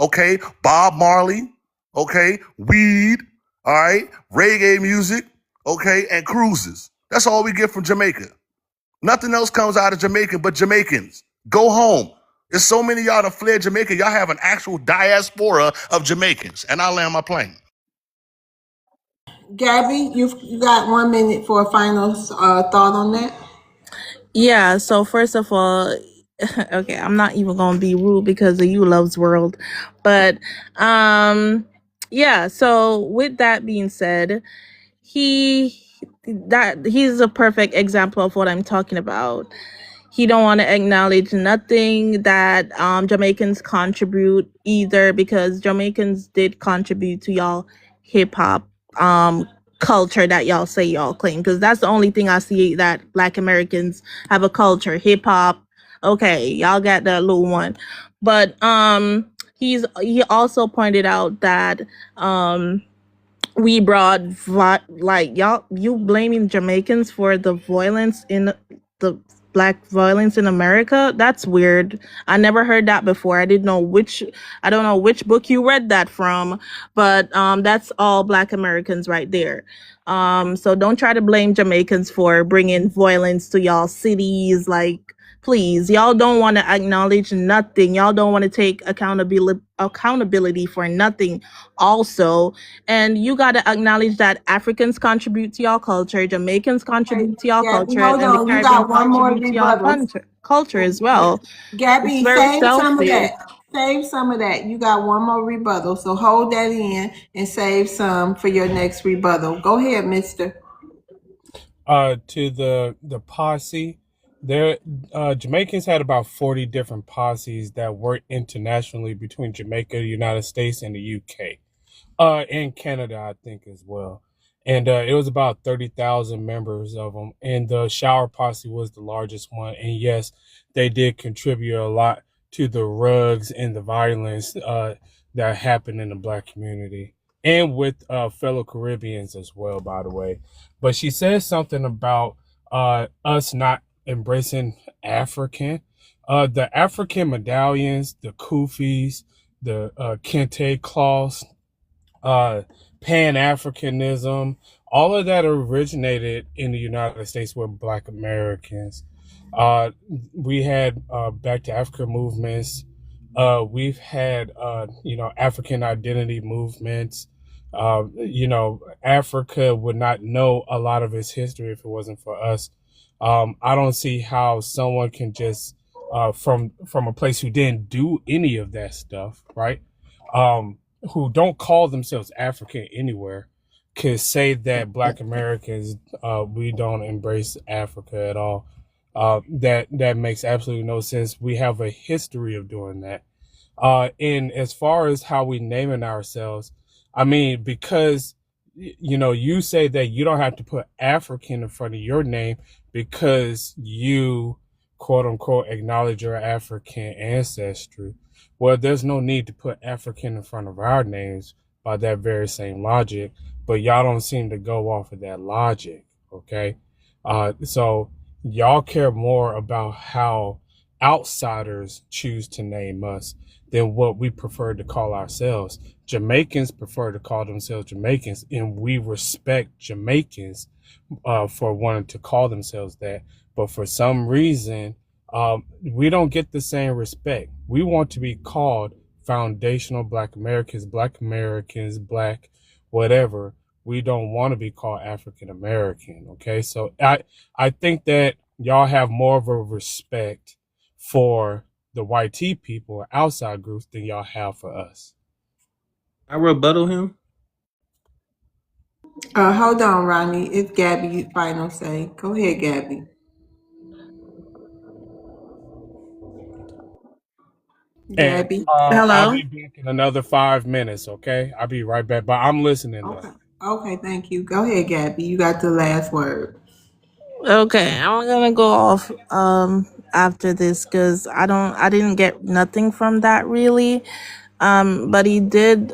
okay, Bob Marley, okay, weed, all right, reggae music, okay, and cruises. That's all we get from Jamaica. Nothing else comes out of Jamaica but Jamaicans. Go home. There's so many of y'all that fled Jamaica. Y'all have an actual diaspora of Jamaicans. And I land my plane. Gabby, you got 1 minute for a final thought on that. Yeah, so first of all, okay, I'm not even gonna be rude because of you loves world. But yeah, so with that being said, he he's a perfect example of what I'm talking about. He don't want to acknowledge nothing that Jamaicans contribute either, because Jamaicans did contribute to y'all hip hop culture that y'all say y'all claim, because that's the only thing I see that Black Americans have a culture, hip hop. Okay, y'all got that little one. But he also pointed out that we brought like y'all, you blaming Jamaicans for the violence in the black violence in America. That's weird. I never heard that before. I don't know which book you read that from, but that's all Black Americans right there. So don't try to blame Jamaicans for bringing violence to y'all cities. Like, please, y'all don't want to acknowledge nothing. Y'all don't want to take accountability for nothing also. And you got to acknowledge that Africans contribute to y'all culture, Jamaicans Hey, contribute to y'all Gabby, culture, hold and the on. You Caribbean got one more contribute to y'all rebuttal. culture as well. It's Gabby, very save some of selfish. that. Save some of that. You got one more rebuttal. So hold that in and save some for your next rebuttal. Go ahead, mister. To the posse, there Jamaicans had about 40 different posses that worked internationally between Jamaica, the United States, and the UK. And Canada, I think, as well. And it was about 30,000 members of them. And the Shower Posse was the largest one. And yes, they did contribute a lot to the rugs and the violence that happened in the Black community and with fellow Caribbeans as well, by the way. But she says something about us not embracing African. The African medallions, the kufis, the kente cloths, Pan-Africanism, all of that originated in the United States with Black Americans. We had Back to Africa movements. We've had, African identity movements. Africa would not know a lot of its history if it wasn't for us. I don't see how someone can just, from a place who didn't do any of that stuff, right? Who don't call themselves African anywhere, can say that Black Americans, we don't embrace Africa at all. That makes absolutely no sense. We have a history of doing that. And as far as how we naming ourselves, I mean, because you say that you don't have to put African in front of your name because you quote unquote acknowledge your African ancestry. Well, there's no need to put African in front of our names by that very same logic, but y'all don't seem to go off of that logic, okay? So y'all care more about how outsiders choose to name us than what we prefer to call ourselves. Jamaicans prefer to call themselves Jamaicans, and we respect Jamaicans for wanting to call themselves that. But for some reason, we don't get the same respect. We want to be called foundational Black Americans, Black whatever. We don't want to be called African American. Okay, so I think that y'all have more of a respect for the YT people or outside groups than y'all have for us. I rebuttal him. Hold on, Ronnie. It's Gabby final say. Go ahead, Gabby. And Gabby. I'll Hello. be back in another 5 minutes, okay? I'll be right back, but I'm listening though. Okay. Okay, thank you. Go ahead, Gabby. You got the last word. Okay, I'm gonna go off after this because I didn't get nothing from that really. But he did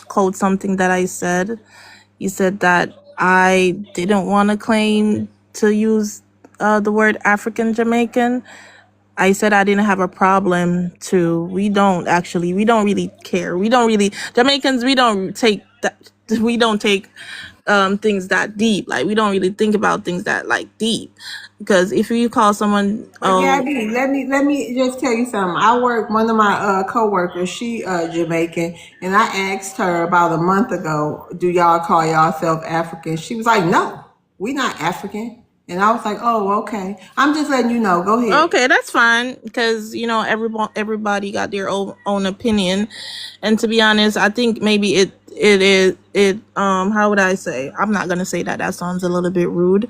quote something that I said. He said that I didn't want to claim to use the word African Jamaican. I said I didn't have a problem to. We don't really care. We don't really Jamaicans. We don't take that. We don't take things that deep. Like we don't really think about things that like deep. Because if you call someone, But Gabby, let me just tell you something. I work one of my coworkers, she Jamaican, and I asked her about a month ago, do y'all call yourself African? She was like, no, we not African. And I was like, oh, okay. I'm just letting you know. Go ahead. okay, that's fine. Because everybody got their own opinion, and to be honest, I think maybe it how would I say? I'm not gonna say that. That sounds a little bit rude.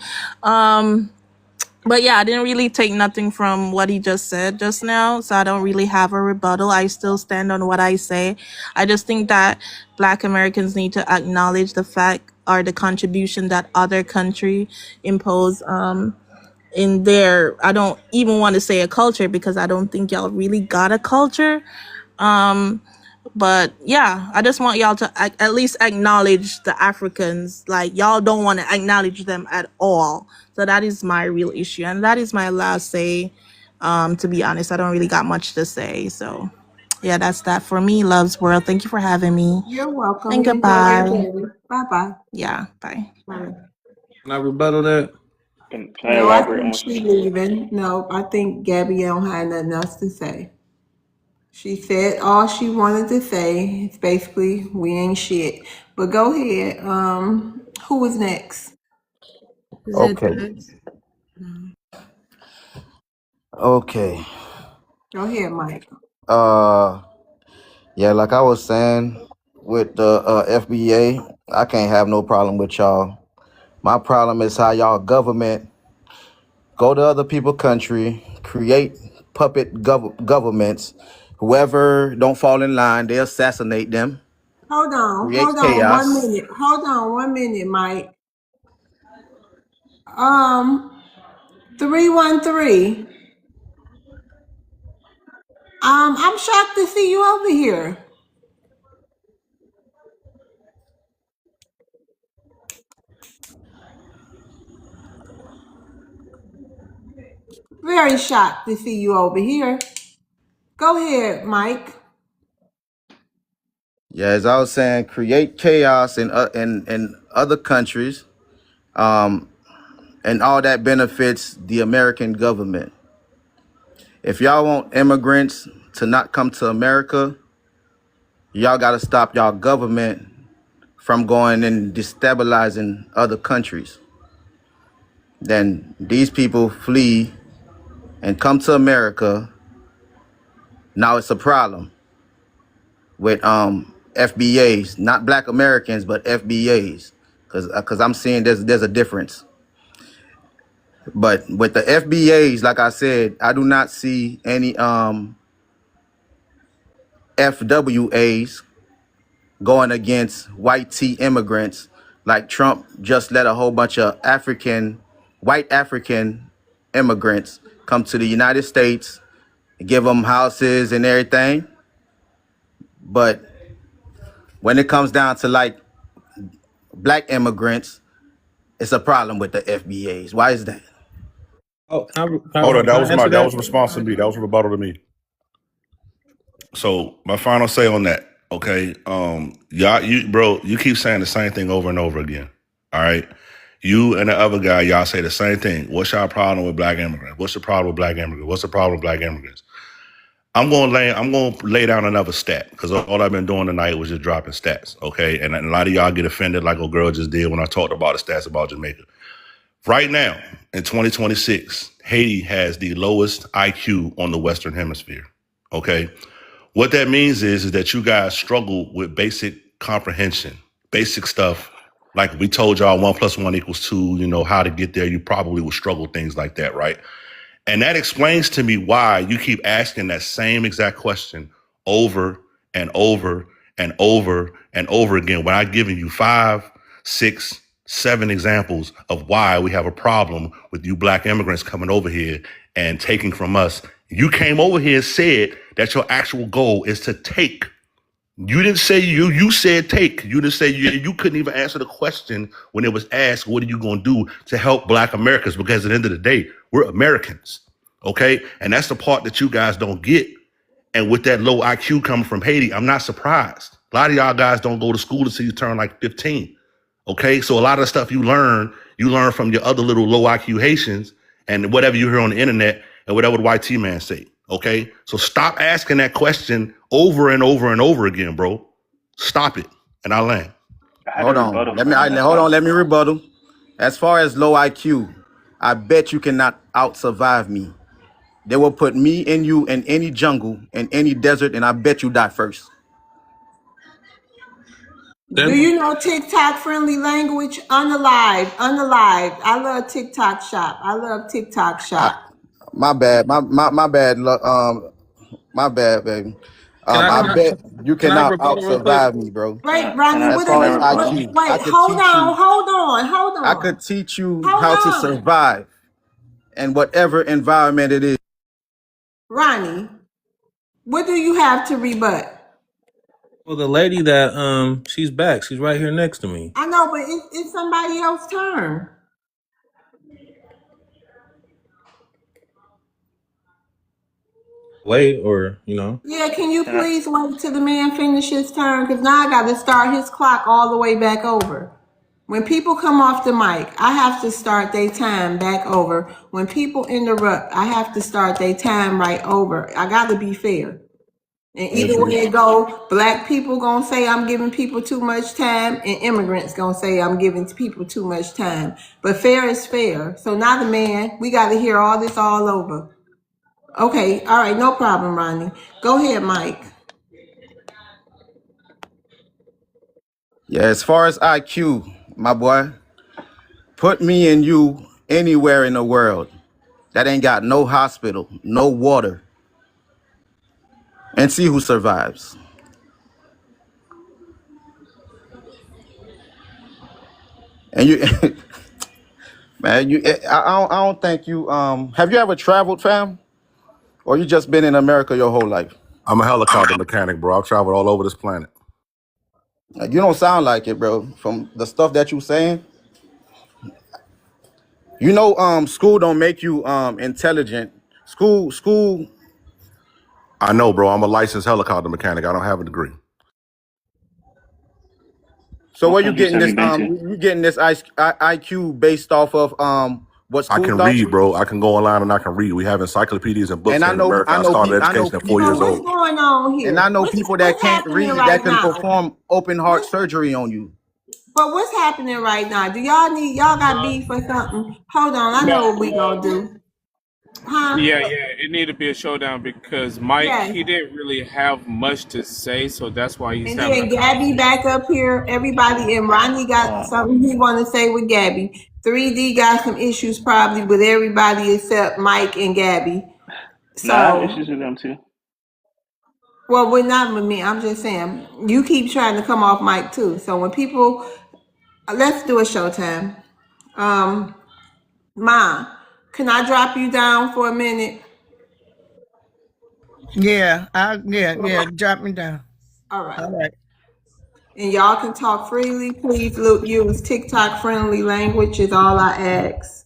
But yeah, I didn't really take nothing from what he just said just now, so I don't really have a rebuttal. I still stand on what I say. I just think that Black Americans need to acknowledge the fact or the contribution that other country impose in their, I don't even want to say a culture because I don't think y'all really got a culture. But yeah, I just want y'all to at least acknowledge the Africans. Like y'all don't want to acknowledge them at all. So that is my real issue, and that is my last say. To be honest, I don't really got much to say. So yeah, that's that for me. Love's World. Thank you for having me. You're welcome. And You enjoy your goodbye. day. Bye-bye. Yeah, bye. Bye. Can I rebuttal that? Can I No, I elaborate on think what she she said? leaving. No, I think Gabby don't have nothing else to say. She said all she wanted to say. It's basically we ain't shit. But go ahead. Who was next? Is it Okay. next? Okay. Go ahead, Mike. Uh, yeah, like I was saying with the FBA, I can't have no problem with y'all. My problem is how y'all government go to other people's country, create puppet governments. Whoever don't fall in line, they assassinate them, create Hold on, chaos. Hold on 1 minute, Mike. 313. I'm shocked to see you over here. Very shocked to see you over here. Go ahead, Mike. Yeah, as I was saying, create chaos in other countries, um, and all that benefits the American government. If y'all want immigrants to not come to America, y'all got to stop y'all government from going and destabilizing other countries. Then these people flee and come to America. Now it's a problem with FBAs, not Black Americans, but FBAs, because I'm seeing there's a difference. But with the FBAs, like I said, I do not see any FWAs going against white T immigrants like Trump just let a whole bunch of white African immigrants come to the United States, give them houses and everything. But when it comes down to like Black immigrants, it's a problem with the FBAs. Why is that? Oh, Hold on, can I answer that that? was a response to me. That was a rebuttal to me. So my final say on that, okay? Y'all, you keep saying the same thing over and over again. All right. You and the other guy, y'all say the same thing. What's your problem with black immigrants? What's the problem with black immigrants? What's the problem with black immigrants? I'm going to lay down another stat because all I've been doing tonight was just dropping stats, okay? And a lot of y'all get offended like a girl just did when I talked about the stats about Jamaica. Right now, in 2026, Haiti has the lowest IQ on the Western Hemisphere, okay? What that means is that you guys struggle with basic comprehension, basic stuff. Like we told y'all 1 + 1 = 2, you know, how to get there. You probably will struggle things like that, right? And that explains to me why you keep asking that same exact question over and over and over and over again when I've given you 5, 6, 7 examples of why we have a problem with you black immigrants coming over here and taking from us. You came over here and said that your actual goal is to take. You didn't say you said take. You didn't say you couldn't even answer the question when it was asked, what are you going to do to help black Americans? Because at the end of the day, we're Americans. Okay. And that's the part that you guys don't get. And with that low IQ coming from Haiti, I'm not surprised. A lot of y'all guys don't go to school until you turn like 15. Okay. So a lot of the stuff you learn from your other little low IQ Haitians and whatever you hear on the internet and whatever the YT man say. Okay. So stop asking that question over and over and over again, bro. Stop it. And I'll land. I had a Hold on. rebuttal for him. That's Hold why. on. Let me rebuttal. As far as low IQ, I bet you cannot out survive me. They will put me and you in any jungle, in any desert, and I bet you die first. Do you know TikTok friendly language? Unalive. I love TikTok shop. I love TikTok shop. My bad. My bad. My bad, baby. Can I I can I bet you can I cannot out rebuttal real quick? survive me, bro. Wait, Can Ronnie, I As what can are far I as you? rebuttal? IQ, I Wait, could teach you. hold I on. could teach you Hold how to on. survive in whatever environment it is. Ronnie, what do you have to rebut? Well, the lady that she's back. She's right here next to me. I know, but it's somebody else's turn. Wait, or you know. Yeah, can you Can I? please wait till the man finish his turn? Because now I got to start his clock all the way back over. When people come off the mic, I have to start their time back over. When people interrupt, I have to start their time right over. I got to be fair. And Yes, either way ma'am. it go, black people gonna say I'm giving people too much time, and immigrants gonna say I'm giving people too much time. But fair is fair. So now the man, we got to hear all this all over. Okay, all right, no problem, Ronnie. Go ahead, Mike. Yeah, as far as IQ, my boy, put me and you anywhere in the world that ain't got no hospital, no water, and see who survives. And you, man, I don't think you. Have you ever traveled, fam, or you just been in America your whole life? I'm a helicopter mechanic, bro. I've traveled all over this planet. You don't sound like it, bro. From the stuff that you saying, you know, school don't make you intelligent. School. I know, bro. I'm a licensed helicopter mechanic. I don't have a degree. So What where you countries getting have this? you been to? You getting this IQ based off of what I school can taught read, you? bro. I can go online and I can read. We have encyclopedias and books And here in America. I started I know education at 4 So years people, what's old. going on and I here? know people that What's can't happening read that right can now? perform open heart What, surgery on you. but what's happening right now? Do y'all got beef or something? Hold on, I No, know what we gonna do. Huh? yeah, it need to be a showdown because Mike Yes. he didn't really have much to say, so that's why he's And having then a Gabby conversation. back up here. Everybody and Ronnie got something he want to say with Gabby. 3D got some issues probably with everybody except Mike and Gabby. No, I have So, issues with them too. well, we're not with me. I'm just saying you keep trying to come off mic too. So when people, let's do a showtime. Ma, can I drop you down for a minute? Yeah, yeah. Drop me down. All right. All right. And y'all can talk freely. Please use TikTok friendly language is all I ask.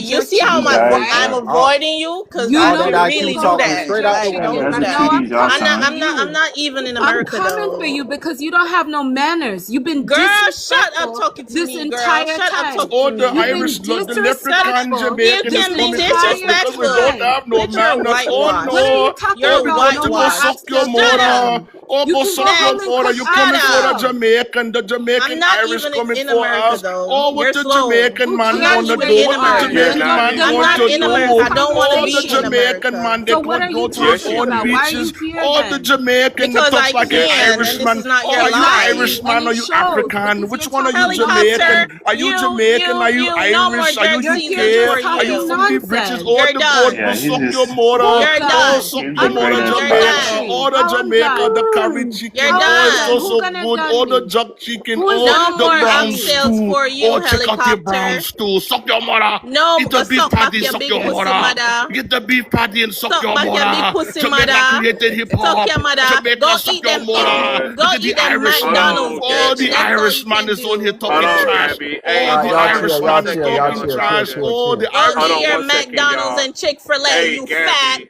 you see objection how You here, guys, I'm right? all, avoiding you because You all like know that you that IQ really you do have talk an went that. straight out the Like, objection don't here, do that's and the no, that. I'm cuties y'all coming for sign. I'm you. not even in I'm America coming for though. you because you don't have no manners. You've been Girl, shut up disrespectful talking to this me, girl. entire Shut up time. talking to All the You've me. Irish, been the Shut up. leprechaun disrespectful You Jamaican is this can be coming for us entire because we disrespectful, don't time. have no but you're manners. Oh What are whitewashed. you no. talking Oh, You're we about? got to No go more suck whitewashed. your access to Shut up. mother. them. Oh, You go can go suck your home Next. and mother. cook You Shut coming for the up. Africa. Jamaican. The I'm Jamaican not Irish even coming in for America us. though. Oh, what You're the slow. Jamaican Who man I'm not cares gonna even where do? in you What the are? You're America. Jamaican not man in The I'm going not to in Latinos is America. do? I don't coming want to for All the be in you. Jamaican America man, they So what could are you go to Yes, his talking she own about? is. Why are you beaches. here All the then? Jamaican that because talk I like an can, and this Irishman. is not Oh, your are you life. Exactly. And Irishman? Are it you shows African? because Which you're one are you talking Helicopter, Jamaican? nonsense. Are you Jamaican? Are you no more Irish? Are you dirt You're teaching just UK? for Are you talking you. from the bridges? nonsense. All You're the board done. will Yeah, he's suck your just mother. You're Who's Oh, done? done. suck he's your I'm just mother, bringing moving it to You're to Jamaica. done. country. All the How I'm Jamaica, done? the curry chicken. You're How Oh, I'm it's done? so, done. Who so gonna good. done All the me? jerk chicken. Who is Oh, gonna No the more done brown me? oxtails stew. for you, Oh, check out your brown helicopter. stew. Suck your mother. No, Eat the beef suck back patty, your suck big your pussy mother. mother. Get the beef patty and suck Suck your back your big mother. pussy Jamaica mother. created hip Suck hop. your mother. Jamaica Go suck eat your them. hold on, mother. wait. Look Go at the eat them Hold Irishman. on, McDonald's, Oh, bitch. the Gabby. That's all you Irishman can is on here do. Hold talking on, trash. Gabby. Oh, Hey, the hold y'all on, chill, one y'all Irishman is chill, second, y'all talking y'all. chill, Stop chill, trash. chill, this. Oh, chill. the Go Hold eat on, your Irishman. one second, McDonald's y'all. and Chick-fil-A, Hey, you fat. Gabby.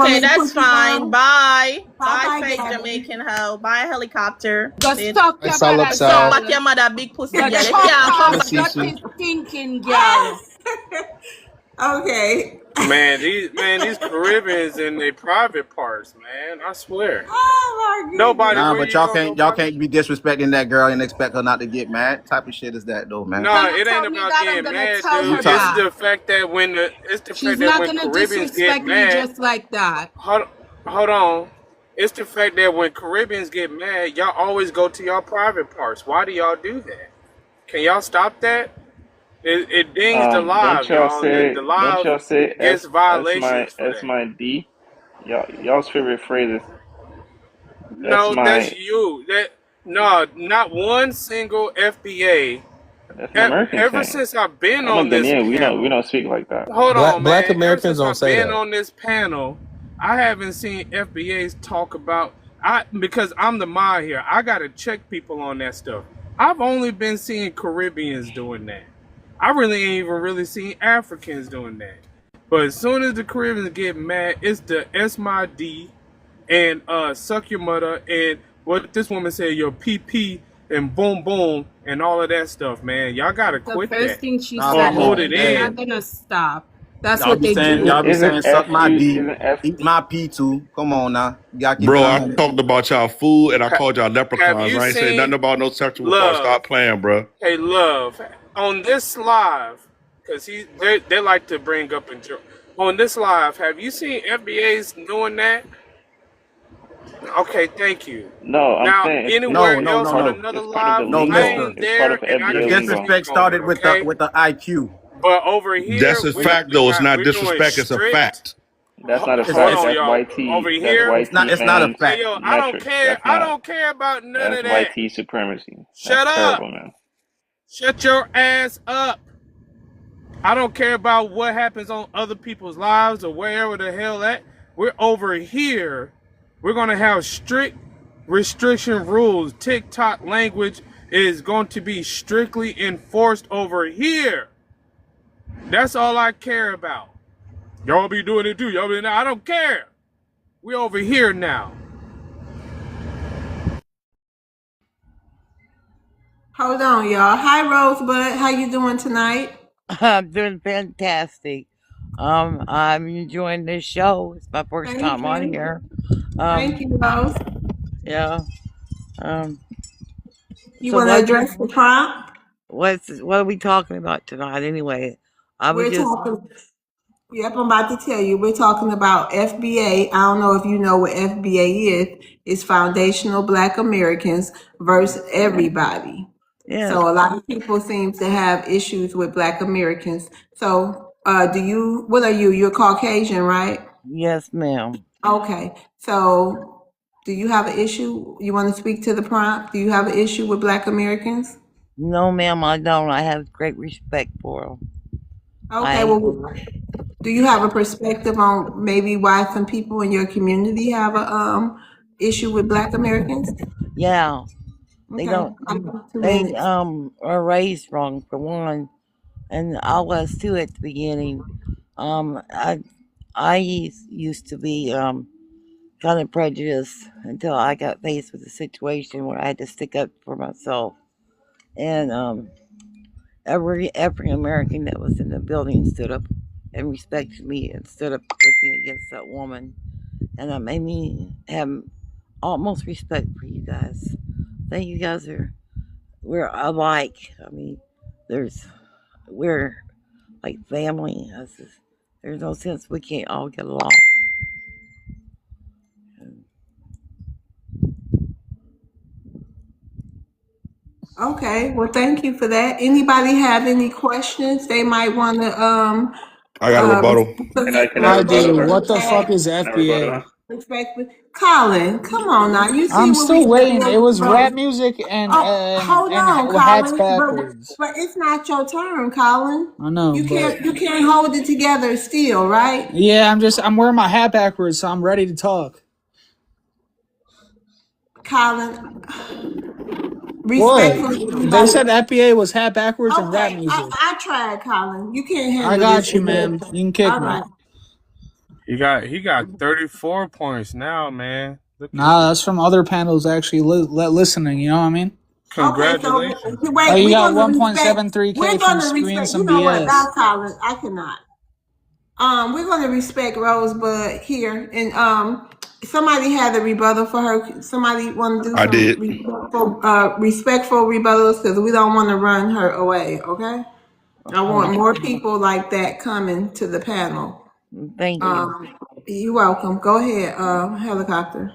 want Okay, me to that's put you fine. on? Bye. Bye Bye, bye, fake Gabby. Jamaican hoe. Bye, helicopter. Go Bitch. suck Hey, your Sal up, mother, Suck Sal. back girl. your mother big pussy, Go girl. If you chuck can't come off, Hello, back. Cece. dirty, stinking girl. Okay. Man, these Caribbeans in their private parts, man. I swear. Oh my goodness. Nobody Nah, where but you go, y'all nobody. can't be disrespecting that girl and expect her not to get mad. Type of shit is that though, man? No, Gonna it ain't tell me about that, I'm getting gonna mad, tell You dude. her It's talk. that. the fact that She's not when gonna Caribbeans get disrespect me mad, just like that. hold, hold on. It's the fact that when Caribbeans get mad, y'all always go to y'all private parts. Why do y'all do that? Can y'all stop that? It dings the Don't live, y'all y'all. say The don't live y'all say gets violations for S that. my D? Y'all's favorite phrase is that's No, that's my you. That no, not one single FBA. that's an American Ever thing. since I've been I'm a on this Ghanaian. We panel, don't speak like that. hold on, Black man. Ever Americans since don't I've say been that. on this panel, I haven't seen FBAs talk about because I'm the mod here. I gotta check people on that stuff. I've only been seeing Caribbeans doing that. I really ain't even really seen Africans doing that. But as soon as the Caribbeans get mad, it's the S my D and suck your mother and what this woman said, your PP and boom boom and all of that stuff, man. Y'all gotta The quit first that thing she Nah, or said, hold people. it and they're Hey, not in. gonna stop. That's y'all what be they saying do. y'all be Isn't saying suck my FU D, isn't F eat my P too. Come on now, you gotta keep it Bro, I 100. talked about y'all food and I Ha- called y'all have leprechauns. you I ain't saying nothing seen about no sexual part. Love? Stop playing, bro. Hey, Love, on this live, because they like to bring up and on this live. Have you seen FBA's doing that? Okay, thank you. No, I'm Now, saying No, anywhere no, it's else no, on part of no, another it's part of the live, no, I lingo. Mister. ain't It's part there, of and I The FBA can't lingo. speak disrespect on it. started with the Okay, IQ. but over That's here, a we fact, though. It's not we're doing disrespect. It's a strict. fact. That's not a Hold fact. on, It's y'all. Over That's here, YT it's not a fans hey fact. yo, I don't metrics. care. I don't care about none That's of that. YT supremacy. That's Shut up. terrible, man. Shut your ass up. I don't care about what happens on other people's lives or wherever the hell at. We're over here. We're gonna have strict restriction rules. TikTok language is going to be strictly enforced over here. That's all I care about. Y'all be doing it too. Y'all be I don't care. We over here now. Hold on, y'all. Hi, Rosebud. How you doing tonight? I'm doing fantastic. I'm enjoying this show. It's my first Thank time on you. here. Thank Um, you, Rose. yeah. Um, You so want to address the prompt? what are we talking about tonight? Anyway, I was We're just talking. Yep, I'm about to tell you. We're talking about FBA. I don't know if you know what FBA is. It's Foundational Black Americans versus everybody. yes, So a lot of people seem to have issues with Black Americans. So, what are you? You're Caucasian, right? yes, ma'am. Okay. So, do you have an issue? You want to speak to the prompt? Do you have an issue with Black Americans? No, ma'am, I don't. I have great respect for them. Okay. I Well, do you have a perspective on maybe why some people in your community have a issue with Black Americans? yeah. They Okay. don't. I got 2 They minutes. are raised wrong for one, and I was too at the beginning. Um, I I used to be kind of prejudiced until I got faced with a situation where I had to stick up for myself. And every African American that was in the building stood up and respected me and stood up with me against that woman. And that made me have almost respect for you guys. I think you guys we're alike. I mean, we're like family. There's no sense we can't all get along. Okay. Well, thank you for that. Anybody have any questions they might want to I got a rebuttal. Can I I rebuttal do. her? What the fuck is Can I rebuttal FBA? her? respectfully? Colin, come on now. You see I'm what we still got waiting. It going was rap on. music Oh, hold on, hats Colin. backwards. But it's not your turn, Colin. I know, but You can't hold it together still, right? yeah, I'm wearing my hat backwards, so I'm ready to talk. Colin, What? respectfully, They everybody. said FBA was hat backwards and rap Okay, music. I tried, Colin. You can't I handle this got you, today. man. You can kick All me. right. He got 34 points now, man. Look at Nah, you. that's from other panels actually listening. You know what I mean? Okay, so Congratulations. Oh, wait, you we're got gonna respect. 1.73K We're from gonna spewing respect. You some know what? BS. Now, Colin, I cannot. We're gonna respect Rosebud here, and somebody had a rebuttal for her. Somebody want to do I some did. respectful rebuttals because we don't want to run her away. Okay. I want more people like that coming to the panel. Thank you. You're welcome. Go ahead, helicopter.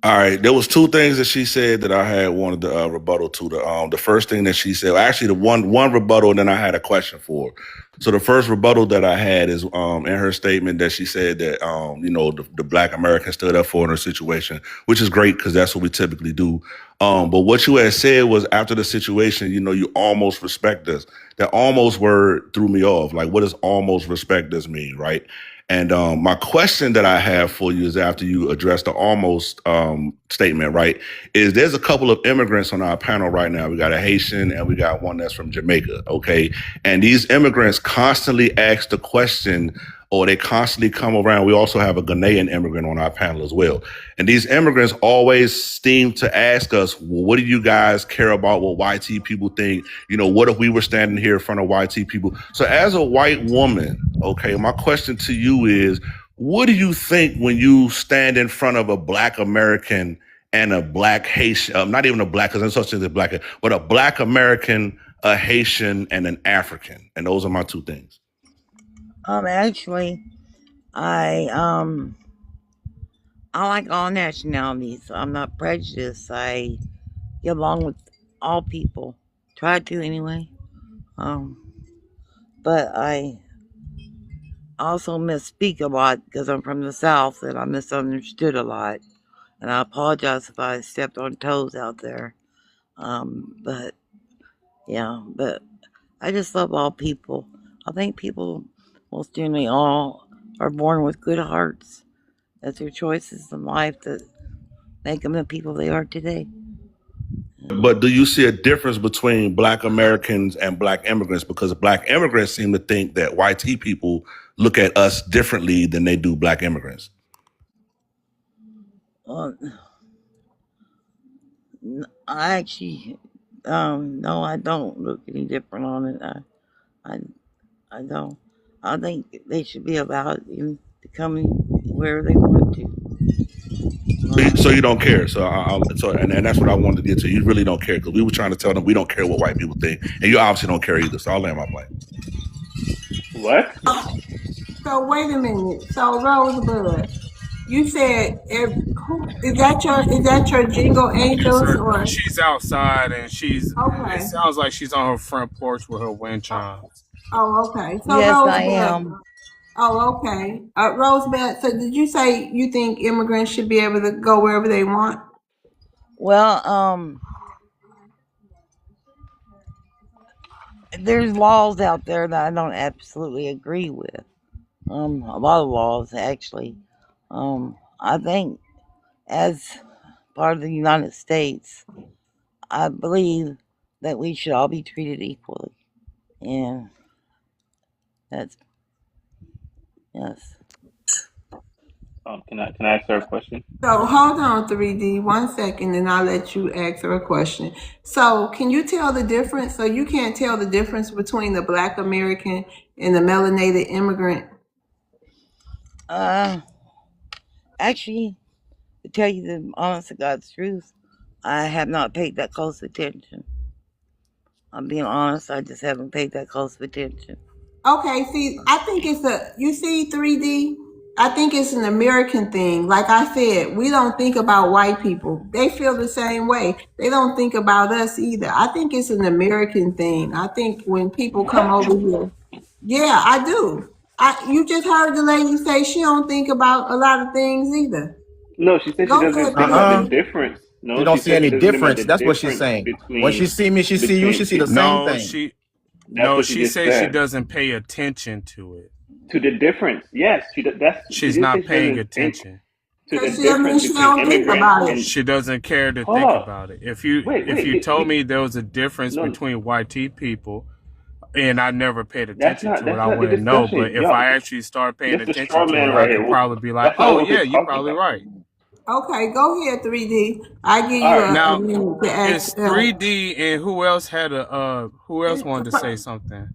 All right, there was two things that she said that I had wanted to rebuttal to. The first thing that she said, well, actually, the one rebuttal, and then I had a question for her. So the first rebuttal that I had is in her statement that she said that the Black American stood up for in her situation, which is great because that's what we typically do. But what you had said was after the situation, you almost respect us. That almost word threw me off. Like, what does almost respect us mean, right? And my question that I have for you is after you address the almost statement, right, is there's a couple of immigrants on our panel right now. We got a Haitian and we got one that's from Jamaica, okay? And these immigrants constantly ask the question or they constantly come around. We also have a Ghanaian immigrant on our panel as well. And these immigrants always seem to ask us, well, what do you guys care about what YT people think? You know, what if we were standing here in front of YT people? So as a white woman, okay, my question to you is, what do you think when you stand in front of a Black American and a Black Haitian, not even a Black, because there's such thing as Black, but a Black American, a Haitian, and an African? And those are my two things. Actually, I like all nationalities. I'm not prejudiced. I get along with all people. Try to anyway. But I also misspeak a lot because I'm from the South and I misunderstood a lot. And I apologize if I stepped on toes out there. But yeah, but I just love all people. I think people, most generally all, are born with good hearts. That's their choices in life that make them the people they are today. But do you see a difference between Black Americans and Black immigrants? Because Black immigrants seem to think that YT people look at us differently than they do Black immigrants. I actually, no, I don't look any different on it. I don't. I think they should be allowed in to come wherever they want to. So you don't care. And that's what I wanted to get to. You really don't care, because we were trying to tell them we don't care what white people think, and you obviously don't care either. So I'll land my plane. What? So wait a minute. So Rosebud, you said is that your Jingle Angels or She's outside and it okay? sounds like she's on her front porch with her wind chimes. Oh, okay. So Yes, I Rosebud. am. Oh, okay. Rosebud. So did you say you think immigrants should be able to go wherever they want? Well, there's laws out there that I don't absolutely agree with. A lot of laws actually. I think as part of the United States, I believe that we should all be treated equally, and that's yes. Can I ask her a question? So hold on, 3D, 1 second, and I'll let you ask her a question. So can you tell the difference? So you can't tell the difference between the Black American and the melanated immigrant? Actually, to tell you the honest to God's truth, I have not paid that close attention. I'm being honest, I just haven't paid that close attention. Okay, see, I think you see 3D? I think it's an American thing. Like I said, we don't think about white people. They feel the same way. They don't think about us either. I think it's an American thing. I think when people come What? over here, yeah, I do. You just heard the lady say she don't think about a lot of things either. No, she said she Go doesn't ahead, think about the 3D. difference. You No, don't she see said any she doesn't think about difference. the That's what she's difference saying. When she between see me, she see you, she see the same No, thing. That's what she she just said she said. doesn't pay attention to it. To the difference, yes, she She's didn't say not she paying doesn't think attention. to the Cause she, I mean, difference she between don't think immigrants about it. and She doesn't care to hold think up. about it. If Wait, you told we me there was a difference no, between YT people and I never paid that's attention not to it, that's I not the wouldn't know. discussion, But if y'all. I actually start paying This is attention straw to man it, I right could here. probably be like, That's not oh what we're yeah, you're talking probably about. right. Okay, go ahead, 3D. I give All you right, a Now minute to it's ask 3D and who else wanted to say something?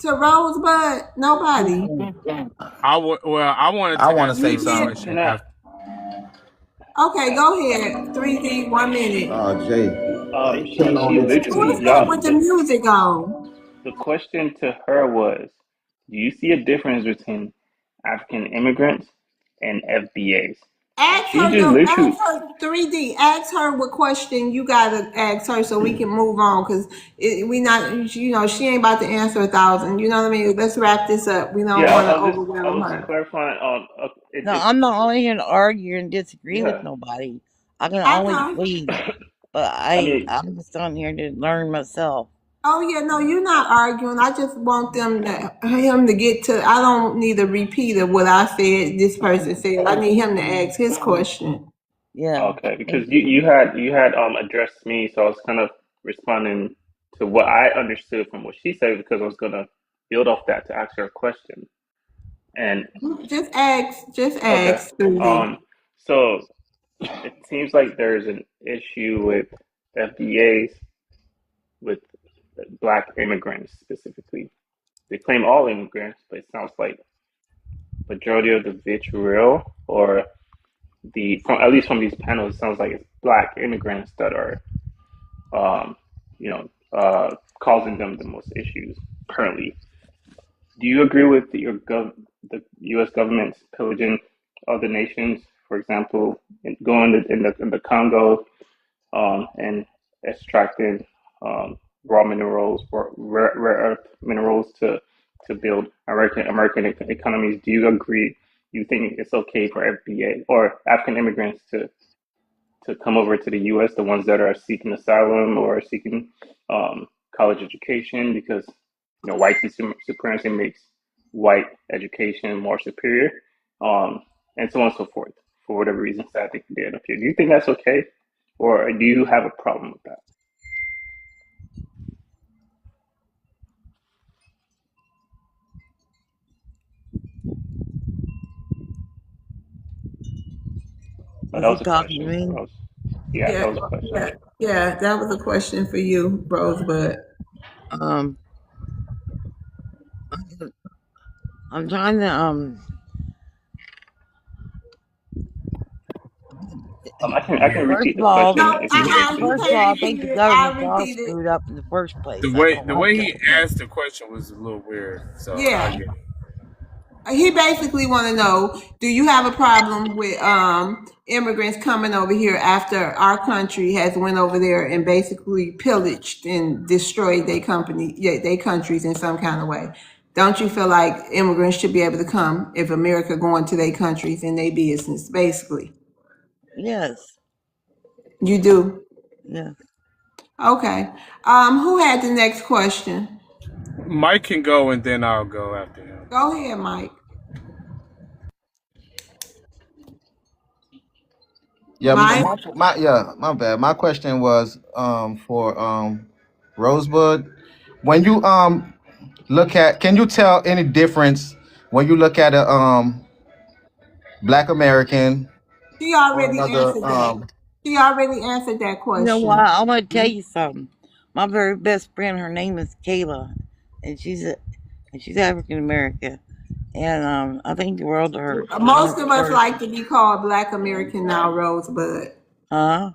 to Rosebud. Nobody. I wanted I to want to answer say You the did. something. question can I? after. Okay, go ahead. 3D. 1 minute. Jay, She Who literally, is that y'all. with the music on? The question to her was, do you see a difference between African immigrants and FBAs? And Ask she her. just No, ask literally, her. 3D. Ask her what question you gotta ask her so we can move on. Cause we not. You know, she ain't about to answer 1,000. You know what I mean? Let's wrap this up. We don't yeah, want to I overwhelm was her. clarifying on No, I'm not only here to argue and disagree with yeah. nobody. I can I always know. leave, but I mean, I'm just on here to learn myself. Oh yeah, no, you're not arguing. I just want him to get to. I don't need a repeat of what I said. This person said. I need him to ask his question. Yeah, okay, because thank you. you had addressed me, so I was kind of responding to what I understood from what she said because I was gonna build off that to ask her a question. And Just ask. Just okay, ask, Susie. so it seems like there's an issue with FBAs with black immigrants specifically. They claim all immigrants, but it sounds like majority of the vitriol or at least from these panels, it sounds like it's black immigrants that are um, you know, causing them the most issues currently. Do you agree with the U.S. government's pillaging other nations? For example, going in the Congo and extracting raw minerals or rare earth minerals to build American economies. Do you agree? You think it's okay for FBA or African immigrants to come over to the U.S., the ones that are seeking asylum or seeking college education, because white supremacy makes white education more superior, and so on and so forth, for whatever reasons that I think they end up here. Do you think that's okay, or do you have a problem with that? Oh, Was that he was a talking to question. me? Yeah, Yeah, that was a question. yeah. That was a question for you, Rosebud. Um, I'm trying to I can First repeat of the all, question No, if you need you to. first of all, can't I repeat think the it. I'll government's all repeat it. screwed up in the first place. The I way don't the like way he government. asked the question was a little weird. So I Yeah. get it. He basically want to know, do you have a problem with immigrants coming over here after our country has went over there and basically pillaged and destroyed their countries in some kind of way? Don't you feel like immigrants should be able to come if America going to their countries and their business, basically? Yes, You do. yes. Okay. Who had the next question? Mike can go and then I'll go after him. Go ahead, Mike. Yeah, Mike. my bad. My question was for Rosebud. When you look at, can you tell any difference when you look at a black American She or already another answered that. She already answered that You know what? question. I'm gonna tell you something. My very best friend, her name is Kayla, and she's African American, and I think the world of her. She's a Most of wonderful us like person. to be called Black American now, Rosebud. Huh?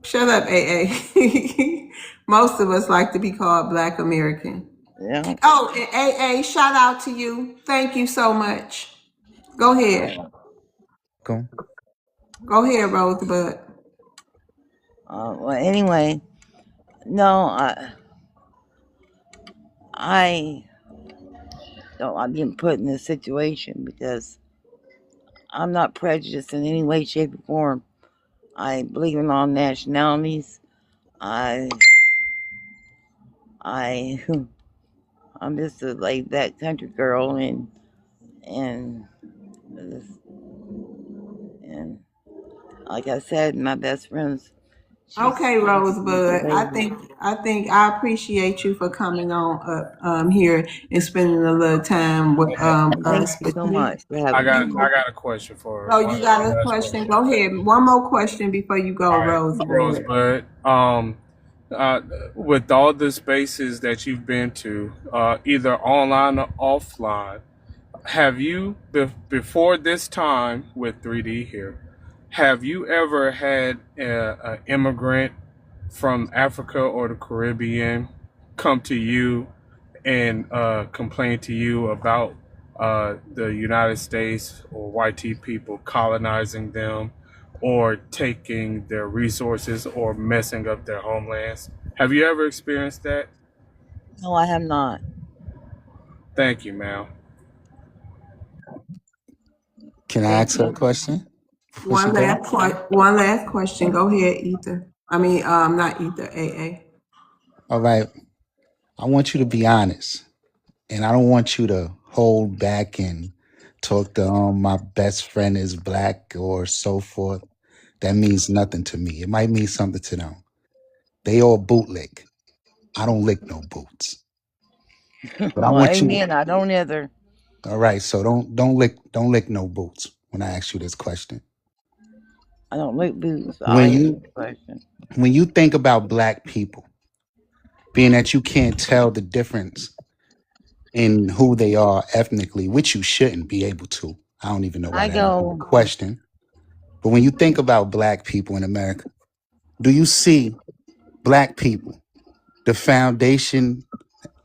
Shut up, AA. Most of us like to be called Black American. Yeah. Oh, and AA, shout out to you. Thank you so much. Go ahead. Go. Go ahead, Rosebud. Well, anyway, no, I don't. I didn't put in this situation because I'm not prejudiced in any way, shape, or form. I believe in all nationalities. I, I, I'm just a laid back country girl, and and like I said, my best friend's she's Okay, Rosebud. amazing. I think I appreciate you for coming on up here and spending a little time with And thank us. you But so much for having me I here. got a question for oh, one you got a last question? question. Go ahead. One more question before you go, All right, Rosebud. Rosebud. Uh, with all the spaces that you've been to, either online or offline, have you before this time with 3D here? Have you ever had an immigrant from Africa or the Caribbean come to you and complain to you about the United States or YT people colonizing them or taking their resources or messing up their homelands? Have you ever experienced that? No, I have not. Thank you, Mal. Can I Thank ask her a you. question before she goes? One last question. Go ahead, Ether. I mean, not Ether. AA. All right. I want you to be honest, and I don't want you to hold back and talk to my best friend is black or so forth. That means nothing to me. It might mean something to them. They all bootleg. I don't lick no boots. But I Well, want you. amen. I don't either. All right, so don't lick no boots when I ask you this question. I don't lick boots. I'll When answer you the question. when you think about black people, being that you can't tell the difference in who they are ethnically, which you shouldn't be able to. I don't even know why I that even a go, question. But when you think about black people in America, do you see black people, the foundation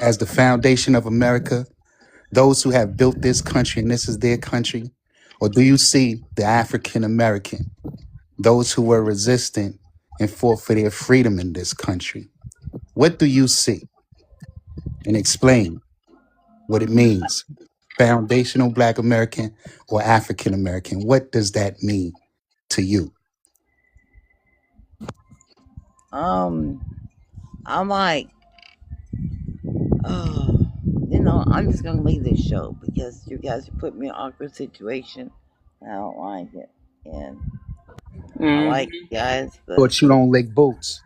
as the foundation of America, those who have built this country and this is their country? Or do you see the African American, those who were resistant and fought for their freedom in this country? What do you see? And explain what it means. Foundational Black American or African American. What does that mean to you? um, I'm like, oh, I'm just gonna leave this show because you guys are putting me in an awkward situation. I don't like it, and I like Mm-hmm. you guys, but But you don't lick boots.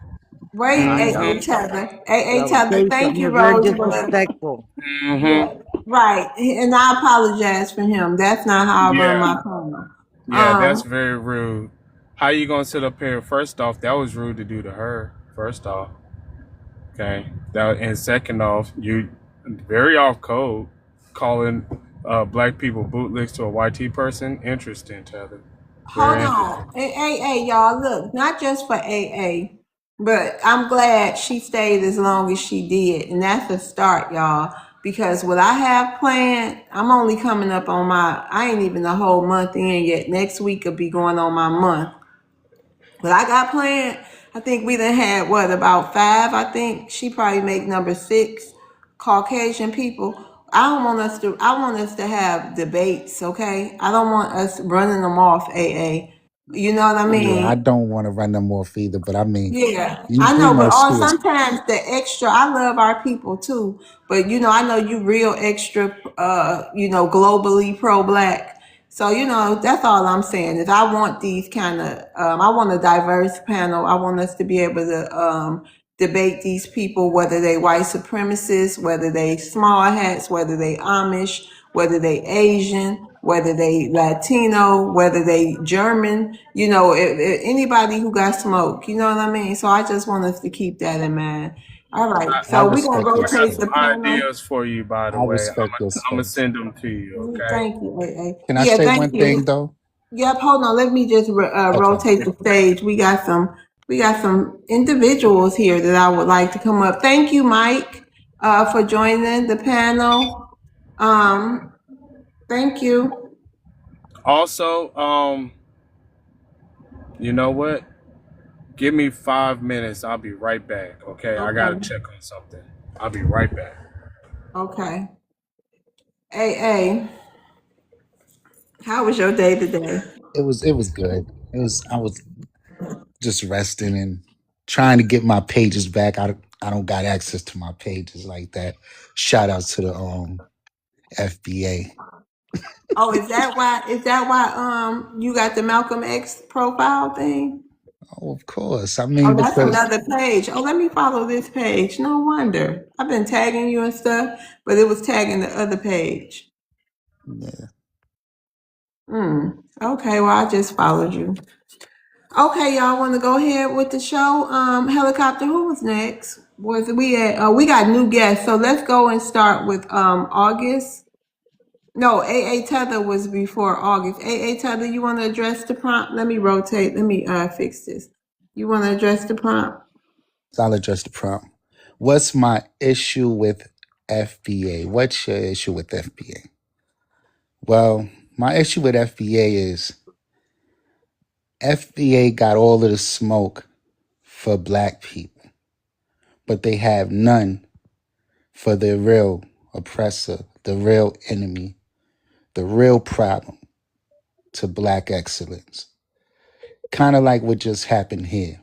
Wait, I Mm-hmm. AA don't. Tether. AA Well, the Tether. case Thank you, you're very Rosebud. disrespectful. Mm-hmm. Yeah, right. And I apologize for him. That's not how I run Yeah. my panel. Yeah, that's Um, very rude. How you gonna sit up here? First off, that was rude to do to her. First off, okay. That and second off, you very off code calling black people bootlicks to a YT person. Interesting, Tether. hold Very on. interesting. AA, y'all, look, not just for AA, but I'm glad she stayed as long as she did. And that's a start, y'all. Because what I have planned, I'm only coming up on I ain't even a whole month in yet. Next week will be going on my month. What I got planned, I think we done had about 5. I think she probably make number 6 Caucasian people. I want us to have debates, okay? I don't want us running them off, AA. You know what I Yeah, I mean? don't want to run them off either, but I mean, Yeah, you I we know, but must see us. sometimes the extra. I love our people too, but I know you real extra. Globally pro-black. So that's all I'm saying is I want these kind of. I want a diverse panel. I want us to be able to debate these people, whether they white supremacists, whether they small hats, whether they Amish, whether they Asian, whether they Latino, whether they German, if anybody who got smoke, you know what I mean? So I just want us to keep that in mind. All right. I So we're going to respect your I got rotate some the space. panel. ideas for you, by the I way. respect your I'm gonna space. send them to you. Okay. Thank you, AA. Can I Yeah, say thank one thing you. though? Yep, hold on. Let me just Okay. rotate the stage. We got some individuals here that I would like to come up. Thank you, Mike, for joining the panel. Thank you. Also, you know what? Give me 5 minutes. I'll be right back. Okay. I gotta Okay. check on something. I'll be right back. Okay. AA, how was your day today? It was good. I was just resting and trying to get my pages back. I don't got access to my pages like that. Shout outs to the FBA. Oh, is that why you got the Malcolm X profile thing? Oh, of course. I Oh, mean, that's because another page. Oh, let me follow this page. No wonder. I've been tagging you and stuff, but it was tagging the other page. yeah, Okay, well I just followed you. Okay, y'all want to go ahead with the show? Helicopter, who was next? Was we at? We got new guests, so let's go and start with August. No, AA Tether was before August. AA Tether, you want to address the prompt? Let me rotate. Let me fix this. You want to address the prompt? I'll address the prompt. What's my issue with FBA? What's your issue with FBA? Well, my issue with FBA is FBA got all of the smoke for black people, but they have none for the real oppressor, the real enemy, the real problem to black excellence. Kind of like what just happened here.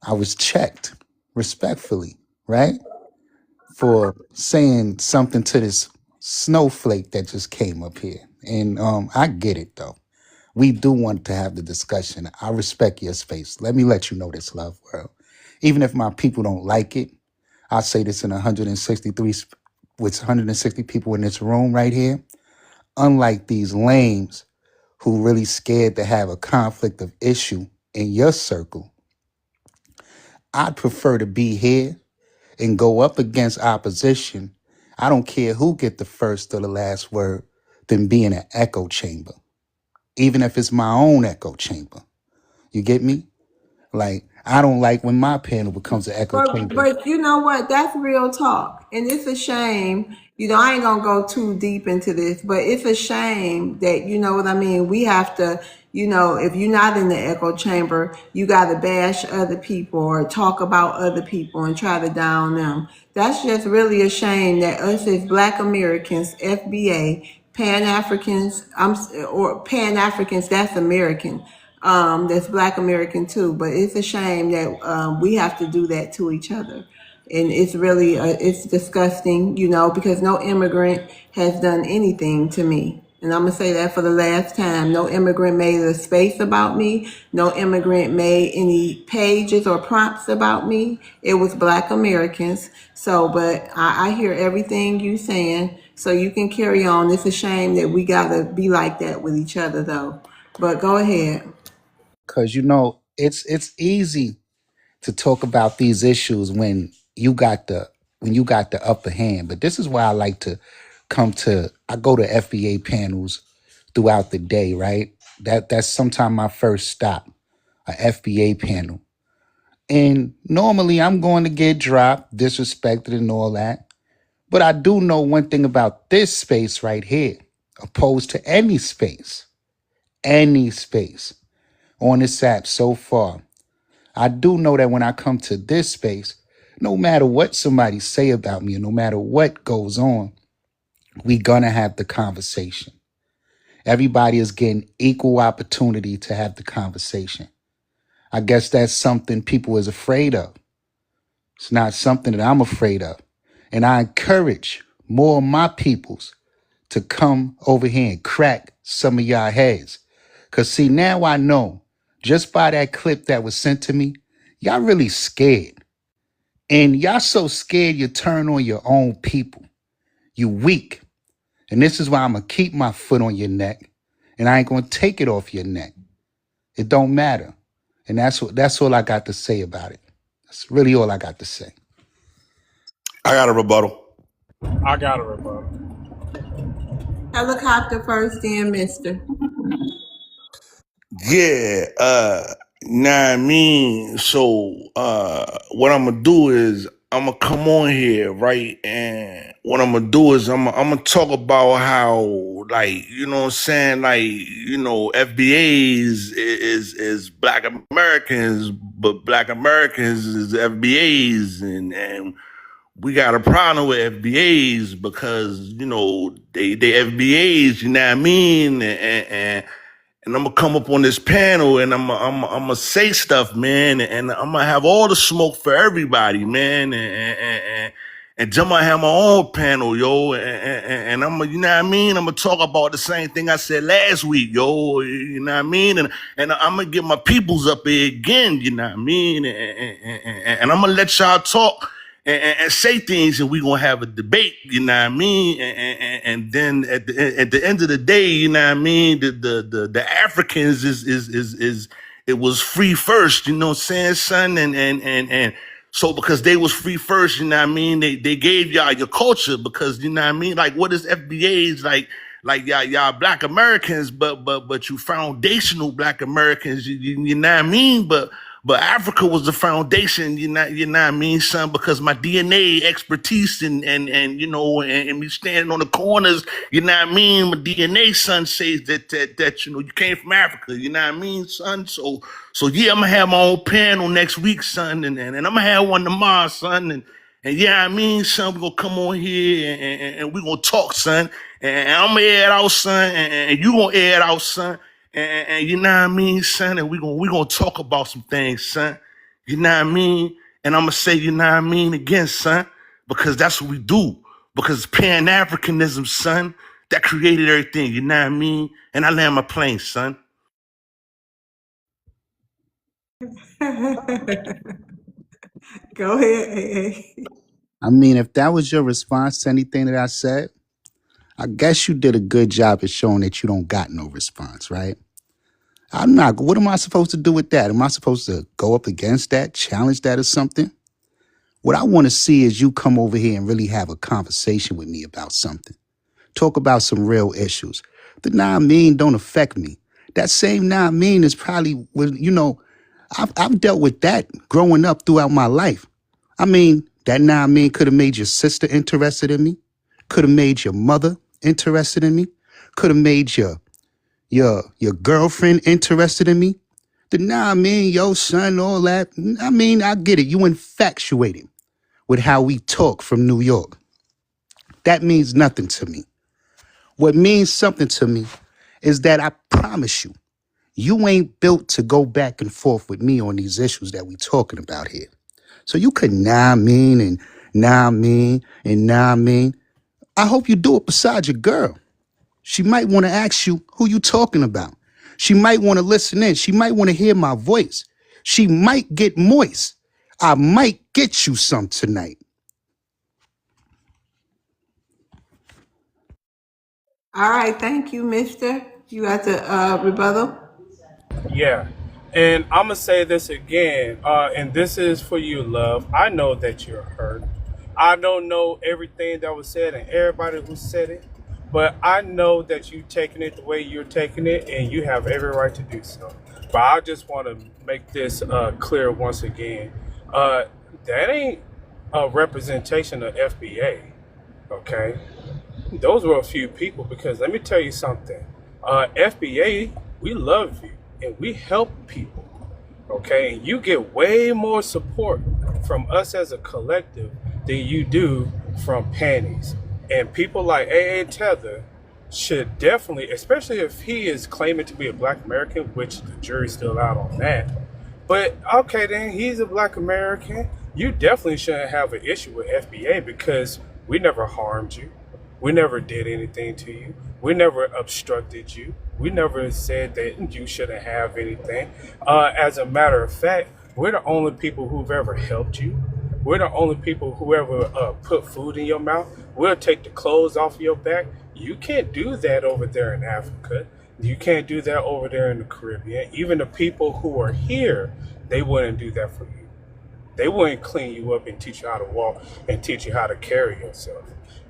I was checked respectfully, right? For saying something to this snowflake that just came up here. And I get it though. We do want to have the discussion. I respect your space. Let me let you know this, love world. Even if my people don't like it, I say this in 163 with 160 people in this room right here, unlike these lames who really scared to have a conflict of issue in your circle, I'd prefer to be here and go up against opposition. I don't care who get the first or the last word, than be in an echo chamber, even if it's my own echo chamber. You get me? Like, I don't like when my panel becomes an echo chamber. But you know what? That's real talk. And it's a shame. You know, I ain't gonna go too deep into this, but it's a shame that, you know what I mean, we have to, you know, if you're not in the echo chamber, you gotta bash other people or talk about other people and try to down them. That's just really a shame that us as Black Americans, FBA, Pan Africans, or Pan Africans, that's American. That's Black American too. But it's a shame that we have to do that to each other, and it's really it's disgusting, you know, because no immigrant has done anything to me. And I'm gonna say that for the last time. No immigrant made a space about me. No immigrant made any pages or prompts about me. It was Black Americans. So, but I hear everything you saying. So you can carry on. It's a shame that we gotta be like that with each other, though. But go ahead. Cause you know, it's easy to talk about these issues when you got the upper hand. But this is why I like to I go to FBA panels throughout the day, right? That's sometimes my first stop, a FBA panel. And normally I'm going to get dropped, disrespected and all that. But I do know one thing about this space right here, opposed to any space on this app so far. I do know that when I come to this space, no matter what somebody say about me, or no matter what goes on, we gonna have the conversation. Everybody is getting equal opportunity to have the conversation. I guess that's something people is afraid of. It's not something that I'm afraid of. And I encourage more of my peoples to come over here and crack some of y'all heads. Cause see, now I know just by that clip that was sent to me, y'all really scared. And y'all so scared you turn on your own people. You weak. And this is why I'm going to keep my foot on your neck. And I ain't going to take it off your neck. It don't matter. And that's all I got to say about it. That's really all I got to say. I got a rebuttal. I got a rebuttal. Helicopter first, then Mister. Yeah, nah, I mean, so what I'm gonna do is I'm gonna come on here, right? And what I'm gonna do is I'm gonna talk about how, like, you know what I'm saying, like, you know, FBAs is Black Americans, but Black Americans is FBAs, and we got a problem with FBAs because, you know, they FBAs, you know what I mean, and I'm gonna come up on this panel and I'm gonna say stuff, man, and I'm gonna have all the smoke for everybody, man, and then I'm gonna have my own panel, yo, and I'm gonna, you know what I mean? I'm gonna talk about the same thing I said last week, yo, you know what I mean? And I'm gonna get my peoples up here again, you know what I mean? And I'm gonna let y'all talk and say things, and we're gonna have a debate, you know what I mean? And then at the end of the day, you know what I mean, the Africans is it was free first, you know what I'm saying, son? And so because they was free first, you know what I mean, they gave y'all your culture because, you know what I mean, like what is FBA's like y'all Black Americans, but you foundational Black Americans, you know what I mean? But Africa was the foundation, you know what I mean, son, because my DNA expertise and you know, and me standing on the corners, you know what I mean, my DNA, son, says that you know, you came from Africa, you know what I mean, son? So yeah, I'm gonna have my own panel next week, son, and I'm gonna have one tomorrow, son, and yeah, I mean, son, we're gonna come on here and we're gonna talk, son. And I'm gonna air it out, son, and you gonna air it out, son. And you know what I mean, son, and we gonna talk about some things, son. You know what I mean? And I'm gonna say, you know what I mean, again, son, because that's what we do. Because Pan-Africanism, son, that created everything, you know what I mean? And I land my plane, son. Go ahead, AA. I mean, if that was your response to anything that I said, I guess you did a good job at showing that you don't got no response, right? I'm not, what am I supposed to do with that? Am I supposed to go up against that, challenge that or something? What I want to see is you come over here and really have a conversation with me about something. Talk about some real issues. The nah mean don't affect me. That same nah mean is probably, I've dealt with that growing up throughout my life. I mean, that nah mean could have made your sister interested in me, could have made your mother interested in me, could have made your girlfriend interested in me. The nah mean, yo, son, all that. I mean, I get it. You infatuated with how we talk from New York. That means nothing to me. What means something to me is that I promise you, you ain't built to go back and forth with me on these issues that we talking about here. So you could nah mean and nah mean and nah mean. I hope you do it beside your girl. She might want to ask you who you talking about. She might want to listen in. She might want to hear my voice. She might get moist. I might get you some tonight. All right, thank you, Mister. You got the rebuttal. Yeah. And I'm going to say this again, and this is for you, love. I know that you're hurt. I don't know everything that was said and everybody who said it, but I know that you're taking it the way you're taking it, and you have every right to do so. But I just want to make this clear once again. That ain't a representation of FBA, okay? Those were a few people, because let me tell you something. FBA, we love you and we help people. Okay, and you get way more support from us as a collective than you do from panties. And people like AA Tether should definitely, especially if he is claiming to be a black American, which the jury's still out on that. But okay, then he's a black American. You definitely shouldn't have an issue with FBA, because we never harmed you. We never did anything to you. We never obstructed you. We never said that you shouldn't have anything. As a matter of fact, we're the only people who've ever helped you. We're the only people who ever put food in your mouth. We'll take the clothes off your back. You can't do that over there in Africa. You can't do that over there in the Caribbean. Even the people who are here, they wouldn't do that for you. They wouldn't clean you up and teach you how to walk and teach you how to carry yourself.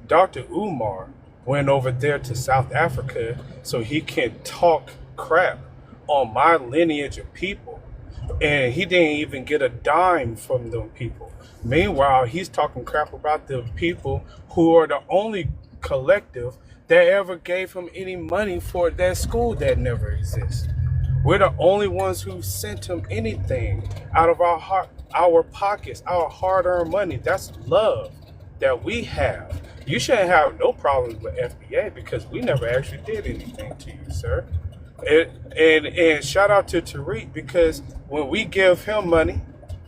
Dr. Umar went over there to South Africa so he can talk crap on my lineage of people. And he didn't even get a dime from them people. Meanwhile, he's talking crap about the people who are the only collective that ever gave him any money for that school that never exists. We're the only ones who sent him anything out of our heart, our pockets, our hard-earned money. That's love that we have. You shouldn't have no problems with FBA, because we never actually did anything to you, sir. And shout out to Tariq, because when we give him money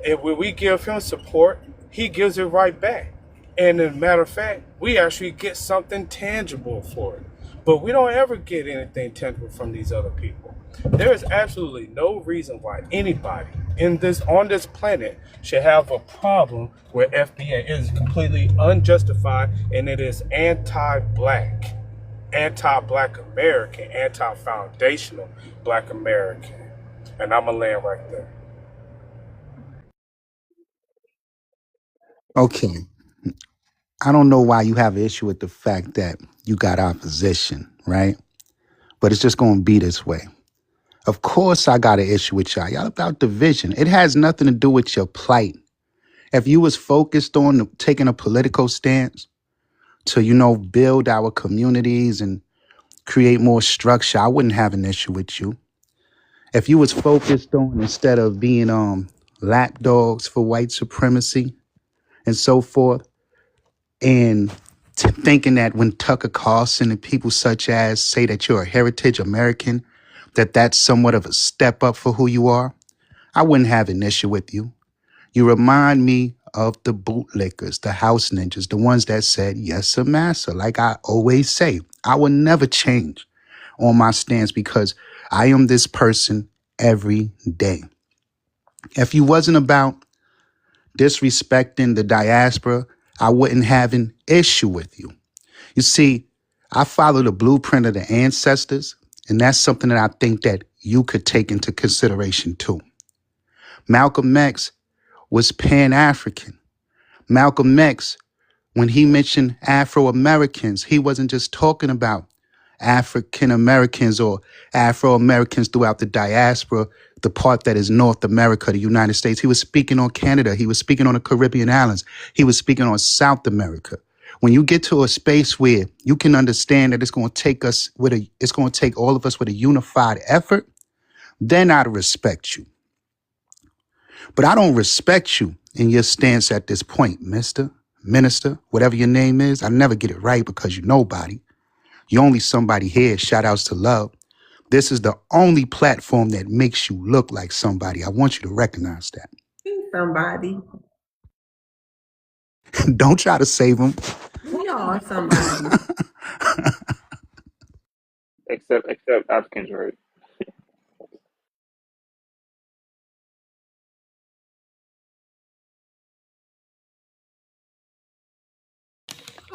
and when we give him support, he gives it right back. And as a matter of fact, we actually get something tangible for it. But we don't ever get anything tangible from these other people. There is absolutely no reason why anybody on this planet should have a problem with FBA. It is completely unjustified, and it is anti-black, anti-black American, anti-foundational black American. And I'm gonna land right there. Okay. I don't know why you have an issue with the fact that you got opposition, right? But it's just going to be this way. Of course, I got an issue with y'all. Y'all about division. It has nothing to do with your plight. If you was focused on taking a political stance to, build our communities and create more structure, I wouldn't have an issue with you. If you was focused on, instead of being lapdogs for white supremacy and so forth, and thinking that when Tucker Carlson and people such as say that you're a heritage American, that that's somewhat of a step up for who you are, I wouldn't have an issue with you. You remind me of the bootlickers, the house ninjas, the ones that said, yes, sir, master. Like I always say, I will never change on my stance, because I am this person every day. If you wasn't about disrespecting the diaspora, I wouldn't have an issue with you. You see, I follow the blueprint of the ancestors, and that's something that I think that you could take into consideration too. Malcolm X was Pan-African. Malcolm X, when he mentioned Afro-Americans, he wasn't just talking about African Americans or Afro Americans throughout the diaspora, the part that is North America, the United States. He was speaking on Canada. He was speaking on the Caribbean islands. He was speaking on South America. When you get to a space where you can understand that it's going to take it's going to take all of us with a unified effort, then I'd respect you. But I don't respect you in your stance at this point, mister, minister, whatever your name is. I never get it right because you're nobody. You're only somebody here. Shout outs to love. This is the only platform that makes you look like somebody. I want you to recognize that. Somebody. Don't try to save them. We are somebody. Except Africans, right?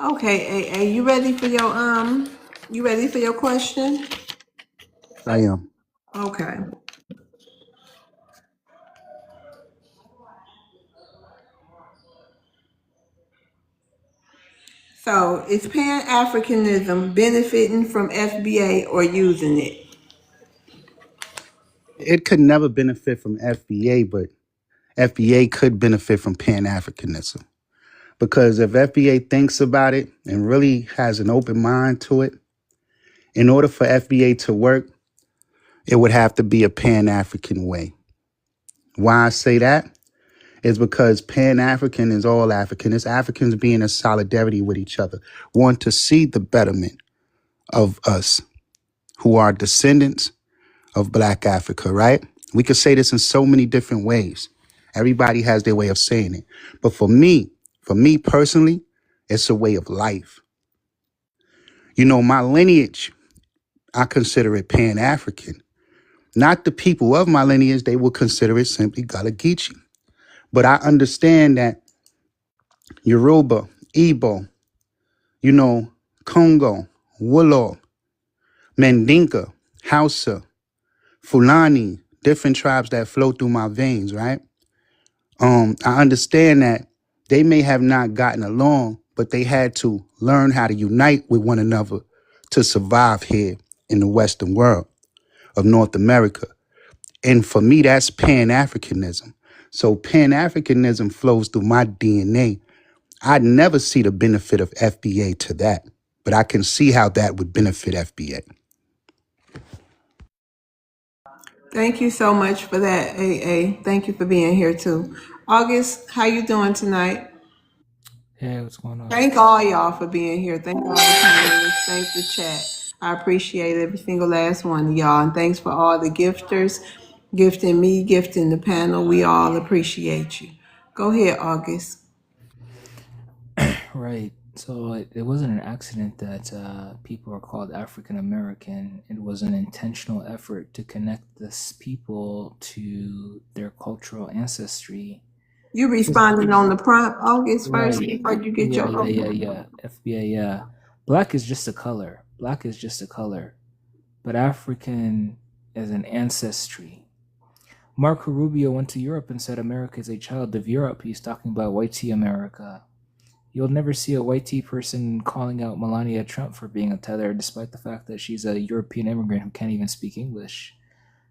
Okay, AA, you ready for your question? I am. Okay. So is Pan-Africanism benefiting from FBA or using it? It could never benefit from FBA, but FBA could benefit from Pan-Africanism. Because if FBA thinks about it and really has an open mind to it, in order for FBA to work, it would have to be a Pan-African way. Why I say that is because Pan-African is all African. It's Africans being in solidarity with each other, want to see the betterment of us who are descendants of Black Africa, right? We could say this in so many different ways. Everybody has their way of saying it. But for me personally, it's a way of life. You know, my lineage, I consider it Pan-African. Not the people of my lineage, they will consider it simply Gullah Geechee. But I understand that Yoruba, Igbo, Congo, Wolof, Mandinka, Hausa, Fulani, different tribes that flow through my veins, right? I understand that they may have not gotten along, but they had to learn how to unite with one another to survive here in the Western world of North America. And for me, that's Pan-Africanism. So Pan-Africanism flows through my DNA. I'd never see the benefit of FBA to that, but I can see how that would benefit FBA. Thank you so much for that, AA. Thank you for being here too. August, how you doing tonight? Hey, what's going on? Thank all y'all for being here. Thank all the panelists. Thank the chat. I appreciate every single last one of y'all. And thanks for all the gifters, gifting me, gifting the panel. We all appreciate you. Go ahead, August. Right. So it wasn't an accident that people are called African American. It was an intentional effort to connect this people to their cultural ancestry. You responded on the prompt, August, first Right. before you get your Yeah. FBA, yeah. Black is just a color. Black is just a color. But African is an ancestry. Marco Rubio went to Europe and said America is a child of Europe. He's talking about white tea America. You'll never see a white tea person calling out Melania Trump for being a tether, despite the fact that she's a European immigrant who can't even speak English.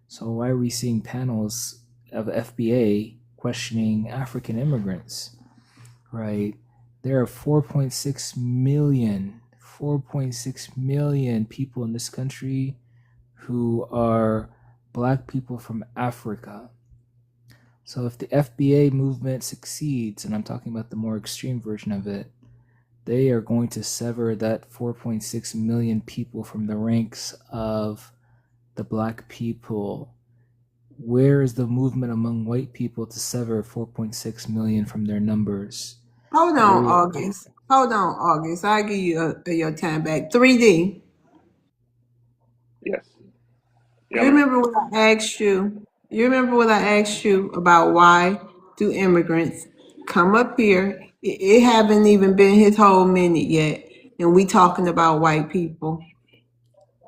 So why are we seeing panels of FBA questioning African immigrants? Right? There are 4.6 million people in this country who are Black people from Africa. So if the FBA movement succeeds, and I'm talking about the more extreme version of it, they are going to sever that 4.6 million people from the ranks of the Black people. Where is the movement among white people to sever 4.6 million from their numbers? Hold on, August. I'll give you your time back. 3D. Yes. You remember what I asked you? You remember what I asked you about why do immigrants come up here It haven't even been his whole minute yet, and we talking about white people.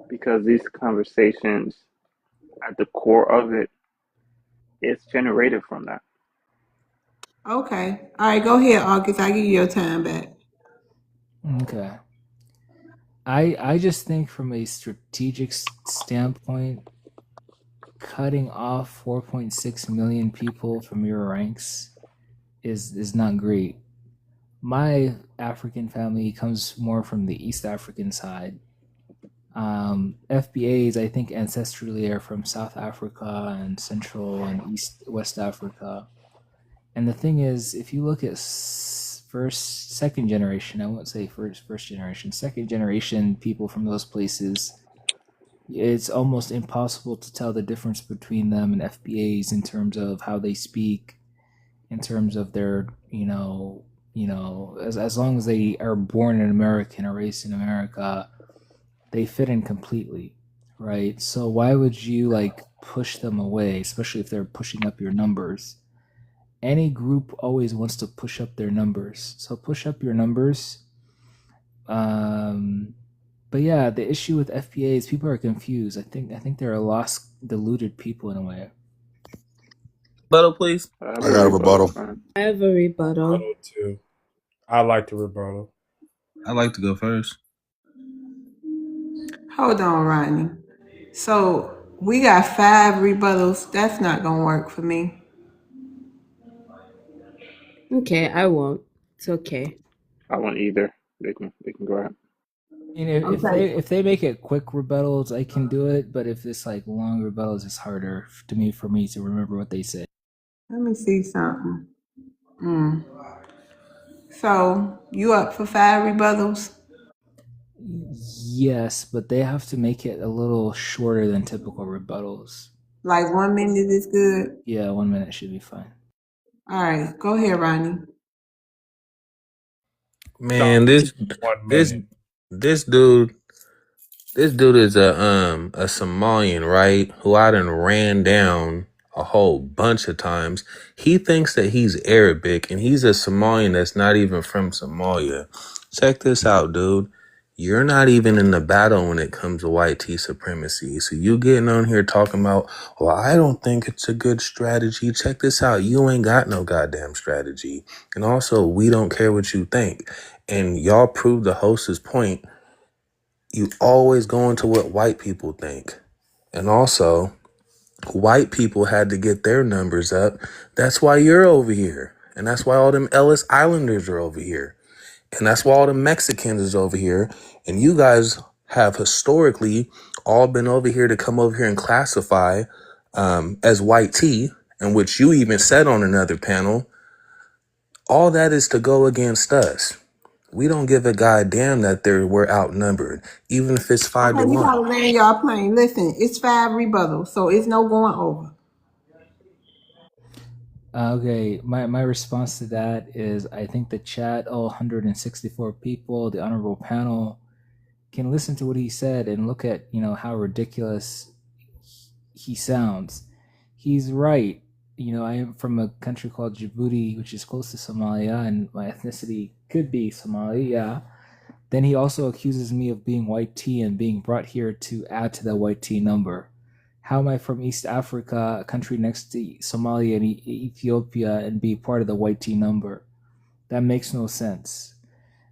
Because these conversations, at the core of it, it's generated from that. Okay. All right, go ahead, August. I give you your time back. Okay. I just think from a strategic standpoint, cutting off 4.6 million people from your ranks is not great. My African family comes more from the East African side. FBAs, I think, ancestrally are from South Africa and Central and West Africa. And the thing is, if you look at second generation, I won't say first generation, second generation people from those places, it's almost impossible to tell the difference between them and FBAs in terms of how they speak, in terms of their, as long as they are born in America and are raised in America, they fit in completely, right? So why would you push them away, especially if they're pushing up your numbers? Any group always wants to push up their numbers, so push up your numbers. But yeah, the issue with FBA is people are confused. I think they're a lost, deluded people in a way. Rebuttal, please. I have I a got a rebuttal, rebuttal. friend. I have a rebuttal. Rebuttal too. I like the rebuttal. I like to go first. Hold on, Rodney. So we got 5 rebuttals. That's not gonna work for me. Okay, I won't. It's okay. I want either. They can go ahead. Okay. If they make it quick rebuttals, I can do it. But if it's long rebuttals, it's harder for me to remember what they say. Let me see something. So you up for 5 rebuttals? Yes, but they have to make it a little shorter than typical rebuttals. Like 1 minute is good? Yeah, 1 minute should be fine. All right, go ahead, Ronnie. Man, this dude is a Somalian, right? Who I done ran down a whole bunch of times. He thinks that he's Arabic, and he's a Somalian that's not even from Somalia. Check this out, dude. You're not even in the battle when it comes to white tea supremacy. So you getting on here talking about, well, I don't think it's a good strategy. Check this out. You ain't got no goddamn strategy. And also, we don't care what you think. And y'all proved the host's point. You always go into what white people think. And also, white people had to get their numbers up. That's why you're over here. And that's why all them Ellis Islanders are over here. And that's why all the Mexicans is over here. And you guys have historically all been over here to come over here and classify as white tea, and which you even said on another panel. All that is to go against us. We don't give a goddamn that we're outnumbered, even if it's 5 to Okay, you 1. gotta land y'all plane. Listen, it's 5 rebuttals, so it's no going over. Okay, my response to that is I think the chat, all 164 people, the honorable panel, can listen to what he said and look at, how ridiculous he sounds. He's right. I am from a country called Djibouti, which is close to Somalia, and my ethnicity could be Somali, yeah. Then he also accuses me of being white tea and being brought here to add to the white tea number. How am I from East Africa, a country next to Somalia and Ethiopia, and be part of the white tea number? That makes no sense.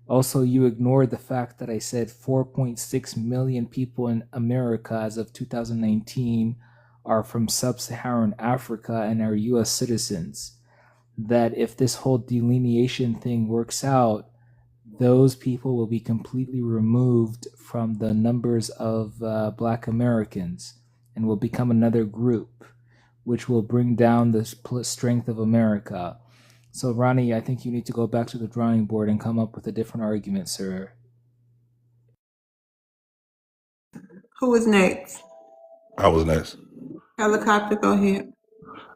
Also, you ignored the fact that I said 4.6 million people in America as of 2019 are from sub-Saharan Africa and are US citizens. That if this whole delineation thing works out, those people will be completely removed from the numbers of Black Americans and will become another group, which will bring down the strength of America. So, Ronnie, I think you need to go back to the drawing board and come up with a different argument, sir. Who is next? I was next. Helicopter, go ahead.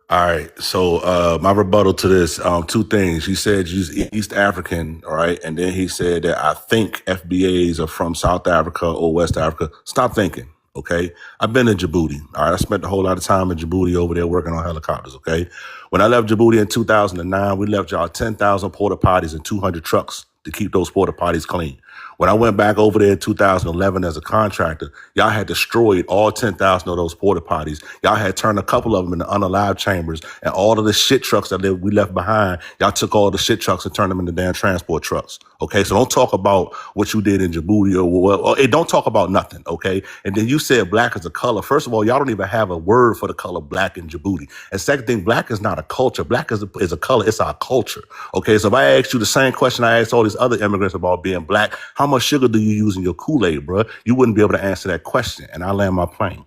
All right. So my rebuttal to this, 2 things. He said he's East African, all right? And then he said that I think FBAs are from South Africa or West Africa. Stop thinking. Okay. I've been in Djibouti. All right. I spent a whole lot of time in Djibouti over there working on helicopters. Okay. When I left Djibouti in 2009, we left y'all 10,000 porta potties and 200 trucks to keep those porta potties clean. When I went back over there in 2011 as a contractor, y'all had destroyed all 10,000 of those porta potties. Y'all had turned a couple of them into unalive chambers, and all of the shit trucks that we left behind, y'all took all the shit trucks and turned them into damn transport trucks. Okay, so don't talk about what you did in Djibouti don't talk about nothing. Okay, and then you said black is a color. First of all, y'all don't even have a word for the color black in Djibouti. And second thing, black is not a culture. Black is a color. It's our culture. Okay, so if I asked you the same question I asked all these other immigrants about being black, how much sugar do you use in your Kool-Aid, bro? You wouldn't be able to answer that question. And I land my plane.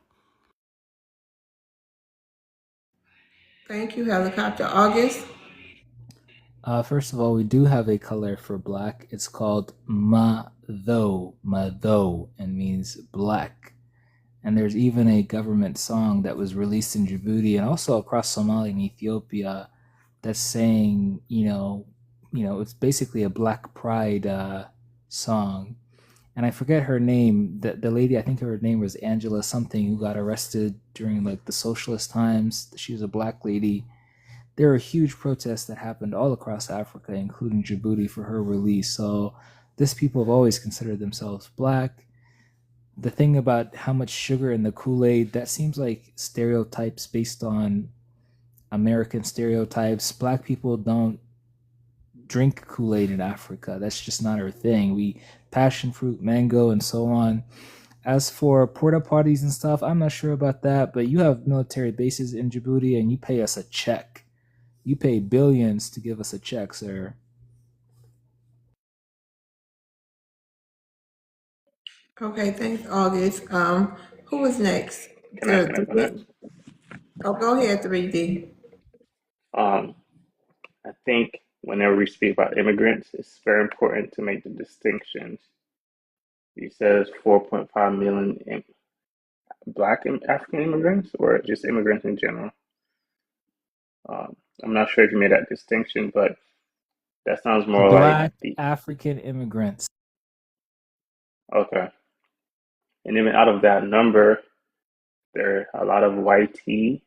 Thank you, Helicopter. August? First of all, we do have a color for black. It's called Madho, and means black. And there's even a government song that was released in Djibouti and also across Somalia and Ethiopia that's saying, it's basically a Black Pride song. And I forget her name. The lady, I think her name was Angela something, who got arrested during like the socialist times. She was a black lady. There were huge protests that happened all across Africa, including Djibouti, for her release. So these people have always considered themselves black. The thing about how much sugar in the Kool-Aid, that seems like stereotypes based on American stereotypes. Black people don't drink Kool-Aid in Africa. That's just not our thing. We passion fruit, mango, and so on. As for porta potties and stuff, I'm not sure about that, but you have military bases in Djibouti and you pay us a check. You pay billions to give us a check, sir. Okay, thanks, August. Who was next? Can I go next? Oh, go ahead, 3D. I think whenever we speak about immigrants, it's very important to make the distinctions. He says 4.5 million Black African immigrants, or just immigrants in general. I'm not sure if you made that distinction, but that sounds more like Black the African immigrants. okay. And even out of that number, there are a lot of YT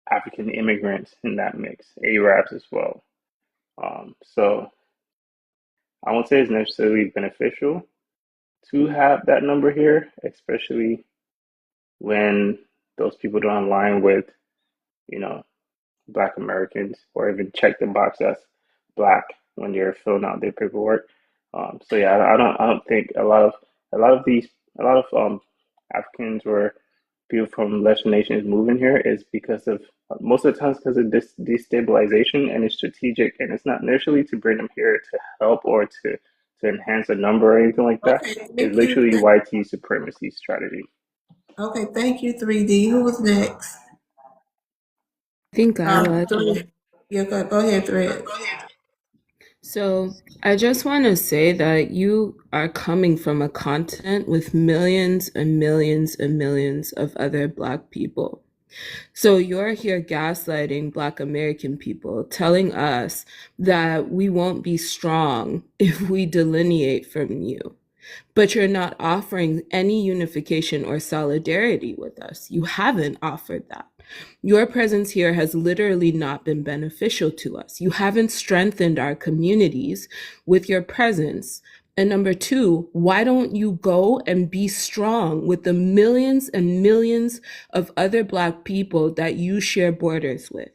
African immigrants in that mix, Arabs as well. So I won't say it's necessarily beneficial to have that number here, especially when those people don't align with, you know, Black Americans or even check the box as Black when they're filling out their paperwork. So yeah, I don't think a lot of Africans or people from lesser nations moving here is because of most of the times because of this destabilization, and it's strategic, and it's not necessarily to bring them here to help or to enhance a number or anything like that. Okay, It's thank you. literally YT supremacy strategy. Okay, thank you, 3D. Who was next? I think I was. Yeah, go ahead, Threads. So I just want to say that you are coming from a continent with millions and millions and millions of other Black people. So you're here gaslighting Black American people, telling us that we won't be strong if we delineate from you. But you're not offering any unification or solidarity with us. You haven't offered that. Your presence here has literally not been beneficial to us. You haven't strengthened our communities with your presence. And number two, why don't you go and be strong with the millions and millions of other Black people that you share borders with?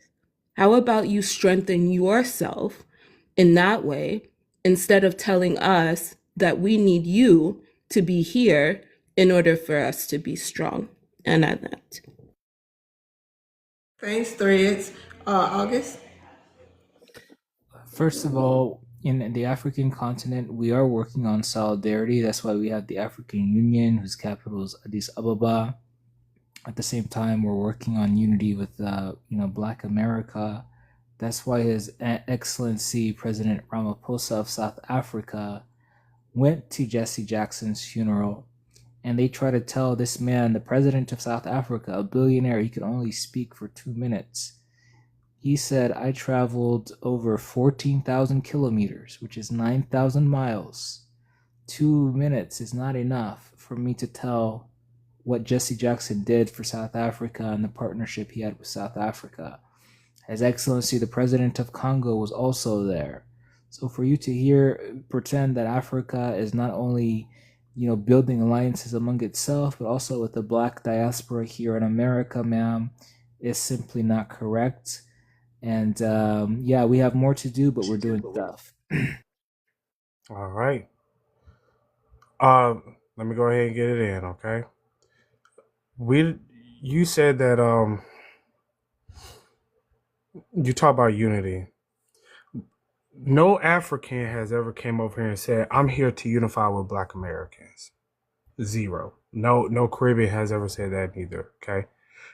How about you strengthen yourself in that way instead of telling us that we need you to be here in order for us to be strong? And I that. Thanks, Threads. August? First of all, in the African continent, we are working on solidarity. That's why we have the African Union, whose capital is Addis Ababa. At the same time, we're working on unity with, Black America. That's why His Excellency President Ramaphosa of South Africa went to Jesse Jackson's funeral, and they try to tell this man, the president of South Africa, a billionaire, he could only speak for 2 minutes. He said, I traveled over 14,000 kilometers, which is 9,000 miles. 2 minutes is not enough for me to tell what Jesse Jackson did for South Africa and the partnership he had with South Africa. His Excellency the President of Congo was also there. So for you to pretend that Africa is not only, building alliances among itself, but also with the Black diaspora here in America, ma'am, is simply not correct. And yeah, we have more to do, but we're doing stuff. All right. Let me go ahead and get it in, okay? You said that you talk about unity. No African has ever came over here and said, "I'm here to unify with Black Americans." Zero. No Caribbean has ever said that either. Okay.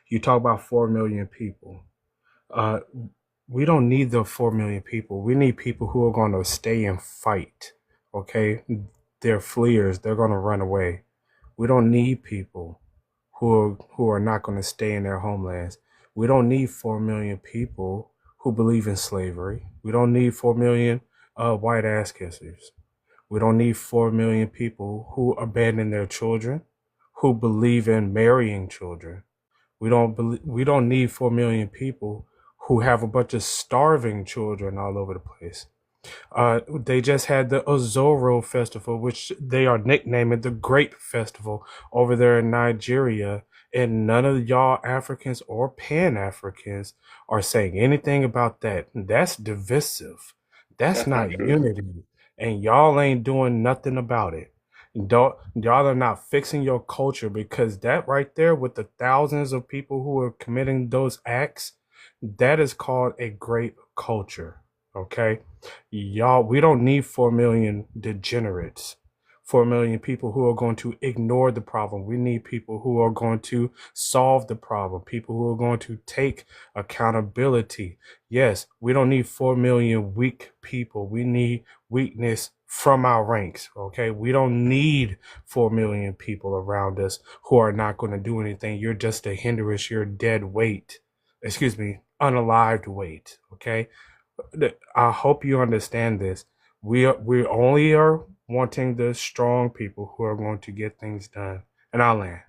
You talk about 4 million people. Uh, we don't need the 4 million people. We need people who are going to stay and fight. Okay. They're fleers. They're going to run away. We don't need people who are not going to stay in their homelands. We don't need 4 million people who believe in slavery. We don't need 4 million white ass kissers. We don't need 4 million people who abandon their children, who believe in marrying children. We don't need 4 million people who have a bunch of starving children all over the place. They just had the Azoro Festival, which they are nicknaming the Grape Festival over there in Nigeria. And none of y'all Africans or Pan-Africans are saying anything about that. That's divisive. That's not unity. And y'all ain't doing nothing about it. Y'all are not fixing your culture, because that right there with the thousands of people who are committing those acts, that is called a great culture. Okay. Y'all, we don't need 4 million degenerates, 4 million people who are going to ignore the problem. We need people who are going to solve the problem, people who are going to take accountability. Yes, we don't need 4 million weak people. We need weakness from our ranks. Okay. We don't need 4 million people around us who are not going to do anything. You're just a hindrance. You're dead weight. Excuse me, unalived weight. Okay. I hope you understand this. We only are wanting the strong people who are going to get things done. And I'll land.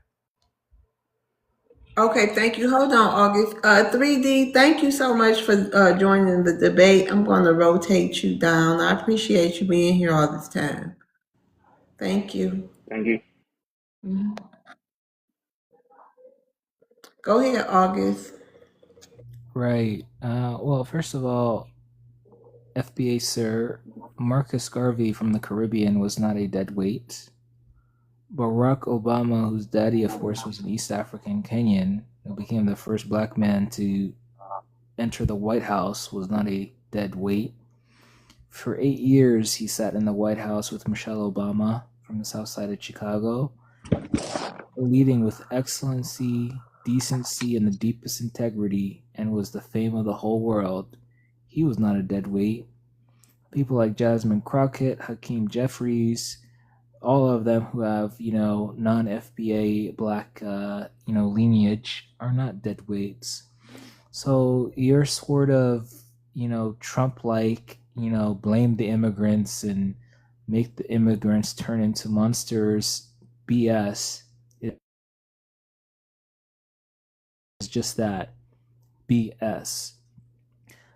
Okay, thank you. Hold on, August. 3D, thank you so much for joining the debate. I'm going to rotate you down. I appreciate you being here all this time. Thank you. Thank you. Mhm. Go ahead, August. Right. Well, first of all, FBA sir, Marcus Garvey from the Caribbean was not a dead weight. Barack Obama, whose daddy, of course, was an East African Kenyan, who became the first black man to enter the White House, was not a dead weight. For 8 years, he sat in the White House with Michelle Obama from the south side of Chicago, leading with excellency, decency, and the deepest integrity, and was the fame of the whole world. He was not a dead weight. People like Jasmine Crockett, Hakeem Jeffries, all of them who have, non-FBA black, lineage are not dead weights. So you're sort of, Trump-like, blame the immigrants and make the immigrants turn into monsters BS. It's just that, BS.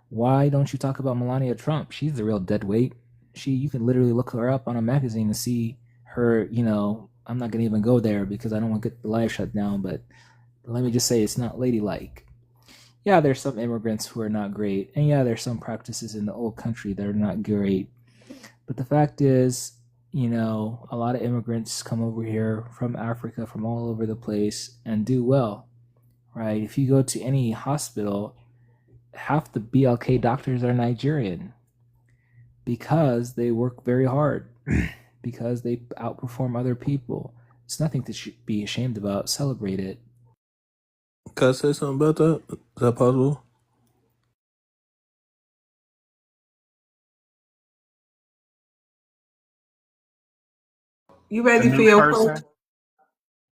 Why don't you talk about Melania Trump? She's the real dead weight. You can literally look her up on a magazine and see her, I'm not going to even go there because I don't want to get the live shut down, but let me just say it's not ladylike. Yeah, there's some immigrants who are not great, and yeah, there's some practices in the old country that are not great. But the fact is, a lot of immigrants come over here from Africa, from all over the place, and do well, right? If you go to any hospital, half the BLK doctors are Nigerian because they work very hard, because they outperform other people. It's nothing to be ashamed about. Celebrate it. Can I say something about that? Is that possible? You The ready for new your person? question?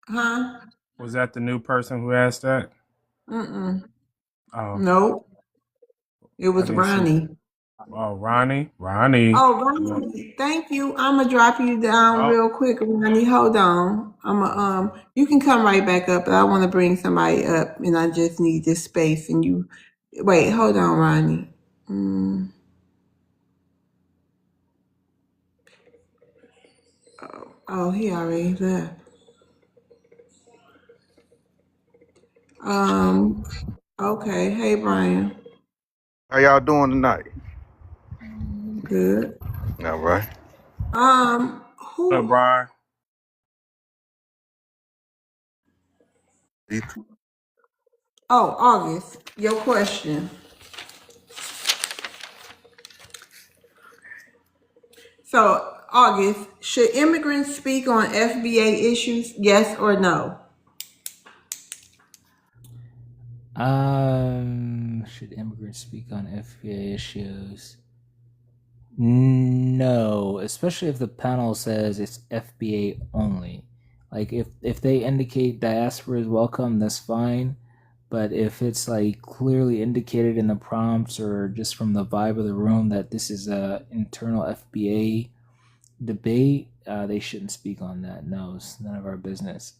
Huh? Was that the new person who asked that? Mm-mm. Oh, No, it I was didn't see. Ronnie. Oh, Ronnie. Oh, Ronnie, thank you. I'm gonna drop you down Oh, real quick, Ronnie. Hold on. You can come right back up, but I want to bring somebody up, and I just need this space. And you, wait, hold on, Ronnie. Mm, oh, he already left. Um, okay. Hey, Brian. How y'all doing tonight? Good. All right. Who? Brian. Oh, August. Your question. So, August, should immigrants speak on FBA issues? Yes or no? Should immigrants speak on FBA issues? No, especially if the panel says it's FBA only. Like if they indicate diaspora is welcome, that's fine. But if it's like clearly indicated in the prompts or just from the vibe of the room that this is a internal FBA debate, they shouldn't speak on that. No, it's none of our business.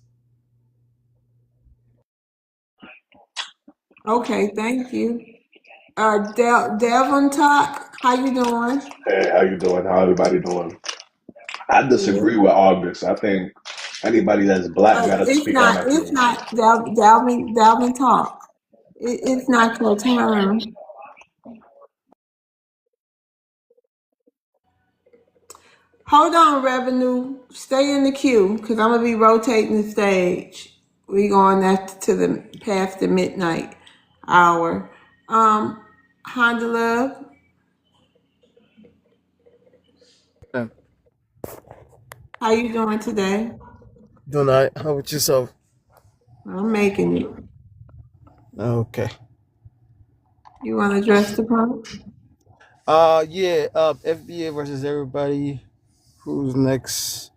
Okay, thank you. Devon Talk, how you doing? Hey, how you doing? How everybody doing? I Good. disagree with August. I think anybody that's black got to It's speak on not. It's FBA. not Dalvin Talk. It's not your turn. Hold on, Revenue. Stay in the queue because I'm gonna be rotating the stage. We going after to the past the midnight hour. Honda Love, Yeah. how you doing today? Doing all right. How about yourself? I'm making it. Okay. You want to address the prompt? Yeah. FBA versus everybody. Who's next?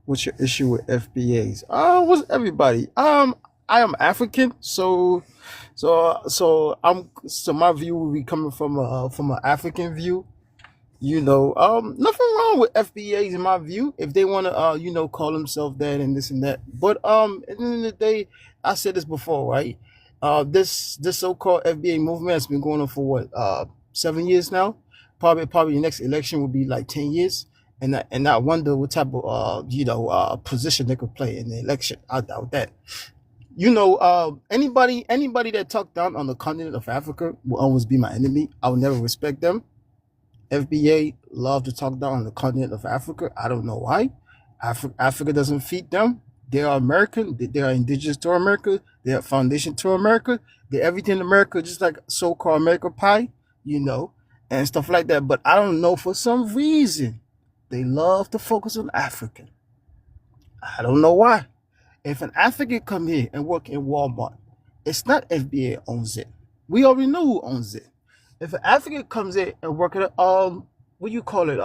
What's your issue with FBAs? What's everybody? I am African, so my view will be coming from an African view. Nothing wrong with FBAs in my view if they want to, call themselves that and this and that. But at the end of the day, I said this before, right? This so-called FBA movement has been going on for what, 7 years now. Probably the next election will be like 10 years, and I wonder what type of position they could play in the election. I doubt that. Anybody that talk down on the continent of Africa will always be my enemy. I will never respect them. FBA love to talk down on the continent of Africa. I don't know why. Africa doesn't feed them. They are American. They are indigenous to America. They are foundation to America. They're everything in America, just like so-called American pie, and stuff like that. But I don't know, for some reason, they love to focus on African. I don't know why. If an African come here and work in Walmart, it's not FBA owns it. We already know who owns it. If an African comes in and work at what do you call it?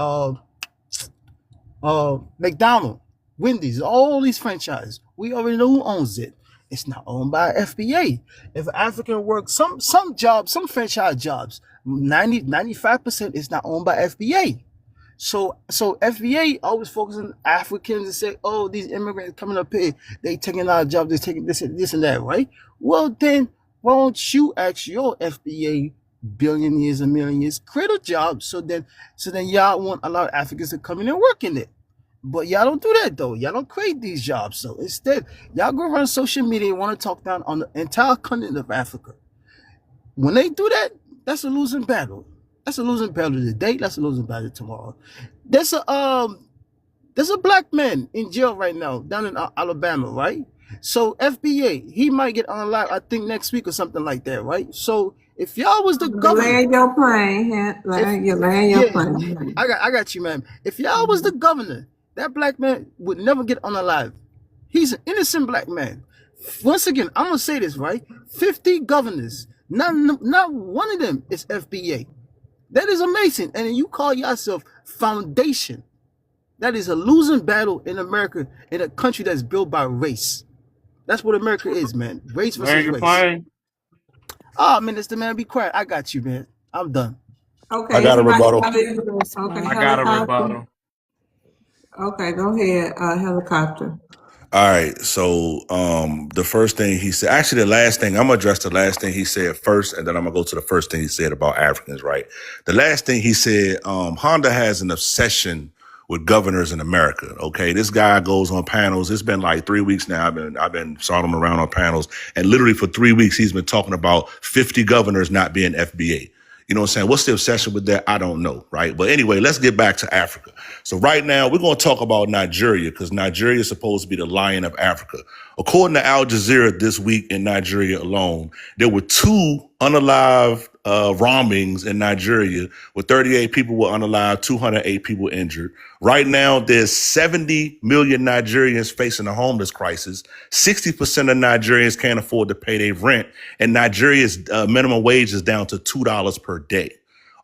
McDonald's, Wendy's, all these franchises, we already know who owns it. It's not owned by FBA. If an African works some jobs, some franchise jobs, 95% is not owned by FBA. So FBA always focuses on Africans and say, oh, these immigrants coming up here, they taking our jobs, they taking this and that, right? Well, then why don't you ask your FBA billionaires and millionaires create a job so then y'all want a lot of Africans to come in and work in it. But y'all don't do that though. Y'all don't create these jobs. So instead, y'all go around social media and want to talk down on the entire continent of Africa. When they do that, that's a losing battle. That's a losing battle today. That's a losing battle tomorrow. There's a black man in jail right now down in Alabama, right? So FBA, he might get on live, I think next week or something like that, right? So if y'all was the You governor, land your plane. You land your yeah, plane. I got you, man. If y'all was the governor, that black man would never get on alive. He's an innocent black man. Once again, I'm gonna say this, right? 50 governors, not one of them is FBA. That is amazing. And you call yourself foundation. That is a losing battle in America, in a country that's built by race. That's what America is, man. Race Land versus your race. plane. Ah, Minister, man, be quiet. I got you, man. I'm done. I Okay, got a anybody rebuttal. have anything? Okay, I got a helicopter. rebuttal. Okay, go ahead, helicopter. All right. So the first thing he said, actually the last thing, I'm gonna address the last thing he said first, and then I'm gonna go to the first thing he said about Africans, right? The last thing he said, Honda has an obsession with governors in America. Okay. This guy goes on panels. It's been like 3 weeks now. I've been saw him around on panels, and literally for 3 weeks he's been talking about 50 governors not being FBA. You know what I'm saying? What's the obsession with that? I don't know, right? But anyway, let's get back to Africa. So right now, we're going to talk about Nigeria because Nigeria is supposed to be the lion of Africa. According to Al Jazeera this week in Nigeria alone, there were 2 unalived bombings in Nigeria with 38 people were unalived, 208 people injured. Right now, there's 70 million Nigerians facing a homeless crisis. 60% of Nigerians can't afford to pay their rent, and Nigeria's minimum wage is down to $2 per day.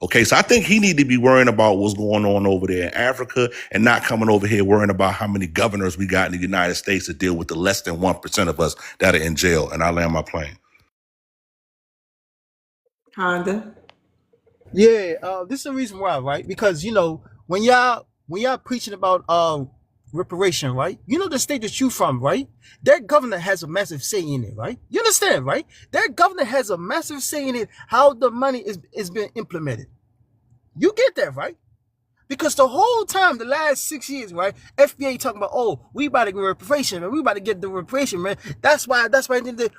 Okay, so I think he need to be worrying about what's going on over there in Africa and not coming over here worrying about how many governors we got in the United States to deal with the less than 1% of us that are in jail. And I land my plane. Honda. Yeah, this is the reason why, right? Because when y'all preaching about reparation, right? You know the state that you from, right? Their governor has a massive say in it, right? You understand, right? Their governor has a massive say in it, how the money is being implemented. You get that, right? Because the whole time, the last 6 years, right, FBA talking about, oh, we about to get reparation, man. We about to get the reparation, man. That's why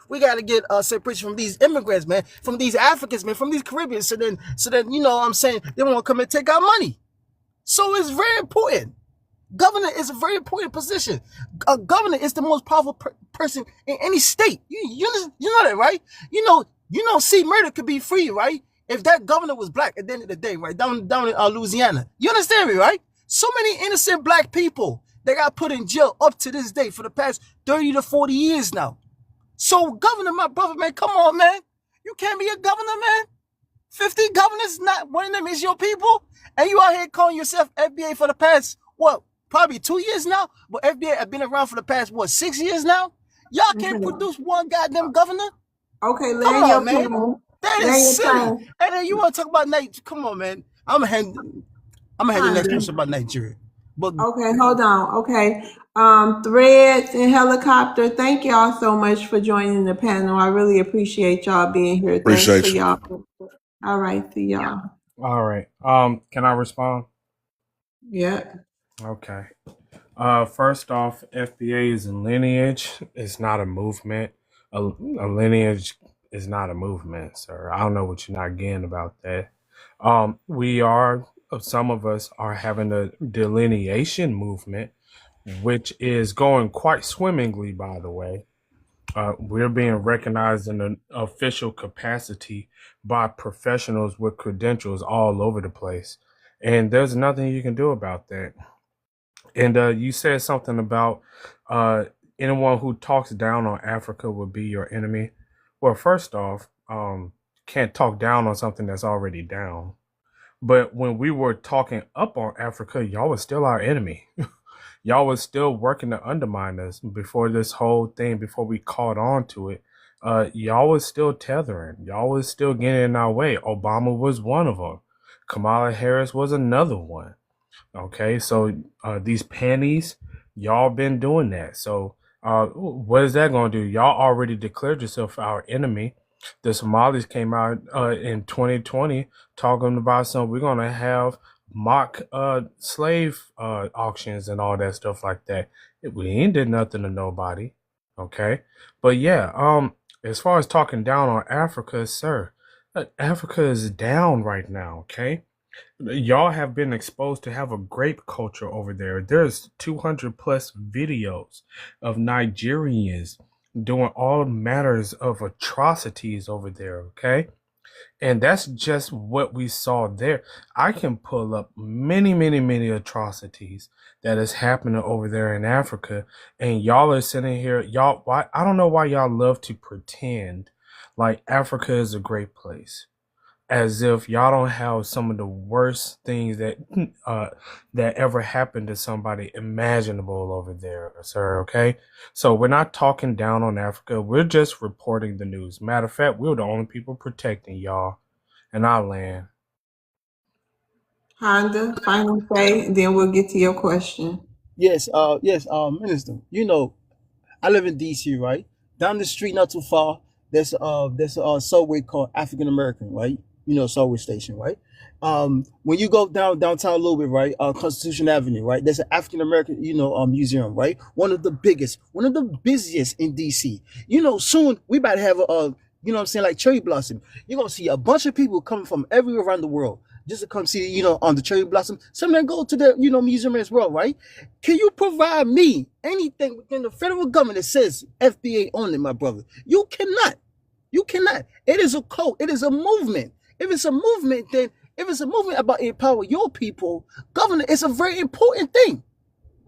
we got to get separation from these immigrants, man, from these Africans, man, from these Caribbeans. So then, you know what I'm saying, they want to come and take our money. So it's very important. Governor is a very important position. A governor is the most powerful person in any state. You know that, right? You know, see, murder could be free, right? If that governor was black at the end of the day, right, down in Louisiana. You understand me, right? So many innocent black people that got put in jail up to this day for the past 30 to 40 years now. So governor, my brother, man, come on, man. You can't be a governor, man. 50 governors, not one of them is your people. And you out here calling yourself FBA for the past, probably 2 years now? But FBA have been around for the past, 6 years now? Y'all can't produce one goddamn governor? Okay, Come land your on, man. plane. That Land is your silly. plane. And then you want to talk about Nigeria? Come on, man. I'm gonna hand the next Honda. question about Nigeria. But Okay, hold on. Okay. Threads and helicopter, thank y'all so much for joining the panel. I really appreciate y'all being here. Thanks for Appreciate you. y'all. All right, see y'all. All right. Can I respond? Yeah. Okay. First off, FBA is a lineage. It's not a movement. A lineage is not a movement, sir. I don't know what you're not getting about that. Some of us are having a delineation movement, which is going quite swimmingly, by the way. We're being recognized in an official capacity by professionals with credentials all over the place. And there's nothing you can do about that. And you said something about anyone who talks down on Africa would be your enemy. Well, first off, can't talk down on something that's already down. But when we were talking up on Africa, y'all was still our enemy. Y'all was still working to undermine us before this whole thing, before we caught on to it. Y'all was still tethering. Y'all was still getting in our way. Obama was one of them. Kamala Harris was another one. Okay, so these panties, y'all been doing that. So what is that going to do? Y'all already declared yourself our enemy. The Somalis came out in 2020 talking about we're going to have mock slave auctions and all that stuff like that. We ain't did nothing to nobody. Okay, but yeah, as far as talking down on Africa, sir, Africa is down right now. Okay. Y'all have been exposed to have a grape culture over there. There's 200 plus videos of Nigerians doing all matters of atrocities over there, okay? And that's just what we saw there. I can pull up many, many, many atrocities that is happening over there in Africa. And y'all are sitting here, I don't know why y'all love to pretend like Africa is a great place, as if y'all don't have some of the worst things that ever happened to somebody imaginable over there, sir. Okay, so we're not talking down on Africa. We're just reporting the news. Matter of fact, we're the only people protecting y'all in our land. Honda, final say, and then we'll get to your question. Yes, Minister. I live in DC, right? Down the street, not too far, there's a subway called African American, right? Subway station, right? When you go downtown a little bit, right? Constitution Avenue, right? There's an African American, museum, right? One of the biggest, one of the busiest in DC. Soon we about to have what I'm saying, like cherry blossom. You're gonna see a bunch of people coming from everywhere around the world just to come see, on the cherry blossom. Some of them go to the, museum as well, right? Can you provide me anything within the federal government that says FBA on it, my brother? You cannot. You cannot. It is a code. It is a movement. If it's a movement, then if it's a movement about empower your people, government is a very important thing.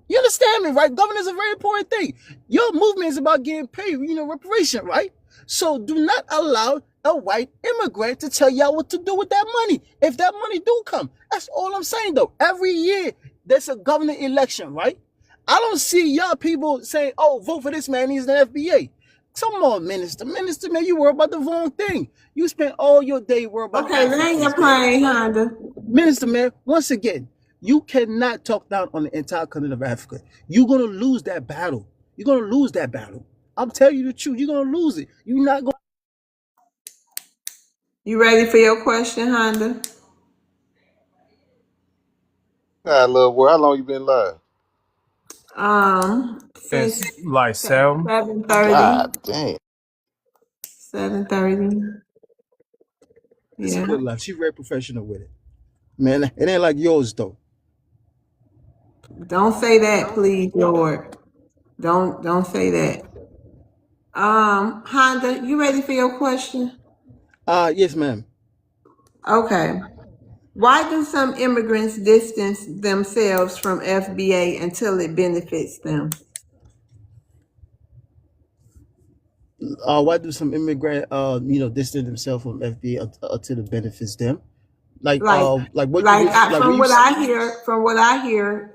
You understand me, right? Government is a very important thing. Your movement is about getting paid, reparation, right? So do not allow a white immigrant to tell y'all what to do with that money. If that money do come, that's all I'm saying though. Every year there's a governor election, right? I don't see y'all people saying, "Oh, vote for this man. He's the FBA." Come on, minister, man, you worry about the wrong thing. You spend all your day worrying about Okay, land your plane, Honda. Minister, man. Once again, you cannot talk down on the entire continent of Africa. You're gonna lose that battle. You're gonna lose that battle. I'm telling you the truth. You're gonna lose it. You're not gonna. You ready for your question, Honda? God, love, boy, how long you been live? Since It's like 7. 7:30. God damn. 7:30. It's a Yeah. good life. She's very professional with it, man. It ain't like yours though. Don't say that, please, Lord. Don't say that. Honda, you ready for your question? Yes, ma'am. Okay. Why do some immigrants distance themselves from FBA until it benefits them? Why do some immigrant, distance themselves from FBA until it benefits them? Like, Like, what you, like, what from you, what I hear,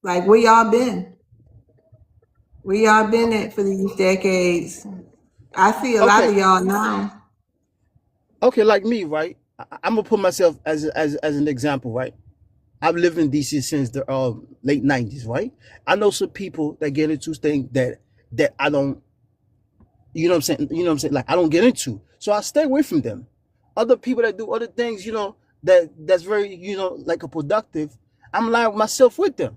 like where y'all been? Where y'all been at for these decades? I see a lot okay, of y'all now. okay, like me, right? I'm gonna put myself as an example, right? I've lived in DC since the late '90s, right? I know some people that get into things that I don't, like I don't get into, so I stay away from them. Other people that do other things, that's very, like a productive. I'm lying myself with them.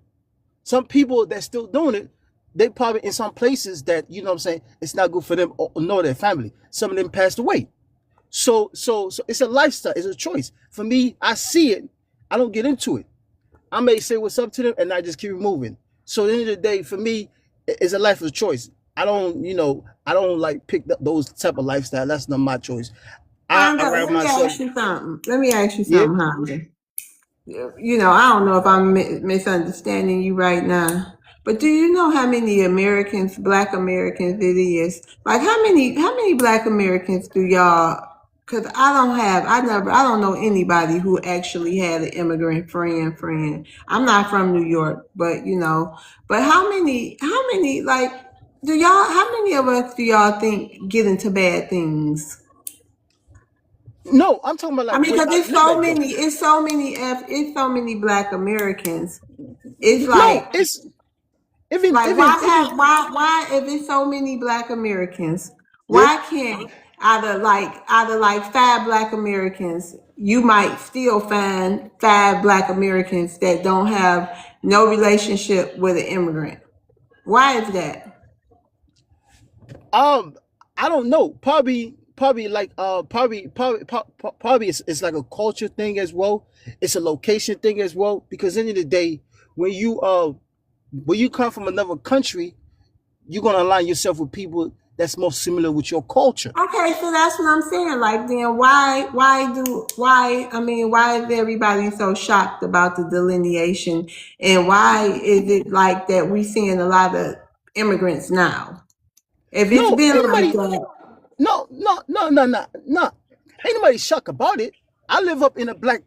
Some people that still doing it, they probably in some places that it's not good for them or nor their family. Some of them passed away. So it's a lifestyle, it's a choice. For me, I see it, I don't get into it. I may say what's up to them and I just keep it moving. So at the end of the day, for me, it's a life of a choice. I don't like pick those type of lifestyle. That's not my choice. I Honda, rather let me myself. ask you something. Let me ask you Yep. something, Honda. I don't know if I'm misunderstanding you right now, but do you know how many Americans, Black Americans, it is? Like how many Black Americans do y'all? Because I don't know anybody who actually had an immigrant friend. I'm not from New York, but but how many, like, how many of us do y'all think get into bad things? No, I'm talking about I like mean, where because I live at though. it's so many Black Americans. It's No, it's even like even even why if it's so many Black Americans, yep. why can't out of like 5 Black Americans, you might still find 5 Black Americans that don't have no relationship with an immigrant. Why is that? Um, I don't know. Probably like probably it's like a culture thing as well. It's a location thing as well. Because at the end of the day, when you come from another country, you're gonna align yourself with people that's more similar with your culture. Okay, so that's what I'm saying. Like, then why is everybody so shocked about the delineation, and why is it like that we seeing a lot of immigrants now? If it's No, been ain't like nobody. that, No. Ain't nobody shocked about it. I live up in a black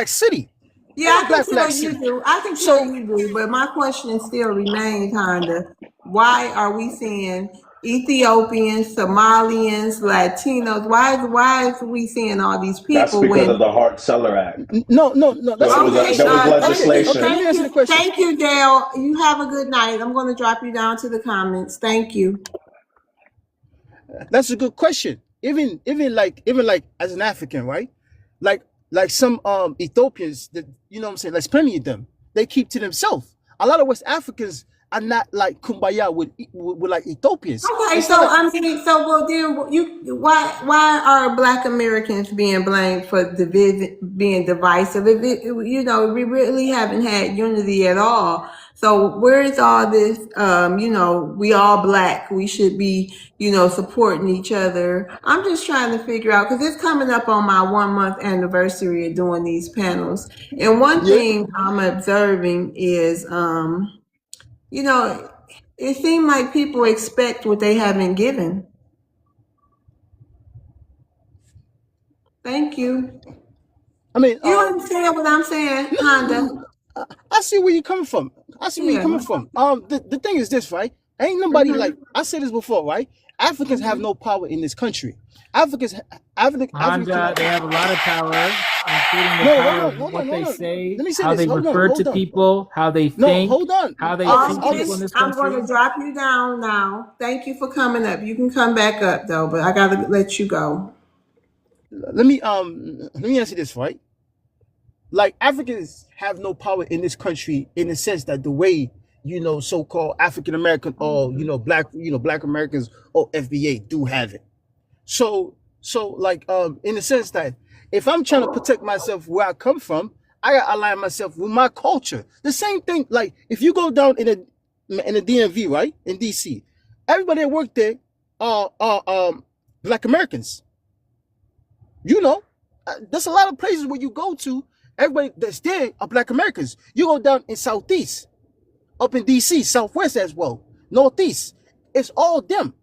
city, in yeah, a I can black tell you city. do. I can tell So you do. But my question still remains, Honda. Why are we seeing Ethiopians, Somalians, Latinos. Why is we seeing all these That's people because of when? the Hart Celler Act. No. So That's a good Okay, there question. was Okay. legislation. Let me answer the question. thank you, Dale. You have a good night. I'm going to drop you down to the comments. Thank you. That's a good question. Even like as an African, right? Like some Ethiopians that what I'm saying. There's plenty of them. They keep to themselves. A lot of West Africans are not like kumbaya with like Ethiopians. Okay, It's not so like I mean, so well, then why are Black Americans being blamed for being divisive? We really haven't had unity at all. So where is all this? We all Black. We should be, supporting each other. I'm just trying to figure out because it's coming up on my 1 month anniversary of doing these panels, and one yeah. thing I'm observing is, it seems like people expect what they haven't given. Thank you. I mean, You understand what I'm saying, Honda? I see where you're coming from. Yeah. The thing is this, right? Ain't nobody like I said this before, right? Africans have no power in this country. Africans, Honda, they have a lot of power, including the no, power of hold what on, they hold on. say, Let me say how this. they refer to people, how they No, think, hold on. how they treat people in this I'm going country. to drop you down now. Thank you for coming up. You can come back up though, but I gotta let you go. Let me answer this, right? Like Africans have no power in this country in the sense that the way so-called African American or black Americans or FBA do have it. So like in the sense that if I'm trying to protect myself where I come from, I gotta align myself with my culture. The same thing, like if you go down in the DMV, right, in DC, everybody that work there are Black Americans. There's a lot of places where you go to, everybody that's there are Black Americans. You go down in Southeast, up in DC, Southwest as well, Northeast, it's all them.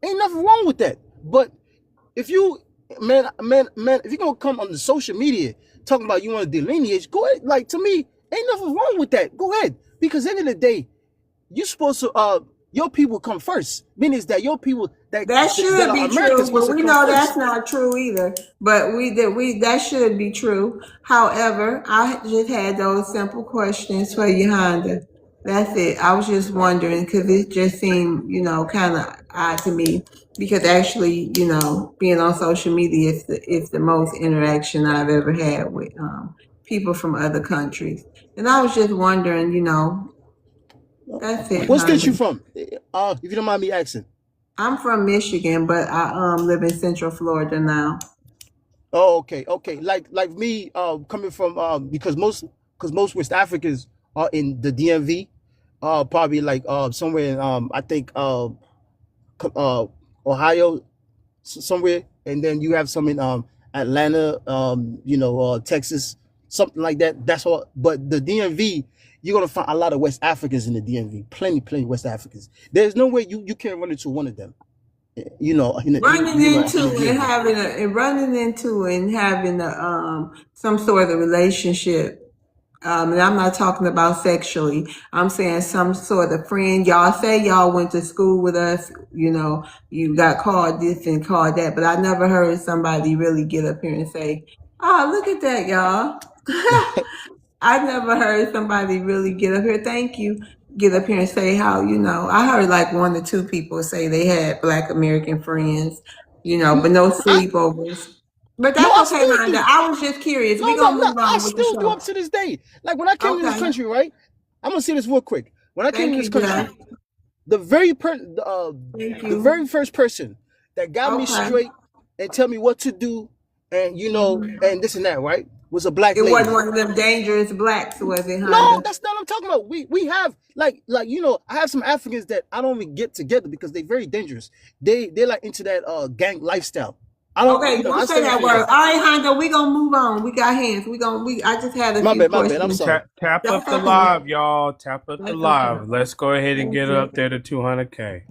Ain't nothing wrong with that. But if you, man, if you're gonna come on the social media talking about you want to delineate, go ahead. Like to me, ain't nothing wrong with that. Go ahead, because at the end of the day, you're supposed to your people come first. Meaning is that your people That should that are be Americans true, supposed but to we come know first. that's not true either. But that should be true. However, I just had those simple questions for you, Honda. That's it. I was just wondering because it just seemed, kind of odd to me. Because actually, being on social media is the most interaction I've ever had with people from other countries. And I was just wondering, that's it, What state Honda. you from? If you don't mind me asking. I'm from Michigan, but I live in Central Florida now. Oh, okay. Like me, coming from because most West Africans are in the DMV, probably like somewhere in I think Ohio, somewhere, and then you have some in Atlanta, Texas, something like that. That's all. But the DMV, you're gonna find a lot of West Africans in the DMV. Plenty West Africans. There's no way you can't run into one of them. Running into and having some sort of relationship. And I'm not talking about sexually. I'm saying some sort of friend. Y'all say y'all went to school with us. You got called this and called that, but I never heard somebody really get up here and say, "Oh, look at that, y'all." I never heard somebody really get up here. Thank you. Get up here and say how, I heard like 1 or 2 people say they had Black American friends, but no sleepovers. But No, that's I okay, still Honda. do. I was just curious. No, We're no, going to no. move I on with the still do show. up to this day. Like when I came to this Okay. country, right? I'm gonna say this real quick. When I came to Thank this you, country, Jeff. the very Thank the you. very first person that got me Okay. straight and tell me what to do, and and this and that, right, was a Black It lady. wasn't one of them dangerous blacks, was it, No, Honda? that's not what I'm talking about. We have I have some Africans that I don't even get together because they're very dangerous. They're like into that gang lifestyle. I don't Okay, don't I say stay that from word. that. All right, Honda, we gonna move on. We got hands. I just had a My few bad, my bad. I'm questions. sorry. Tap That's up the okay. live, y'all. Tap up the That's live. okay. Let's go ahead and Thank get you. up there to 200K.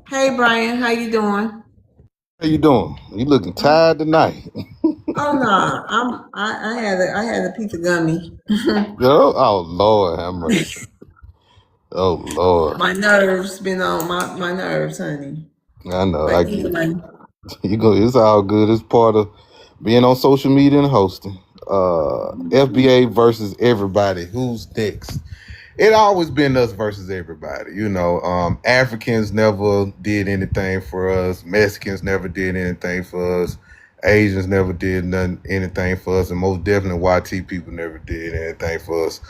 Hey, Brian, how you doing? How you doing? You looking tired tonight? Oh no, I had a piece of gummy. Girl, oh Lord, have mercy. Oh Lord. My nerves been on my nerves, honey. I know, I But get it. anyway, You go, it's all good. It's part of being on social media and hosting. FBA versus everybody. Who's next? It always been us versus everybody. You know, Africans never did anything for us. Mexicans never did anything for us. Asians never did anything for us, and most definitely YT people never did anything for us.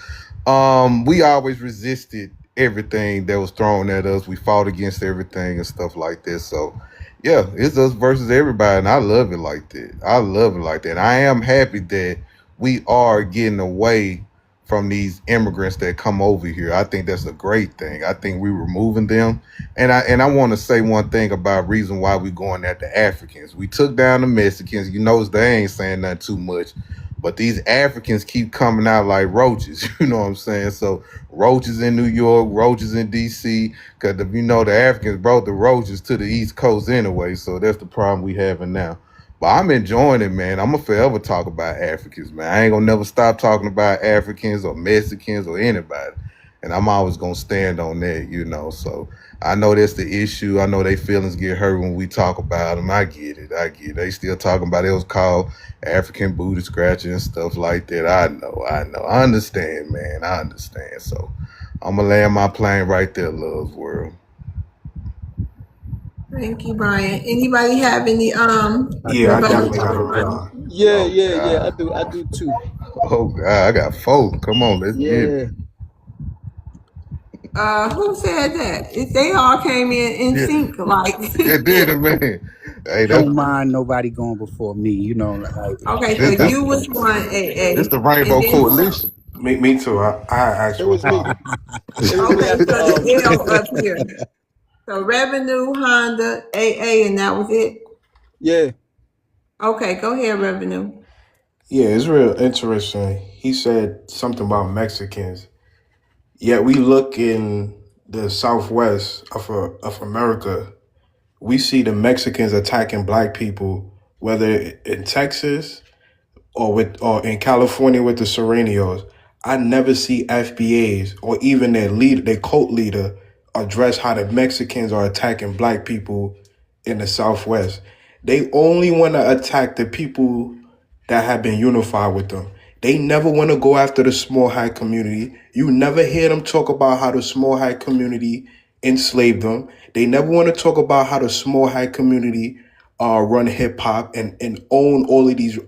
We always resisted everything that was thrown at us. We fought against everything and stuff like this. So yeah, it's us versus everybody, and I love it like that. I love it like that. I am happy that we are getting away from these immigrants that come over here. I think that's a great thing. I think we're removing them. And I want to say one thing about reason why we're going at the Africans. We took down the Mexicans. You notice they ain't saying nothing too much. But these Africans keep coming out like roaches. You know what I'm saying? So roaches in New York, roaches in DC, because the Africans brought the roaches to the East Coast anyway. So that's the problem we having now. But I'm enjoying it, man. I'm gonna forever talk about Africans, man. I ain't gonna never stop talking about Africans or Mexicans or anybody. And I'm always gonna stand on that. So I know that's the issue. I know their feelings get hurt when we talk about them. I get it. They still talking about it was called African booty scratching and stuff like that. I know. I understand, man. I understand. So I'm gonna land my plane right there, Love's World. thank you, Brian. Anybody have any Yeah, I rebuttals definitely got a on? reply. Yeah, Oh yeah, yeah. God. I do too. Oh God. I got four. Come on, let's get it. Yeah. Who said that? If they all came in Yeah, sync, like. it did it, man. Hey, that's Don't mind nobody going before me. You know, like Okay, so this this you was one, this AA, the and Rainbow then Coalition. Me too. I asked It one was me. time. It was me okay, after so the L up here. So revenue, Honda, AA, and that was it. yeah. Okay, go ahead, revenue. Yeah, it's real interesting. He said something about Mexicans. Yet we look in the Southwest of America, we see the Mexicans attacking black people, whether in Texas or in California with the Serenios. I never see FBAs or even their cult leader address how the Mexicans are attacking black people in the Southwest. They only want to attack the people that have been unified with them. They never want to go after the small hat community. You never hear them talk about how the small hat community enslaved them. They never want to talk about how the small hat community run hip hop and own all of these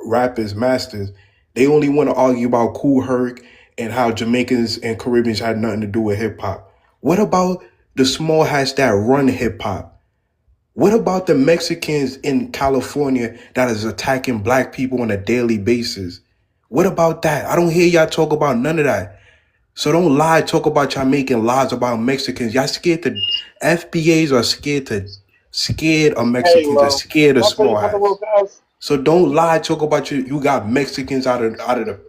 rappers, masters. They only want to argue about Kool Herc and how Jamaicans and Caribbeans had nothing to do with hip hop. What about the small hats that run hip hop? What about the Mexicans in California that is attacking black people on a daily basis? What about that? I don't hear y'all talk about none of that. So don't lie, talk about y'all making lies about Mexicans. Y'all scared to FBAs are scared of Hey, Mexicans, are love. scared Can of I tell you small something real hats. fast? So don't lie, talk about you got Mexicans out of the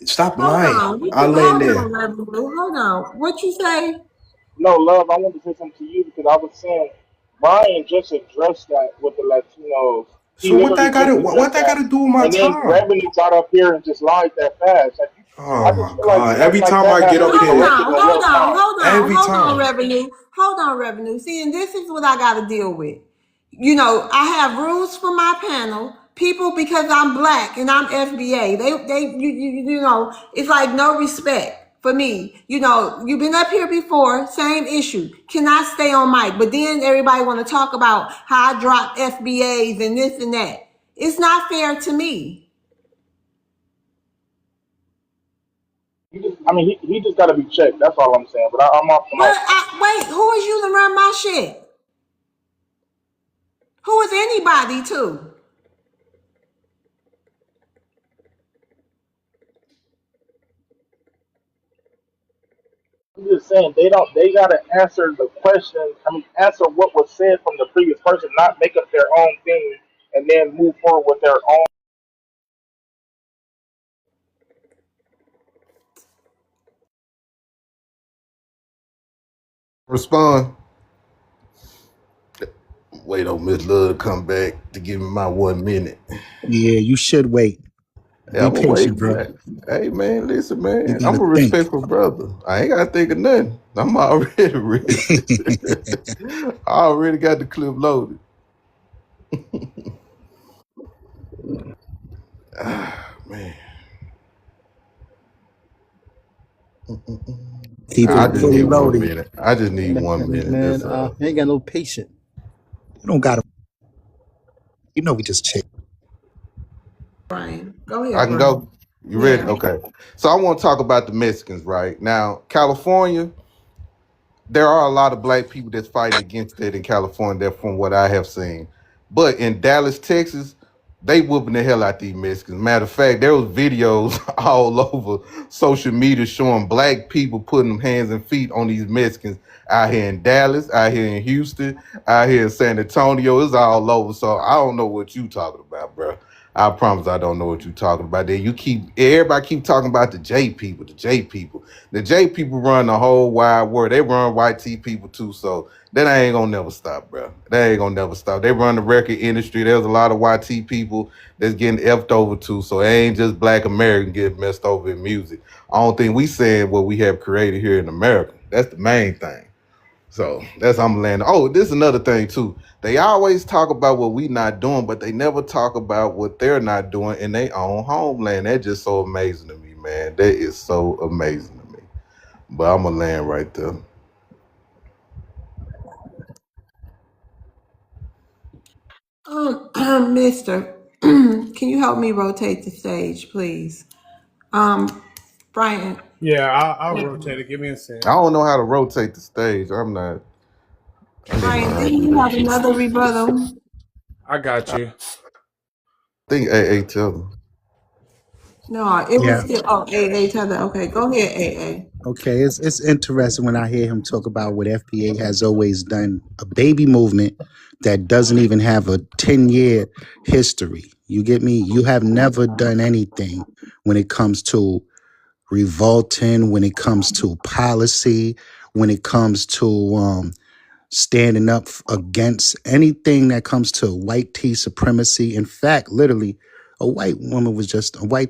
stop Hold lying. on, I'll land hold on, there. revenue. Hold on. What you say? No, love. I wanted to say something to you because I was saying Brian just addressed that with the Latinos. He So literally just what addressed that that, gotta do with my and then time? Revenue got up here and just lied that fast. Like, I Oh just my feel like god. stuff Every like time that I has get to up be Hold here, corrected on, in hold real on, time. hold on, every hold on, time. revenue. Hold on, revenue. See, and this is what I got to deal with. I have rules for my panel. People, because I'm black and I'm FBA, it's like no respect for me. You've been up here before, same issue. Cannot stay on mic, but then everybody want to talk about how I dropped FBAs and this and that. It's not fair to me. He just got to be checked. That's all I'm saying. But I'm off the But mic. wait, who is you to run my shit? Who is anybody to? I'm just saying they don't. They got to answer the question. Answer what was said from the previous person, not make up their own thing and then move forward with their own. Respond. Wait on Miss Love to come back to give me my 1 minute. yeah, you should wait. Yeah, Be I'm a wait. patient, bro. Hey man, listen, You man. I'm gotta a think. respectful brother. I ain't gotta think of nothing. I'm already ready. I already got the clip loaded. Man, Keep I it just fully need one loaded. minute. I just need 1 minute. Man, That's all. I ain't got no patience. You don't gotta. You know we just chill. Brian, go I ahead, can Brian. go. You ready? Yeah. Okay. So I want to talk about the Mexicans, right? Now, California, there are a lot of black people that's fighting against it in California, from what I have seen. But in Dallas, Texas, they whooping the hell out these Mexicans. Matter of fact, there was videos all over social media showing black people putting hands and feet on these Mexicans out here in Dallas, out here in Houston, out here in San Antonio. It's all over. So I don't know what you talking about, bro. I promise I don't know what you talking about. Then everybody keep talking about the J people, the J people. The J people run the whole wide world. They run white T people too. So that ain't gonna never stop, bro. That ain't gonna never stop. They run the record industry. There's a lot of white T people that's getting effed over too. So it ain't just black American getting messed over in music. I don't think we saying what we have created here in America. That's the main thing. So that's I'm landing. Oh, this is another thing too. They always talk about what we not doing, but they never talk about what they're not doing in their own homeland. That's just so amazing to me, man. That is so amazing to me. But I'm gonna land right there. Mister, can you help me rotate the stage, please? Brian. Yeah, I'll rotate it. Give me a I second. don't know how to rotate the stage. I'm not. I need to Brian, learn how to didn't do you have that. another rebuttal? I got I you. think AA tell them. No, it was Yeah. still AA Tether. Okay, go ahead, AA. Okay. It's interesting when I hear him talk about what FBA has always done. A baby movement that doesn't even have a 10-year history. You get me? You have never done anything when it comes to revolting, when it comes to policy, when it comes to standing up against anything that comes to white tea supremacy. In fact, literally, a white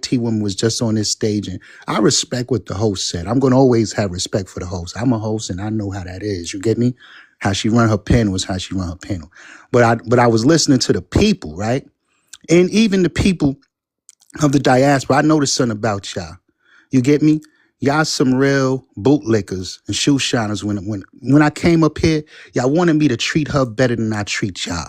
tea woman was just on this stage, and I respect what the host said. I'm going to always have respect for the host. I'm a host, and I know how that is. You get me? How she run her panel is how she run her panel. But I was listening to the people, right? And even the people of the diaspora. I noticed something about y'all. You get me? Y'all some real bootlickers and shoe shiners. When I came up here, y'all wanted me to treat her better than I treat y'all.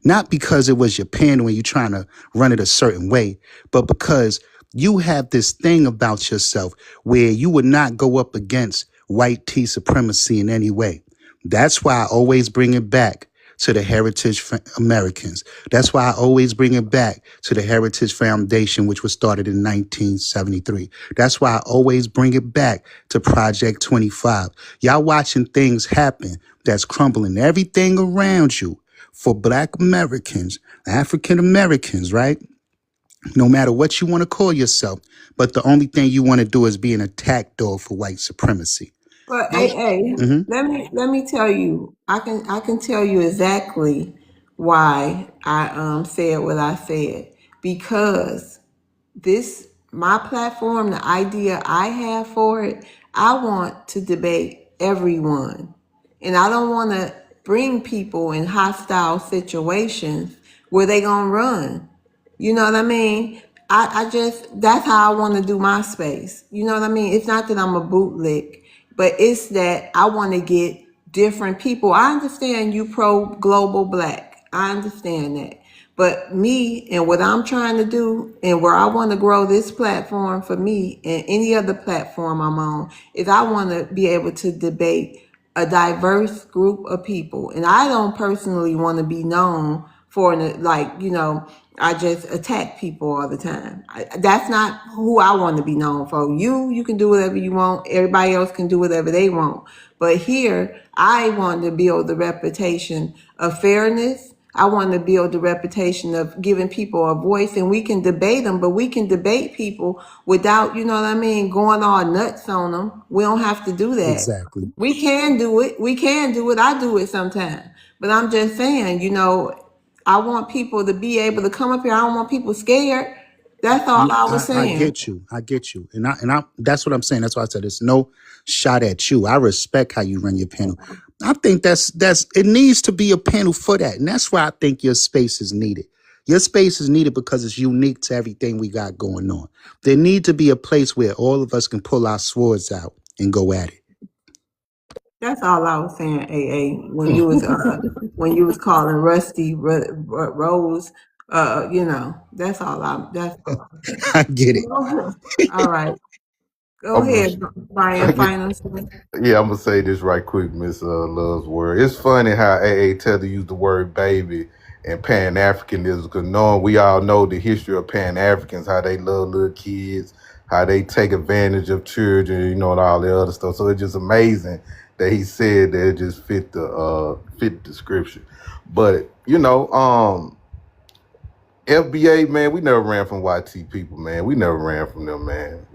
Not because it was your pen when you're trying to run it a certain way, but because you have this thing about yourself where you would not go up against white tea supremacy in any way. That's why I always bring it back to the Heritage Americans. That's why I always bring it back to the Heritage Foundation, which was started in 1973. That's why I always bring it back to Project 25. Y'all watching things happen that's crumbling everything around you for Black Americans, African Americans, right? No matter what you want to call yourself, but the only thing you want to do is be an attack dog for white supremacy. But No. AA, Mm-hmm. let me tell you, I can tell you exactly why I said what I said, because this my platform, the idea I have for it, I want to debate everyone. And I don't want to bring people in hostile situations where they gonna run. You know what I mean? I just, that's how I want to do my space. You know what I mean? It's not that I'm a bootlick, but it's that I want to get different people. I understand you pro global black. I understand that. But me and what I'm trying to do and where I want to grow this platform for me and any other platform I'm on is I want to be able to debate a diverse group of people. And I don't personally want to be known for I just attack people all the time. That's not who I want to be known for. You can do whatever you want. Everybody else can do whatever they want. But here, I want to build the reputation of fairness. I want to build the reputation of giving people a voice, and we can debate them, but we can debate people without, you know what I mean, going all nuts on them. We don't have to do that. Exactly. We can do it. We can do it. I do it sometimes. But I'm just saying, I want people to be able to come up here. I don't want people scared. That's all I was I saying. get you. I get you. And I that's what I'm saying. That's why I said it's no shot at you. I respect how you run your panel. I think that's it needs to be a panel for that. And that's why I think your space is needed. Your space is needed because it's unique to everything we got going on. There need to be a place where all of us can pull our swords out and go at it. That's all I was saying, AA, when you was calling Rusty Rose, that's all I get it. all right. Go I'm ahead, Brian, gonna, final. yeah, I'm gonna say this right quick, Miss Love's word. It's funny how AA tell to use the word baby and Pan Africanism, because knowing we all know the history of Pan Africans, how they love little kids, how they take advantage of children, and all the other stuff. So it's just amazing that he said that it just fit the description. But FBA, man, we never ran from YT people, man. We never ran from them, man.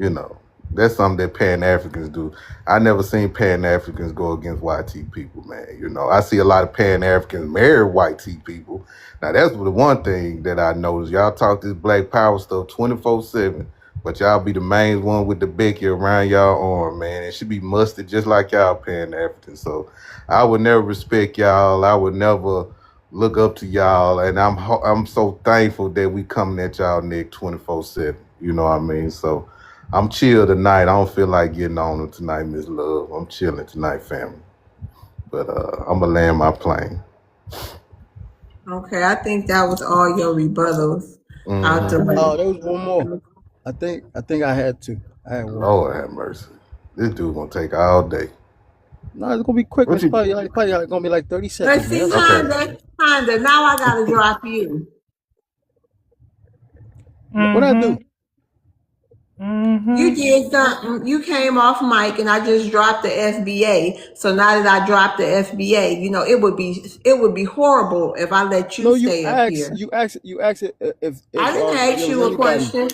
That's something that Pan-Africans do. I never seen Pan-Africans go against YT people, man. I see a lot of Pan-Africans marry YT people. Now, that's the one thing that I noticed. Y'all talk this Black Power stuff 24/7, but y'all be the main one with the Becky around y'all arm, man. It should be mustard just like y'all Pan-Africans. So I would never respect y'all. I would never look up to y'all, and I'm so thankful that we coming at y'all neck 24/7. You know what I mean? So I'm chill tonight. I don't feel like getting on them tonight, Miss Love. I'm chilling tonight, family. But I'm gonna land my plane. Okay, I think that was all your rebuttals out the way. Oh, there was one more. I think I had two. I had one. Lord have mercy. This dude gonna take all day. No, it's gonna be quick. It's probably gonna be like 30 seconds. But see, Honda, now I gotta drop you. What I do? You did something. You came off mic, and I just dropped the FBA. So now that I dropped the FBA, it would be horrible if I let you stay up here. You asked if I didn't ask you a question.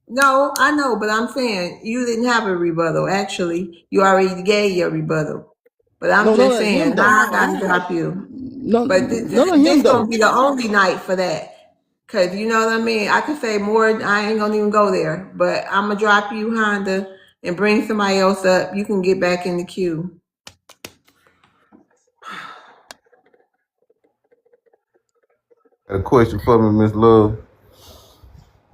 No, I know, but I'm saying you didn't have a rebuttal. Actually, you already gave your rebuttal. But I'm just saying, now I gotta drop you. But this gonna be the only night for that. Cause you know what I mean? I could say more, I ain't gonna even go there. But I'm gonna drop you, Honda, and bring somebody else up. You can get back in the queue. Got a question for me, Miss Love?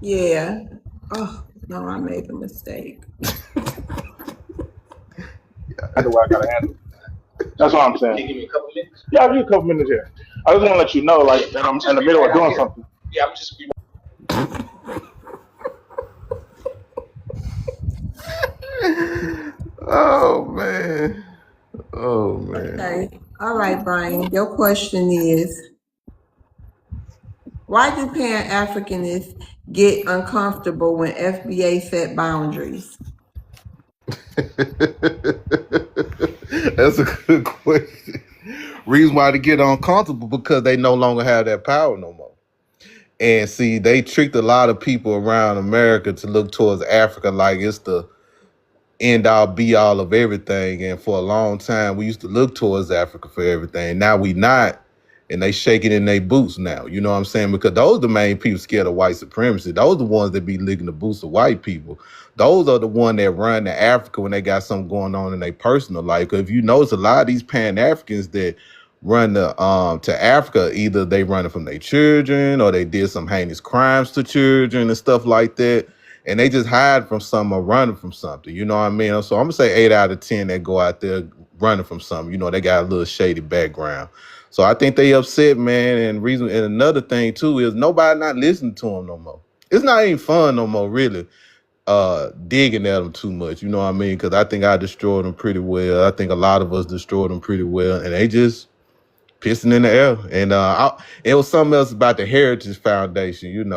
Yeah. Oh, no, I made a mistake. I know what I gotta handle. That's what I'm saying. Can you give me a couple minutes? Yeah, I'll give you a couple minutes here. I just want to let you know, like, that I'm in the middle of doing something. Yeah, I'm just. Oh man. Okay. All right, Brian. Your question is, why do Pan-Africanists get uncomfortable when FBA set boundaries? That's a good question. Reason why they get uncomfortable, because they no longer have that power no more. And see, they tricked a lot of people around America to look towards Africa like it's the end all be all of everything. And for a long time, we used to look towards Africa for everything. Now we not, and they shaking in their boots now. You know what I'm saying? Because those are the main people scared of white supremacy. Those are the ones that be licking the boots of white people. Those are the ones that run to Africa when they got something going on in their personal life. Because if you notice, a lot of these Pan-Africans that run to Africa, either they running from their children or they did some heinous crimes to children and stuff like that. And they just hide from something or running from something. You know what I mean? So I'm gonna say 8 out of 10 that go out there running from something. They got a little shady background. So I think they upset, man. And another thing too is nobody not listening to them no more. It's not even fun no more, really. Digging at them too much. You know what I mean? Because I think I destroyed them pretty well. I think a lot of us destroyed them pretty well, and they just pissing in the air. And it was something else about the Heritage Foundation.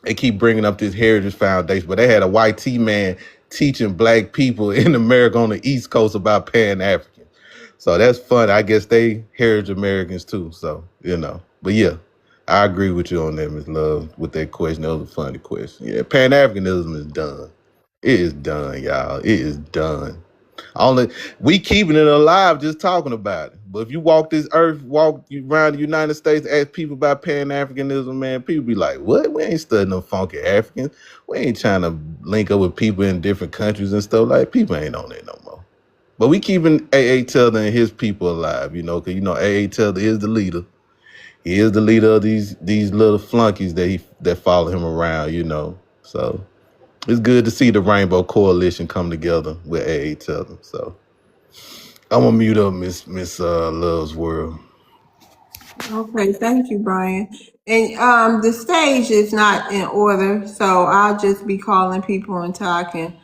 They keep bringing up this Heritage Foundation, but they had a white man teaching black people in America on the East Coast about Pan-African. So that's fun. I guess they Heritage Americans too. So, but yeah, I agree with you on that, Ms. Love, with that question. That was a funny question. Yeah, Pan-Africanism is done. It is done, y'all. It is done. We keeping it alive just talking about it. But if you walk this earth, walk around the United States, ask people about Pan-Africanism, man, people be like, what? We ain't studying no funky Africans. We ain't trying to link up with people in different countries and stuff. Like, people ain't on that no more. But we keeping A.A. Taylor and his people alive, because, A.A. Taylor is the leader. He is the leader of these little flunkies that follow him around. So it's good to see the Rainbow Coalition come together with A.A. Taylor. So I'm gonna mute up Miss Love's World. Okay, thank you, Brian. And the stage is not in order, so I'll just be calling people until I can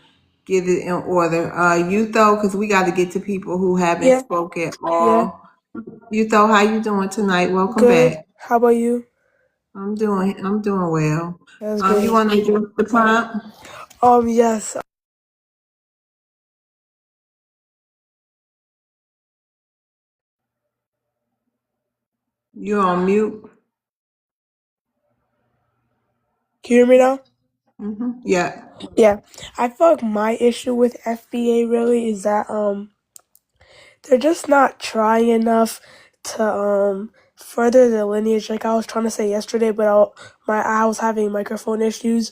get it in order. Yutho, because we got to get to people who haven't Yeah, spoke at yeah, all. Yutho, how you doing tonight? Welcome good. back. How about you? I'm doing well. That's You great. want to address the prompt? Yes. You're on mute. Can you hear me now? Yeah. Yeah. I feel like my issue with FBA really is that they're just not trying enough to further the lineage. Like I was trying to say yesterday, but I was having microphone issues.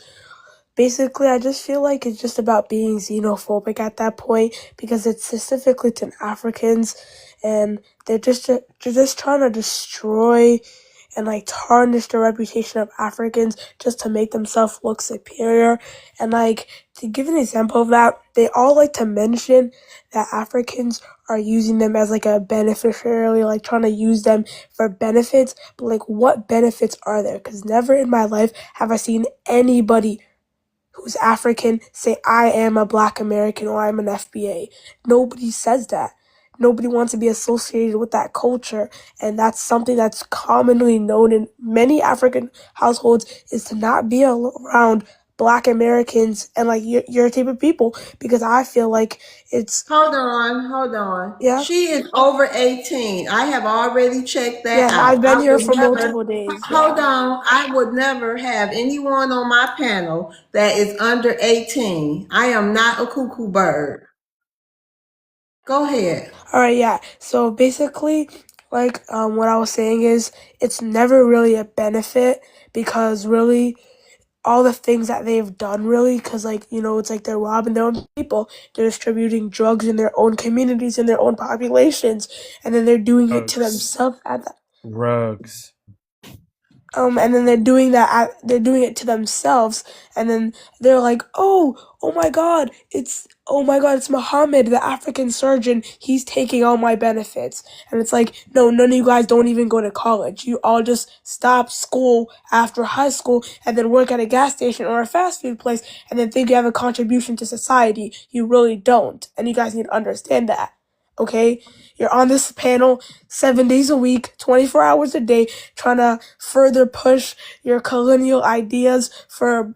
Basically, I just feel like it's just about being xenophobic at that point because it's specifically to Africans, and they're just trying to destroy and like tarnish the reputation of Africans just to make themselves look superior. And like to give an example of that, they all like to mention that Africans are using them as like a beneficiary, like trying to use them for benefits. But like, what benefits are there? Because never in my life have I seen anybody who's African say, I am a Black American or I'm an FBA. Nobody says that. Nobody wants to be associated with that culture. And that's something that's commonly known in many African households is to not be around Black Americans and like your type of people, because I feel like it's. Hold on. Yeah. She is over 18. I have already checked that Yes, I've out. been here for multiple days. Hold Yeah. on. I would never have anyone on my panel that is under 18. I am not a cuckoo bird. Go ahead. All right, yeah. So basically, like what I was saying is, it's never really a benefit because really all the things that they've done really because like it's like they're robbing their own people, they're distributing drugs in their own communities, in their own populations, and then they're doing it to themselves Rugs. and then they're doing it to themselves, and then they're like, oh my god, it's Muhammad, the African surgeon, he's taking all my benefits. And it's like, no, none of you guys don't even go to college, you all just stop school after high school and then work at a gas station or a fast food place and then think you have a contribution to society. You really don't, and you guys need to understand that. Okay, you're on this panel 7 days a week, 24 hours a day, trying to further push your colonial ideas for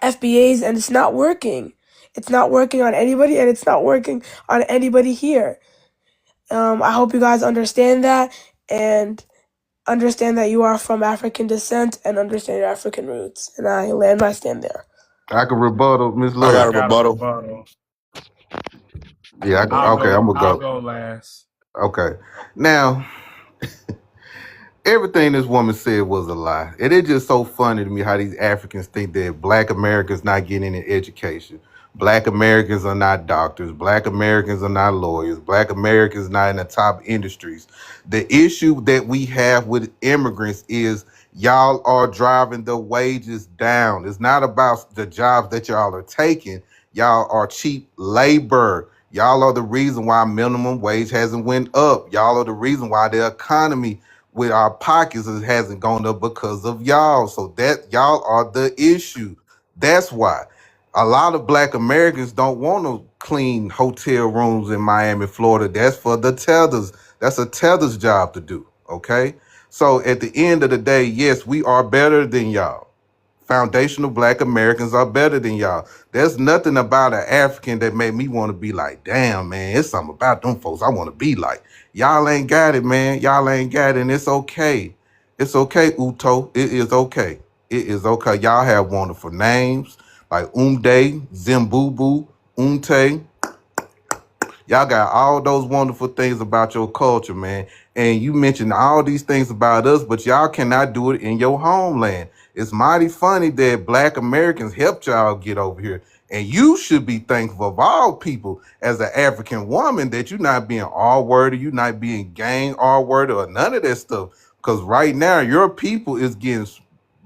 FBAs, and it's not working. It's not working on anybody, and it's not working on anybody here. I hope you guys understand that, and understand that you are from African descent, and understand your African roots. And I land my stand there. I can rebuttal, Miss I got Love. a I got a rebuttal. rebuttal. Yeah, okay, I'm gonna I'll go. go last. Okay. Now, everything this woman said was a lie. It is just so funny to me how these Africans think that Black Americans not getting any education. Black Americans are not doctors. Black Americans are not lawyers. Black Americans not in the top industries. The issue that we have with immigrants is y'all are driving the wages down. It's not about the jobs that y'all are taking. Y'all are cheap labor. Y'all are the reason why minimum wage hasn't went up. Y'all are the reason why the economy with our pockets hasn't gone up because of y'all. So that y'all are the issue. That's why a lot of Black Americans don't want to clean hotel rooms in Miami, Florida. That's for the tethers. That's a tether's job to do. Okay. So at the end of the day, yes, we are better than y'all. Foundational Black Americans are better than y'all. There's nothing about an African that made me want to be like, damn, man, it's something about them folks I want to be like. Y'all ain't got it, man. Y'all ain't got it, and it's okay. It's okay, Uto. It is okay. It is okay. Y'all have wonderful names like Umde, Zimbubu, Umte. Y'all got all those wonderful things about your culture, man. And you mentioned all these things about us, but y'all cannot do it in your homeland. It's mighty funny that Black Americans helped y'all get over here. And you should be thankful of all people as an African woman that you're not being R-worded, you're not being gang R-worded or none of that stuff. Because right now, your people is getting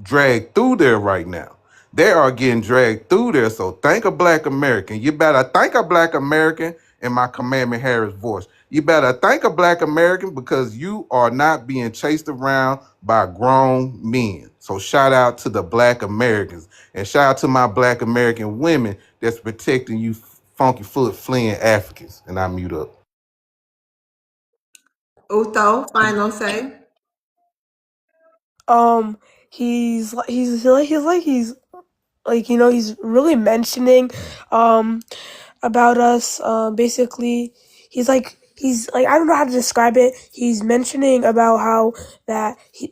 dragged through there right now. They are getting dragged through there. So thank a Black American. You better thank a Black American in my Commandment Harris voice. You better thank a Black American because you are not being chased around by grown men. So shout out to the Black Americans and shout out to my Black American women that's protecting you funky foot fleeing Africans. And I mute up. Uto, final say. He's really mentioning about us. Basically, he's like I don't know how to describe it. He's mentioning about how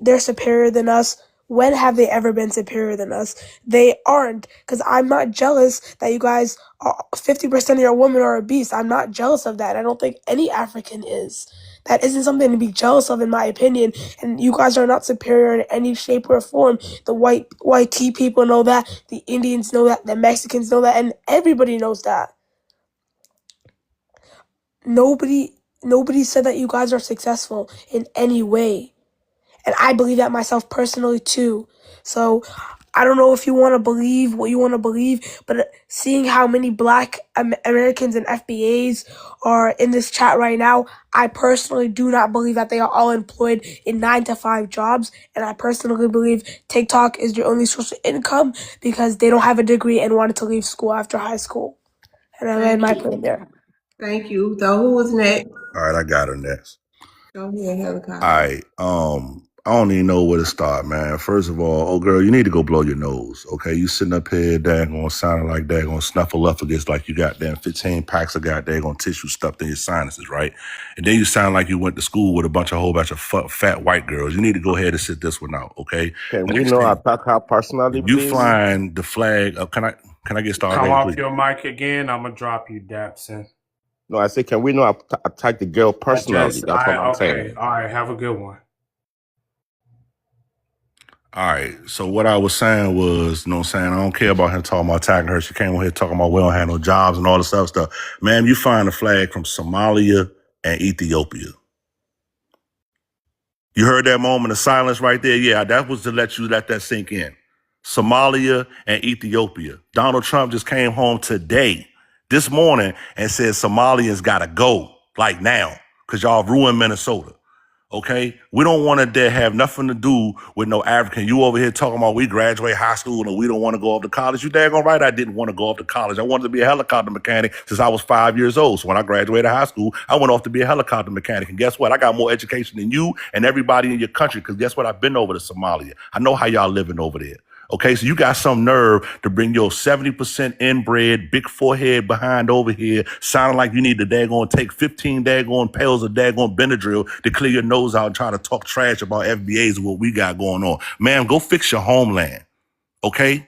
they're superior than us. When have they ever been superior than us? They aren't, because I'm not jealous that you guys are 50% of your women are obese. I'm not jealous of that. I don't think any African is. That isn't something to be jealous of, in my opinion. And you guys are not superior in any shape or form. The white tea people know that. The Indians know that. The Mexicans know that, and everybody knows that. Nobody nobody said that you guys are successful in any way. And I believe that myself personally too. So I don't know if you want to believe what you want to believe, but seeing how many Black Americans and FBAs are in this chat right now, I personally do not believe that they are all employed in 9 to 5 jobs. And I personally believe TikTok is their only source of income because they don't have a degree and wanted to leave school after high school. And I land my plane there. Thank you. So who was next? All right, I got her next. Go ahead, All helicopter. right. I don't even know where to start, man. First of all, oh girl, you need to go blow your nose. Okay. You sitting up here, daggone sounding like daggone snuffleupagus, like you got damn 15 packs of goddamn tissue stuffed in your sinuses, right? And then you sound like you went to school with a whole bunch of fat white girls. You need to go ahead and sit this one out, okay? Can we Next know thing, attack her personally, you please? flying the flag up. Can I get started, Come baby, off please? your mic again. I'm gonna drop you, Dapson. No, I say, can we not attack the girl personally? That's what I'm saying. Okay. All right. Have a good one. All right. So what I was saying was, you know what I'm saying? I don't care about him talking about attacking her. She came over here talking about we don't have no jobs and all this other stuff. Ma'am, you find a flag from Somalia and Ethiopia. You heard that moment of silence right there? Yeah, that was to let that sink in. Somalia and Ethiopia. Donald Trump just came home today, this morning, and said Somalians gotta go, like now, because y'all ruined Minnesota. Okay, we don't want to have nothing to do with no African. You over here talking about we graduate high school and we don't want to go off to college. You daggone right, I didn't want to go off to college. I wanted to be a helicopter mechanic since I was 5 years old. So when I graduated high school, I went off to be a helicopter mechanic. And guess what? I got more education than you and everybody in your country. Because guess what? I've been over to Somalia. I know how y'all living over there. Okay, so you got some nerve to bring your 70% inbred, big forehead behind over here, sounding like you need to daggone take 15 daggone pails of daggone Benadryl to clear your nose out and try to talk trash about FBAs and what we got going on. Man, go fix your homeland, okay?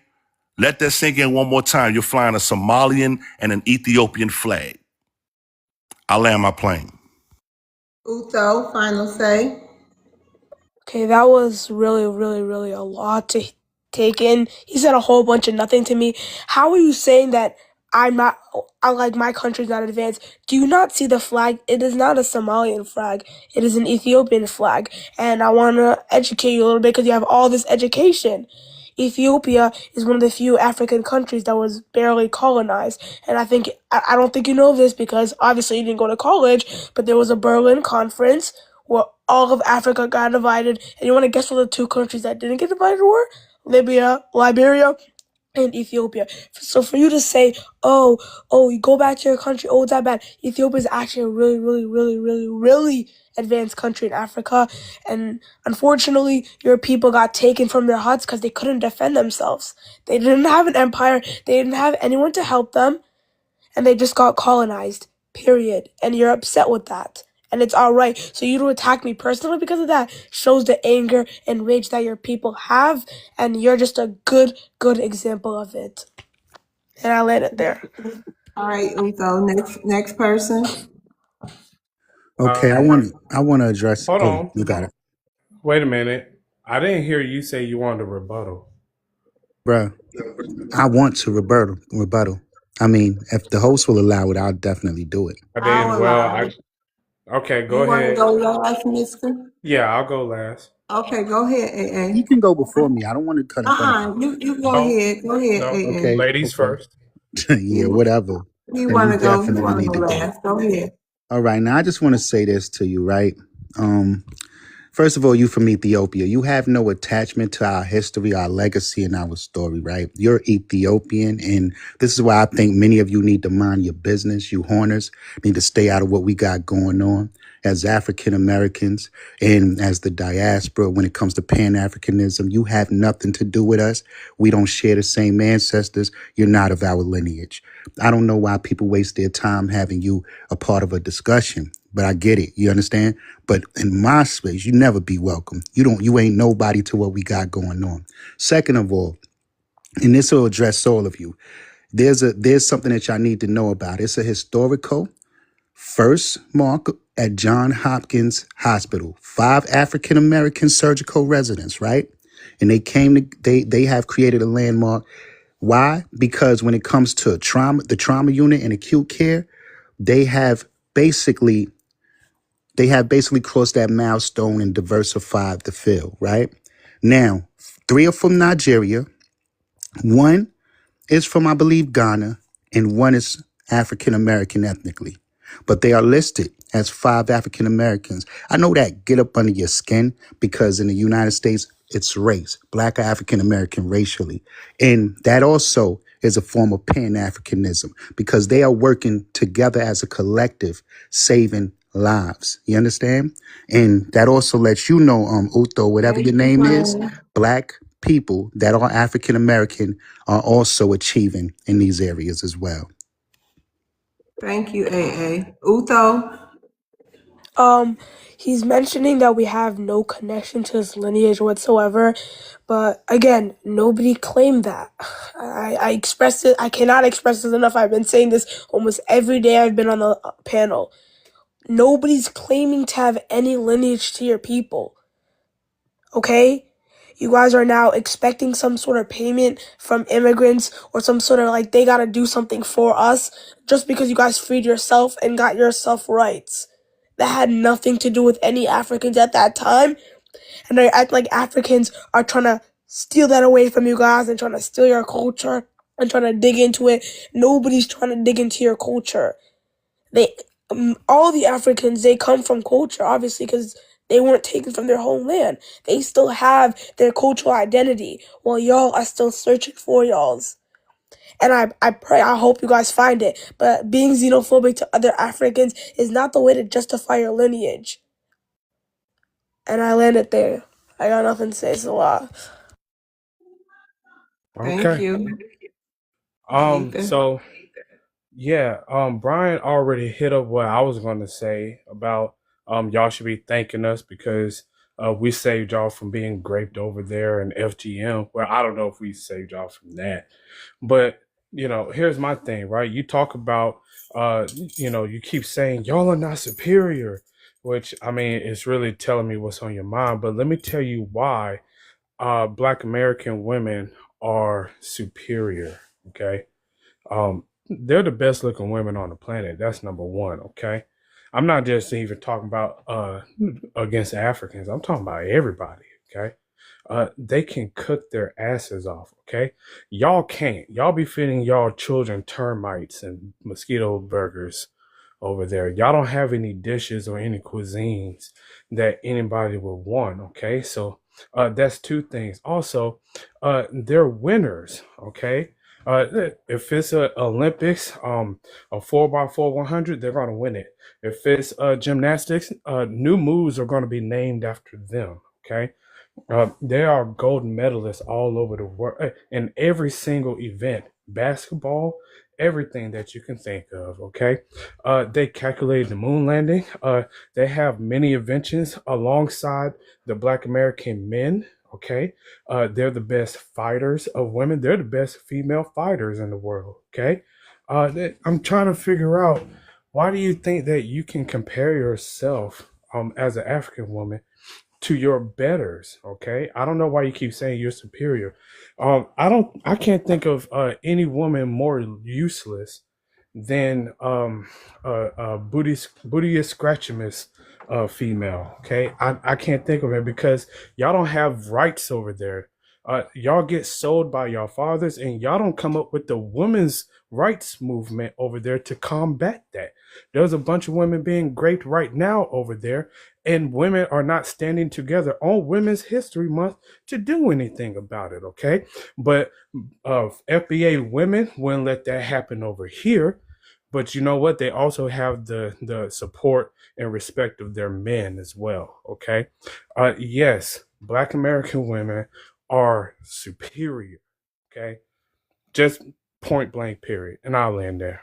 Let that sink in one more time. You're flying a Somalian and an Ethiopian flag. I'll land my plane. Uto, final say. Okay, that was really, really, really a lot to take in. He said a whole bunch of nothing to me. How are you saying that I like my country's not advanced? Do you not see the flag? It is not a Somalian flag. It is an Ethiopian flag. And I want to educate you a little bit because you have all this education. Ethiopia is one of the few African countries that was barely colonized. And I don't think you know this because obviously you didn't go to college, but there was a Berlin Conference where all of Africa got divided. And you want to guess what the 2 countries that didn't get divided were? Liberia, and Ethiopia. So for you to say, oh, you go back to your country, oh, it's that bad. Ethiopia is actually a really, really, really, really, really advanced country in Africa. And unfortunately, your people got taken from their huts because they couldn't defend themselves. They didn't have an empire. They didn't have anyone to help them. And they just got colonized, period. And you're upset with that. And it's all right. So you to attack me personally because of that shows the anger and rage that your people have. And you're just a good example of it. And I land it there. All right, Uzo. Next person. Okay, I Uh, want to address. hold Oh, on. you got it, Wait a minute. I didn't hear you say you wanted a rebuttal. bruh. I want to rebuttal. I mean, if the host will allow it, I'll definitely do it. I didn't. I'll Well, allow it. okay, go You want to ahead. go last, Mister? Yeah, I'll go last. Okay, go ahead, He AA. can go before me. I don't want to cut in front of him. You go No, ahead. Go ahead, no. AA. Okay, Ladies okay. first. Yeah, whatever. You Then want you to go? You definitely want to need go to go. last? Go ahead. All right, now I just want to say this to you, right? Um, First of all, you from Ethiopia. You have no attachment to our history, our legacy, and our story, right? You're Ethiopian, and this is why I think many of you need to mind your business. You Horners need to stay out of what we got going on as African Americans and as the diaspora when it comes to Pan-Africanism. You have nothing to do with us. We don't share the same ancestors. You're not of our lineage. I don't know why people waste their time having you a part of a discussion, but I get it. You understand? But in my space, you never be welcome. You ain't nobody to what we got going on. Second of all, and this will address all of you. There's something that y'all need to know about. It's a historical first mark at John Hopkins Hospital. 5 African American surgical residents, right? And they have created a landmark. Why? Because when it comes to trauma, the trauma unit and acute care, they have basically crossed that milestone and diversified the field, right? Now, 3 are from Nigeria, 1 is from, I believe, Ghana, and 1 is African American ethnically. But they are listed as 5 African Americans. I know that get up under your skin because in the United States, it's race, Black or African American racially. And that also is a form of Pan-Africanism because they are working together as a collective, saving lives. You understand? And that also lets you know, Uto, whatever Thank your you, name is, friend. Black people that are African American are also achieving in these areas as well. Thank you, AA. Utho. He's mentioning that we have no connection to his lineage whatsoever, but again, nobody claimed that. I expressed it. I cannot express this enough. I've been saying this almost every day I've been on the panel. Nobody's claiming to have any lineage to your people. Okay? You guys are now expecting some sort of payment from immigrants or some sort of like they gotta do something for us just because you guys freed yourself and got yourself rights. That had nothing to do with any Africans at that time. And they act like Africans are trying to steal that away from you guys and trying to steal your culture and trying to dig into it. Nobody's trying to dig into your culture. They, all the Africans, they come from culture, obviously, because they weren't taken from their homeland. They still have their cultural identity, while y'all are still searching for y'all's. And I pray, I hope you guys find it. But being xenophobic to other Africans is not the way to justify your lineage. And I landed there. I got nothing to say. It's a lot. Thank Okay. you. Ethan. So yeah, Brian already hit up what I was going to say about y'all should be thanking us because we saved y'all from being raped over there in FGM. Well, I don't know if we saved y'all from that, but here's my thing, right? You talk about you keep saying y'all are not superior, which I mean it's really telling me what's on your mind. But let me tell you why Black American women are superior. Okay, they're the best looking women on the planet. That's number one. Okay. I'm not just even talking about against Africans. I'm talking about everybody. Okay. They can cook their asses off. Okay. Y'all can't. Y'all be feeding y'all children termites and mosquito burgers over there. Y'all don't have any dishes or any cuisines that anybody would want. Okay. So that's 2 things. Also, they're winners. Okay. If it's a Olympics, a 4x4 100, they're gonna win it. If it's gymnastics, new moves are gonna be named after them. Okay, there are gold medalists all over the world in every single event, basketball, everything that you can think of. Okay, they calculated the moon landing. They have many inventions alongside the Black American men. Okay, they're the best fighters of women. They're the best female fighters in the world. Okay, I'm trying to figure out, why do you think that you can compare yourself as an African woman to your betters? Okay, I don't know why you keep saying you're superior. I can't think of any woman more useless than booty scratchimus female. Okay, I can't think of it because y'all don't have rights over there. Y'all get sold by y'all fathers, and y'all don't come up with the women's rights movement over there to combat that. There's a bunch of women being raped right now over there, and women are not standing together on Women's History Month to do anything about it. Okay, but FBA women wouldn't let that happen over here. But you know what? They also have the support and respect of their men as well. Okay, yes, Black American women are superior. Okay, just point blank. Period. And I'll land there.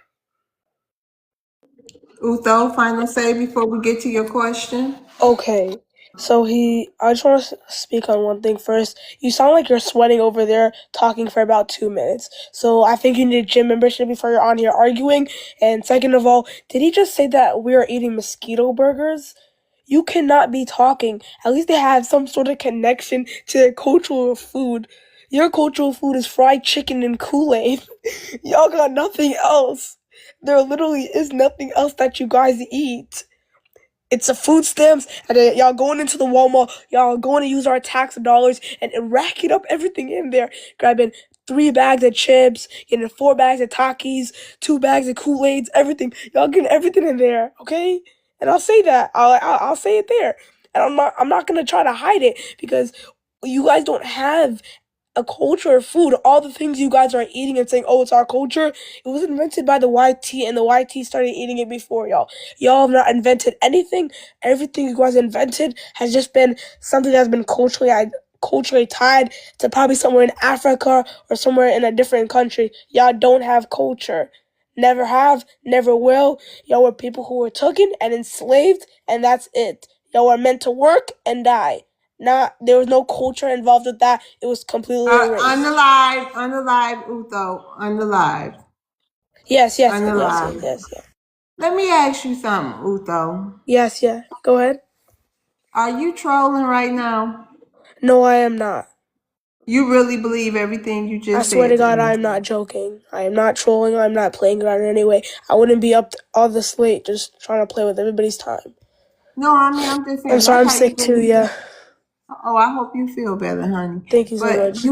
Utho, final say before we get to your question. Okay. So I just want to speak on one thing first. You sound like you're sweating over there talking for about 2 minutes. So I think you need a gym membership before you're on here arguing. And second of all, did he just say that we are eating mosquito burgers? You cannot be talking. At least they have some sort of connection to their cultural food. Your cultural food is fried chicken and Kool-Aid. Y'all got nothing else. There literally is nothing else that you guys eat. It's a food stamps, and then y'all going into the Walmart, y'all going to use our tax dollars and racking up everything in there, grabbing 3 bags of chips, getting 4 bags of Takis, 2 bags of Kool-Aids, everything. Y'all getting everything in there, okay? And I'll say that. I'll say it there, and I'm not gonna try to hide it because you guys don't have a culture of food. All the things you guys are eating and saying, "Oh, it's our culture," it was invented by the YT, and the YT started eating it before y'all. Y'all have not invented anything. Everything you guys invented has just been something that's been culturally tied to probably somewhere in Africa or somewhere in a different country. Y'all don't have culture. Never have, never will. Y'all were people who were taken and enslaved, and that's it. Y'all were meant to work and die. Not there was no culture involved with that. It was completely erased. Unalive, Utho, unalive. Yes. Unalive. Let me ask you something, Utho. Yes. Go ahead. Are you trolling right now? No, I am not. You really believe everything you I just swear to said to God, me? I'm not joking. I am not trolling. I'm not playing around in any way. I wouldn't be up all this late just trying to play with everybody's time. No, I mean, I'm just I'm saying, sorry, that's I'm how you sick too, believe. yeah. Oh, I hope you feel better, honey. Thank you so But much.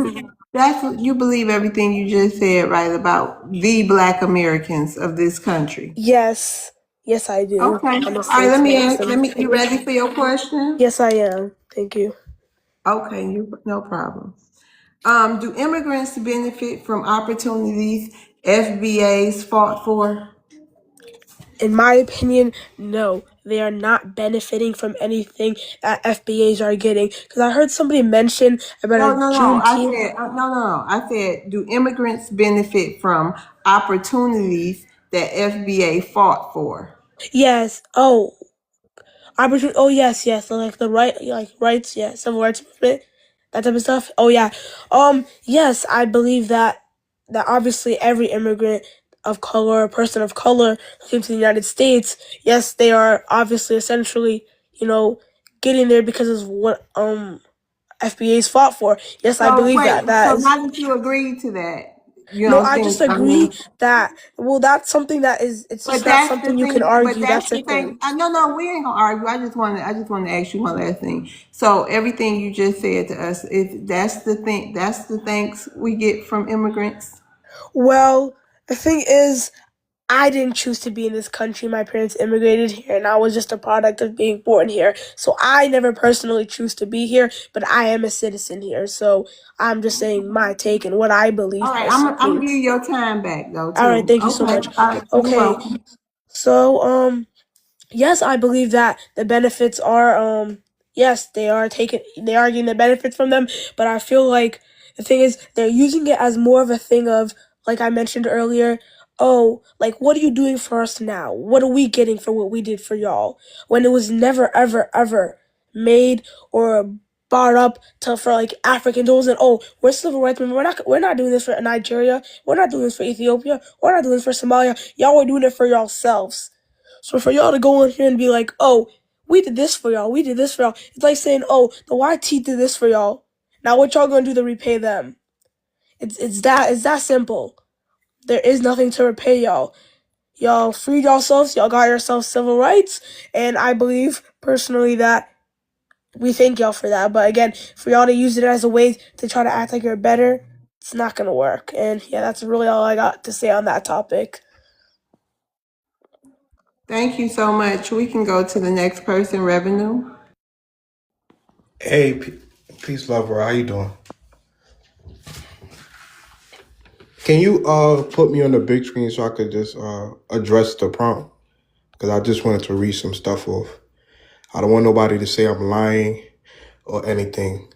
that's what you believe everything you just said, right, about the Black Americans of this country. Yes. Yes, I do. Okay. I'm All a right, safe person. you ready for your question? Yes, I am. Thank you. Okay, no problem. Do immigrants benefit from opportunities FBA's fought for? In my opinion, no. They are not benefiting from anything that FBAs are getting. Because I heard somebody mention about a No. Juneteenth. I said, do immigrants benefit from opportunities that FBA fought for? Yes. Oh, yes. So, like the rights, yeah, civil rights movement, that type of stuff. Oh yeah. Yes, I believe that obviously every immigrant of color, a person of color who came to the United States, yes, they are obviously essentially, getting there because of what FBA's fought for. Yes, I So believe wait, that. That so is now that you agree to that, you no, don't I just think, I agree mean, that that's something that is it's but just not that's the something you can thing. But argue. that's That's the the thing. thing. No, we ain't gonna argue. I just want to ask you one last thing. So everything you just said to us, if that's the thing, that's the thanks we get from immigrants. Well, the thing is, I didn't choose to be in this country. My parents immigrated here, and I was just a product of being born here. So I never personally choose to be here, but I am a citizen here. So I'm just saying my take and what I All believe right, I'm personally. gonna give you your time back though All right, too. thank you so Okay, much. all right, you're Okay, welcome. so yes, I believe that the benefits are yes, they are getting the benefits from them, but I feel like the thing is they're using it as more of a thing of, like I mentioned earlier, oh, like what are you doing for us now? What are we getting for what we did for y'all? When it was never ever made or brought up to for like African those and we're civil rights men. We're not doing this for Nigeria. We're not doing this for Ethiopia. We're not doing this for Somalia. Y'all are doing it for yourselves. So for y'all to go in here and be like, we did this for y'all. We did this for y'all. It's like saying, the YT did this for y'all. Now what y'all gonna do to repay them? It's that simple. There is nothing to repay y'all. Y'all freed yourselves. Y'all got yourselves civil rights, and I believe personally that we thank y'all for that. But again, for y'all to use it as a way to try to act like you're better, it's not gonna work. And yeah, that's really all I got to say on that topic. Thank you so much. We can go to the next person, Revenue. Hey, peace, lover. How you doing? Can you put me on the big screen so I could just address the prompt? Because I just wanted to read some stuff off. I don't want nobody to say I'm lying or anything.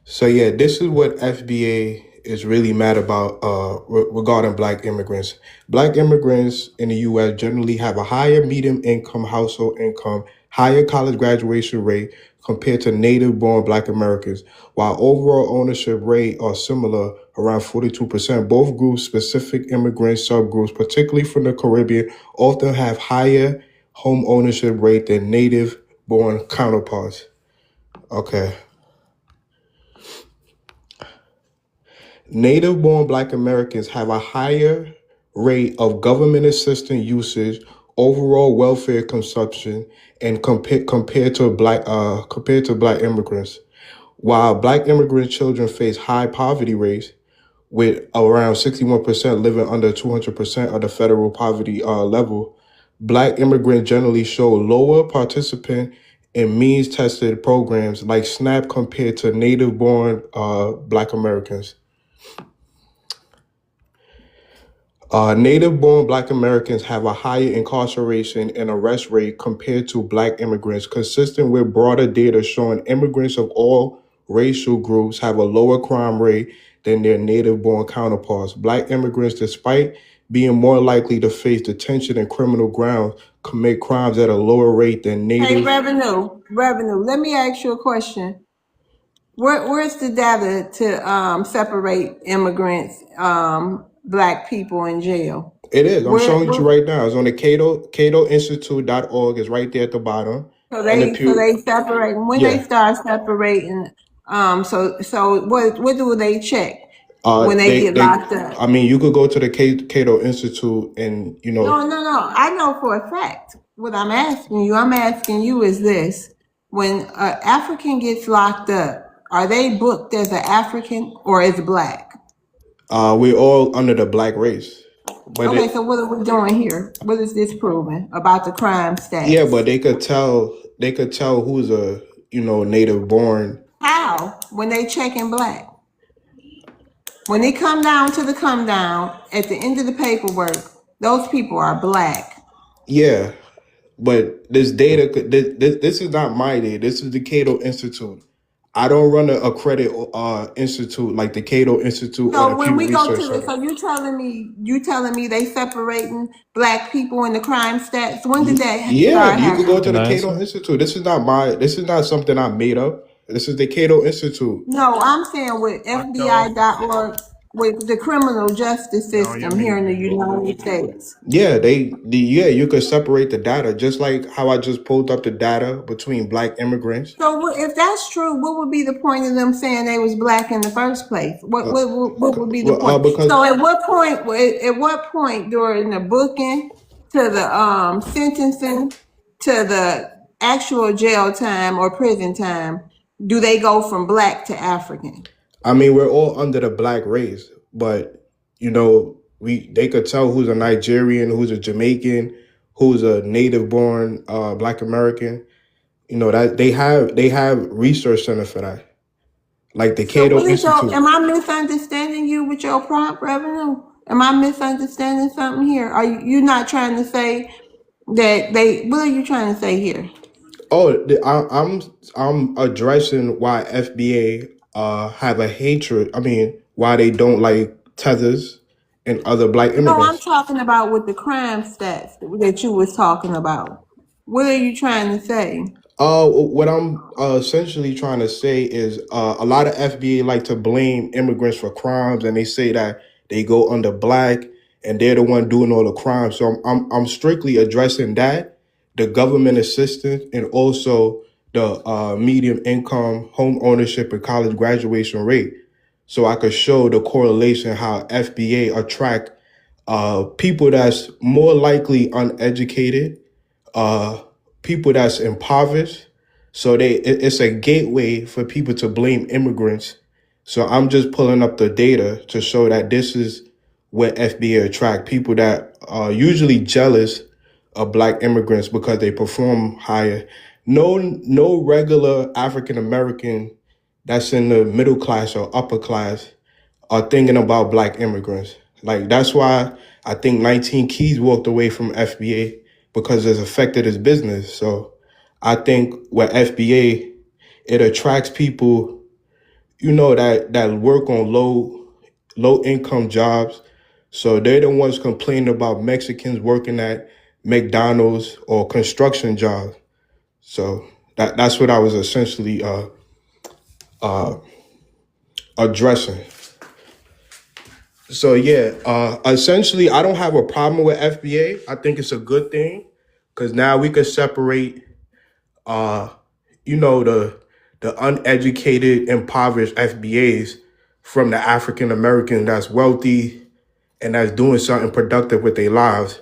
So yeah, this is what FBA is really mad about regarding Black immigrants. Black immigrants in the U.S. generally have a higher median income household income, higher college graduation rate compared to native-born Black Americans. While overall ownership rate are similar, around 42%, both groups, specific immigrant subgroups, particularly from the Caribbean, often have higher home ownership rate than native-born counterparts. Okay. Native-born Black Americans have a higher rate of government assistance usage, overall welfare consumption, and compared to Black immigrants. While Black immigrant children face high poverty rates, with around 61% living under 200% of the federal poverty level, Black immigrants generally show lower participant in means-tested programs like SNAP compared to native-born Black Americans. Native-born Black Americans have a higher incarceration and arrest rate compared to Black immigrants, consistent with broader data showing immigrants of all racial groups have a lower crime rate than their native-born counterparts. Black immigrants, despite being more likely to face detention and criminal grounds, commit crimes at a lower rate than native. Hey, Revenue. Let me ask you a question. Where's the data to separate immigrants, Black people in jail? It is. I'm showing you right now. It's on the catoinstitute.org. It's right there at the bottom. So they separate when they start separating. So what do they check when they get locked up? I mean, you could go to the Cato Institute and No. I know for a fact. What I'm asking you is this: when an African gets locked up, are they booked as an African or as Black? We're all under the Black race. But okay, so what are we doing here? What is this proving about the crime stats? Yeah, but they could tell who's a native born. How? When they checking Black. When they come down to the come down at the end of the paperwork, those people are Black. Yeah, but this data, this is not my data. This is the Cato Institute. I don't run a credit institute like the Cato Institute or the So when Pew we go Research to Center. so you telling me they separating Black people in the crime stats? When did that start happening? You could go to the Cato Institute. This is not something I made up. This is the Cato Institute. No, I'm saying with FBI.org, with the criminal justice system here in the United States. Yeah, you could separate the data, just like how I just pulled up the data between Black immigrants. So if that's true, what would be the point of them saying they was Black in the first place? What would be the point? So at what point during the booking to the sentencing to the actual jail time or prison time do they go from Black to African? I mean, we're all under the Black race, but they could tell who's a Nigerian, who's a Jamaican, who's a native-born Black American. That they have research center for that, like the Cato Institute. Am I misunderstanding you with your prompt, Revenue? Am I misunderstanding something here? Are you not trying to say that what are you trying to say here? Oh, I'm addressing why FBA have a hatred. I mean, why they don't like tethers and other Black immigrants. No, I'm talking about with the crime stats that you was talking about. What are you trying to say? What I'm essentially trying to say is a lot of FBA like to blame immigrants for crimes, and they say that they go under black and they're the one doing all the crimes. So I'm strictly addressing that, the government assistance, and also the medium income home ownership and college graduation rate. So I could show the correlation how FBA attract people that's more likely uneducated, uh, people that's impoverished. So it's a gateway for people to blame immigrants. So I'm just pulling up the data to show that this is where FBA attract people that are usually jealous of black immigrants because they perform higher. No regular African American that's in the middle class or upper class are thinking about black immigrants. Like that's why I think 19 Keys walked away from FBA because it's affected his business. So I think with FBA, it attracts people, that work on low income jobs. So they're the ones complaining about Mexicans working at McDonald's or construction jobs. So that's what I was essentially addressing. So yeah, essentially, I don't have a problem with FBA. I think it's a good thing because now we can separate, uh, the uneducated, impoverished FBAs from the African American that's wealthy and that's doing something productive with their lives.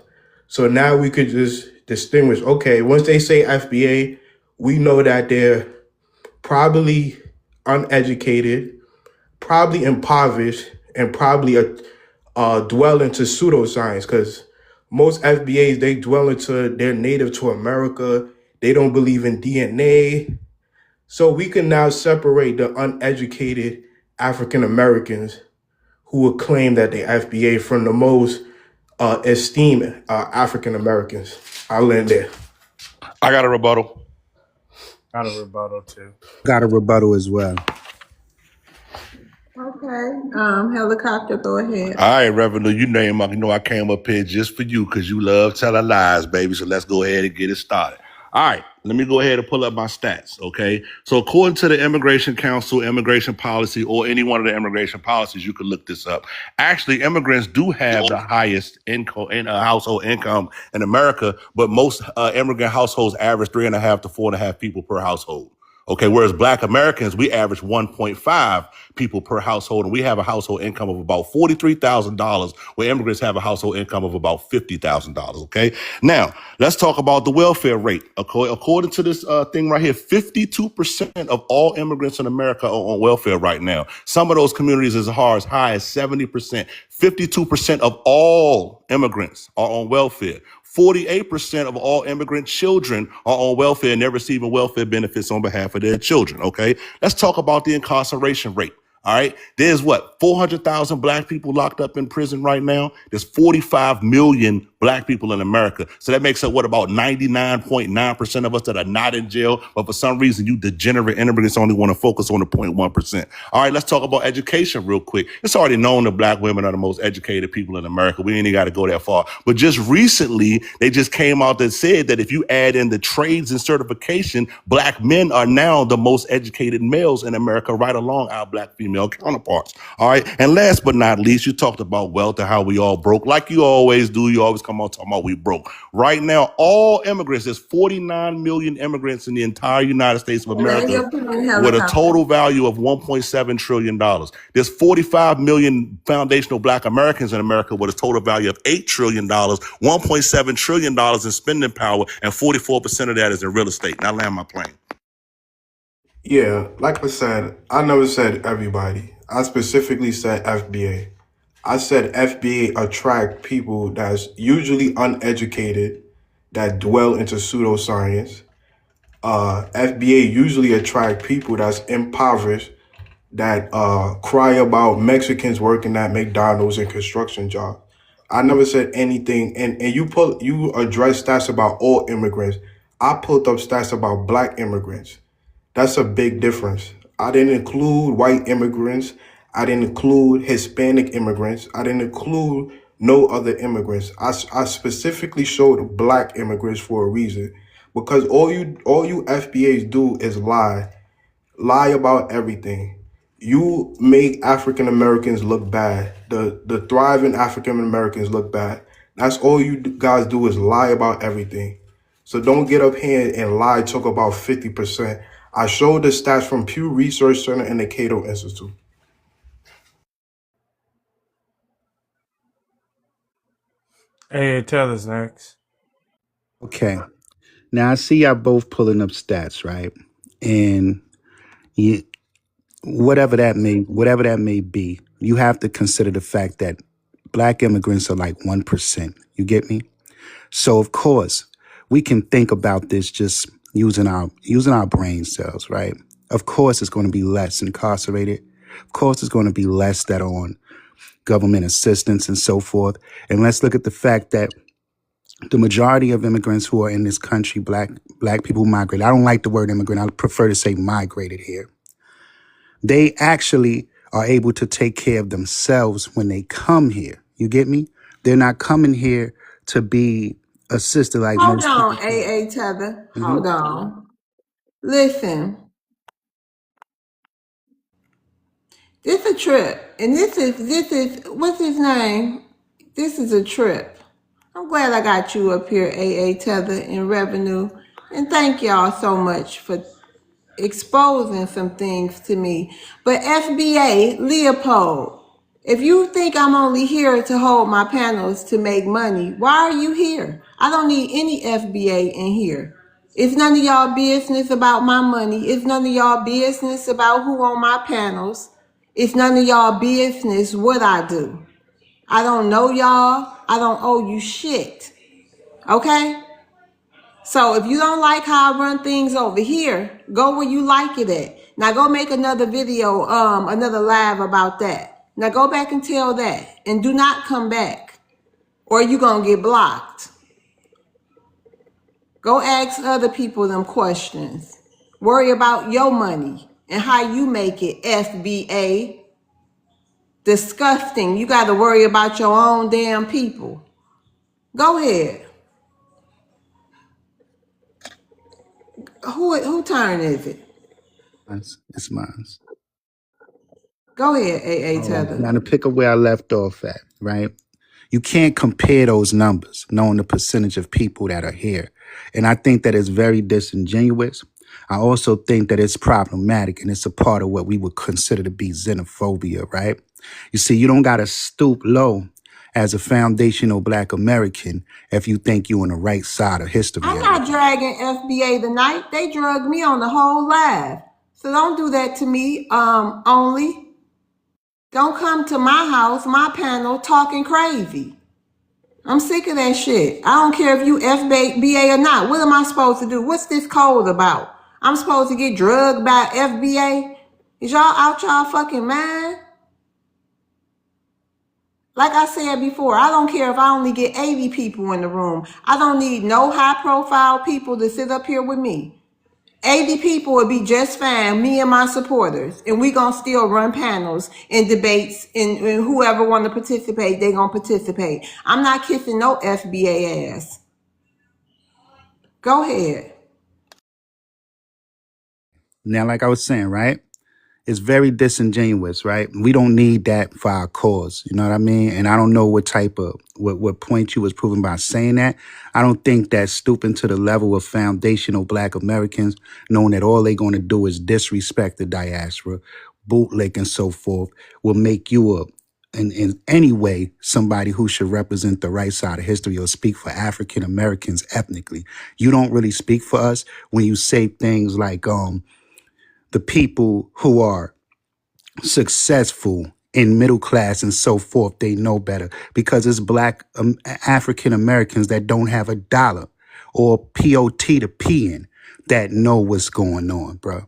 So now we could just distinguish. Okay, once they say FBA, we know that they're probably uneducated, probably impoverished, and probably dwell into pseudoscience because most FBAs, they dwell into they're native to America. They don't believe in DNA. So we can now separate the uneducated African Americans who would claim that they FBA from the most esteemed African Americans. I'll end there. I got a rebuttal. Got a rebuttal too. Got a rebuttal as well. Okay. Helicopter, go ahead. All right, Revenue, you know I came up here just for you because you love telling lies, baby. So let's go ahead and get it started. All right, let me go ahead and pull up my stats, okay? So according to the Immigration Council, immigration policy, or any one of the immigration policies, you can look this up. Actually, immigrants do have the highest income in household income in America, but most immigrant households average 3.5 to 4.5 people per household. Okay, whereas Black Americans, we average 1.5 people per household, and we have a household income of about $43,000, where immigrants have a household income of about $50,000. Okay, now let's talk about the welfare rate. Okay, according to this thing right here, 52% of all immigrants in America are on welfare right now. Some of those communities as high as 70%. 52% of all immigrants are on welfare. 48% of all immigrant children are on welfare and they're receiving welfare benefits on behalf of their children, okay? Let's talk about the incarceration rate. All right. There's 400,000 black people locked up in prison right now. There's 45 million black people in America. So that makes up about 99.9% of us that are not in jail. But for some reason, you degenerate immigrants only want to focus on the 0.1%. All right. Let's talk about education real quick. It's already known that black women are the most educated people in America. We ain't even got to go that far. But just recently, they just came out that said that if you add in the trades and certification, black men are now the most educated males in America, right along our black female counterparts. All right. And last but not least, you talked about wealth and how we all broke. Like you always do. You always come on talking about we broke. Right now, all immigrants, there's 49 million immigrants in the entire United States of America with a total value of $1.7 trillion. There's 45 million foundational black Americans in America with a total value of $8 trillion, $1.7 trillion in spending power, and 44% of that is in real estate. Now land my plane. Yeah, like I said, I never said everybody. I specifically said FBA. I said FBA attract people that's usually uneducated, that dwell into pseudoscience. FBA usually attract people that's impoverished, that cry about Mexicans working at McDonald's and construction jobs. I never said anything, and you address stats about all immigrants. I pulled up stats about black immigrants. That's a big difference. I didn't include white immigrants. I didn't include Hispanic immigrants. I didn't include no other immigrants. I specifically showed black immigrants for a reason because all you FBAs do is lie about everything. You make African Americans look bad. The thriving African Americans look bad. That's all you guys do is lie about everything. So don't get up here and lie, talk about 50%. I showed the stats from Pew Research Center and the Cato Institute. Hey, tell us next. Okay. Now I see y'all both pulling up stats, right? And you, whatever that may be, you have to consider the fact that black immigrants are like 1%. You get me? So of course, we can think about this just using our brain cells, right? Of course it's going to be less incarcerated. Of course it's going to be less that are on government assistance and so forth. And let's look at the fact that the majority of immigrants who are in this country, black people who migrate, I don't like the word immigrant, I prefer to say migrated here. They actually are able to take care of themselves when they come here. You get me? They're not coming here to be assisted like Hold most on, people. AA Tether. Mm-hmm. Hold on. Listen, this a trip, and this is what's his name? This is a trip. I'm glad I got you up here, AA Tether in Revenue, and thank y'all so much for exposing some things to me. But FBA, Leopold, if you think I'm only here to hold my panels to make money, why are you here? I don't need any FBA in here. It's none of y'all business about my money. It's none of y'all business about who on my panels. It's none of y'all business what I do. I don't know y'all. I don't owe you shit. Okay? So if you don't like how I run things over here, go where you like it at. Now go make another video, another live about that. Now go back and tell that, and do not come back, or you gonna get blocked. Go ask other people them questions. Worry about your money and how you make it, FBA. Disgusting. You gotta worry about your own damn people. Go ahead. Who turn is it? It's mine. Go ahead, AA All right. Tether. Now to pick up where I left off at, right? You can't compare those numbers, knowing the percentage of people that are here. And I think that is very disingenuous. I also think that it's problematic, and it's a part of what we would consider to be xenophobia, right? You see, you don't got to stoop low as a foundational black American if you think you're on the right side of history. I'm not dragging FBA tonight. They drugged me on the whole live. So don't do that to me, only. Don't come to my house, my panel, talking crazy. I'm sick of that shit. I don't care if you FBA or not. What am I supposed to do? What's this code about? I'm supposed to get drugged by FBA? Is y'all out y'all fucking mind? Like I said before, I don't care if I only get 80 people in the room. I don't need no high profile people to sit up here with me. 80 people would be just fine, me and my supporters. And we gonna still run panels and debates, and whoever want to participate, they gonna participate. I'm not kissing no FBA ass. Go ahead. Now, like I was saying, right? It's very disingenuous, right? We don't need that for our cause. You know what I mean? And I don't know what type of, what point you was proving by saying that. I don't think that stooping to the level of foundational black Americans, knowing that all they're going to do is disrespect the diaspora, bootlick and so forth, will make you in any way somebody who should represent the right side of history or speak for African Americans ethnically. You don't really speak for us when you say things like, the people who are successful in middle class and so forth, they know better because it's black African Americans that don't have a dollar or POT to P in that know what's going on, bro.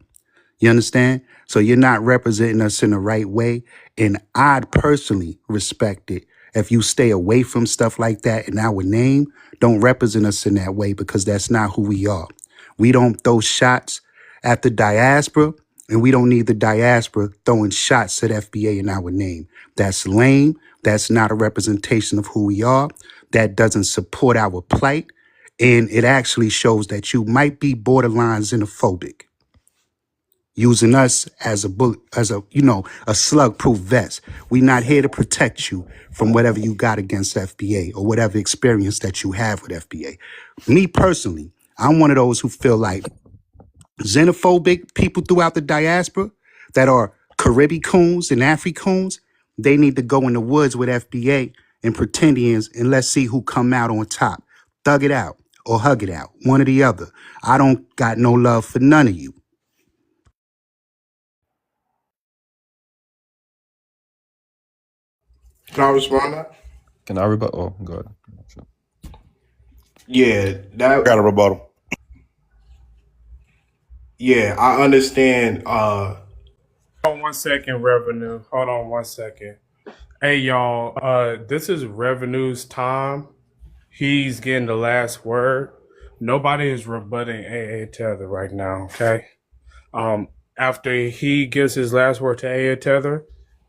You understand? So you're not representing us in the right way. And I'd personally respect it if you stay away from stuff like that in our name. Don't represent us in that way because that's not who we are. We don't throw shots at the diaspora, and we don't need the diaspora throwing shots at FBA in our name. That's lame. That's not a representation of who we are. That doesn't support our plight. And it actually shows that you might be borderline xenophobic, using us as a bullet, as a, a slug-proof vest. We're not here to protect you from whatever you got against FBA or whatever experience that you have with FBA. Me personally, I'm one of those who feel like xenophobic people throughout the diaspora that are Caribbean coons and Africoons, they need to go in the woods with FBA and pretendians and let's see who come out on top. Thug it out or hug it out, one or the other. I don't got no love for none of you. Can I respond to that? Can I rebut? Oh, God. Yeah, that Got a rebuttal. yeah, I understand. Hold on 1 second, Revenue. Hold on 1 second. Hey, y'all. This is Revenue's time. He's getting the last word. Nobody is rebutting AA Tether right now, okay? After he gives his last word to AA Tether,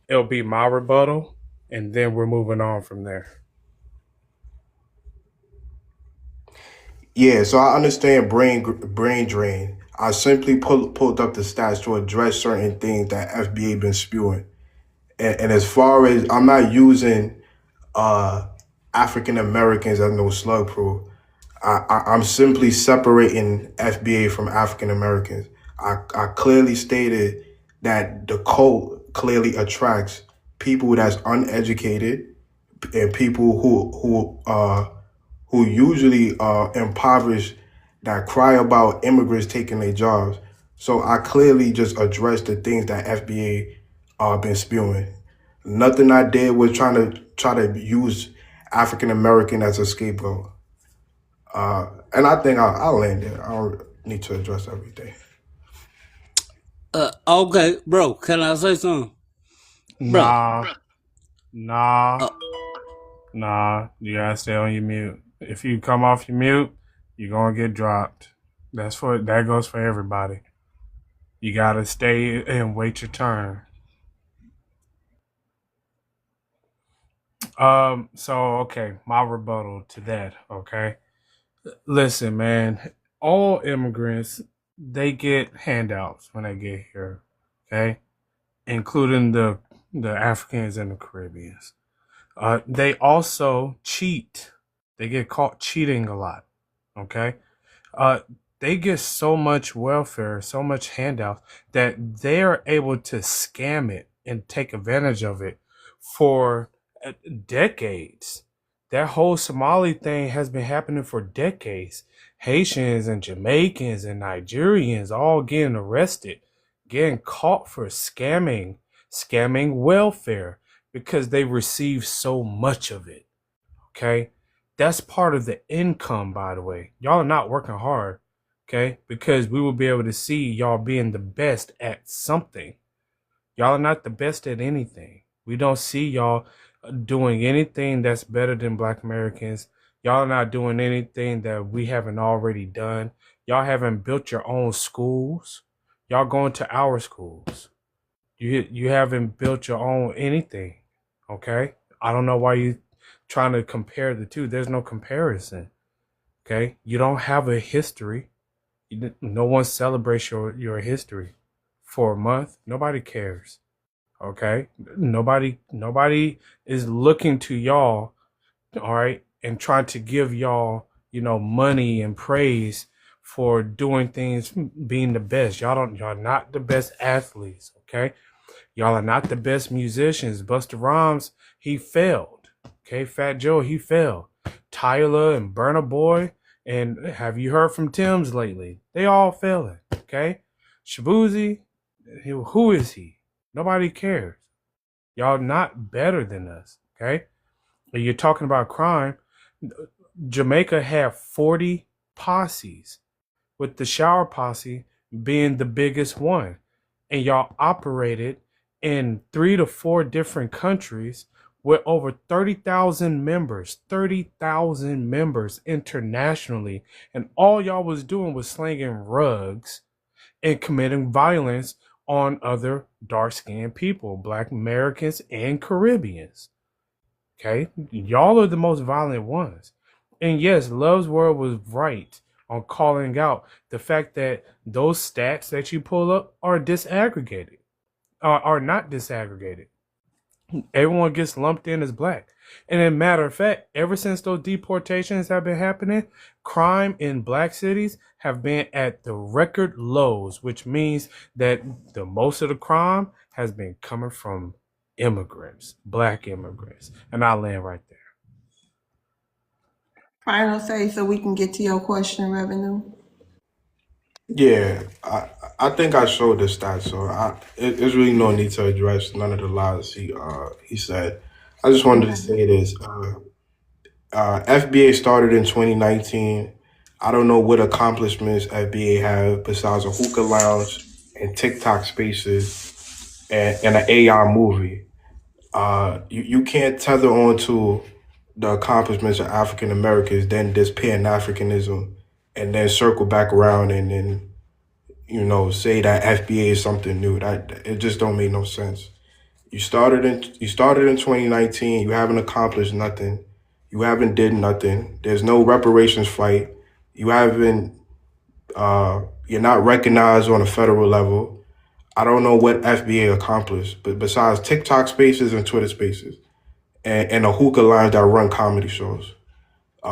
it'll be my rebuttal, and then we're moving on from there. Yeah, so I understand brain drain. I simply pulled up the stats to address certain things that FBA been spewing. And as far as I'm not using African Americans as no slug proof, I'm simply separating FBA from African Americans. I clearly stated that the cult clearly attracts people that's uneducated and people who usually are impoverished that cry about immigrants taking their jobs. So I clearly just addressed the things that FBA been spewing. Nothing I did was try to use African American as a scapegoat. And I think I'll land there. I don't need to address everything. Okay, bro, can I say something? Bro. Nah. You gotta stay on your mute. If you come off your mute, you're gonna get dropped. That goes for everybody. You gotta stay and wait your turn. Okay, my rebuttal to that, okay? Listen, man, all immigrants, they get handouts when they get here, okay? Including the Africans and the Caribbeans. They also cheat. They get caught cheating a lot, okay? They get so much welfare, so much handout that they are able to scam it and take advantage of it for decades. That whole Somali thing has been happening for decades. Haitians and Jamaicans and Nigerians all getting arrested, getting caught for scamming welfare because they receive so much of it. Okay? That's part of the income, by the way. Y'all are not working hard, okay? Because we will be able to see y'all being the best at something. Y'all are not the best at anything. We don't see y'all doing anything that's better than Black Americans. Y'all are not doing anything that we haven't already done. Y'all haven't built your own schools. Y'all going to our schools. You haven't built your own anything, okay? I don't know why you trying to compare the two. There's no comparison, okay? You don't have a history. No one celebrates your history for a month. Nobody cares, okay? Nobody is looking to y'all, all right, and trying to give y'all, money and praise for doing things, being the best. Y'all not the best athletes, okay? Y'all are not the best musicians. Busta Rhymes, he failed. Okay, Fat Joe, he failed. Tyler and Burna Boy, and have you heard from Tim's lately? They all failing. Okay, Shabuzi, who is he? Nobody cares. Y'all not better than us. Okay, and you're talking about crime. Jamaica had 40 posses, with the shower posse being the biggest one, and y'all operated in 3 to 4 different countries with over 30,000 members internationally. And all y'all was doing was slinging rugs and committing violence on other dark-skinned people, Black Americans and Caribbeans. Okay? Y'all are the most violent ones. And yes, Love's World was right on calling out the fact that those stats that you pull up are disaggregated, are not disaggregated. Everyone gets lumped in as black. And as a matter of fact, ever since those deportations have been happening, crime in black cities have been at the record lows, which means that the most of the crime has been coming from immigrants, black immigrants. And I'll land right there. Final say so we can get to your question, Revenue. Yeah, I think I showed the stats, so there's really no need to address none of the lies he said. I just wanted to say this. FBA started in 2019. I don't know what accomplishments FBA have besides a hookah lounge and TikTok spaces and an AI movie. You can't tether on to the accomplishments of African Americans, then this Pan Africanism, and then circle back around and then say that FBA is something new. That it just don't make no sense. You started in 2019. You haven't accomplished nothing. You haven't did nothing. There's no reparations fight. You haven't. You're not recognized on a federal level. I don't know what FBA accomplished, but besides TikTok Spaces and Twitter Spaces and a hookah lines that run comedy shows,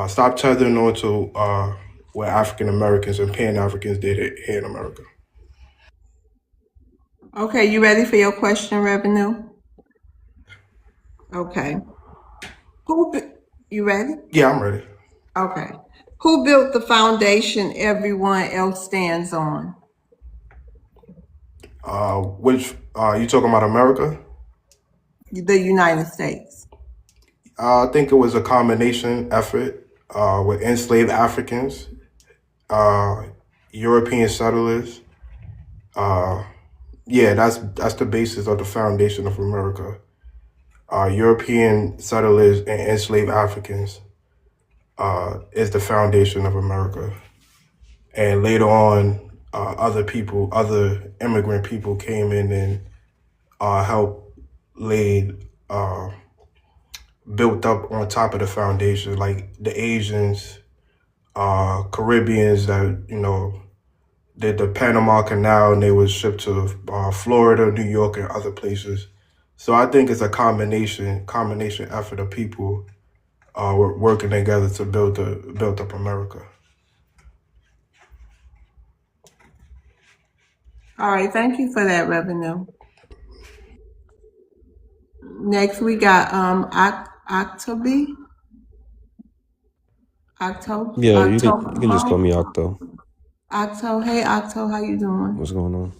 stop tethering on to what African Americans and Pan Africans did here in America. Okay, you ready for your question, Revenue? Okay. You ready? Yeah, I'm ready. Okay. Who built the foundation everyone else stands on? Which you talking about America? The United States. I think it was a combination effort with enslaved Africans, European settlers. Yeah, that's the basis of the foundation of America. European settlers and enslaved Africans is the foundation of America. And later on, other immigrant people came in and helped laid built up on top of the foundation, like the Asians, Caribbeans that did the Panama Canal, and they was shipped to Florida, New York, and other places. So I think it's a combination effort of people working together to build up America. All right, thank you for that, Revenue. Next we got Octoby. Yeah, you can just call me Octo. Octo, hey Octo, how you doing? What's going on?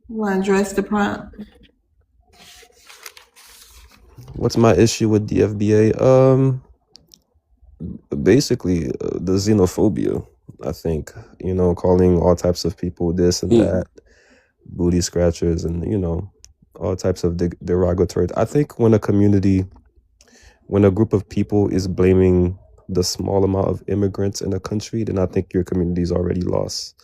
You want to address the prompt? What's my issue with the FBA? Basically, the xenophobia. I think calling all types of people this and that, booty scratchers, and all types of derogatory. I think when a group of people is blaming the small amount of immigrants in a country, then I think your community is already lost.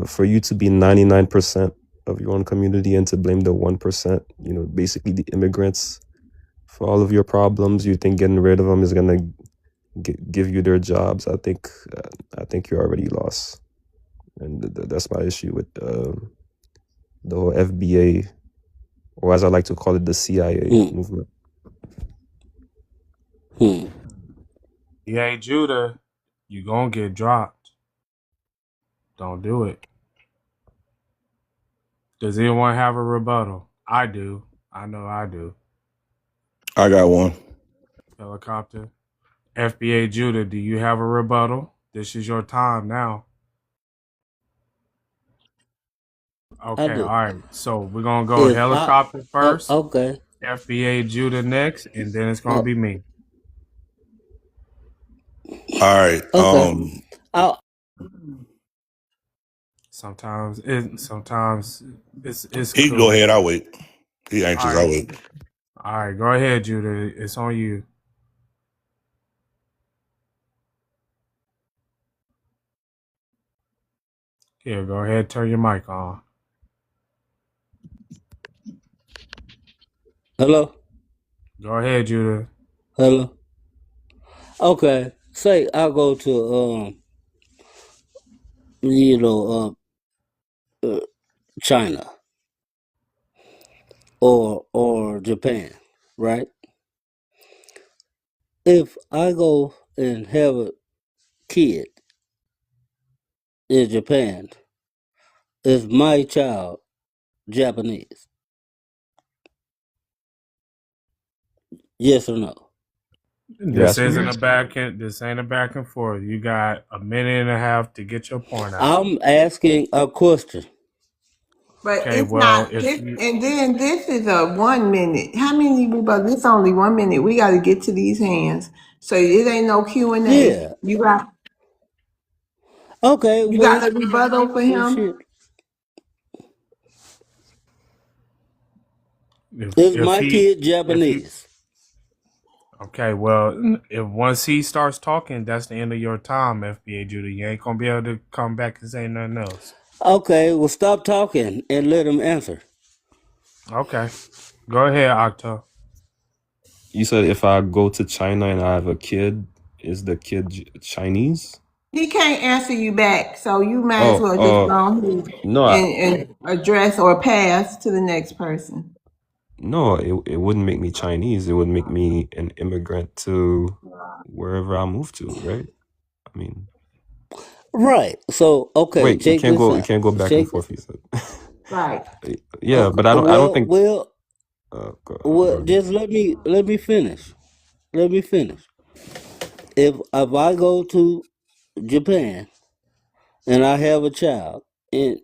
For you to be 99% of your own community and to blame the 1%, basically the immigrants, for all of your problems, you think getting rid of them is gonna give you their jobs. I think you're already lost, and that's my issue with the whole FBA, or as I like to call it, the CIA movement. Yeah, Judah, you gonna get dropped. Don't do it. Does anyone have a rebuttal? I do. I know I do. I got one. Helicopter. FBA Judah, do you have a rebuttal? This is your time now. Okay, all right. So we're gonna go helicopter first. Okay. FBA Judah next, and then it's gonna be me. All right. Okay. Sometimes it's He cool. can go ahead. I'll wait. He anxious. All right. I'll wait. All right, go ahead, Judah. It's on you. Here, go ahead. Turn your mic on. Hello. Go ahead, Judah. Hello. Okay, say I go to you know China or Japan, right? If I go and have a kid in Japan, is my child Japanese? Yes or no? You're This asking isn't me? a back and this ain't a back and forth. You got a minute and a half to get your point out. I'm asking a question. But Okay, it's well, not if this, you and then this is a 1 minute. How many people? This only 1 minute. We got to get to these hands. So it ain't no Q&A. Yeah. Okay. You got Well, a rebuttal for well, him? shit. Is my kid if he Japanese? okay, well, if once he starts talking, that's the end of your time, FBA Judah. You ain't gonna be able to come back and say nothing else. Okay. Well, stop talking and let him answer. Okay, go ahead, Octo. You said if I go to China and I have a kid, is the kid Chinese? He can't answer you back, so you might as Oh, well just go ahead no, and address or pass to the next person. no, it wouldn't make me Chinese. It would make me an immigrant to wherever I move to, right? I mean, Right. So, okay, wait, check this you out. can't go back and Check. forth. You said, Right. yeah, but I don't Well, think. well, Go well. ahead. Just let me finish. Let me finish. If I go to Japan and I have a child in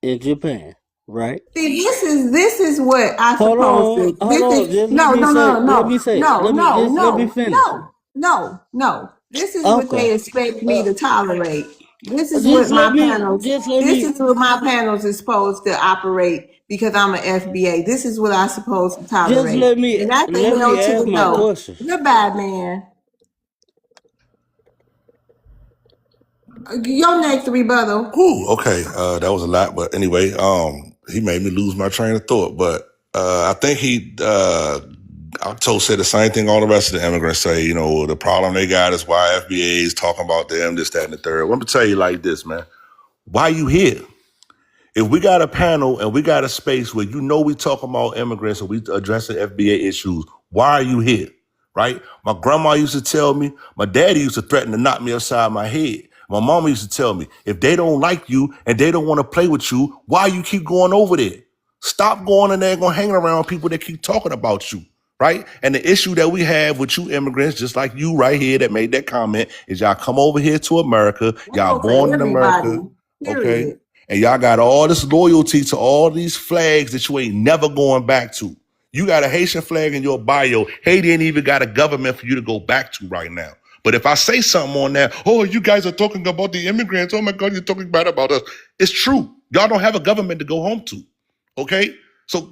Japan, right? See, this is what I supposed to. Hold This on. is Just let no, me no, say. no, Let me no, say. no, Let me no, just let me no, finish. no, no, no. This is what Okay. they expect me to tolerate. This is what Just let my me. panels. Just let This me. is what my panels is supposed to operate because I'm an FBA. This is what I'm supposed to Just tolerate, let me. and that's the Let hell me to ask the my no. question. Goodbye, man. Your next rebuttal. Ooh, okay. That was a lot, but anyway, he made me lose my train of thought. But I think Octo said the same thing all the rest of the immigrants say. You know, the problem they got is why FBA is talking about them, this, that, and the third. Let me tell you like this, man. Why you here? If we got a panel and we got a space where you know we talking about immigrants and we addressing FBA issues, why are you here? Right? My grandma used to tell me, my daddy used to threaten to knock me upside my head. My mama used to tell me, if they don't like you and they don't want to play with you, why you keep going over there? Stop going in there and going hanging around people that keep talking about you. Right? And the issue that we have with you immigrants, just like you right here that made that comment, is y'all come over here to America, y'all Well, for born in America, everybody. okay? Period. And y'all got all this loyalty to all these flags that you ain't never going back to. You got a Haitian flag in your bio. Haiti ain't even got a government for you to go back to right now. But if I say something on that, oh, you guys are talking about the immigrants. Oh my God, you're talking bad about us. It's true. Y'all don't have a government to go home to. Okay? So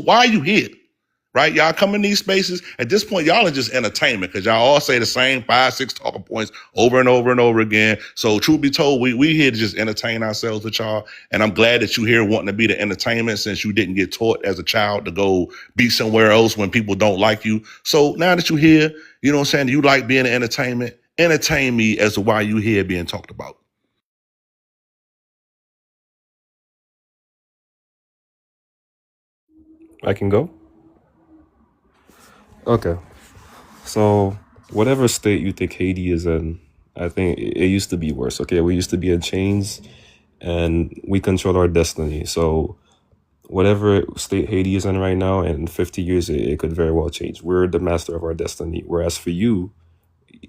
why are you here? Right? Y'all come in these spaces. At this point, y'all are just entertainment because y'all all say the same 5, 6 talking points over and over and over again. So truth be told, we here to just entertain ourselves with y'all. And I'm glad that you here wanting to be the entertainment since you didn't get taught as a child to go be somewhere else when people don't like you. So now that you're here, you know what I'm saying? You like being an entertainment. Entertain me as to why you here being talked about. I can go. Okay. So whatever state you think Haiti is in, I think it used to be worse. Okay, we used to be in chains, and we control our destiny. So whatever state Haiti is in right now, in 50 years, it could very well change. We're the master of our destiny. Whereas for you,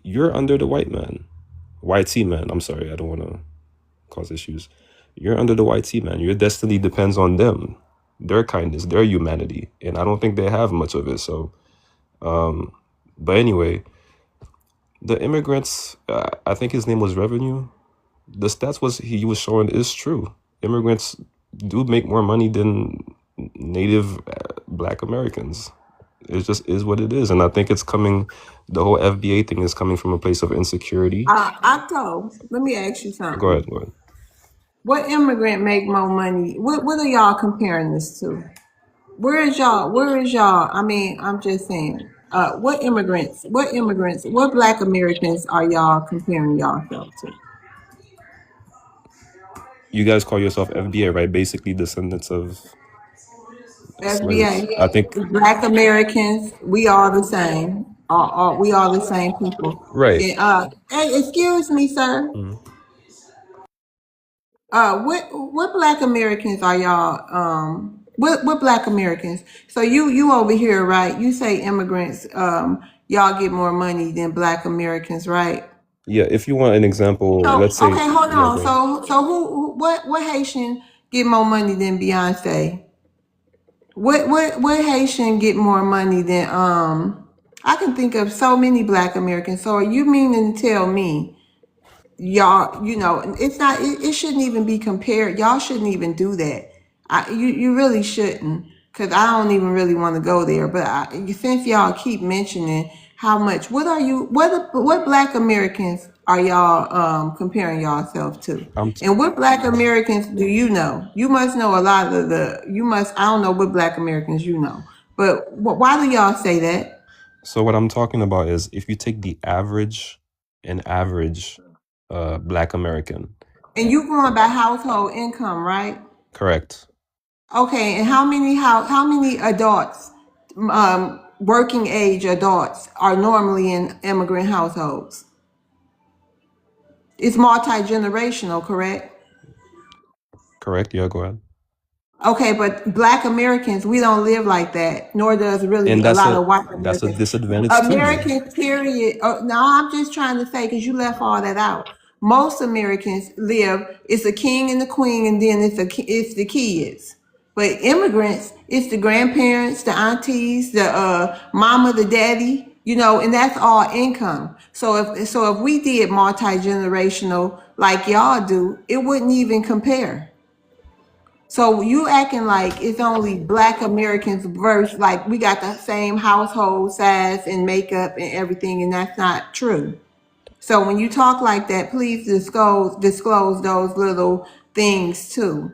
you're under the white tea man. I'm sorry, I don't want to cause issues. You're under the white tea man. Your destiny depends on them, their kindness, their humanity, and I don't think they have much of it. So, but anyway, the immigrants. I think his name was Revenue. The stats he was showing is true. Immigrants do make more money than native Black Americans. It just is what it is, and I think it's coming. The whole FBA thing is coming from a place of insecurity. Octo, let me ask you Go something. ahead, go ahead. What immigrant make more money? What are y'all comparing this to? Where is y'all? I mean, I'm just saying. What immigrants? What Black Americans are y'all comparing yourself to? You guys call yourself FBA, right? Basically, descendants of slaves. I FBA, think, Black Americans, we all the same. We all the same people. right. And, hey, excuse me, sir. Mhm. What Black Americans are y'all? What Black Americans? So you over here, right? You say immigrants. Y'all get more money than Black Americans, right? Yeah, if you want an example, So let's say, okay, hold yeah, on. go ahead. So what Haitian get more money than Beyonce? What Haitian get more money than I can think of so many Black Americans. So are you meaning to tell me y'all, it's not, it shouldn't even be compared. Y'all shouldn't even do that. You really shouldn't, because I don't even really want to go there. But since y'all keep mentioning how much, what Black Americans are y'all comparing yourself to? I'm And what Black Americans do you know? You must know a lot of I don't know what Black Americans you know. But why do y'all say that? So what I'm talking about is if you take the an average Black American, And you going by household income, right? correct? Okay, and how many adults, working age adults, are normally in immigrant households? It's multi-generational, correct? Correct? Yeah, go ahead. Okay, but Black Americans, we don't live like that, nor does really And a lot of white that's a Americans. disadvantage too. Americans, period. No, I'm just trying to say, because you left all that out. Most Americans live, it's a king and the queen, and then it's the kids. But immigrants, it's the grandparents, the aunties, the mama, the daddy, and that's all income. So if we did multi-generational like y'all do, it wouldn't even compare. So you acting like it's only Black Americans versus like we got the same household size and makeup and everything, and that's not true. So when you talk like that, please disclose those little things too.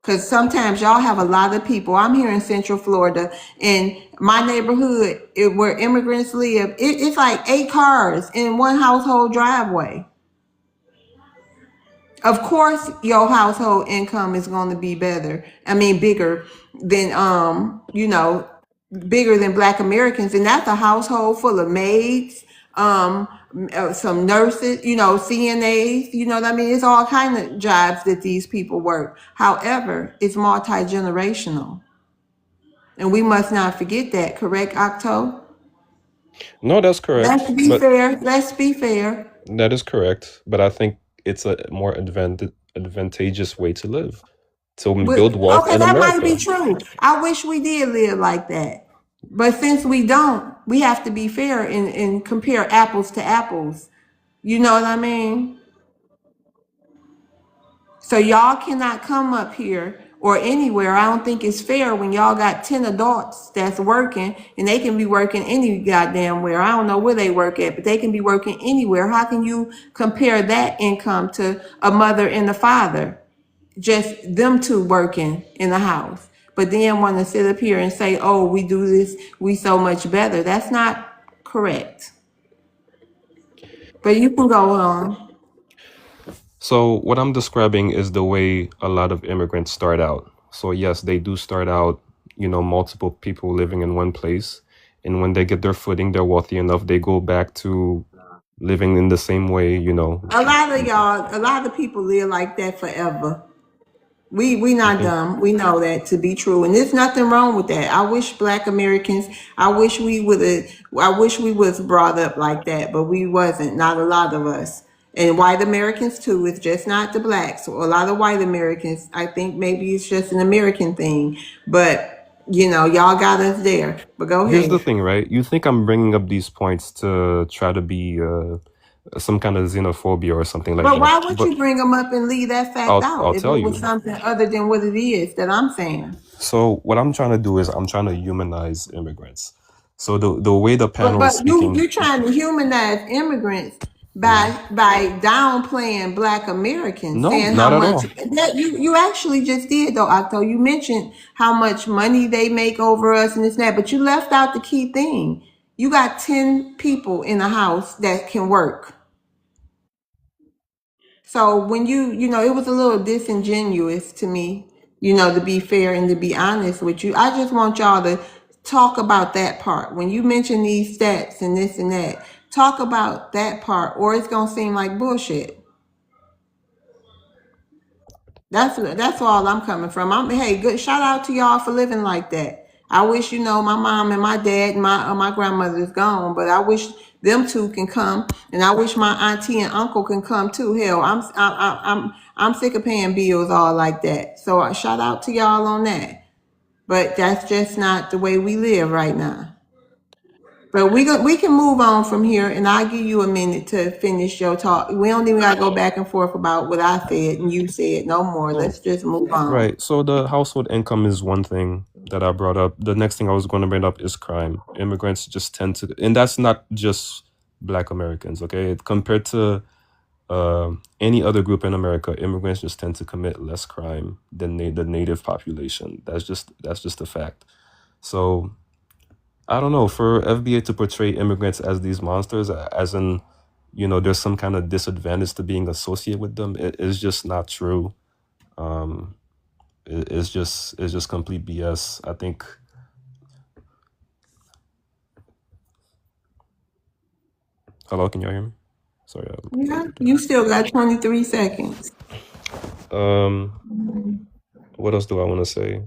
Because sometimes y'all have a lot of people. I'm here in Central Florida, and my neighborhood where immigrants live, it's like 8 cars in one household driveway. Of course, your household income is going to be bigger than bigger than Black Americans, and that's a household full of maids, some nurses, CNAs, you know what I mean? It's all kind of jobs that these people work. However, it's multi-generational, and we must not forget that. Correct, Octo? No, that's Let's correct. be But fair. Let's be fair. that is correct. But I think it's a more advantageous way to live, to build wealth Okay, in that might be America. true. I wish we did live like that. But since we don't, we have to be fair and compare apples to apples. You know what I mean? So y'all cannot come up here or anywhere. I don't think it's fair when y'all got 10 adults that's working, and they can be working any goddamn where. I don't know where they work at, but they can be working anywhere. How can you compare that income to a mother and a father? Just them two working in the house, but then want to sit up here and say, oh, we do this, we so much better. That's not correct. But you can go on. So what I'm describing is the way a lot of immigrants start out. So yes, they do start out, multiple people living in one place. And when they get their footing, they're wealthy enough, they go back to living in the same way. A lot of people live like that forever. We not Mhm. dumb. We know that to be true, and there's nothing wrong with that. I wish Black Americans. I wish we was brought up like that, but we wasn't. Not a lot of us, and white Americans too. It's just not the blacks. So a lot of white Americans. I think maybe it's just an American thing, but y'all got us there. But go Here's the ahead. thing, right? You think I'm bringing up these points to try to be some kind of xenophobia or something like But that. why would But you bring them up and leave that fact I'll out if it tell was you. something other than what it is that I'm saying? So what I'm trying to do is I'm trying to humanize immigrants. So the way the But panel is you speaking, you're trying to humanize immigrants. by downplaying Black Americans, No, saying how not at much all. that you actually just did though, Octo. You mentioned how much money they make over us and this and that, but you left out the key thing. You got 10 people in a house that can work. So when you know, it was a little disingenuous to me, to be fair and to be honest with you. I just want y'all to talk about that part. When you mention these stats and this and that, talk about that part, or it's gonna seem like bullshit. That's all I'm coming from. Hey, good shout out to y'all for living like that. I wish my mom and my dad and my grandmother is gone, but I wish them two can come, and I wish my auntie and uncle can come too. Hell, I'm sick of paying bills all like that. So shout out to y'all on that. But that's just not the way we live right now. But we can move on from here, and I'll give you a minute to finish your talk. We don't even gotta go back and forth about what I said and you said no more. So, Let's just move on. right. So the household income is one thing that I brought up. The next thing I was going to bring up is crime. Immigrants just tend to, and that's not just Black Americans, okay? Compared to any other group in America, immigrants just tend to commit less crime than the native population. That's just a fact. So I don't know, for FBA to portray immigrants as these monsters, as in, there's some kind of disadvantage to being associated with them, it's just not true. Um, it's just complete BS. I think. Hello, can y'all hear me? Sorry. Yeah, you still got 23 seconds. Um, what else do I want to say?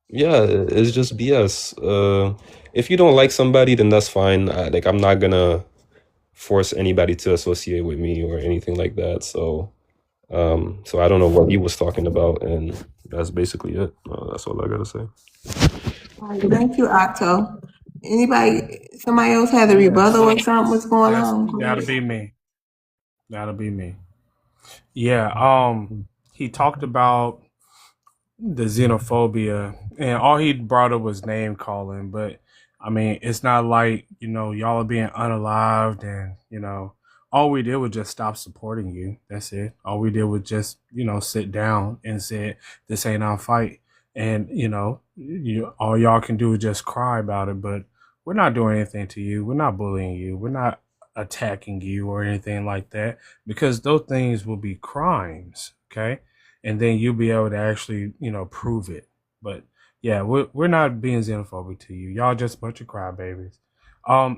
Yeah, it's just BS. If you don't like somebody, then that's fine. I'm not gonna force anybody to associate with me or anything like that. So I don't know what he was talking about, and that's basically it. That's all I gotta say. All right, thank you, Octo. Somebody else had a Yes, rebuttal or something? What's going that'll on? be me. That'll be me. Yeah. He talked about the xenophobia, and all he brought up was name calling. But I mean, it's not like y'all are being unalived, and all we did was just stop supporting you. That's it. All we did was just sit down and said this ain't our fight, and all y'all can do is just cry about it. But we're not doing anything to you. We're not bullying you. We're not attacking you or anything like that, because those things will be crimes. Okay, and then you'll be able to actually, prove it. But yeah, we're not being xenophobic to you. Y'all just a bunch of crybabies.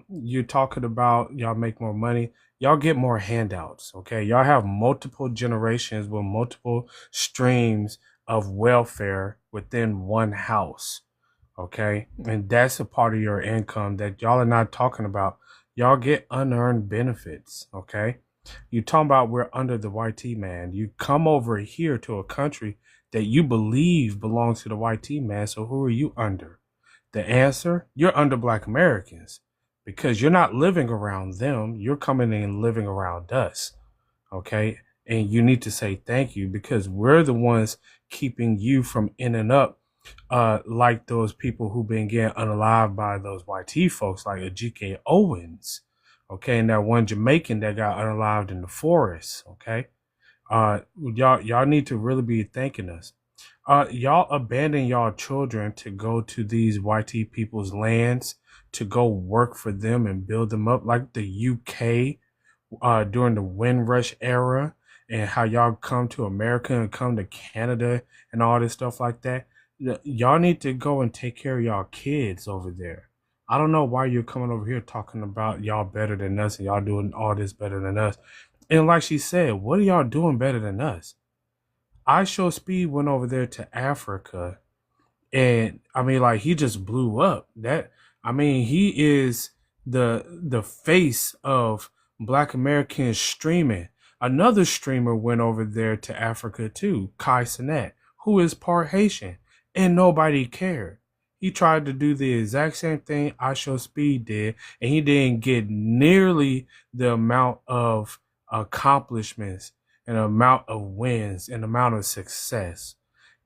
You're talking about y'all make more money. Y'all get more handouts. Okay, y'all have multiple generations with multiple streams of welfare within one house. Okay, and that's a part of your income that y'all are not talking about. Y'all get unearned benefits. Okay, you talking about we're under the YT man. You come over here to a country that you believe belongs to the YT man. So who are you under? The answer, you're under Black Americans, because you're not living around them. You're coming in and living around us. Okay. And you need to say thank you, because we're the ones keeping you from ending up like those people who've been getting unalived by those YT folks, like a GK Owens. Okay, and that one Jamaican that got unalived in the forest. Okay, y'all need to really be thanking us. Y'all abandon y'all children to go to these YT people's lands to go work for them and build them up, like the UK during the Windrush era, and how y'all come to America and come to Canada and all this stuff like that. Y'all need to go and take care of y'all kids over there. I don't know why you're coming over here talking about y'all better than us and y'all doing all this better than us. And like she said, what are y'all doing better than us? I Show Speed went over there to Africa, and I mean, like, he just blew up. He is the face of Black American streaming. Another streamer went over there to Africa too, Kai Cenat, who is part Haitian, and nobody cared. He tried to do the exact same thing I Show Speed did, and he didn't get nearly the amount of accomplishments and amount of wins and amount of success.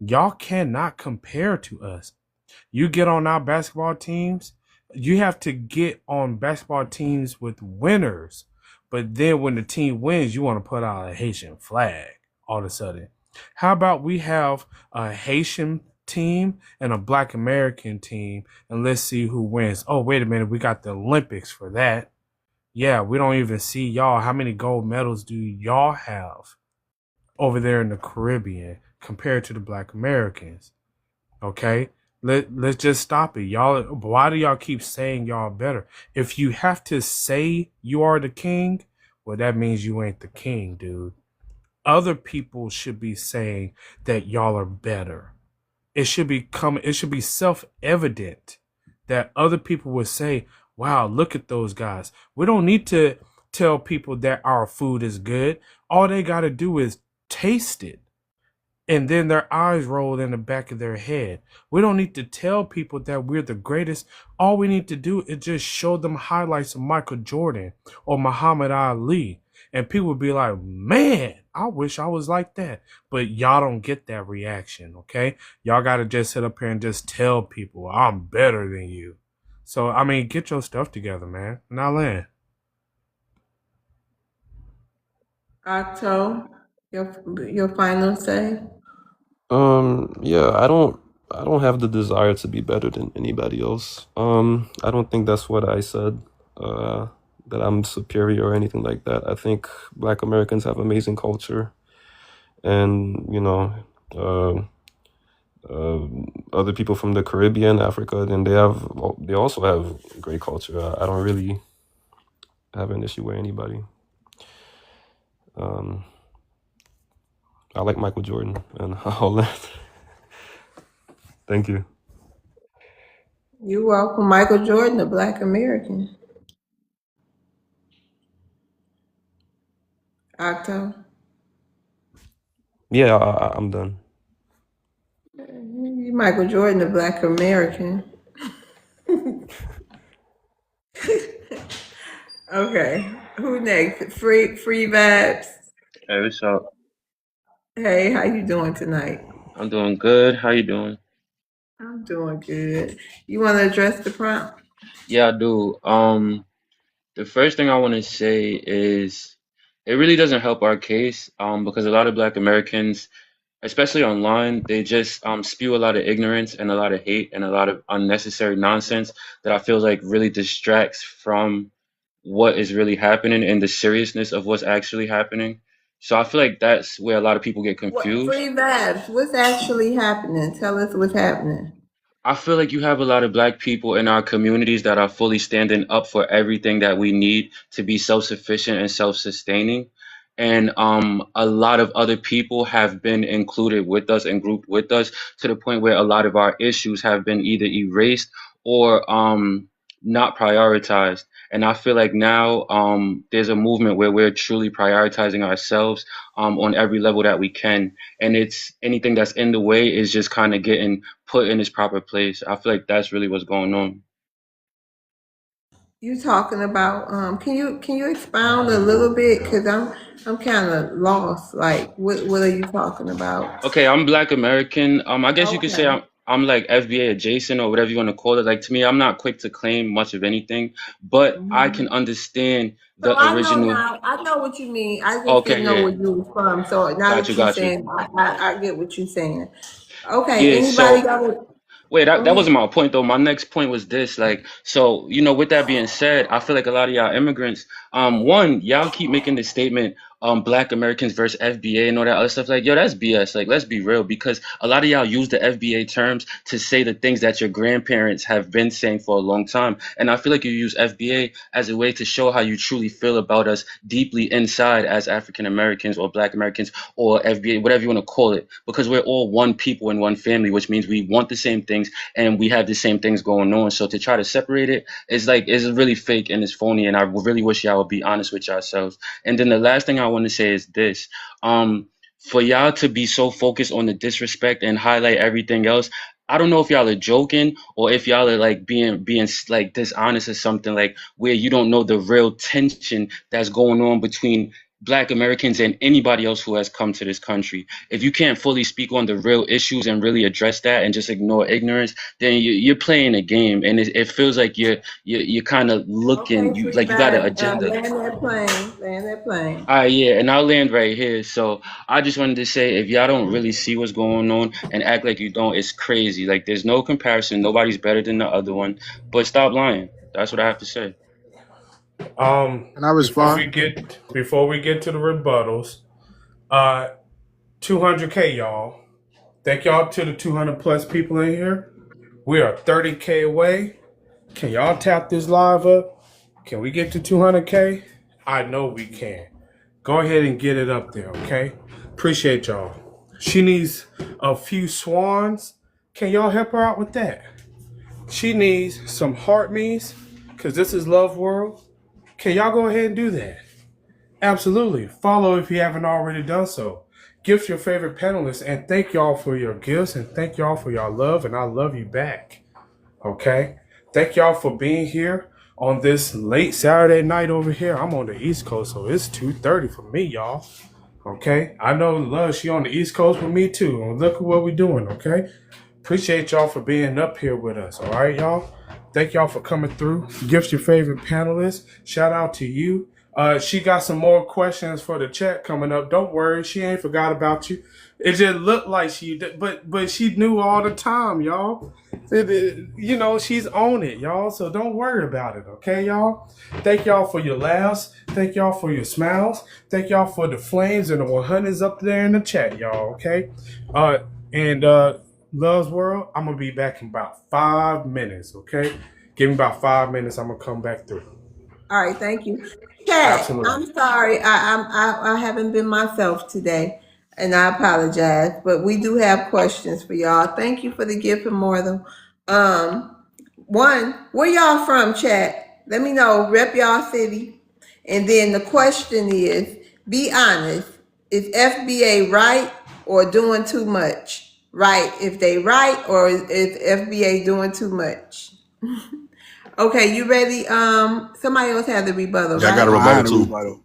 Y'all cannot compare to us. You get on our basketball teams, you have to get on basketball teams with winners, But then when the team wins, you want to put out a Haitian flag all of a sudden. How about we have a Haitian team and a Black American team, and let's see who wins. Oh, wait a minute, we got the Olympics for that. Yeah, we don't even see y'all. How many gold medals do y'all have over there in the Caribbean compared to the Black Americans? Okay? Let's just stop it. Y'all, why do y'all keep saying y'all better? If you have to say you are the king, well, that means you ain't the king, dude. Other people should be saying that y'all are better. It should be self-evident that other people would say, wow, look at those guys. We don't need to tell people that our food is good. All they got to do is taste it, and then their eyes roll in the back of their head. We don't need to tell people that we're the greatest. All we need to do is just show them highlights of Michael Jordan or Muhammad Ali. And people would be like, man, I wish I was like that. But y'all don't get that reaction, okay? Y'all got to just sit up here and just tell people, I'm better than you. So, I mean, get your stuff together, man. Now land. Octo, your final say. Yeah, I don't have the desire to be better than anybody else. I don't think that's what I said. That I'm superior or anything like that. I think Black Americans have amazing culture, and uh, other people from the Caribbean, Africa, then they also have great culture. I don't really have an issue with anybody. I like Michael Jordan and all that. Thank you. You're welcome, Michael Jordan, a Black American. Octo. Yeah, I'm done. You Michael Jordan, a Black American. Okay. Who next? Free vibes. Hey, what's up? Hey, how you doing tonight? I'm doing good. How you doing? I'm doing good. You want to address the prompt? Yeah, I do. The first thing I want to say is it really doesn't help our case, because a lot of Black Americans, especially online, they just spew a lot of ignorance and a lot of hate and a lot of unnecessary nonsense that I feel like really distracts from what is really happening and the seriousness of what's actually happening. So I feel like that's where a lot of people get What confused. free vibes? What's actually happening? Tell us what's happening. I feel like you have a lot of Black people in our communities that are fully standing up for everything that we need to be self-sufficient and self-sustaining. And a lot of other people have been included with us and grouped with us to the point where a lot of our issues have been either erased or not prioritized. And I feel like now there's a movement where we're truly prioritizing ourselves on every level that we can. And it's anything that's in the way is just kind of getting put in its proper place. I feel like that's really what's going on. You talking about? Can you expound a little bit? Cause I'm kind of lost. Like, what are you talking about? Okay, I'm Black American. I guess you could say Okay. I'm like FBA adjacent or whatever you want to call it. Like to me, I'm not quick to claim much of anything, but I Mhm. can understand So the I know original. now. I know what you mean. I just Okay, didn't know yeah, where you was from. So now got you, that you're got you. saying, I get what you're saying. Okay. Yeah, Anybody so got it? wait, that, Go that wasn't ahead. my point though. My next point was this, like, so with that being said, I feel like a lot of y'all immigrants, one, y'all keep making this statement, Black Americans versus FBA and all that other stuff. Like, yo, that's BS. Like, let's be real, because a lot of y'all use the FBA terms to say the things that your grandparents have been saying for a long time. And I feel like you use FBA as a way to show how you truly feel about us deeply inside as African Americans or Black Americans or FBA, whatever you want to call it, because we're all one people in one family, which means we want the same things and we have the same things going on. So to try to separate it is like it's really fake and it's phony. And I really wish y'all would be honest with yourselves. And then the last thing I want to say is this. For y'all to be so focused on the disrespect and highlight everything else, I don't know if y'all are joking or if y'all are like being like dishonest or something, like where you don't know the real tension that's going on between Black Americans and anybody else who has come to this country. If you can't fully speak on the real issues and really address that and just ignore ignorance, then you're playing a game, and it feels like you're kind of Okay, looking, free you got an bag. agenda. Land that plane. Land that plane. Yeah, and I'll land right here. So I just wanted to say, if y'all don't really see what's going on and act like you don't, it's crazy. Like there's no comparison. Nobody's better than the other one. But stop lying. That's what I have to say. Can I Before respond? we get to the rebuttals, 200K, y'all. Thank y'all to the 200 plus people in here. We are 30K away. Can y'all tap this live up? Can we get to 200K? I know we can. Go ahead and get it up there, okay? Appreciate y'all. She needs a few swans. Can y'all help her out with that? She needs some heart me's, because this is Love World. Can y'all go ahead and do that? Absolutely. Follow if you haven't already done so. Gift your favorite panelists, and thank y'all for your gifts, and thank y'all for your love, and I love you back. Okay? Thank y'all for being here on this late Saturday night over here. I'm on the East Coast, so it's 2:30 for me, y'all. Okay? I know Love, she on the East Coast with me too. And look at what we're doing, okay? Appreciate y'all for being up here with us, all right, y'all? Thank y'all for coming through. Gift your favorite panelists. Shout out to you. She got some more questions for the chat coming up. Don't worry, she ain't forgot about you. It just looked like she did, but she knew all the time, y'all. You know, she's on it, y'all. So don't worry about it, okay, y'all? Thank y'all for your laughs. Thank y'all for your smiles. Thank y'all for the flames and the 100s up there in the chat, y'all, okay? And Love's World, I'm going to be back in about 5 minutes, okay? Give me about 5 minutes. I'm going to come back through. All right, thank you. Chat, Absolutely. I'm sorry. I haven't been myself today, and I apologize. But we do have questions for y'all. Thank you for the gift of more than one. Where y'all from, chat? Let me know. Rep y'all city. And then the question is, be honest. Is FBA right or doing too much? Right, if they right, or is FBA doing too much? Okay, you ready? Somebody else had the rebuttal, Yeah, I got a right? I rebuttal had a too. rebuttal.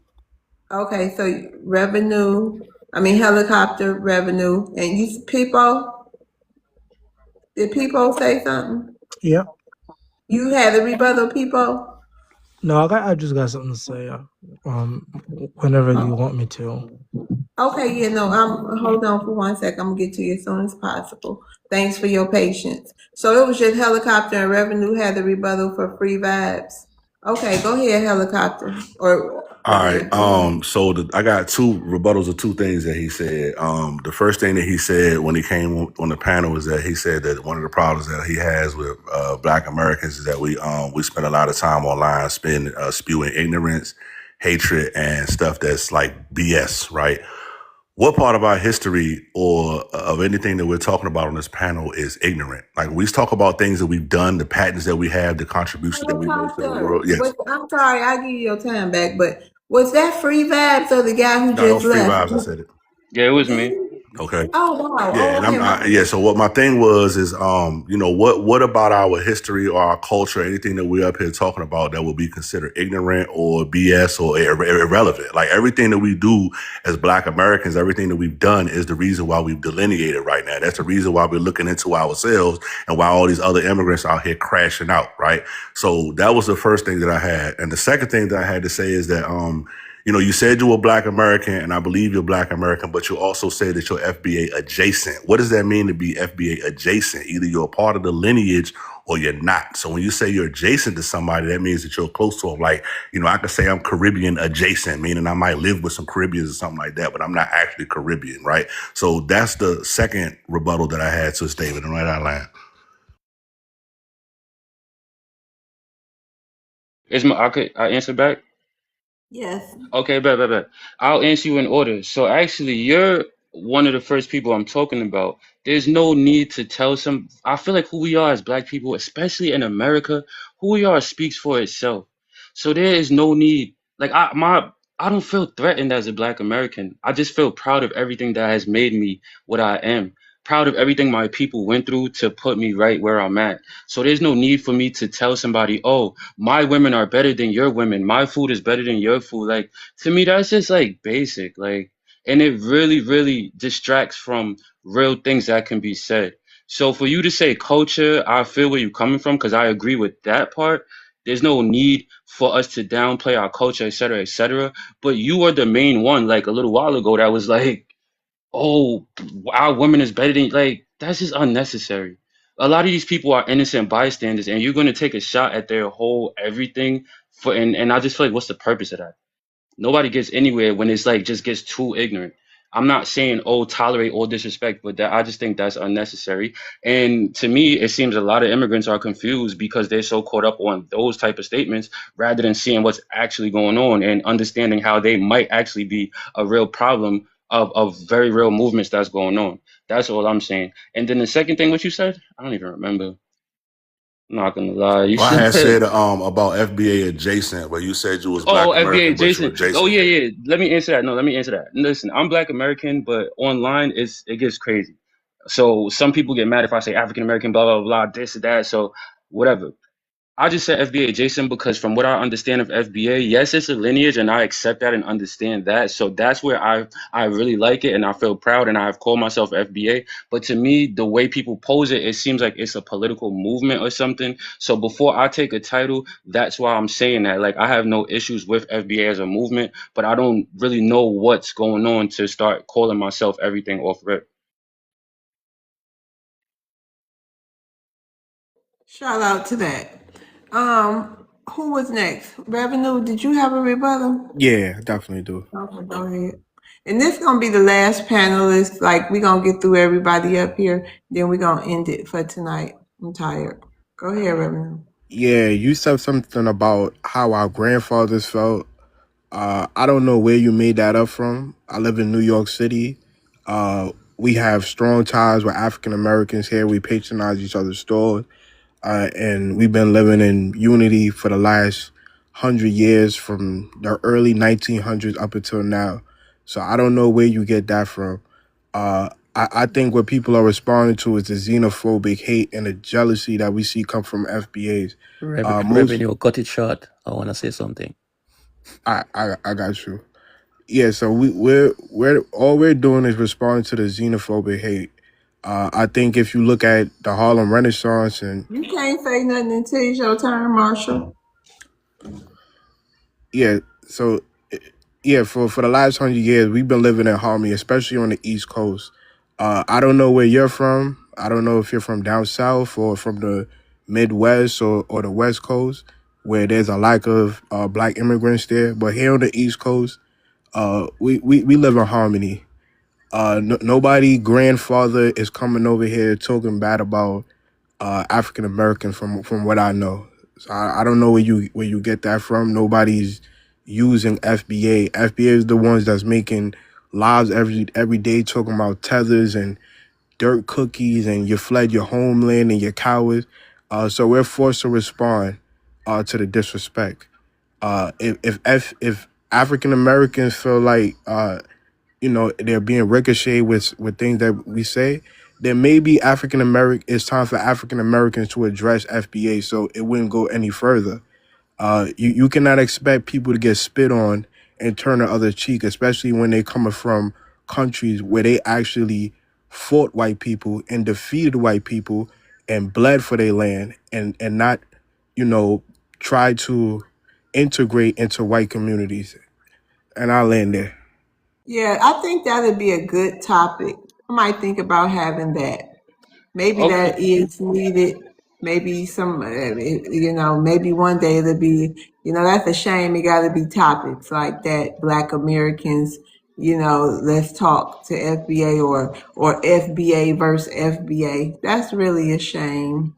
Okay, so revenue, helicopter revenue, and you people, did people say something? Yeah. You had the rebuttal, people? No, I just got something to say. Whenever you want me to. Okay, yeah, no, hold on for 1 second. I'm gonna get to you as soon as possible. Thanks for your patience. So it was just helicopter and revenue had the rebuttal for free vibes. Okay, go ahead, helicopter or All right. yeah, go ahead. I got two rebuttals of two things that he said. The first thing that he said when he came on the panel was that he said that one of the problems that he has with Black Americans is that we spend a lot of time online spewing ignorance, hatred, and stuff that's like BS, right? What part of our history or of anything that we're talking about on this panel is ignorant? Like we talk about things that we've done, the patents that we have, the contributions that we made to the Helicopter. world. Yes. I'm sorry, I'll give you your time back, but was that free vibes or the guy who No, just those free left? vibes. I said it. Yeah, it was me. Did Okay. Oh wow. Yeah, Oh and okay. So what my thing was is, what about our history or our culture, anything that we're up here talking about that will be considered ignorant or BS or irrelevant? Like everything that we do as Black Americans, everything that we've done is the reason why we've delineated right now. That's the reason why we're looking into ourselves and why all these other immigrants out here crashing out, right? So that was the first thing that I had, and the second thing that I had to say is that you said you were Black American, and I believe you're Black American, but you also said that you're FBA adjacent. What does that mean to be FBA adjacent? Either you're a part of the lineage or you're not. So when you say you're adjacent to somebody, that means that you're close to them. Like, I could say I'm Caribbean adjacent, meaning I might live with some Caribbeans or something like that, but I'm not actually Caribbean, right? So that's the second rebuttal that I had to this, David, and right out line. I answer back? Yes. Okay, bet. I'll answer you in order. So actually, you're one of the first people I'm talking about. There's no need to tell some. I feel like who we are as Black people, especially in America, who we are speaks for itself. So there is no need. Like I don't feel threatened as a Black American. I just feel proud of everything that has made me what I am. proud of everything my people went through to put me right where I'm at. So there's no need for me to tell somebody, oh, my women are better than your women. My food is better than your food. Like, to me, that's just like basic. Like, and it really, really distracts from real things that can be said. So for you to say culture, I feel where you're coming from because I agree with that part. There's no need for us to downplay our culture, et cetera, et cetera. But you are the main one, like a little while ago, that was like, oh, our women is better than, like, that's just unnecessary. A lot of these people are innocent bystanders, and you're gonna take a shot at their whole everything for, and I just feel like, what's the purpose of that? Nobody gets anywhere when it's like just gets too ignorant. I'm not saying, oh, tolerate all disrespect, but that I just think that's unnecessary. And to me, it seems a lot of immigrants are confused because they're so caught up on those type of statements rather than seeing what's actually going on and understanding how they might actually be a real problem of very real movements that's going on. That's all I'm saying. And then the second thing, what you said, I don't even remember. I'm not gonna lie. You Well, I had said said about FBA adjacent, but you said you was Oh, Black FBA American, but you Jason. Oh adjacent. yeah, yeah. Let me answer that. No, let me answer that. Listen, I'm Black American, but online it gets crazy. So some people get mad if I say African American, blah blah blah, this that. So whatever. I just said FBA adjacent because from what I understand of FBA, yes, it's a lineage, and I accept that and understand that. So that's where I really like it, and I feel proud, and I've called myself FBA. But to me, the way people pose it, it seems like it's a political movement or something. So before I take a title, that's why I'm saying that. Like, I have no issues with FBA as a movement, but I don't really know what's going on to start calling myself everything off rip. Shout out to that. Who was next? Revenue, did you have a rebuttal? Yeah, definitely do. Okay, go ahead. And this gonna be the last panelist. Like, we gonna get through everybody up here, then we gonna end it for tonight. I'm tired. Go ahead, Revenue. Yeah, you said something about how our grandfathers felt. I don't know where you made that up from. I live in New York City. We have strong ties with African Americans here. We patronize each other's stores. And we've been living in unity for the last 100 years from the early 1900s up until now. So I don't know where you get that from. I think what people are responding to is the xenophobic hate and the jealousy that we see come from FBAs. Most Revenue, cut it short. I want to say something. I got you. Yeah, so we're all we're doing is responding to the xenophobic hate. I think if you look at the Harlem Renaissance and You can't say nothing until it's your turn, Marshall. yeah, so yeah, for the last 100 years we've been living in harmony, especially on the East Coast. I don't know where you're from. I don't know if you're from down south or from the Midwest or the West Coast, where there's a lack of black immigrants there. But here on the East Coast, we live in harmony. Nobody grandfather is coming over here talking bad about African Americans from what I know. So I don't know where you get that from. Nobody's using FBA. FBA is the ones that's making lives every day talking about tethers and dirt cookies and you fled your homeland and you're cowards. So we're forced to respond to the disrespect. If African Americans feel like they're being ricocheted with things that we say, then maybe African American it's time for African Americans to address FBA so it wouldn't go any further. You cannot expect people to get spit on and turn the other cheek, especially when they coming from countries where they actually fought white people and defeated white people and bled for their land and not, try to integrate into white communities. And I'll land there. Yeah, I think that'd be a good topic. I might think about having that. Maybe Okay. that is needed. Maybe maybe one day it'll be, that's a shame. It got to be topics like that. Black Americans, let's talk to FBA or FBA versus FBA. That's really a shame.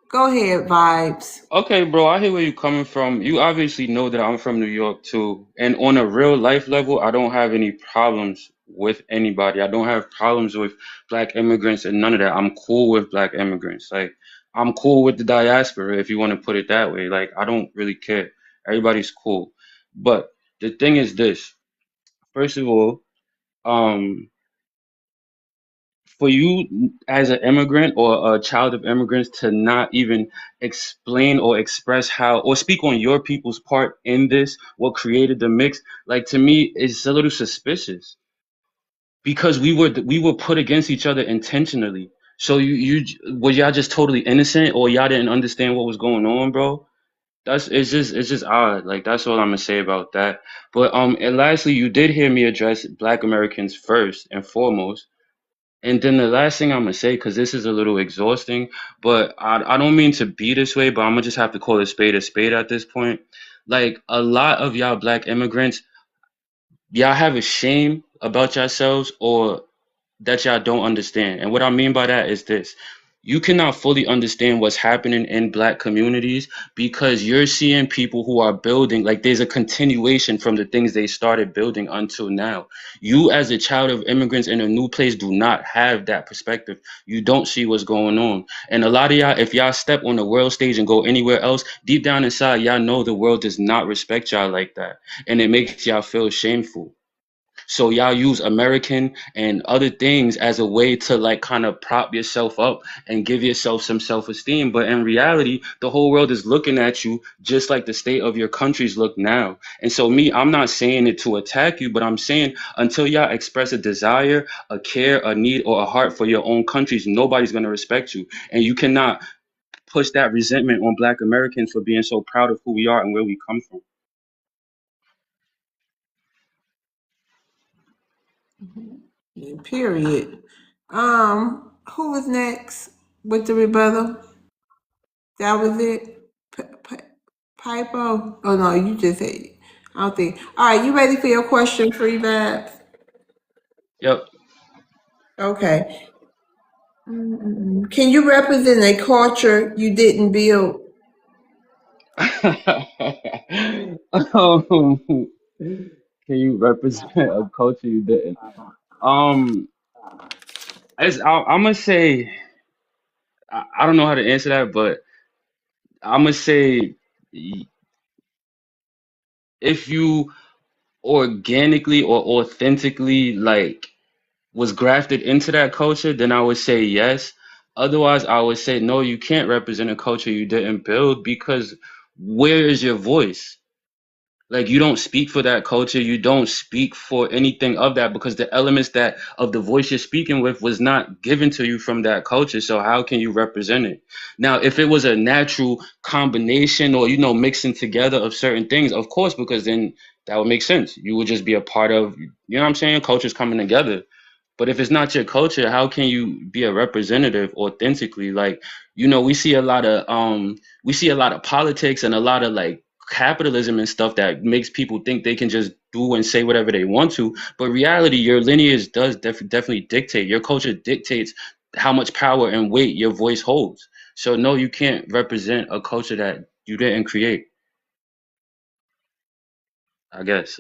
Go ahead, Vibes. Okay, bro, I hear where you're coming from. You obviously know that I'm from New York too. And on a real life level, I don't have any problems with anybody. I don't have problems with black immigrants and none of that. I'm cool with black immigrants. Like, I'm cool with the diaspora, if you want to put it that way. Like, I don't really care. Everybody's cool. But the thing is this. First of all, um, for you as an immigrant or a child of immigrants to not even explain or express how or speak on your people's part in this, what created the mix, like to me, it's a little suspicious because we were put against each other intentionally. So were y'all just totally innocent or y'all didn't understand what was going on, bro? It's just odd. Like that's all I'm gonna say about that. But and lastly, you did hear me address Black Americans first and foremost. And then the last thing I'm gonna say, because this is a little exhausting, but I don't mean to be this way, but I'm gonna just have to call a spade at this point. Like a lot of y'all Black immigrants, y'all have a shame about yourselves or that y'all don't understand. And what I mean by that is this. You cannot fully understand what's happening in Black communities because you're seeing people who are building, like there's a continuation from the things they started building until now. You, as a child of immigrants in a new place, do not have that perspective. You don't see what's going on. And a lot of y'all, if y'all step on the world stage and go anywhere else, deep down inside, y'all know the world does not respect y'all like that. And it makes y'all feel shameful. So y'all use American and other things as a way to like kind of prop yourself up and give yourself some self-esteem. But in reality, the whole world is looking at you just like the state of your countries look now. And so me, I'm not saying it to attack you, but I'm saying until y'all express a desire, a care, a need, or a heart for your own countries, nobody's gonna respect you. And you cannot push that resentment on Black Americans for being so proud of who we are and where we come from. Period. Who was next with the rebuttal? That was it. Pipo. Oh no, you just said. I don't think. All right, you ready for your question, Free Babs? Yep. Okay. Can you represent a culture you didn't build? um, can you represent a culture you didn't? Um, I'm gonna say I don't know how to answer that, but I'm gonna say if you organically or authentically like was grafted into that culture, then I would say yes. Otherwise, I would say no. You can't represent a culture you didn't build because where is your voice? Like you don't speak for that culture, you don't speak for anything of that because the elements that of the voice you're speaking with was not given to you from that culture. So how can you represent it? Now, if it was a natural combination or mixing together of certain things, of course, because then that would make sense. You would just be a part of, you know what I'm saying? Cultures coming together. But if it's not your culture, how can you be a representative authentically? Like, we see a lot of politics and a lot of like capitalism and stuff that makes people think they can just do and say whatever they want to. But reality, your lineage does definitely dictate. Your culture dictates how much power and weight your voice holds. So no, you can't represent a culture that you didn't create, I guess.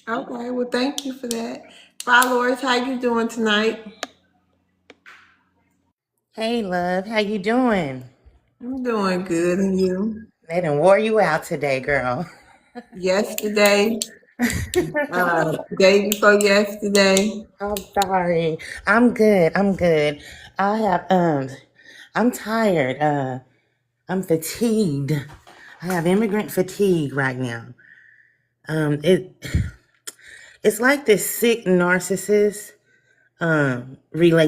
Okay, well, thank you for that. Followers, how you doing tonight? Hey, love, how you doing? I'm doing good, and you? They done wore you out today, girl. Yesterday, day before yesterday. I'm sorry. I'm good. I'm good. I have I'm tired. I'm fatigued. I have immigrant fatigue right now. It's like this sick narcissist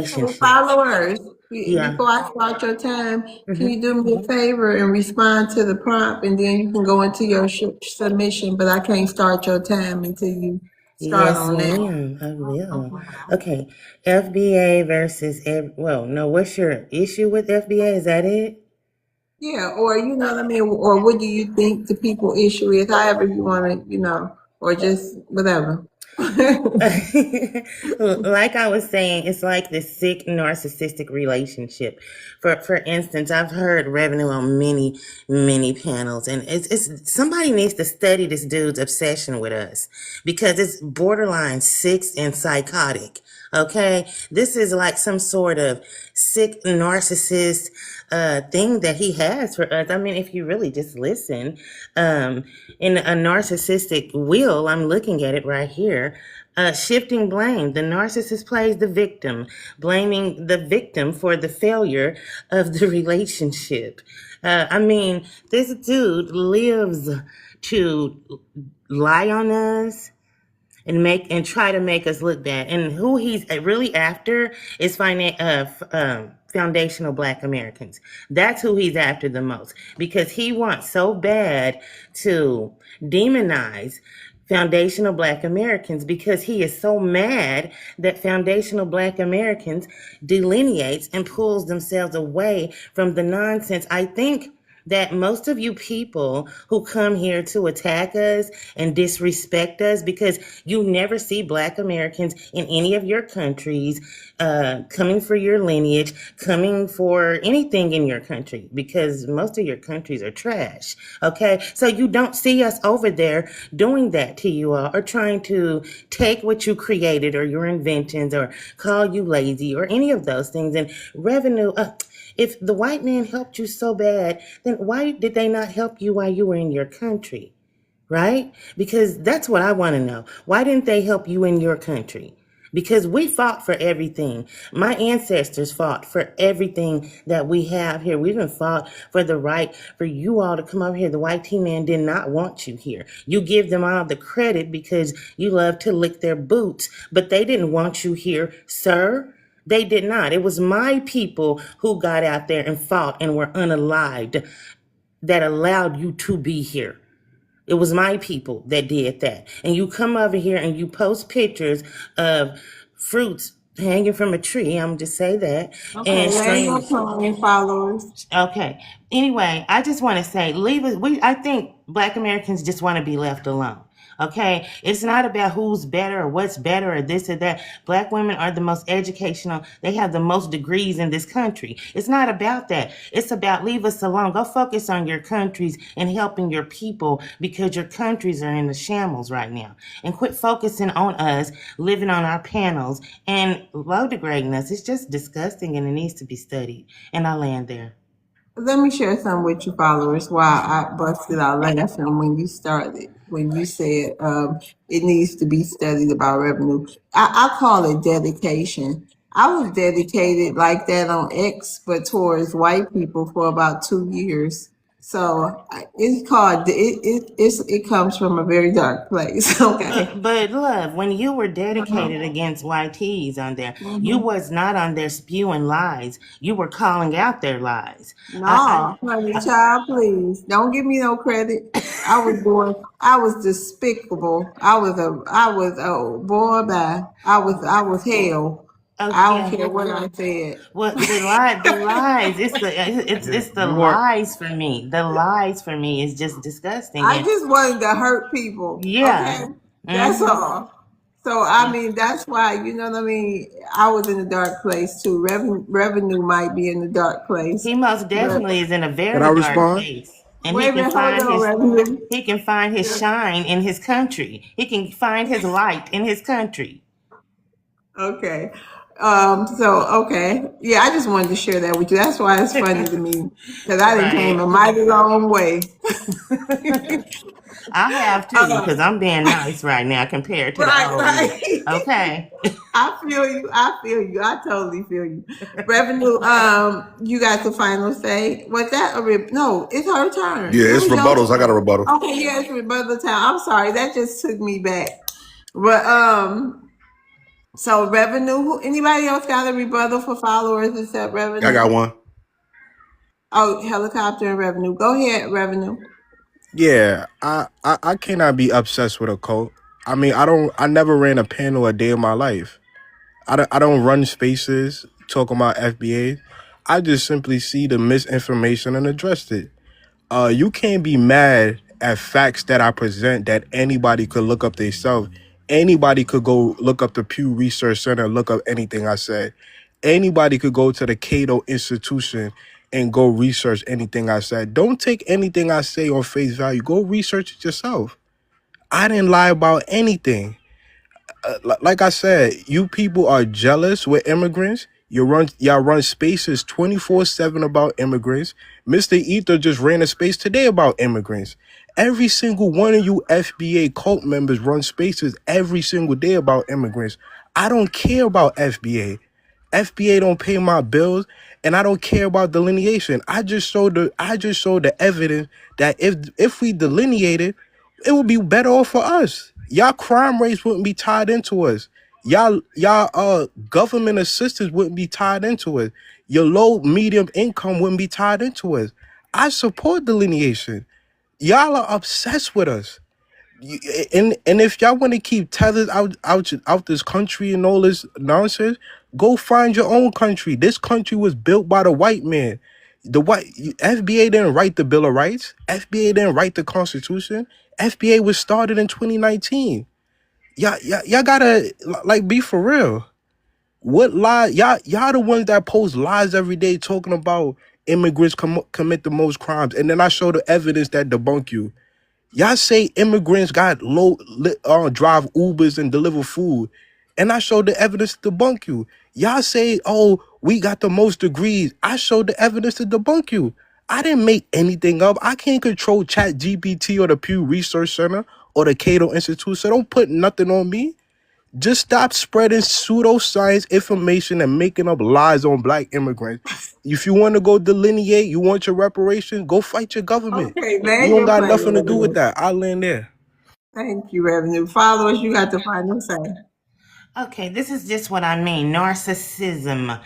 So relationship. followers, Yeah. before I start your time, can hmm you do me a favor and respond to the prompt, and then you can go into your submission, but I can't start your time until you start Yes, on that. ma'am. I will. Okay. FBA versus well, no, what's your issue with FBA? Is that it? Yeah, or you know what I mean, or what do you think the people issue is, however you want to, or just whatever. Like I was saying, it's like this sick narcissistic relationship. For instance, I've heard Revenue on many panels, and it's somebody needs to study this dude's obsession with us because it's borderline sick and psychotic. Okay, this is like some sort of sick narcissist thing that he has for us. I mean, if you really just listen, in a narcissistic will, I'm looking at it right here. Shifting blame. The narcissist plays the victim, blaming the victim for the failure of the relationship. I mean, this dude lives to lie on us and try to make us look bad. And who he's really after is foundational Black Americans. That's who he's after the most, because he wants so bad to demonize foundational Black Americans, because he is so mad that foundational Black Americans delineates and pulls themselves away from the nonsense. I think that most of you people who come here to attack us and disrespect us, because you never see Black Americans in any of your countries coming for your lineage, coming for anything in your country, because most of your countries are trash. Okay, so you don't see us over there doing that to you all, or trying to take what you created or your inventions, or call you lazy, or any of those things. And revenue, if the white man helped you so bad, then why did they not help you while you were in your country? Right? Because that's what I want to know. Why didn't they help you in your country? Because we fought for everything. My ancestors fought for everything that we have here. We even fought for the right for you all to come over here. The white team man did not want you here. You give them all the credit because you love to lick their boots, but they didn't want you here, sir. They did not. It was my people who got out there and fought and were unalived that allowed you to be here. It was my people that did that. And you come over here and you post pictures of fruits hanging from a tree. I'm just say that. Okay, And land your strangers. plane, followers. Okay. Anyway, I just want to say, I think Black Americans just want to be left alone. Okay, it's not about who's better or what's better or this or that. Black women are the most educational. They have the most degrees in this country. It's not about that. It's about leave us alone. Go focus on your countries and helping your people, because your countries are in the shambles right now. And quit focusing on us, living on our panels and low degrading us. It's just disgusting and it needs to be studied. And I land there. Let me share some with you, followers, why I busted out laughing when you started, when you said it needs to be studied about revenue. I call it dedication. I was dedicated like that on X, but towards white people for about 2 years. So it's called it comes from a very dark place. Okay. But love, when you were dedicated against YTs on there, you was not on there spewing lies. You were calling out their lies. No, honey, child, please don't give me no credit. I was despicable. I was boy, bye. I was hell. I don't care what I said. Well, the lies. It's the You weren't. lies for me. The lies for me is just disgusting. I just wanted to hurt people. Yeah. Okay, that's all. So I mean, that's why, you know what I mean. I was in a dark place too. Revenue might be in a dark place. He most definitely is in a very Can I dark respond? place. And Wait a minute, hold on, Revenue. he can find his shine in his country. He can find his light in his country. Okay. Okay. Yeah, I just wanted to share that with you. That's why it's funny to me, because I done came a mighty long way. I have too, because I'm being nice right now compared to the old me. Okay. I feel you. I totally feel you. Revenue, you got the final say. Was that no, it's her turn. Yeah, It it's was your rebuttals. I turn. got a rebuttal. Okay, yeah, it's rebuttal time. I'm sorry, that just took me back. But so Revenue, anybody else got a rebuttal for followers except Revenue? I got one. Oh, Helicopter and Revenue. Go ahead, Revenue. Yeah, I cannot be obsessed with a cult. I mean, I never ran a panel a day in my life. I don't run spaces talking about FBA. I just simply see the misinformation and addressed it. You can't be mad at facts that I present that anybody could look up themselves. Anybody could go look up the Pew Research Center and look up anything I said. Anybody could go to the Cato Institution and go research anything I said. Don't take anything I say on face value. Go research it yourself. I didn't lie about anything. like I said, you people are jealous with immigrants. Y'all run spaces 24/7 about immigrants. Mr. Ether just ran a space today about immigrants. Every single one of you FBA cult members run spaces every single day about immigrants. I don't care about FBA. FBA don't pay my bills, and I don't care about delineation. I just showed the evidence that if we delineated, it would be better off for us. Y'all crime rates wouldn't be tied into us. Y'all government assistance wouldn't be tied into it. Your low medium income wouldn't be tied into us. I support delineation. Y'all are obsessed with us. And if y'all want to keep tethered out this country and all this nonsense, go find your own country. This country was built by the white man. The white FBA didn't write the Bill of Rights. FBA didn't write the Constitution. FBA was started in 2019. Y'all gotta like be for real. What lie? Y'all the ones that post lies every day talking about immigrants commit the most crimes, and then I show the evidence that debunk you. Y'all say immigrants got drive Ubers and deliver food, and I showed the evidence to debunk you. Y'all say, oh, we got the most degrees. I showed the evidence to debunk you. I didn't make anything up. I can't control Chat GPT or the Pew Research Center or the Cato Institute, so don't put nothing on me. Just stop spreading pseudoscience information and making up lies on black immigrants. If you want to go delineate, you want your reparations, go fight your government. Okay, We land don't your got plane, nothing to do with Revenue. that. I'll land there. Thank you, Revenue. Followers, you got the final say. Okay, this is just what I mean. Narcissism,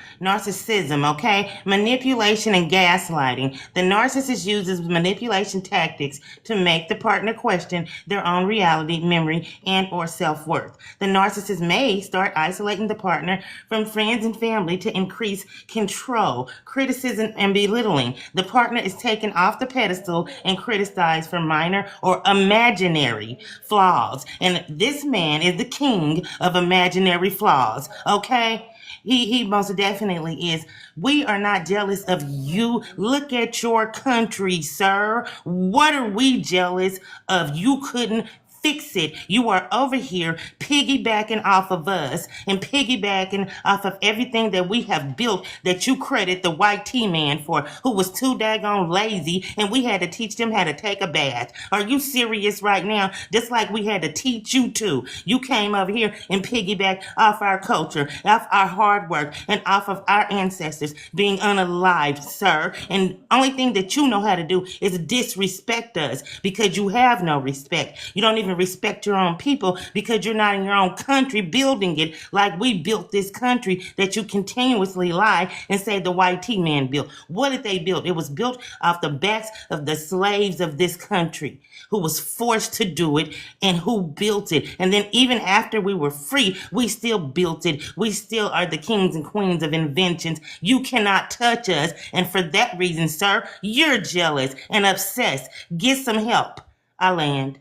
okay? Manipulation and gaslighting. The narcissist uses manipulation tactics to make the partner question their own reality, memory, and or self-worth. The narcissist may start isolating the partner from friends and family to increase control, criticism, and belittling. The partner is taken off the pedestal and criticized for minor or imaginary flaws. And this man is the king of imaginary flaws, okay? He most definitely is. We are not jealous of you. Look at your country, sir. What are we jealous of? You couldn't fix it. You are over here piggybacking off of us and piggybacking off of everything that we have built that you credit the white T-man for, who was too daggone lazy, and we had to teach them how to take a bath. Are you serious right now? Just like we had to teach you to. You came over here and piggybacked off our culture, off our hard work, and off of our ancestors being unalived, sir. And only thing that you know how to do is disrespect us because you have no respect. You don't even respect your own people because you're not in your own country building it like we built this country that you continuously lie and say the white T-man built. What did they build? It was built off the backs of the slaves of this country who was forced to do it and who built it. And then even after we were free, we still built it. We still are the kings and queens of inventions. You cannot touch us. And for that reason, sir, you're jealous and obsessed. Get some help. I land.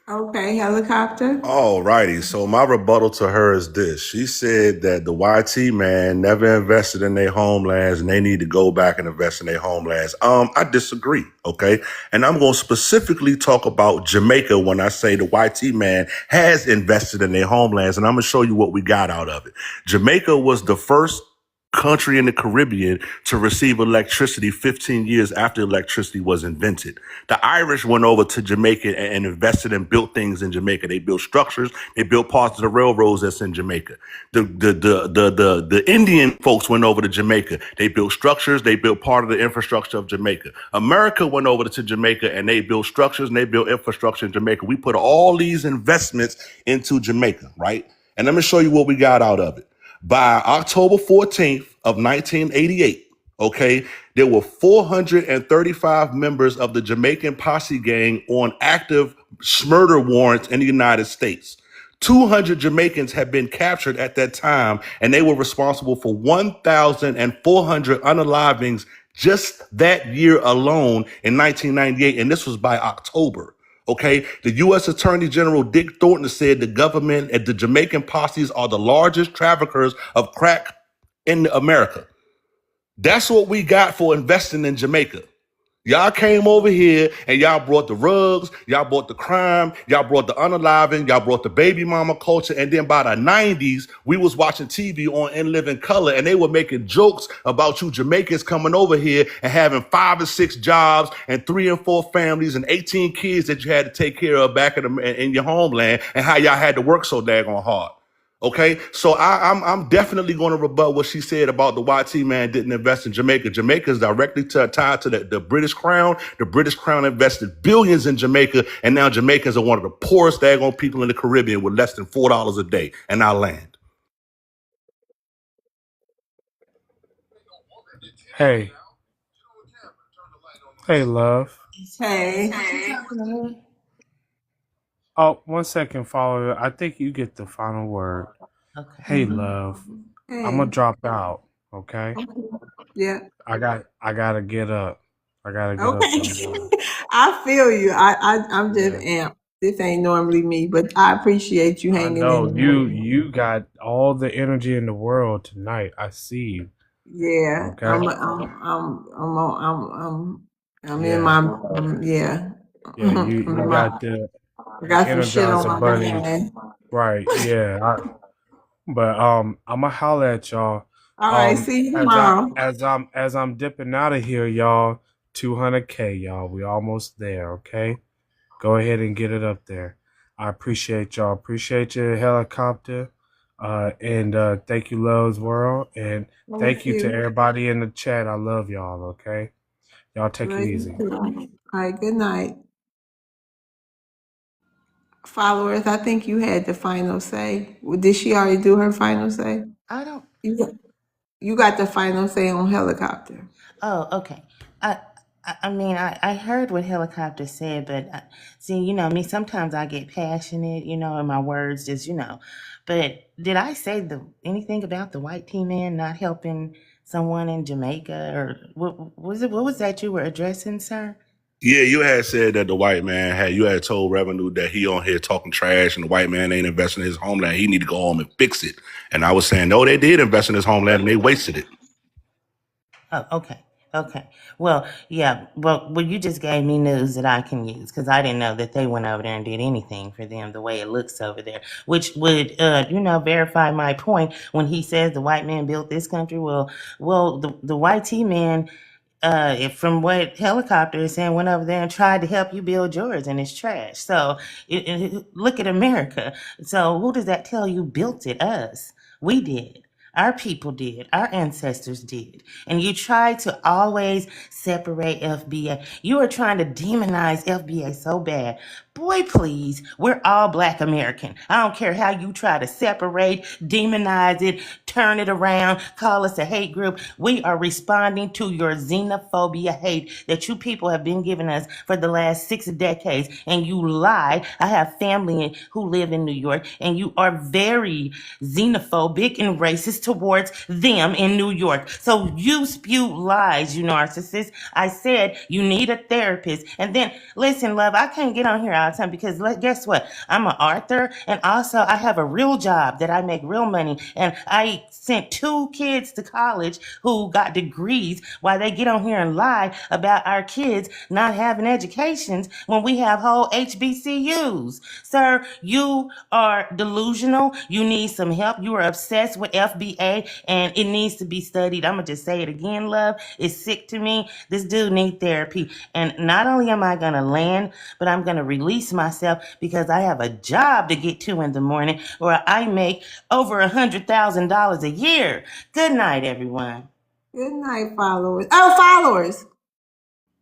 Okay, helicopter. Alrighty, so my rebuttal to her is this. She said that the YT man never invested in their homelands and they need to go back and invest in their homelands. I disagree, okay? And I'm going to specifically talk about Jamaica when I say the YT man has invested in their homelands, and I'm going to show you what we got out of it. Jamaica was the first country in the Caribbean to receive electricity 15 years after electricity was invented. The Irish went over to Jamaica and invested and built things in Jamaica. They built structures. They built parts of the railroads that's in Jamaica. The Indian folks went over to Jamaica. They built structures. They built part of the infrastructure of Jamaica. America went over to Jamaica and they built structures and they built infrastructure in Jamaica. We put all these investments into Jamaica, right? And let me show you what we got out of it. By October 14th of 1988, okay, there were 435 members of the Jamaican posse gang on active murder warrants in the United States. 200 Jamaicans had been captured at that time, and they were responsible for 1,400 unalivings just that year alone in 1998, and this was by October. Okay, the U.S. Attorney General Dick Thornton said the government and the Jamaican posses are the largest traffickers of crack in America. That's what we got for investing in Jamaica. Y'all came over here and y'all brought the rugs, y'all brought the crime, y'all brought the unaliving, y'all brought the baby mama culture, and then by the 90s, we was watching TV on In Living Color, and they were making jokes about you Jamaicans coming over here and having 5 or 6 jobs and 3 and 4 families and 18 kids that you had to take care of back in your homeland, and how y'all had to work so daggone hard. Okay, so I'm definitely going to rebut what she said about the YT man didn't invest in Jamaica. Jamaica is directly tied to the British Crown. The British Crown invested billions in Jamaica, and now Jamaicans are one of the poorest daggone people in the Caribbean with less than $4 a day. And I land. Hey, love. Hey. Oh, 1 second, follower. I think you get the final word. Okay. Hey, love. Hey. I'm gonna drop out. Okay. Yeah. I gotta get up. I gotta get Okay. up. I feel you. I'm just amped. This ain't normally me, but I appreciate you I hanging know in there. you got all the energy in the world tonight. I see you. Yeah. Okay. I'm in my yeah. Yeah, you got I got some shit on Energizer my Bunny. mind. Right. Yeah. But I'ma holler at y'all. All right, see you tomorrow. As I'm dipping out of here, y'all. 200K, y'all. We almost there. Okay. Go ahead and get it up there. I appreciate y'all. Appreciate your helicopter. And thank you, Love's World. And thank you to everybody in the chat. I love y'all. Okay. Y'all take it easy. All right, good night. Followers, I think you had the final say. Did she already do her final say? I don't. You got the final say on helicopter. Oh, okay. I mean, I heard what helicopter said, but see, you know me. Sometimes I get passionate, you know, and my words just, you know. But did I say anything about the white tea man not helping someone in Jamaica, or what was it? What was that you were addressing, sir? Yeah, you had said that the white man you had told Revenue that he on here talking trash and the white man ain't investing in his homeland. He need to go home and fix it. And I was saying, no, they did invest in his homeland and they wasted it. Oh, okay. Okay. Well, yeah. Well, you just gave me news that I can use, because I didn't know that they went over there and did anything for them the way it looks over there, which would, verify my point when he says the white man built this country. Well, the white tea man, from what helicopter is saying, went over there and tried to help you build yours, and it's trash. So look at America. So who does that tell you built it? Us. We did. Our people did. Our ancestors did. And you try to always separate FBA. You are trying to demonize FBA so bad. Boy, please, we're all Black American. I don't care how you try to separate, demonize it, turn it around, call us a hate group. We are responding to your xenophobia hate that you people have been giving us for the last 6 decades. And you lie. I have family who live in New York, and you are very xenophobic and racist towards them in New York. So you spew lies, you narcissist. I said you need a therapist. And then, listen, love, I can't get on here all the time because guess what? I'm an author, and also I have a real job that I make real money. And I sent 2 kids to college who got degrees while they get on here and lie about our kids not having educations when we have whole HBCUs. Sir, you are delusional. You need some help. You are obsessed with FBA, and it needs to be studied. I'm going to just say it again, love. It's sick to me. This dude needs therapy. And not only am I going to land, but I'm going to release myself because I have a job to get to in the morning where I make over $100,000 a year. Good night, everyone. Good night, followers. Oh, followers.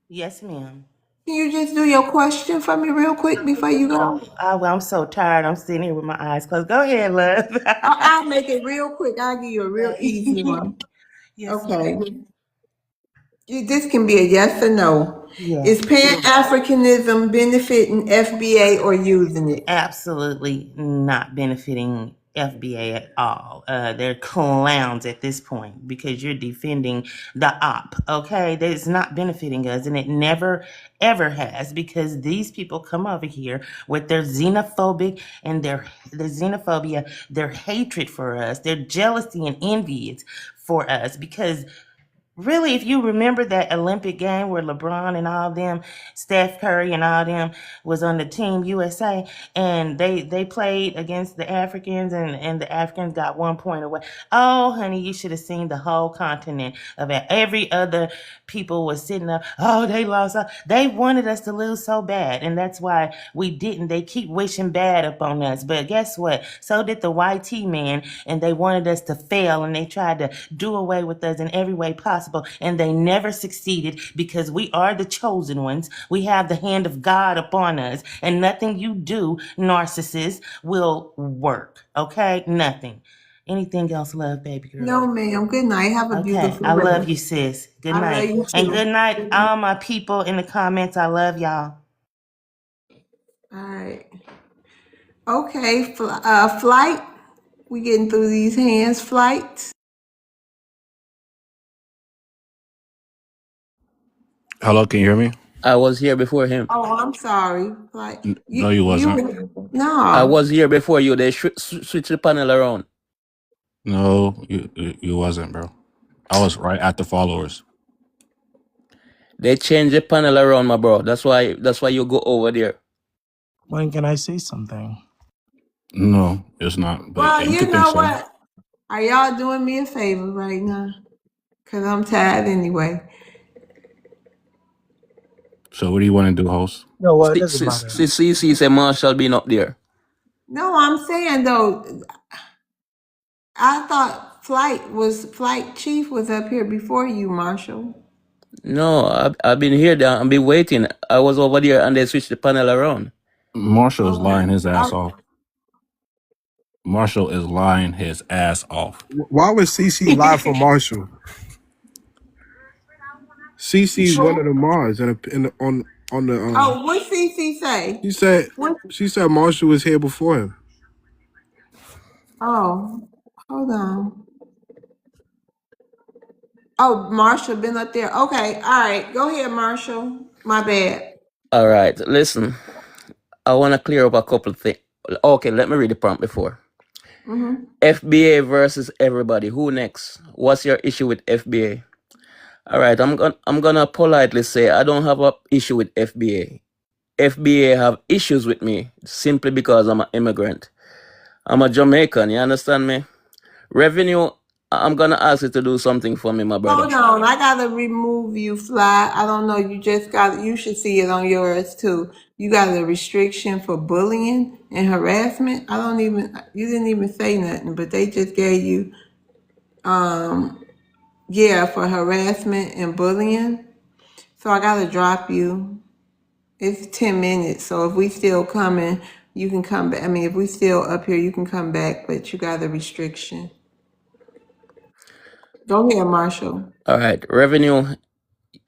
Yes, ma'am. Can you just do your question for me real quick before you go? I'm so tired. I'm sitting here with my eyes closed. Go ahead, love. I'll make it real quick. I'll give you a real easy one. Yes, okay. This can be a yes or no. Yeah. Is Pan-Africanism benefiting FBA or using it? Absolutely not benefiting FBA at all. They're clowns at this point because you're defending the op. Okay, that is not benefiting us, and it never ever has, because these people come over here with their xenophobic and their xenophobia, their hatred for us, their jealousy and envy for us, because Really, if you remember that Olympic game where LeBron and all them, Steph Curry and all them was on the team USA, and they played against the Africans, and the Africans got 1 point away. Oh, honey, you should have seen the whole continent of it. Every other people was sitting up. Oh, they lost. They wanted us to lose so bad, and that's why we didn't. They keep wishing bad upon us, but guess what? So did the YT man, and they wanted us to fail, and they tried to do away with us in every way possible, and they never succeeded because we are the chosen ones. We have the hand of God upon us, and nothing you do, narcissist, will work. Okay? Nothing. Anything else, love, baby girl? No, ma'am. Good night. Have a Okay. beautiful I love day. you, sis. Good I love night. you And too. good night, all my people in the comments. I love y'all. All right. Okay. Flight. We getting through these hands. Flight. Hello, can you hear me? I was here before him. Oh, I'm sorry. Flight. No, you wasn't. I No. was here before you. They switch the panel around. No, you wasn't, bro. I was right at the followers. They changed the panel around, my bro. That's why you go over there. When can I say something? No, it's not. But Well, you you could think know so. what? Are y'all doing me a favor right now? Because I'm tired anyway. So what do you want to do, host? No, well, it doesn't matter. CC said Marshall being up there. No, I'm saying though, I thought Flight Chief was up here before you, Marshall. No, I've been here. I've been waiting. I was over there and they switched the panel around. Marshall is lying his ass off. Marshall is lying his ass off. Why would CC lie for Marshall? CC's one of the Mars on the. Oh, what CC say? She said Marshall was here before him. Oh, hold on. Oh, Marshall been up there. Okay, all right. Go ahead, Marshall. My bad. All right, listen. I want to clear up a couple of things. Okay, let me read the prompt before. Mm-hmm. FBA versus everybody. Who next? What's your issue with FBA? All right, I'm gonna politely say I don't have an issue with FBA. FBA have issues with me simply because I'm an immigrant. I'm a Jamaican. You understand me? Revenue. I'm gonna ask you to do something for me, my brother. Hold on, I gotta remove you, Fly. I don't know. You should see it on yours too. You got a restriction for bullying and harassment. You didn't even say nothing, but they just gave you, for harassment and bullying. So I gotta drop you. It's 10 minutes, so if we still coming, you can come back. I mean, if we still up here, you can come back, but you got a restriction. Go ahead, Marshall. All right, revenue.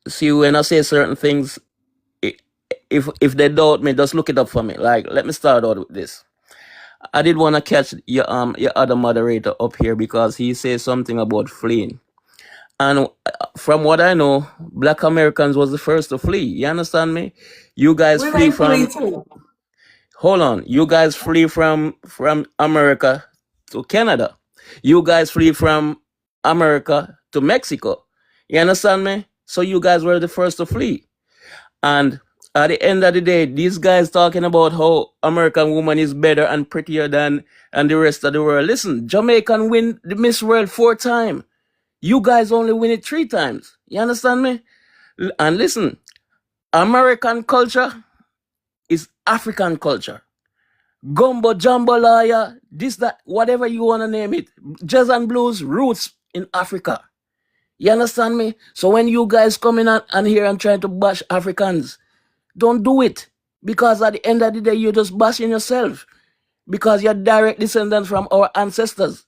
See, when I say certain things, if they doubt me, just look it up for me. Like, let me start out with this. I did want to catch your other moderator up here because he says something about fleeing. And from what I know, Black Americans was the first to flee. You understand me? You guys Where flee they from. flee to? Hold on. You guys flee from America to Canada. You guys flee from America to Mexico. You understand me? So you guys were the first to flee. And at the end of the day, these guys talking about how American woman is better and prettier than and the rest of the world. Listen, Jamaican win the Miss World 4 times. You guys only win it 3 times. You understand me? And listen, American culture is African culture. Gumbo, jambalaya, this, that, whatever you want to name it. Jazz and blues, roots in Africa. You understand me? So when you guys come in and here and trying to bash Africans, don't do it. Because at the end of the day, you're just bashing yourself. Because you're direct descendants from our ancestors.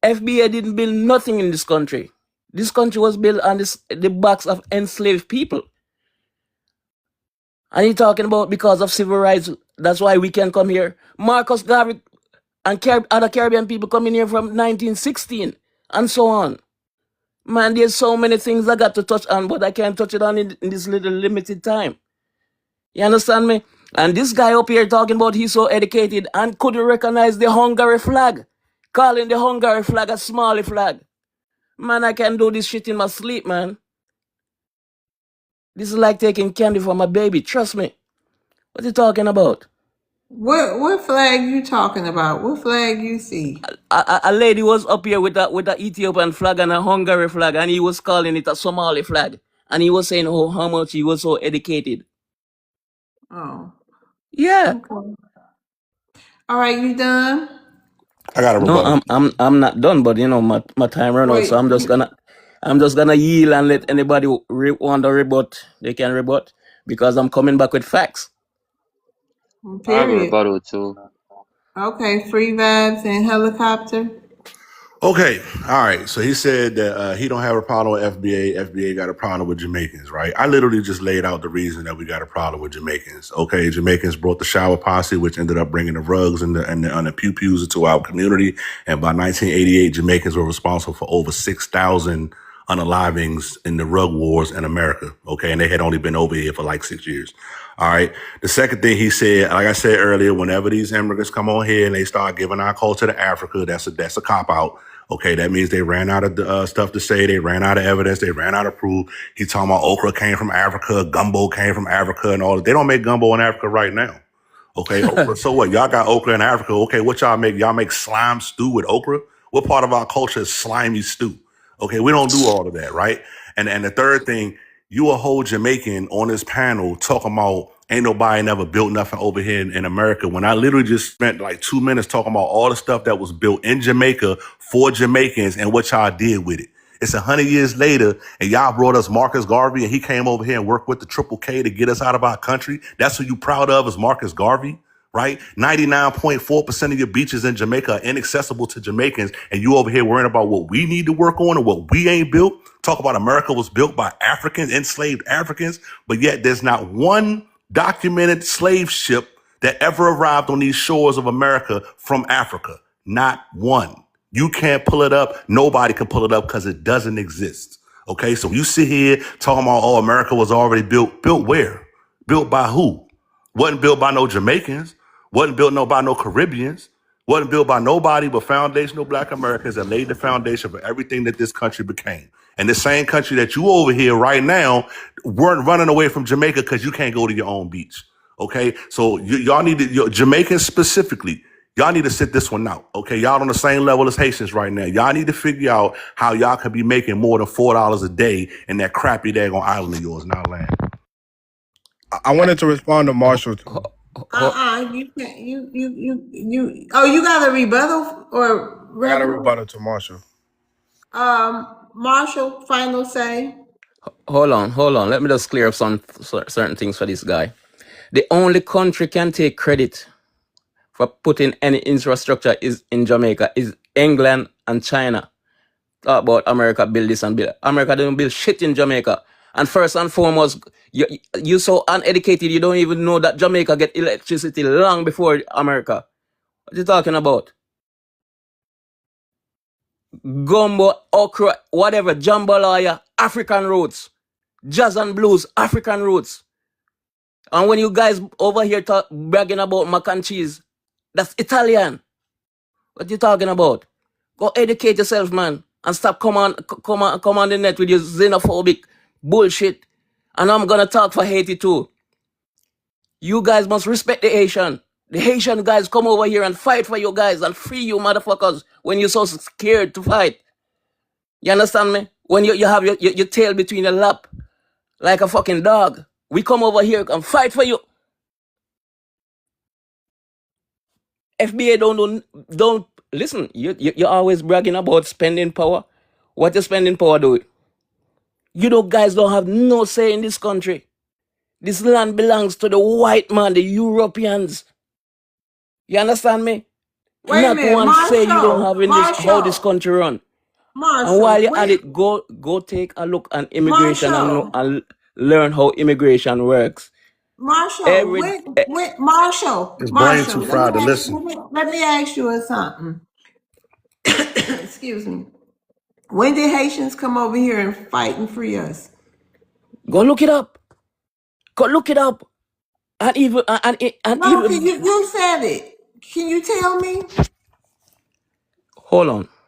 FBA didn't build nothing in this country. This country was built on the backs of enslaved people. And you're talking about because of civil rights, that's why we can come here. Marcus Garvey and other Caribbean people coming here from 1916 and so on. Man, there's so many things I got to touch on, but I can't touch it on in this little limited time. You understand me? And this guy up here talking about he's so educated and couldn't recognize the Hungary flag, calling the Hungary flag a Somali flag. Man, I can do this shit in my sleep, man. This is like taking candy from a baby. Trust me. What you talking about? What flag you talking about? What flag you see? A lady was up here with a Ethiopian flag and a Hungary flag, and he was calling it a Somali flag, and he was saying how much he was so educated. Oh, Yeah. okay. All right, you done? I got a No, rebuttal. I'm not done, but you know my time run out, so Wait. I'm just gonna yield and let anybody want to rebut, they can rebut, because I'm coming back with facts. I have a Period. rebuttal too. Okay, free vibes and helicopter. Okay, all right. So he said that he don't have a problem with FBA. FBA got a problem with Jamaicans, right? I literally just laid out the reason that we got a problem with Jamaicans. Okay, Jamaicans brought the shower posse, which ended up bringing the rugs and the pew pews into our community. And by 1988, Jamaicans were responsible for over 6,000 unalivings in the rug wars in America. Okay, and they had only been over here for like 6 years. All right. The second thing he said, like I said earlier, whenever these immigrants come on here and they start giving our culture to Africa, that's a cop out. Okay, that means they ran out of stuff to say. They ran out of evidence. They ran out of proof. He talking about okra came from Africa, gumbo came from Africa, and all that. They don't make gumbo in Africa right now. Okay, okra. So what? Y'all got okra in Africa. Okay, what y'all make? Y'all make slime stew with okra? What part of our culture is slimy stew? Okay, we don't do all of that, right? And the third thing, you a whole Jamaican on this panel talking about ain't nobody never built nothing over here in America. When I literally just spent like 2 minutes talking about all the stuff that was built in Jamaica for Jamaicans and what y'all did with it. It's 100 years later, and y'all brought us Marcus Garvey, and he came over here and worked with the Triple K to get us out of our country. That's who you proud of is Marcus Garvey, right? 99.4% of your beaches in Jamaica are inaccessible to Jamaicans, and you over here worrying about what we need to work on and what we ain't built. Talk about America was built by Africans, enslaved Africans, but yet there's not one documented slave ship that ever arrived on these shores of America from Africa. Not one. You can't pull it up. Nobody can pull it up because it doesn't exist. Okay, so you sit here talking about, oh, America was already built. Built where? Built by who? Wasn't built by no Jamaicans. Wasn't built by no Caribbeans. Wasn't built by nobody but foundational Black Americans that laid the foundation for everything that this country became. And the same country that you over here right now weren't running away from Jamaica because you can't go to your own beach. Okay, so y'all need to, Jamaicans specifically, y'all need to sit this one out. Okay, y'all on the same level as Haitians right now. Y'all need to figure out how y'all can be making more than $4 a day in that crappy daggone island of yours. Now land. I wanted to respond to Marshall too. You can't. You. Oh, you got a rebuttal or I got a rebuttal? rebuttal to Marshall. Marshall, final say. Hold on. Let me just clear up some certain things for this guy. The only country can take credit for putting any infrastructure is in Jamaica is England and China. Talk about America build this and build. America didn't build shit in Jamaica. And first and foremost, you so uneducated, you don't even know that Jamaica get electricity long before America. What you talking about? Gumbo, okra, whatever, jambalaya, African roots. Jazz and blues, African roots. And when you guys over here bragging about mac and cheese, that's Italian. What you talking about? Go educate yourself, man, and stop come on the net with your xenophobic bullshit. And I'm gonna talk for Haiti too. You guys must respect the Haitian. The Haitian guys come over here and fight for you guys and free you motherfuckers when you're so scared to fight. You understand me? When you have your tail between your lap like a fucking dog. We come over here and fight for you. FBA don't listen. You're always bragging about spending power. What your spending power do? You know, guys don't have no say in this country. This land belongs to the white man, the Europeans. You understand me? Wait a Not minute, one say you don't have in this how this Marshall, country run. And Marshall. while you're at Wait, it, go take a look at immigration Marshall, and learn how immigration works. Marshall. Every Wait, Marshall, His brain Marshall. too fried to listen. Let me ask you something. Excuse me. When did Haitians come over here and fight and free us? go look it up. Go look it up. And even No, you said it. Can you tell me? hold on.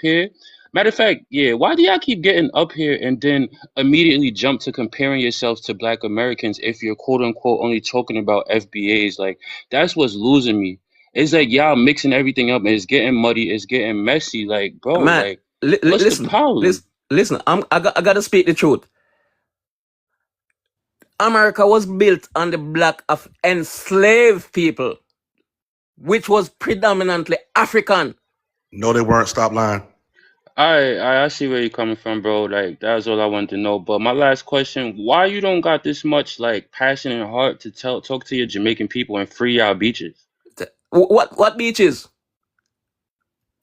here. Matter of fact, yeah, why do y'all keep getting up here and then immediately jump to comparing yourselves to Black Americans if you're quote unquote only talking about FBAs? Like, that's what's losing me. It's like y'all mixing everything up and it's getting muddy, it's getting messy. Like, bro, Man, like, what's the listen, problem? listen. I gotta speak the truth. America was built on the black of enslaved people, which was predominantly African. No, they weren't. Stop lying. I see where you're coming from, bro. Like, that's all I wanted to know. But my last question, why you don't got this much like passion and heart to talk to your Jamaican people and free our beaches? What beaches?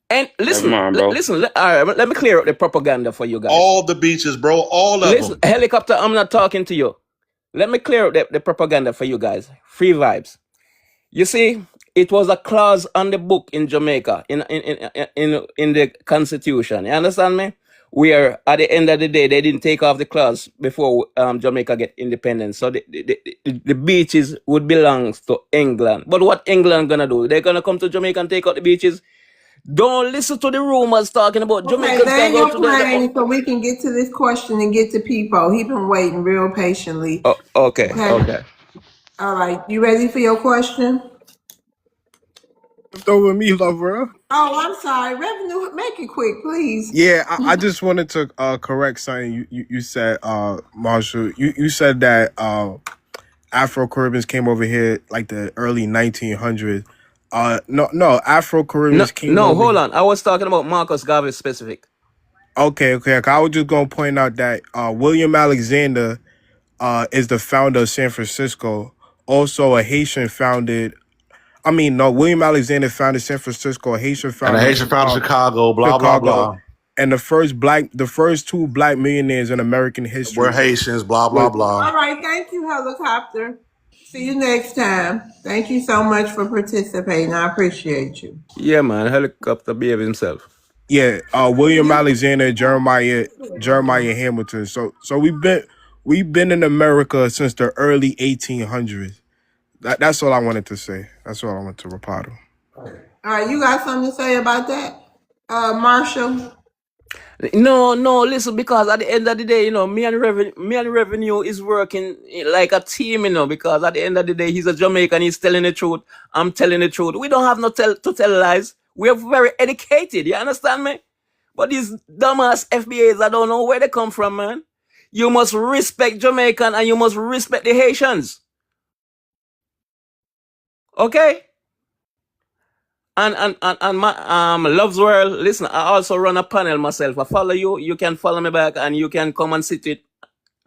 And Never listen, mind, bro. listen. All right, let me clear up the propaganda for you guys. All the beaches, bro. All of Listen, them. helicopter. I'm not talking to you. Let me clear up the propaganda for you guys. Free vibes. You see, it was a clause on the book in Jamaica, in the constitution. You understand me? Where at the end of the day, they didn't take off the clause before Jamaica get independence. So the beaches would belong to England. But what England gonna do? They're gonna come to Jamaica and take out the beaches. Don't listen to the rumors talking about Okay, Jamaicans can go Daniel to playing so we can get to this question and get to people. He been waiting real patiently. Oh, okay, Okay. okay. All right. You ready for your question? Left over me, lover. Oh, I'm sorry. Revenue, make it quick, please. Yeah, I just wanted to correct something you said, Marshall. You said that Afro Caribbeans came over here like the early 1900s. No, Afro No, Caribbeans came no, over. hold on. I was talking about Marcus Garvey specific. Okay. I was just gonna point out that William Alexander is the founder of San Francisco. Also, a Haitian founded. I mean, no, William Alexander founded San Francisco. A Haitian And the founded Haitian found Chicago, blah, blah, Chicago, blah. and the first two black millionaires in American We're history. Haitians, blah, blah, Was blah. All right. Thank you, helicopter. See you next time. Thank you so much for participating. I appreciate you. Yeah, man. Helicopter behave himself. yeah, William Alexander, Jeremiah Hamilton. So we've been in America since the early 1800s. That's all I wanted to say. That's all I wanted to reply to. All right. You got something to say about that, Marshall? No, listen, because at the end of the day, me and Revenue is working like a team, because at the end of the day, he's a Jamaican, he's telling the truth, I'm telling the truth. We don't have to tell lies. We're very educated, you understand me? But these dumbass FBAs, I don't know where they come from, man. You must respect Jamaican and you must respect the Haitians. Okay? And my Love's World, listen, I also run a panel myself. I follow you, you can follow me back and you can come and sit in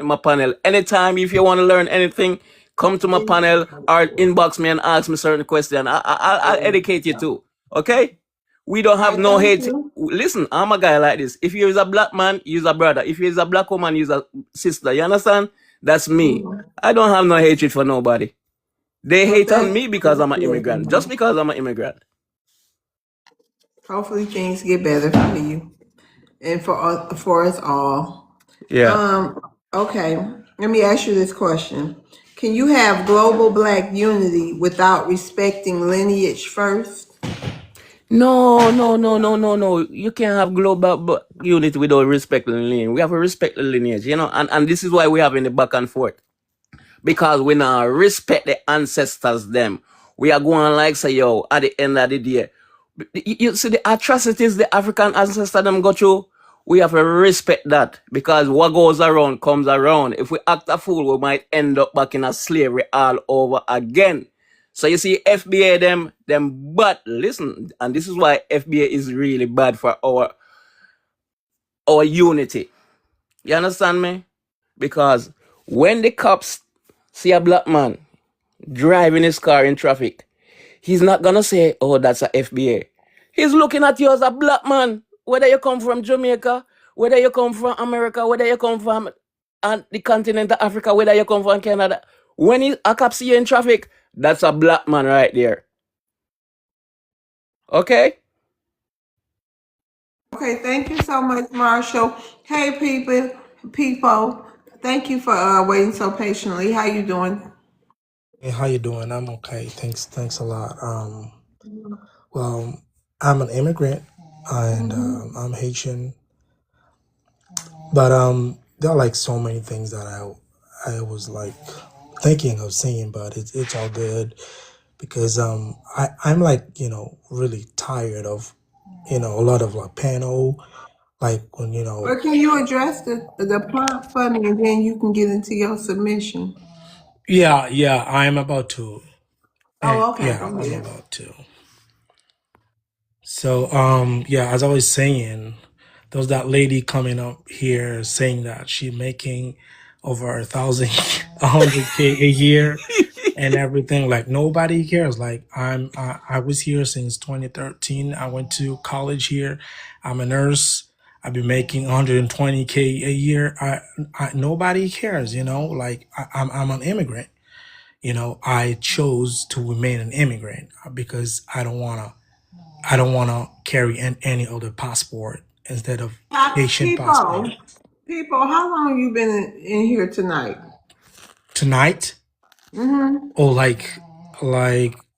my panel. Anytime if you want to learn anything, come to my panel or inbox me and ask me certain question. I'll educate you too. Okay? We don't All have right. no Thank hate. you. Listen, I'm a guy like this. If you're a black man, you're a brother. If you're a black woman, you're a sister. You understand? That's me. I don't have no hatred for nobody. They Well, hate on thank me because I'm an immigrant. Just you. because I'm an immigrant. Hopefully things get better for you and for us all. Yeah. Okay. Let me ask you this question. Can you have global black unity without respecting lineage first? No. You can't have global unity without respecting the lineage. We have to respect the lineage, and this is why we have in the back and forth. Because we now respect the ancestors them. We are going like say, yo, at the end of the day, you see the atrocities the African ancestors them go through. We have to respect that because what goes around comes around. If we act a fool, we might end up back in a slavery all over again. So you see, FBA them, but listen, and this is why FBA is really bad for our unity. You understand me? Because when the cops see a black man driving his car in traffic, he's not gonna say, "Oh, that's a FBA." He's looking at you as a black man, whether you come from Jamaica, whether you come from America, whether you come from the continent of Africa, whether you come from Canada. When a cop see you in traffic, that's a black man right there. Okay? Okay, thank you so much, Marshall. Hey, people, thank you for waiting so patiently. How you doing? Hey, how you doing? I'm okay. Thanks a lot. Well, I'm an immigrant and I'm Haitian. But there are like so many things that I was like thinking of saying, but it's all good because I'm like, you know, really tired of, you know, a lot of like panel, like when, you know. But can you address the prompt for me, and then you can get into your submission? Yeah, I'm about to. Oh, okay. Yeah, Go I'm ahead. about to. So, yeah, as I was saying, there was that lady coming up here saying that she's making over 1,000, 100K a year and everything. Like nobody cares. Like I was here since 2013. I went to college here. I'm a nurse. I've been making 120K a year. Nobody cares, you know. Like I'm an immigrant. You know, I chose to remain an immigrant because I don't want to carry any other passport instead of Haitian passport. People, how long you been in here tonight? Tonight, Mm-hmm. or like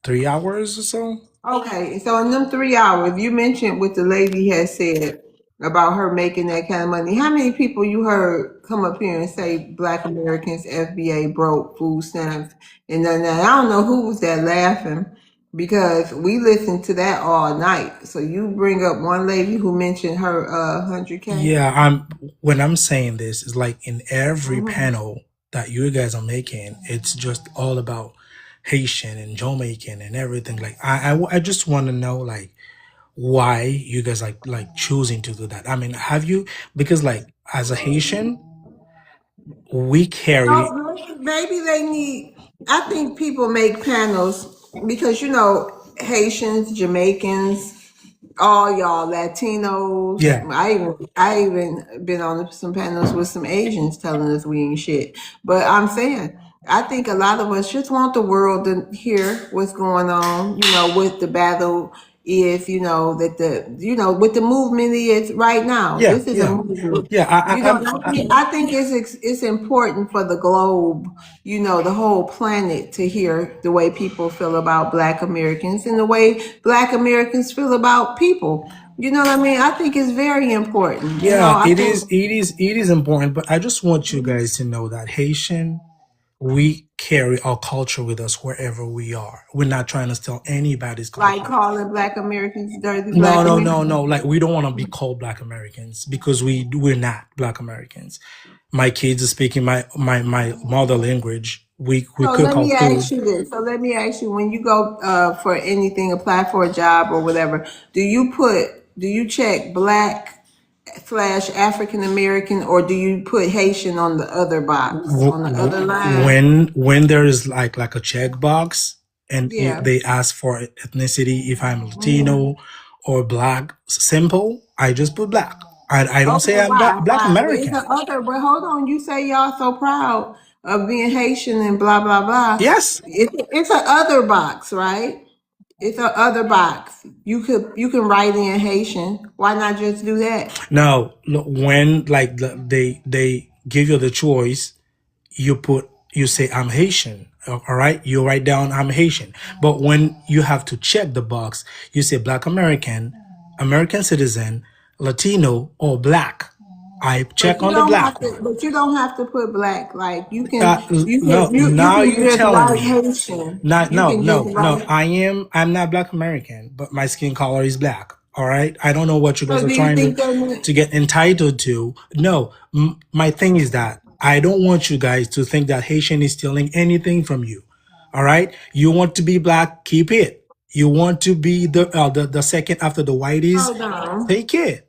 3 hours or so. Okay, so in them 3 hours, you mentioned what the lady had said about her making that kind of money. How many people you heard come up here and say Black Americans, FBA, broke, food stamps, and then I don't know who was that laughing because we listened to that all night. So you bring up one lady who mentioned her 100K. Yeah, when I'm saying this is like in every panel that you guys are making, it's just all about Haitian and Jamaican and everything. Like I just want to know like why you guys like choosing to do that. I mean, have you because like as a Haitian, we carry. Oh, maybe they need. I think people make panels because Haitians, Jamaicans, all y'all Latinos. Yeah, I even been on some panels with some Asians telling us we ain't shit. But I'm saying I think a lot of us just want the world to hear what's going on. With the battle is. That what the movement is right now. yeah, This is a yeah, movement. yeah. I think it's important for the globe, the whole planet to hear the way people feel about Black Americans and the way Black Americans feel about people. You know what I mean? I think it's very important. Yeah, I it think is. It is important. But I just want you guys to know that Haitian, we carry our culture with us wherever we are. We're not trying to steal anybody's like culture. calling Black Americans dirty No, Black no, no, Americans. no. Like we don't want to be called Black Americans because we're not Black Americans. My kids are speaking my mother language. We So cook let our me ask food. you this. So let me ask you, when you go for anything, apply for a job or whatever, do you check Black/African American, or do you put Haitian on the other box, on the other line? When there is like a checkbox and Yeah. they ask for ethnicity, if I'm Mhm. Latino or Black, simple, I just put Black. I don't Okay, say I'm why? Black Why? But it's American. a other. But hold on, you say y'all so proud of being Haitian and blah blah blah. Yes. It's a other box, right? It's a other box. You can write in Haitian. Why not just do that? No, look, when like they give you the choice, you say I'm Haitian. All right, you write down I'm Haitian. But when you have to check the box, you say Black American, American citizen, Latino, or Black. I check But you on the don't have Black to. one. But you don't have to put black. Like you can. You No, can. You now can you just telling write me. Haitian. Not, You no, can just no, no. write. I'm not Black American, but my skin color is Black. All right. I don't know what you guys So are do you trying think that? to get entitled to. No, my thing is that I don't want you guys to think that Haitian is stealing anything from you. All right. You want to be Black, keep it. You want to be the second after the whiteys, Hold on. take it.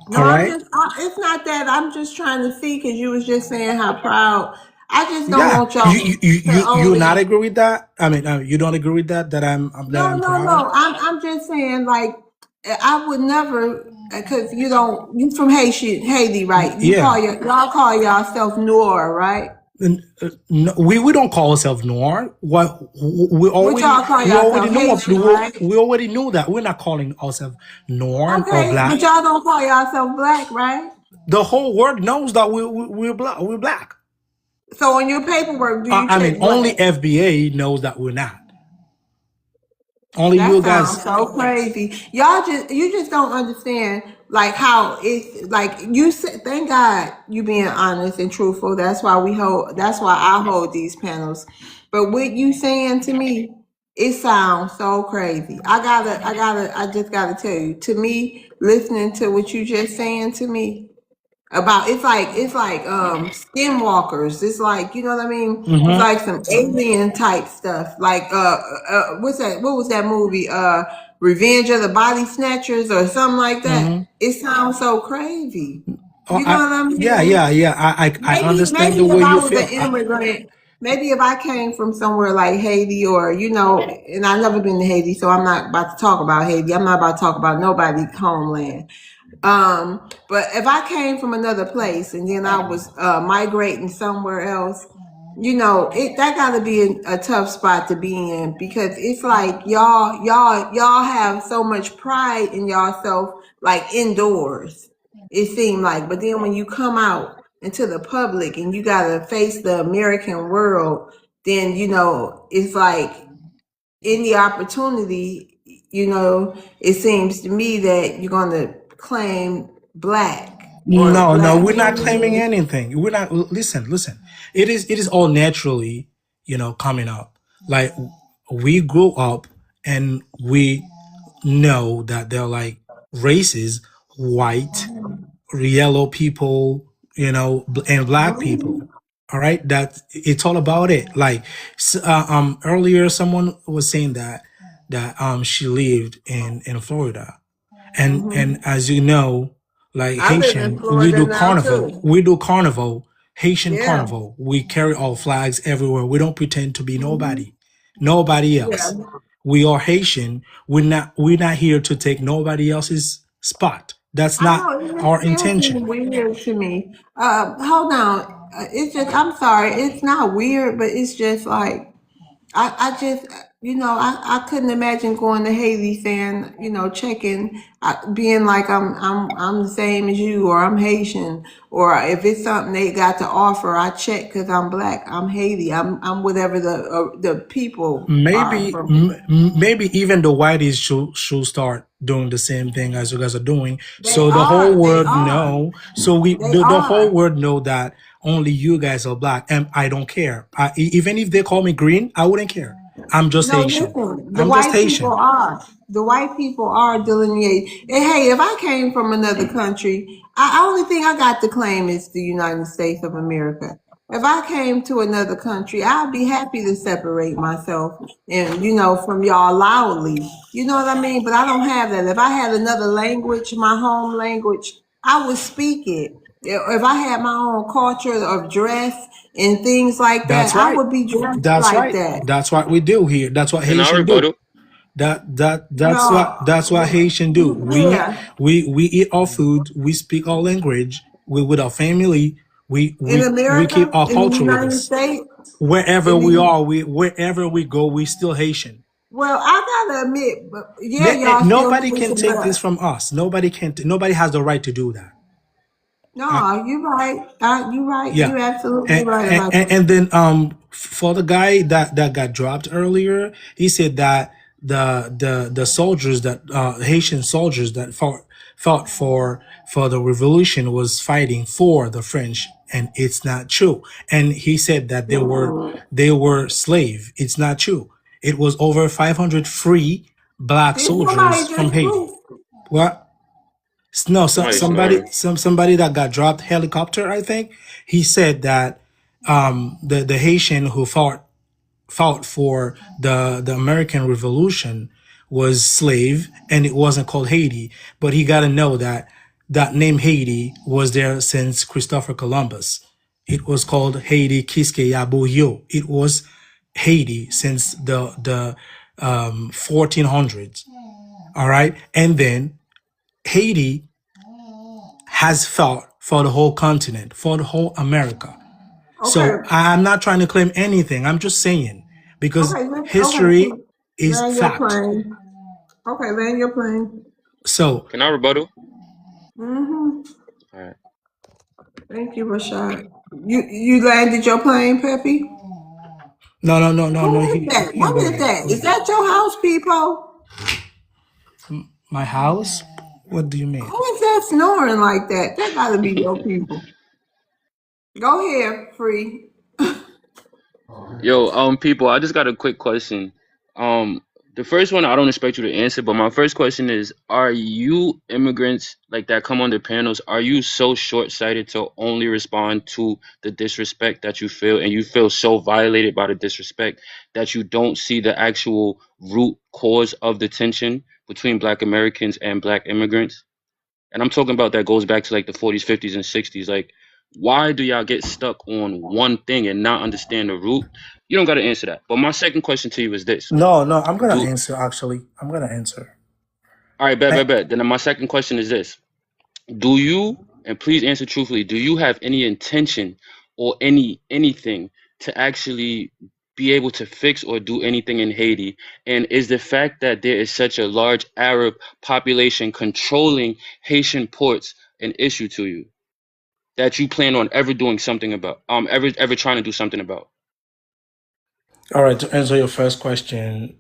No, All right. it's not that. I'm just trying to see because you was just saying how proud. I just don't Yeah. want y'all to You not only. agree with that? I mean, you don't agree with that that No, I'm no, proud. no. I'm just saying, like, I would never, because you from Haiti, right? Yeah. Y'all call yourself Noir, right? No, we don't call ourselves noir. What What y'all call we already yourself? know what Haitian, right? we already knew that we're not calling ourselves noir or Okay, but black. y'all don't call yourself black, right? The whole world knows that we're black. We're black. So on your paperwork, do you I mean, check only black? FBA knows that we're not. only That you guys. sounds so crazy. You just don't understand like how it's like you said. Thank God you being honest and truthful. That's why I hold these panels. But what you saying to me, it sounds so crazy. I just gotta tell you. To me, listening to what you just saying to me, about it's like skinwalkers. It's like, you know what I mean? It's Mm-hmm. like some alien type stuff. Like what's that? What was that movie? Revenge of the Body Snatchers or something like that. Mm-hmm. It sounds so crazy. Oh, You know what I yeah, mean? yeah, yeah. I understand Maybe the if way I you was an feel. immigrant, maybe if I came from somewhere like Haiti or, you know, and I've never been to Haiti, so I'm not about to talk about Haiti. I'm not about to talk about nobody's homeland. But if I came from another place and then I was migrating somewhere else, you know, that got to be a tough spot to be in, because it's like y'all have so much pride in yourself, like indoors. It seemed like, but then when you come out into the public and you got to face the American world, then you know it's like any opportunity, you know, it seems to me that you're going to claim black or No, no, black we're not claiming women. anything. We're not. Listen. It is all naturally, coming up. Like we grew up and we know that they're like races, white, yellow people, and black people. All right, that it's all about it. Like earlier, someone was saying that she lived in Florida, and Mhm. as you know, like I live in Haitian, we Florida do now carnival. too. We do carnival. Haitian Yeah. carnival. We carry our flags everywhere. We don't pretend to be Mhm. nobody Yeah. else. We are Haitian. We're not here to take nobody else's spot. That's I not know it our still seems intention. weird to me. Hold on. It's just, I'm sorry. It's not weird, but it's just like, I just, you know, I couldn't imagine going to Haiti saying, you know, checking, being like I'm the same as you, or I'm Haitian, or if it's something they got to offer, I check because I'm black. I'm Haiti. I'm whatever the people are Maybe from. maybe even the whiteys should start doing the same thing as you guys are doing, They so the whole are. They world are. know. So They the whole are. world know that only you guys are black, and I don't care. Even if they call me green, I wouldn't care. I'm just No, Haitian. listen, the I'm just white people Haitian. are. The white people are delineated. And hey, if I came from another country, I only thing I got to claim is the United States of America. If I came to another country, I'd be happy to separate myself and, you know, from y'all loudly. You know what I mean? But I don't have that. If I had another language, my home language, I would speak it. If I had my own culture of dress and things like that, That's I right. would be dressed That's like right. that. That's what we do here. That's what Can I Haitian do. rebuttal? That's what No, Haitian do. We yeah. we we eat our food. We speak our language. We with our family. In We keep America, our in the culture with United us. States, Wherever in we the are, wherever we go, we still Haitian. well, I gotta admit, but yeah, y'all still Nobody can Haitian, take this but from us. Nobody has the right to do that. Uh, no, you're right. You right. Yeah, You're absolutely and, right and, about and that. then for the guy that got dropped earlier, he said that the soldiers that Haitian soldiers that fought for the revolution was fighting for the French, and it's not true. And he said that they were slave. It's not true. It was over 500 free black Did somebody soldiers from just Haiti. prove? What? No, Somebody's somebody, snoring. somebody that got dropped helicopter, I think. He said that the Haitian who fought for the American Revolution was slave, and it wasn't called Haiti. But he got to know that that name Haiti was there since Christopher Columbus. It was called Haiti Kiske Yabuyo. It was Haiti since the 1400s. All right, and then Haiti has fought for the whole continent, for the whole America. So Okay, I'm not trying to claim anything. I'm just saying because okay, history is land your fact. plane. Okay, land your plane. So Can I rebuttal? Mm-hmm. All right. Thank you, Rashad. You landed your plane, Peppy? no, no, no, no, no. Who is that? He's What going is there. that? He's Is there. that your house, people? My house? What do you mean? Who is that snoring like that? That gotta be your people. Go ahead, Free. Yo, people, I just got a quick question. Um, the first one I don't expect you to answer, but my first question is: are you immigrants like that come on the panels? Are you so short-sighted to only respond to the disrespect that you feel, and you feel so violated by the disrespect that you don't see the actual root cause of the tension between Black Americans and Black immigrants? And I'm talking about that goes back to like the 40s, 50s, and 60s. Like, why do y'all get stuck on one thing and not understand the root? You don't got to answer that. But my second question to you is this: No, I'm gonna do answer. Actually, I'm gonna answer. all right, bet. Then my second question is this: do you, and please answer truthfully, do you have any intention or anything to actually be able to fix or do anything in Haiti? And is the fact that there is such a large Arab population controlling Haitian ports an issue to you that you plan on ever doing something about, ever trying to do something about? All right. To answer your first question,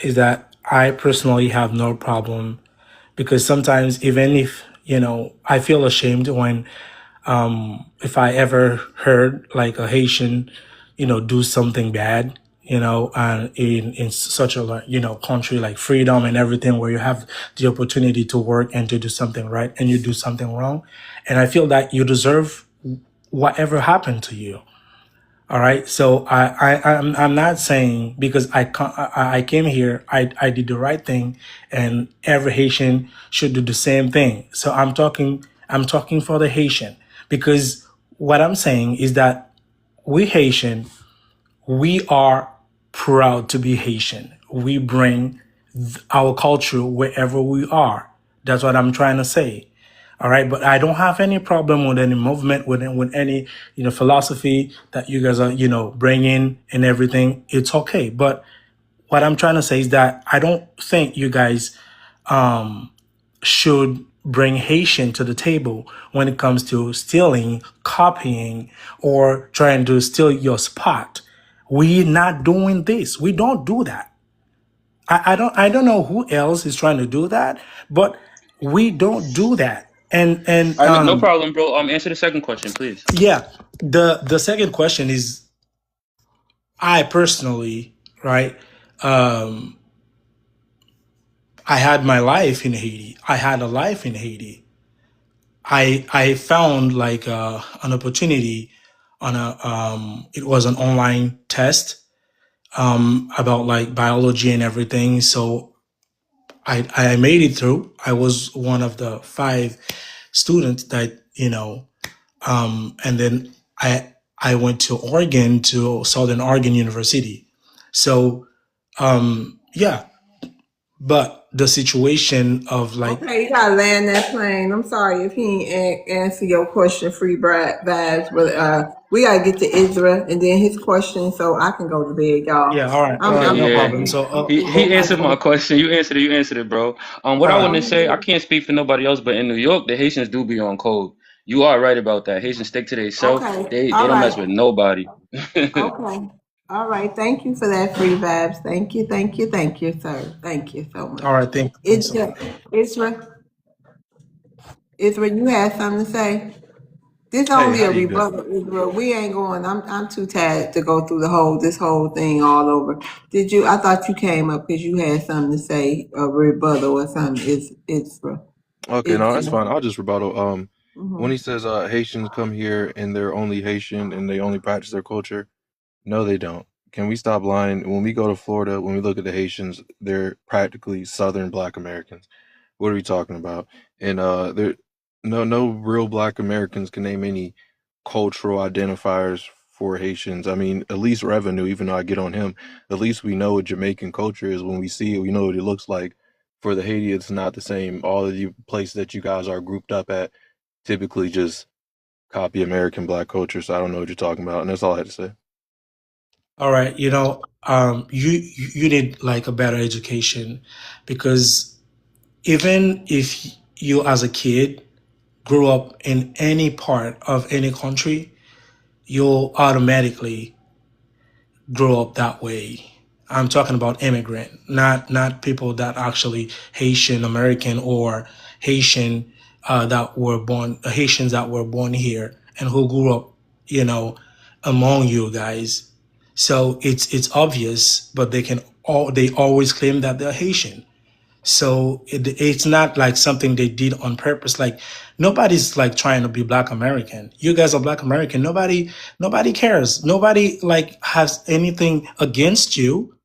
is that I personally have no problem because sometimes even if I feel ashamed when if I ever heard like a Haitian do something bad, and in such a country like freedom and everything where you have the opportunity to work and to do something right and you do something wrong, and I feel that you deserve whatever happened to you. All right. So I'm not saying because I came here, I did the right thing and every Haitian should do the same thing. So I'm talking for the Haitian because what I'm saying is that we Haitian, we are proud to be Haitian. We bring our culture wherever we are. That's what I'm trying to say. All right, but I don't have any problem with any movement, with any philosophy that you guys are bringing and everything. It's okay. But what I'm trying to say is that I don't think you guys should bring Haitian to the table when it comes to stealing, copying, or trying to steal your spot. We're not doing this. We don't do that. I don't know who else is trying to do that, but we don't do that. And All right, no problem, bro. Answer the second question, please. yeah, the second question is I personally, right? Um I had my life in Haiti. I had a life in Haiti. I found like an opportunity on a it was an online test about like biology and everything. So I made it through. I was one of the 5 students that and then I went to Oregon, to Southern Oregon University. So yeah, but the situation of like Okay, you gotta land that plane. I'm sorry if he ain't answer your question, Free Vibes, but we gotta get to Israel and then his question so I can go to bed, y'all. yeah, all right, Okay, no yeah. problem. So He answered my question. You answered it. You answered it, bro. What I want to say, I can't speak for nobody else, but in New York, the Haitians do be on code. You are right about that. Haitians stick to themselves. Okay, They all don't mess right, with nobody. okay, all right. Thank you for that, Free Vibes. Thank you, sir. Thank you so much. all right, thanks a Israel, lot. Israel, Israel, you had something to say? This Hey, only how a you doing? rebuttal, Israel. We ain't going. I'm too tired to go through this whole thing all over. Did you? I thought you came up because you had something to say, a rebuttal or something. It's Israel. Okay, no, that's fine. I'll just rebuttal. When Mm-hmm. he says Haitians come here and they're only Haitian and they only practice their culture, no, they don't. Can we stop lying? When we go to Florida, when we look at the Haitians, they're practically Southern Black Americans. What are we talking about? And there, no real Black Americans can name any cultural identifiers for Haitians. I mean, at least Revenue, even though I get on him, at least we know what Jamaican culture is. When we see it, we know what it looks like. For the Haiti, it's not the same. All of the places that you guys are grouped up at typically just copy American Black culture. So I don't know what you're talking about, and that's all I had to say. All right, you need like a better education because even if you as a kid grew up in any part of any country, you'll automatically grow up that way. I'm talking about immigrant, not people that actually Haitian American or Haitian that were born Haitians that were born here and who grew up, you know, among you guys. So it's obvious, but they always claim that they're Haitian. So it's not like something they did on purpose. Like nobody's like trying to be Black American. You guys are Black American. Nobody cares. Nobody like has anything against you.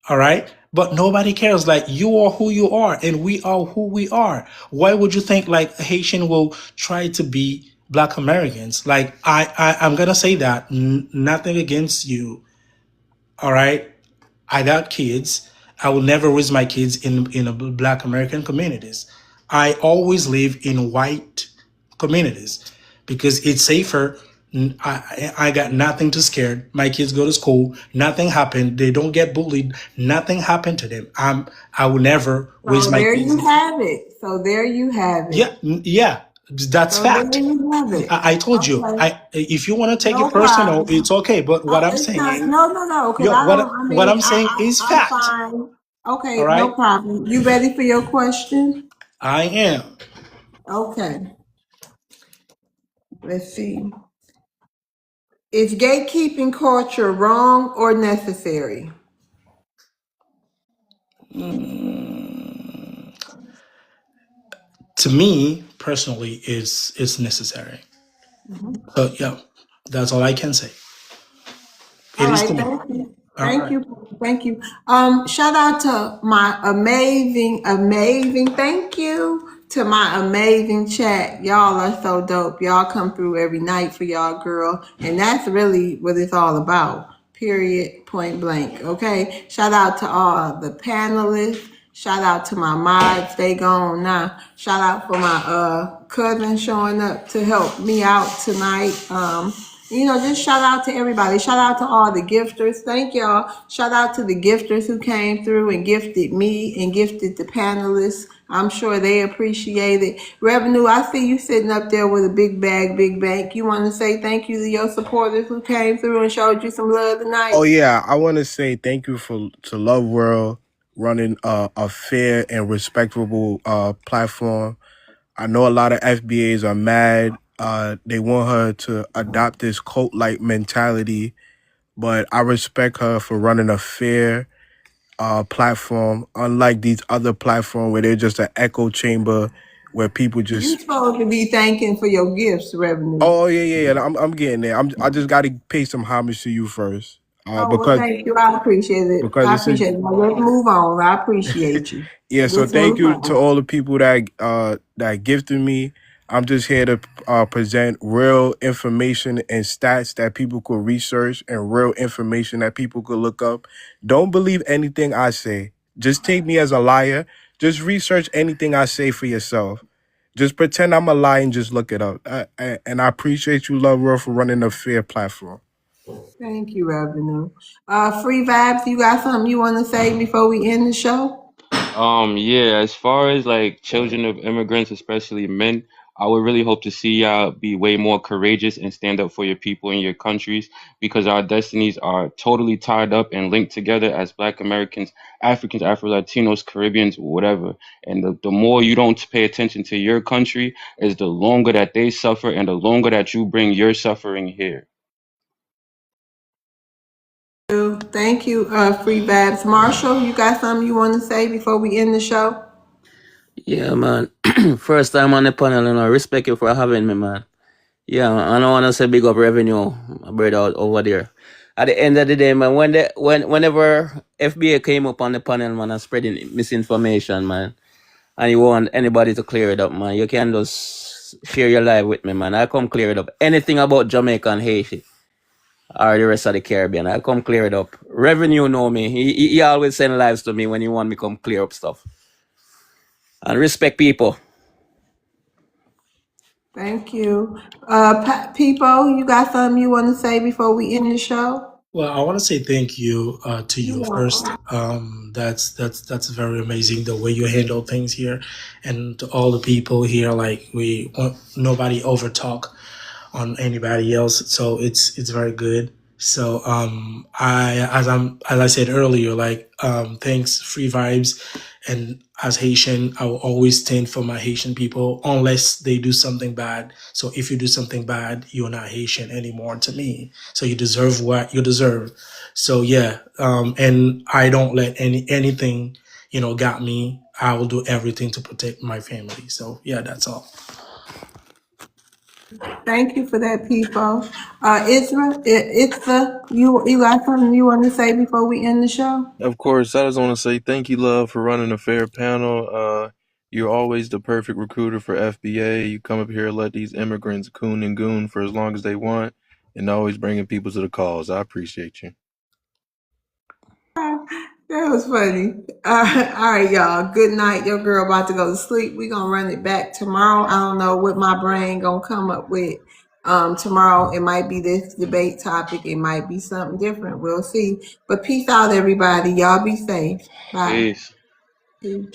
All right. But nobody cares. Like you are who you are and we are who we are. Why would you think like Haitian will try to be Black Americans? Like I'm gonna say that nothing against you. All right. I got kids. I will never raise my kids in a Black American communities. I always live in white communities because it's safer. I got nothing to scare. My kids go to school. Nothing happened. They don't get bullied. Nothing happened to them. I will never raise So my there kids. you have it. So there you have Yeah, it. yeah, that's So there fact. you have it. I told you. Okay. If you want to take it No personal, problem. it's okay. But what Oh, I'm it's not. saying, No. Because yo, I don't. I what mean, I'm saying is I'm fact. fine. All Okay, no right, problem. You ready for your question? I am. Okay. Let's see. Is gatekeeping culture wrong or necessary? To me personally, it's necessary. Mhm. So yeah, that's all I can say. All It is right, to me. thank you. All right. Thank you. Shout out to my thank you to my amazing chat. Y'all are so dope. Y'all come through every night for y'all girl. And that's really what it's all about. Period. Point blank. Okay. Shout out to all the panelists. Shout out to my mods. They gone now. Shout out for my cousin showing up to help me out tonight. Just shout out to everybody. Shout out to all the gifters. Thank y'all. Shout out to the gifters who came through and gifted me and gifted the panelists. I'm sure they appreciate it. Revenue, I see you sitting up there with a big bag, big bank. You want to say thank you to your supporters who came through and showed you some love tonight? Oh yeah, I want to say thank you to Love World running a fair and respectable platform. I know a lot of FBAs are mad. They want her to adopt this cult-like mentality, but I respect her for running a fair platform, unlike these other platforms where they're just an echo chamber where people You just. supposed to be thanking for your gifts, Revenue. Oh yeah. I'm getting there. I just got to pay some homage to you first, Oh, well, because thank you. I appreciate it. because I it's a appreciate it. Now, let's move on. I appreciate you. yeah. So Let's thank move you to on. all the people that gifted me. I'm just here to present real information and stats that people could research and real information that people could look up. Don't believe anything I say. Just take me as a liar. Just research anything I say for yourself. Just pretend I'm a lie and just look it up. And I appreciate you, Love World, for running a fair platform. Thank you, Revenue. Free Vibes, you got something you want to say before we end the show? Yeah, as far as like children of immigrants, especially men, I would really hope to see y'all be way more courageous and stand up for your people in your countries because our destinies are totally tied up and linked together as Black Americans, Africans, Afro Latinos, Caribbeans, whatever. And the more you don't pay attention to your country, is the longer that they suffer and the longer that you bring your suffering here. Thank you, Free Vibes. Marshall, you got something you want to say before we end the show? Yeah, man. First time on the panel, respect you for having me, man. Yeah, I don't want to say big up revenue, my brother out over there. At the end of the day, man, whenever FBA came up on the panel, man, and spreading misinformation, man, and you want anybody to clear it up, man, you can just share your life with me, man. I come clear it up. Anything about Jamaica and Haiti or the rest of the Caribbean, I come clear it up. Revenue know me. He always send lives to me when he want me come clear up stuff. And respect people. Thank you. People, you got something you want to say before we end the show? Well, I want to say thank you to You're you first. welcome. That's very amazing the way you handle things here, and to all the people here. Like we want nobody over talk on anybody else, so it's very good. So as I said earlier, like thanks, free vibes, and as Haitian, I will always stand for my Haitian people unless they do something bad. So if you do something bad, you're not Haitian anymore to me. So you deserve what you deserve. So yeah, and I don't let anything, got me. I will do everything to protect my family. So yeah, that's all. Thank you for that, people. Isra, you got something you want to say before we end the show? Of course, I just want to say thank you, love, for running a fair panel. You're always the perfect recruiter for FBA. You come up here and let these immigrants coon and goon for as long as they want, and always bringing people to the cause. I appreciate you. That was funny. All right, y'all. Good night. Your girl about to go to sleep. We're gonna run it back tomorrow. I don't know what my brain gonna come up with. Tomorrow it might be this debate topic. It might be something different. We'll see. But peace out, everybody. Y'all be safe. Bye. Peace. Peace.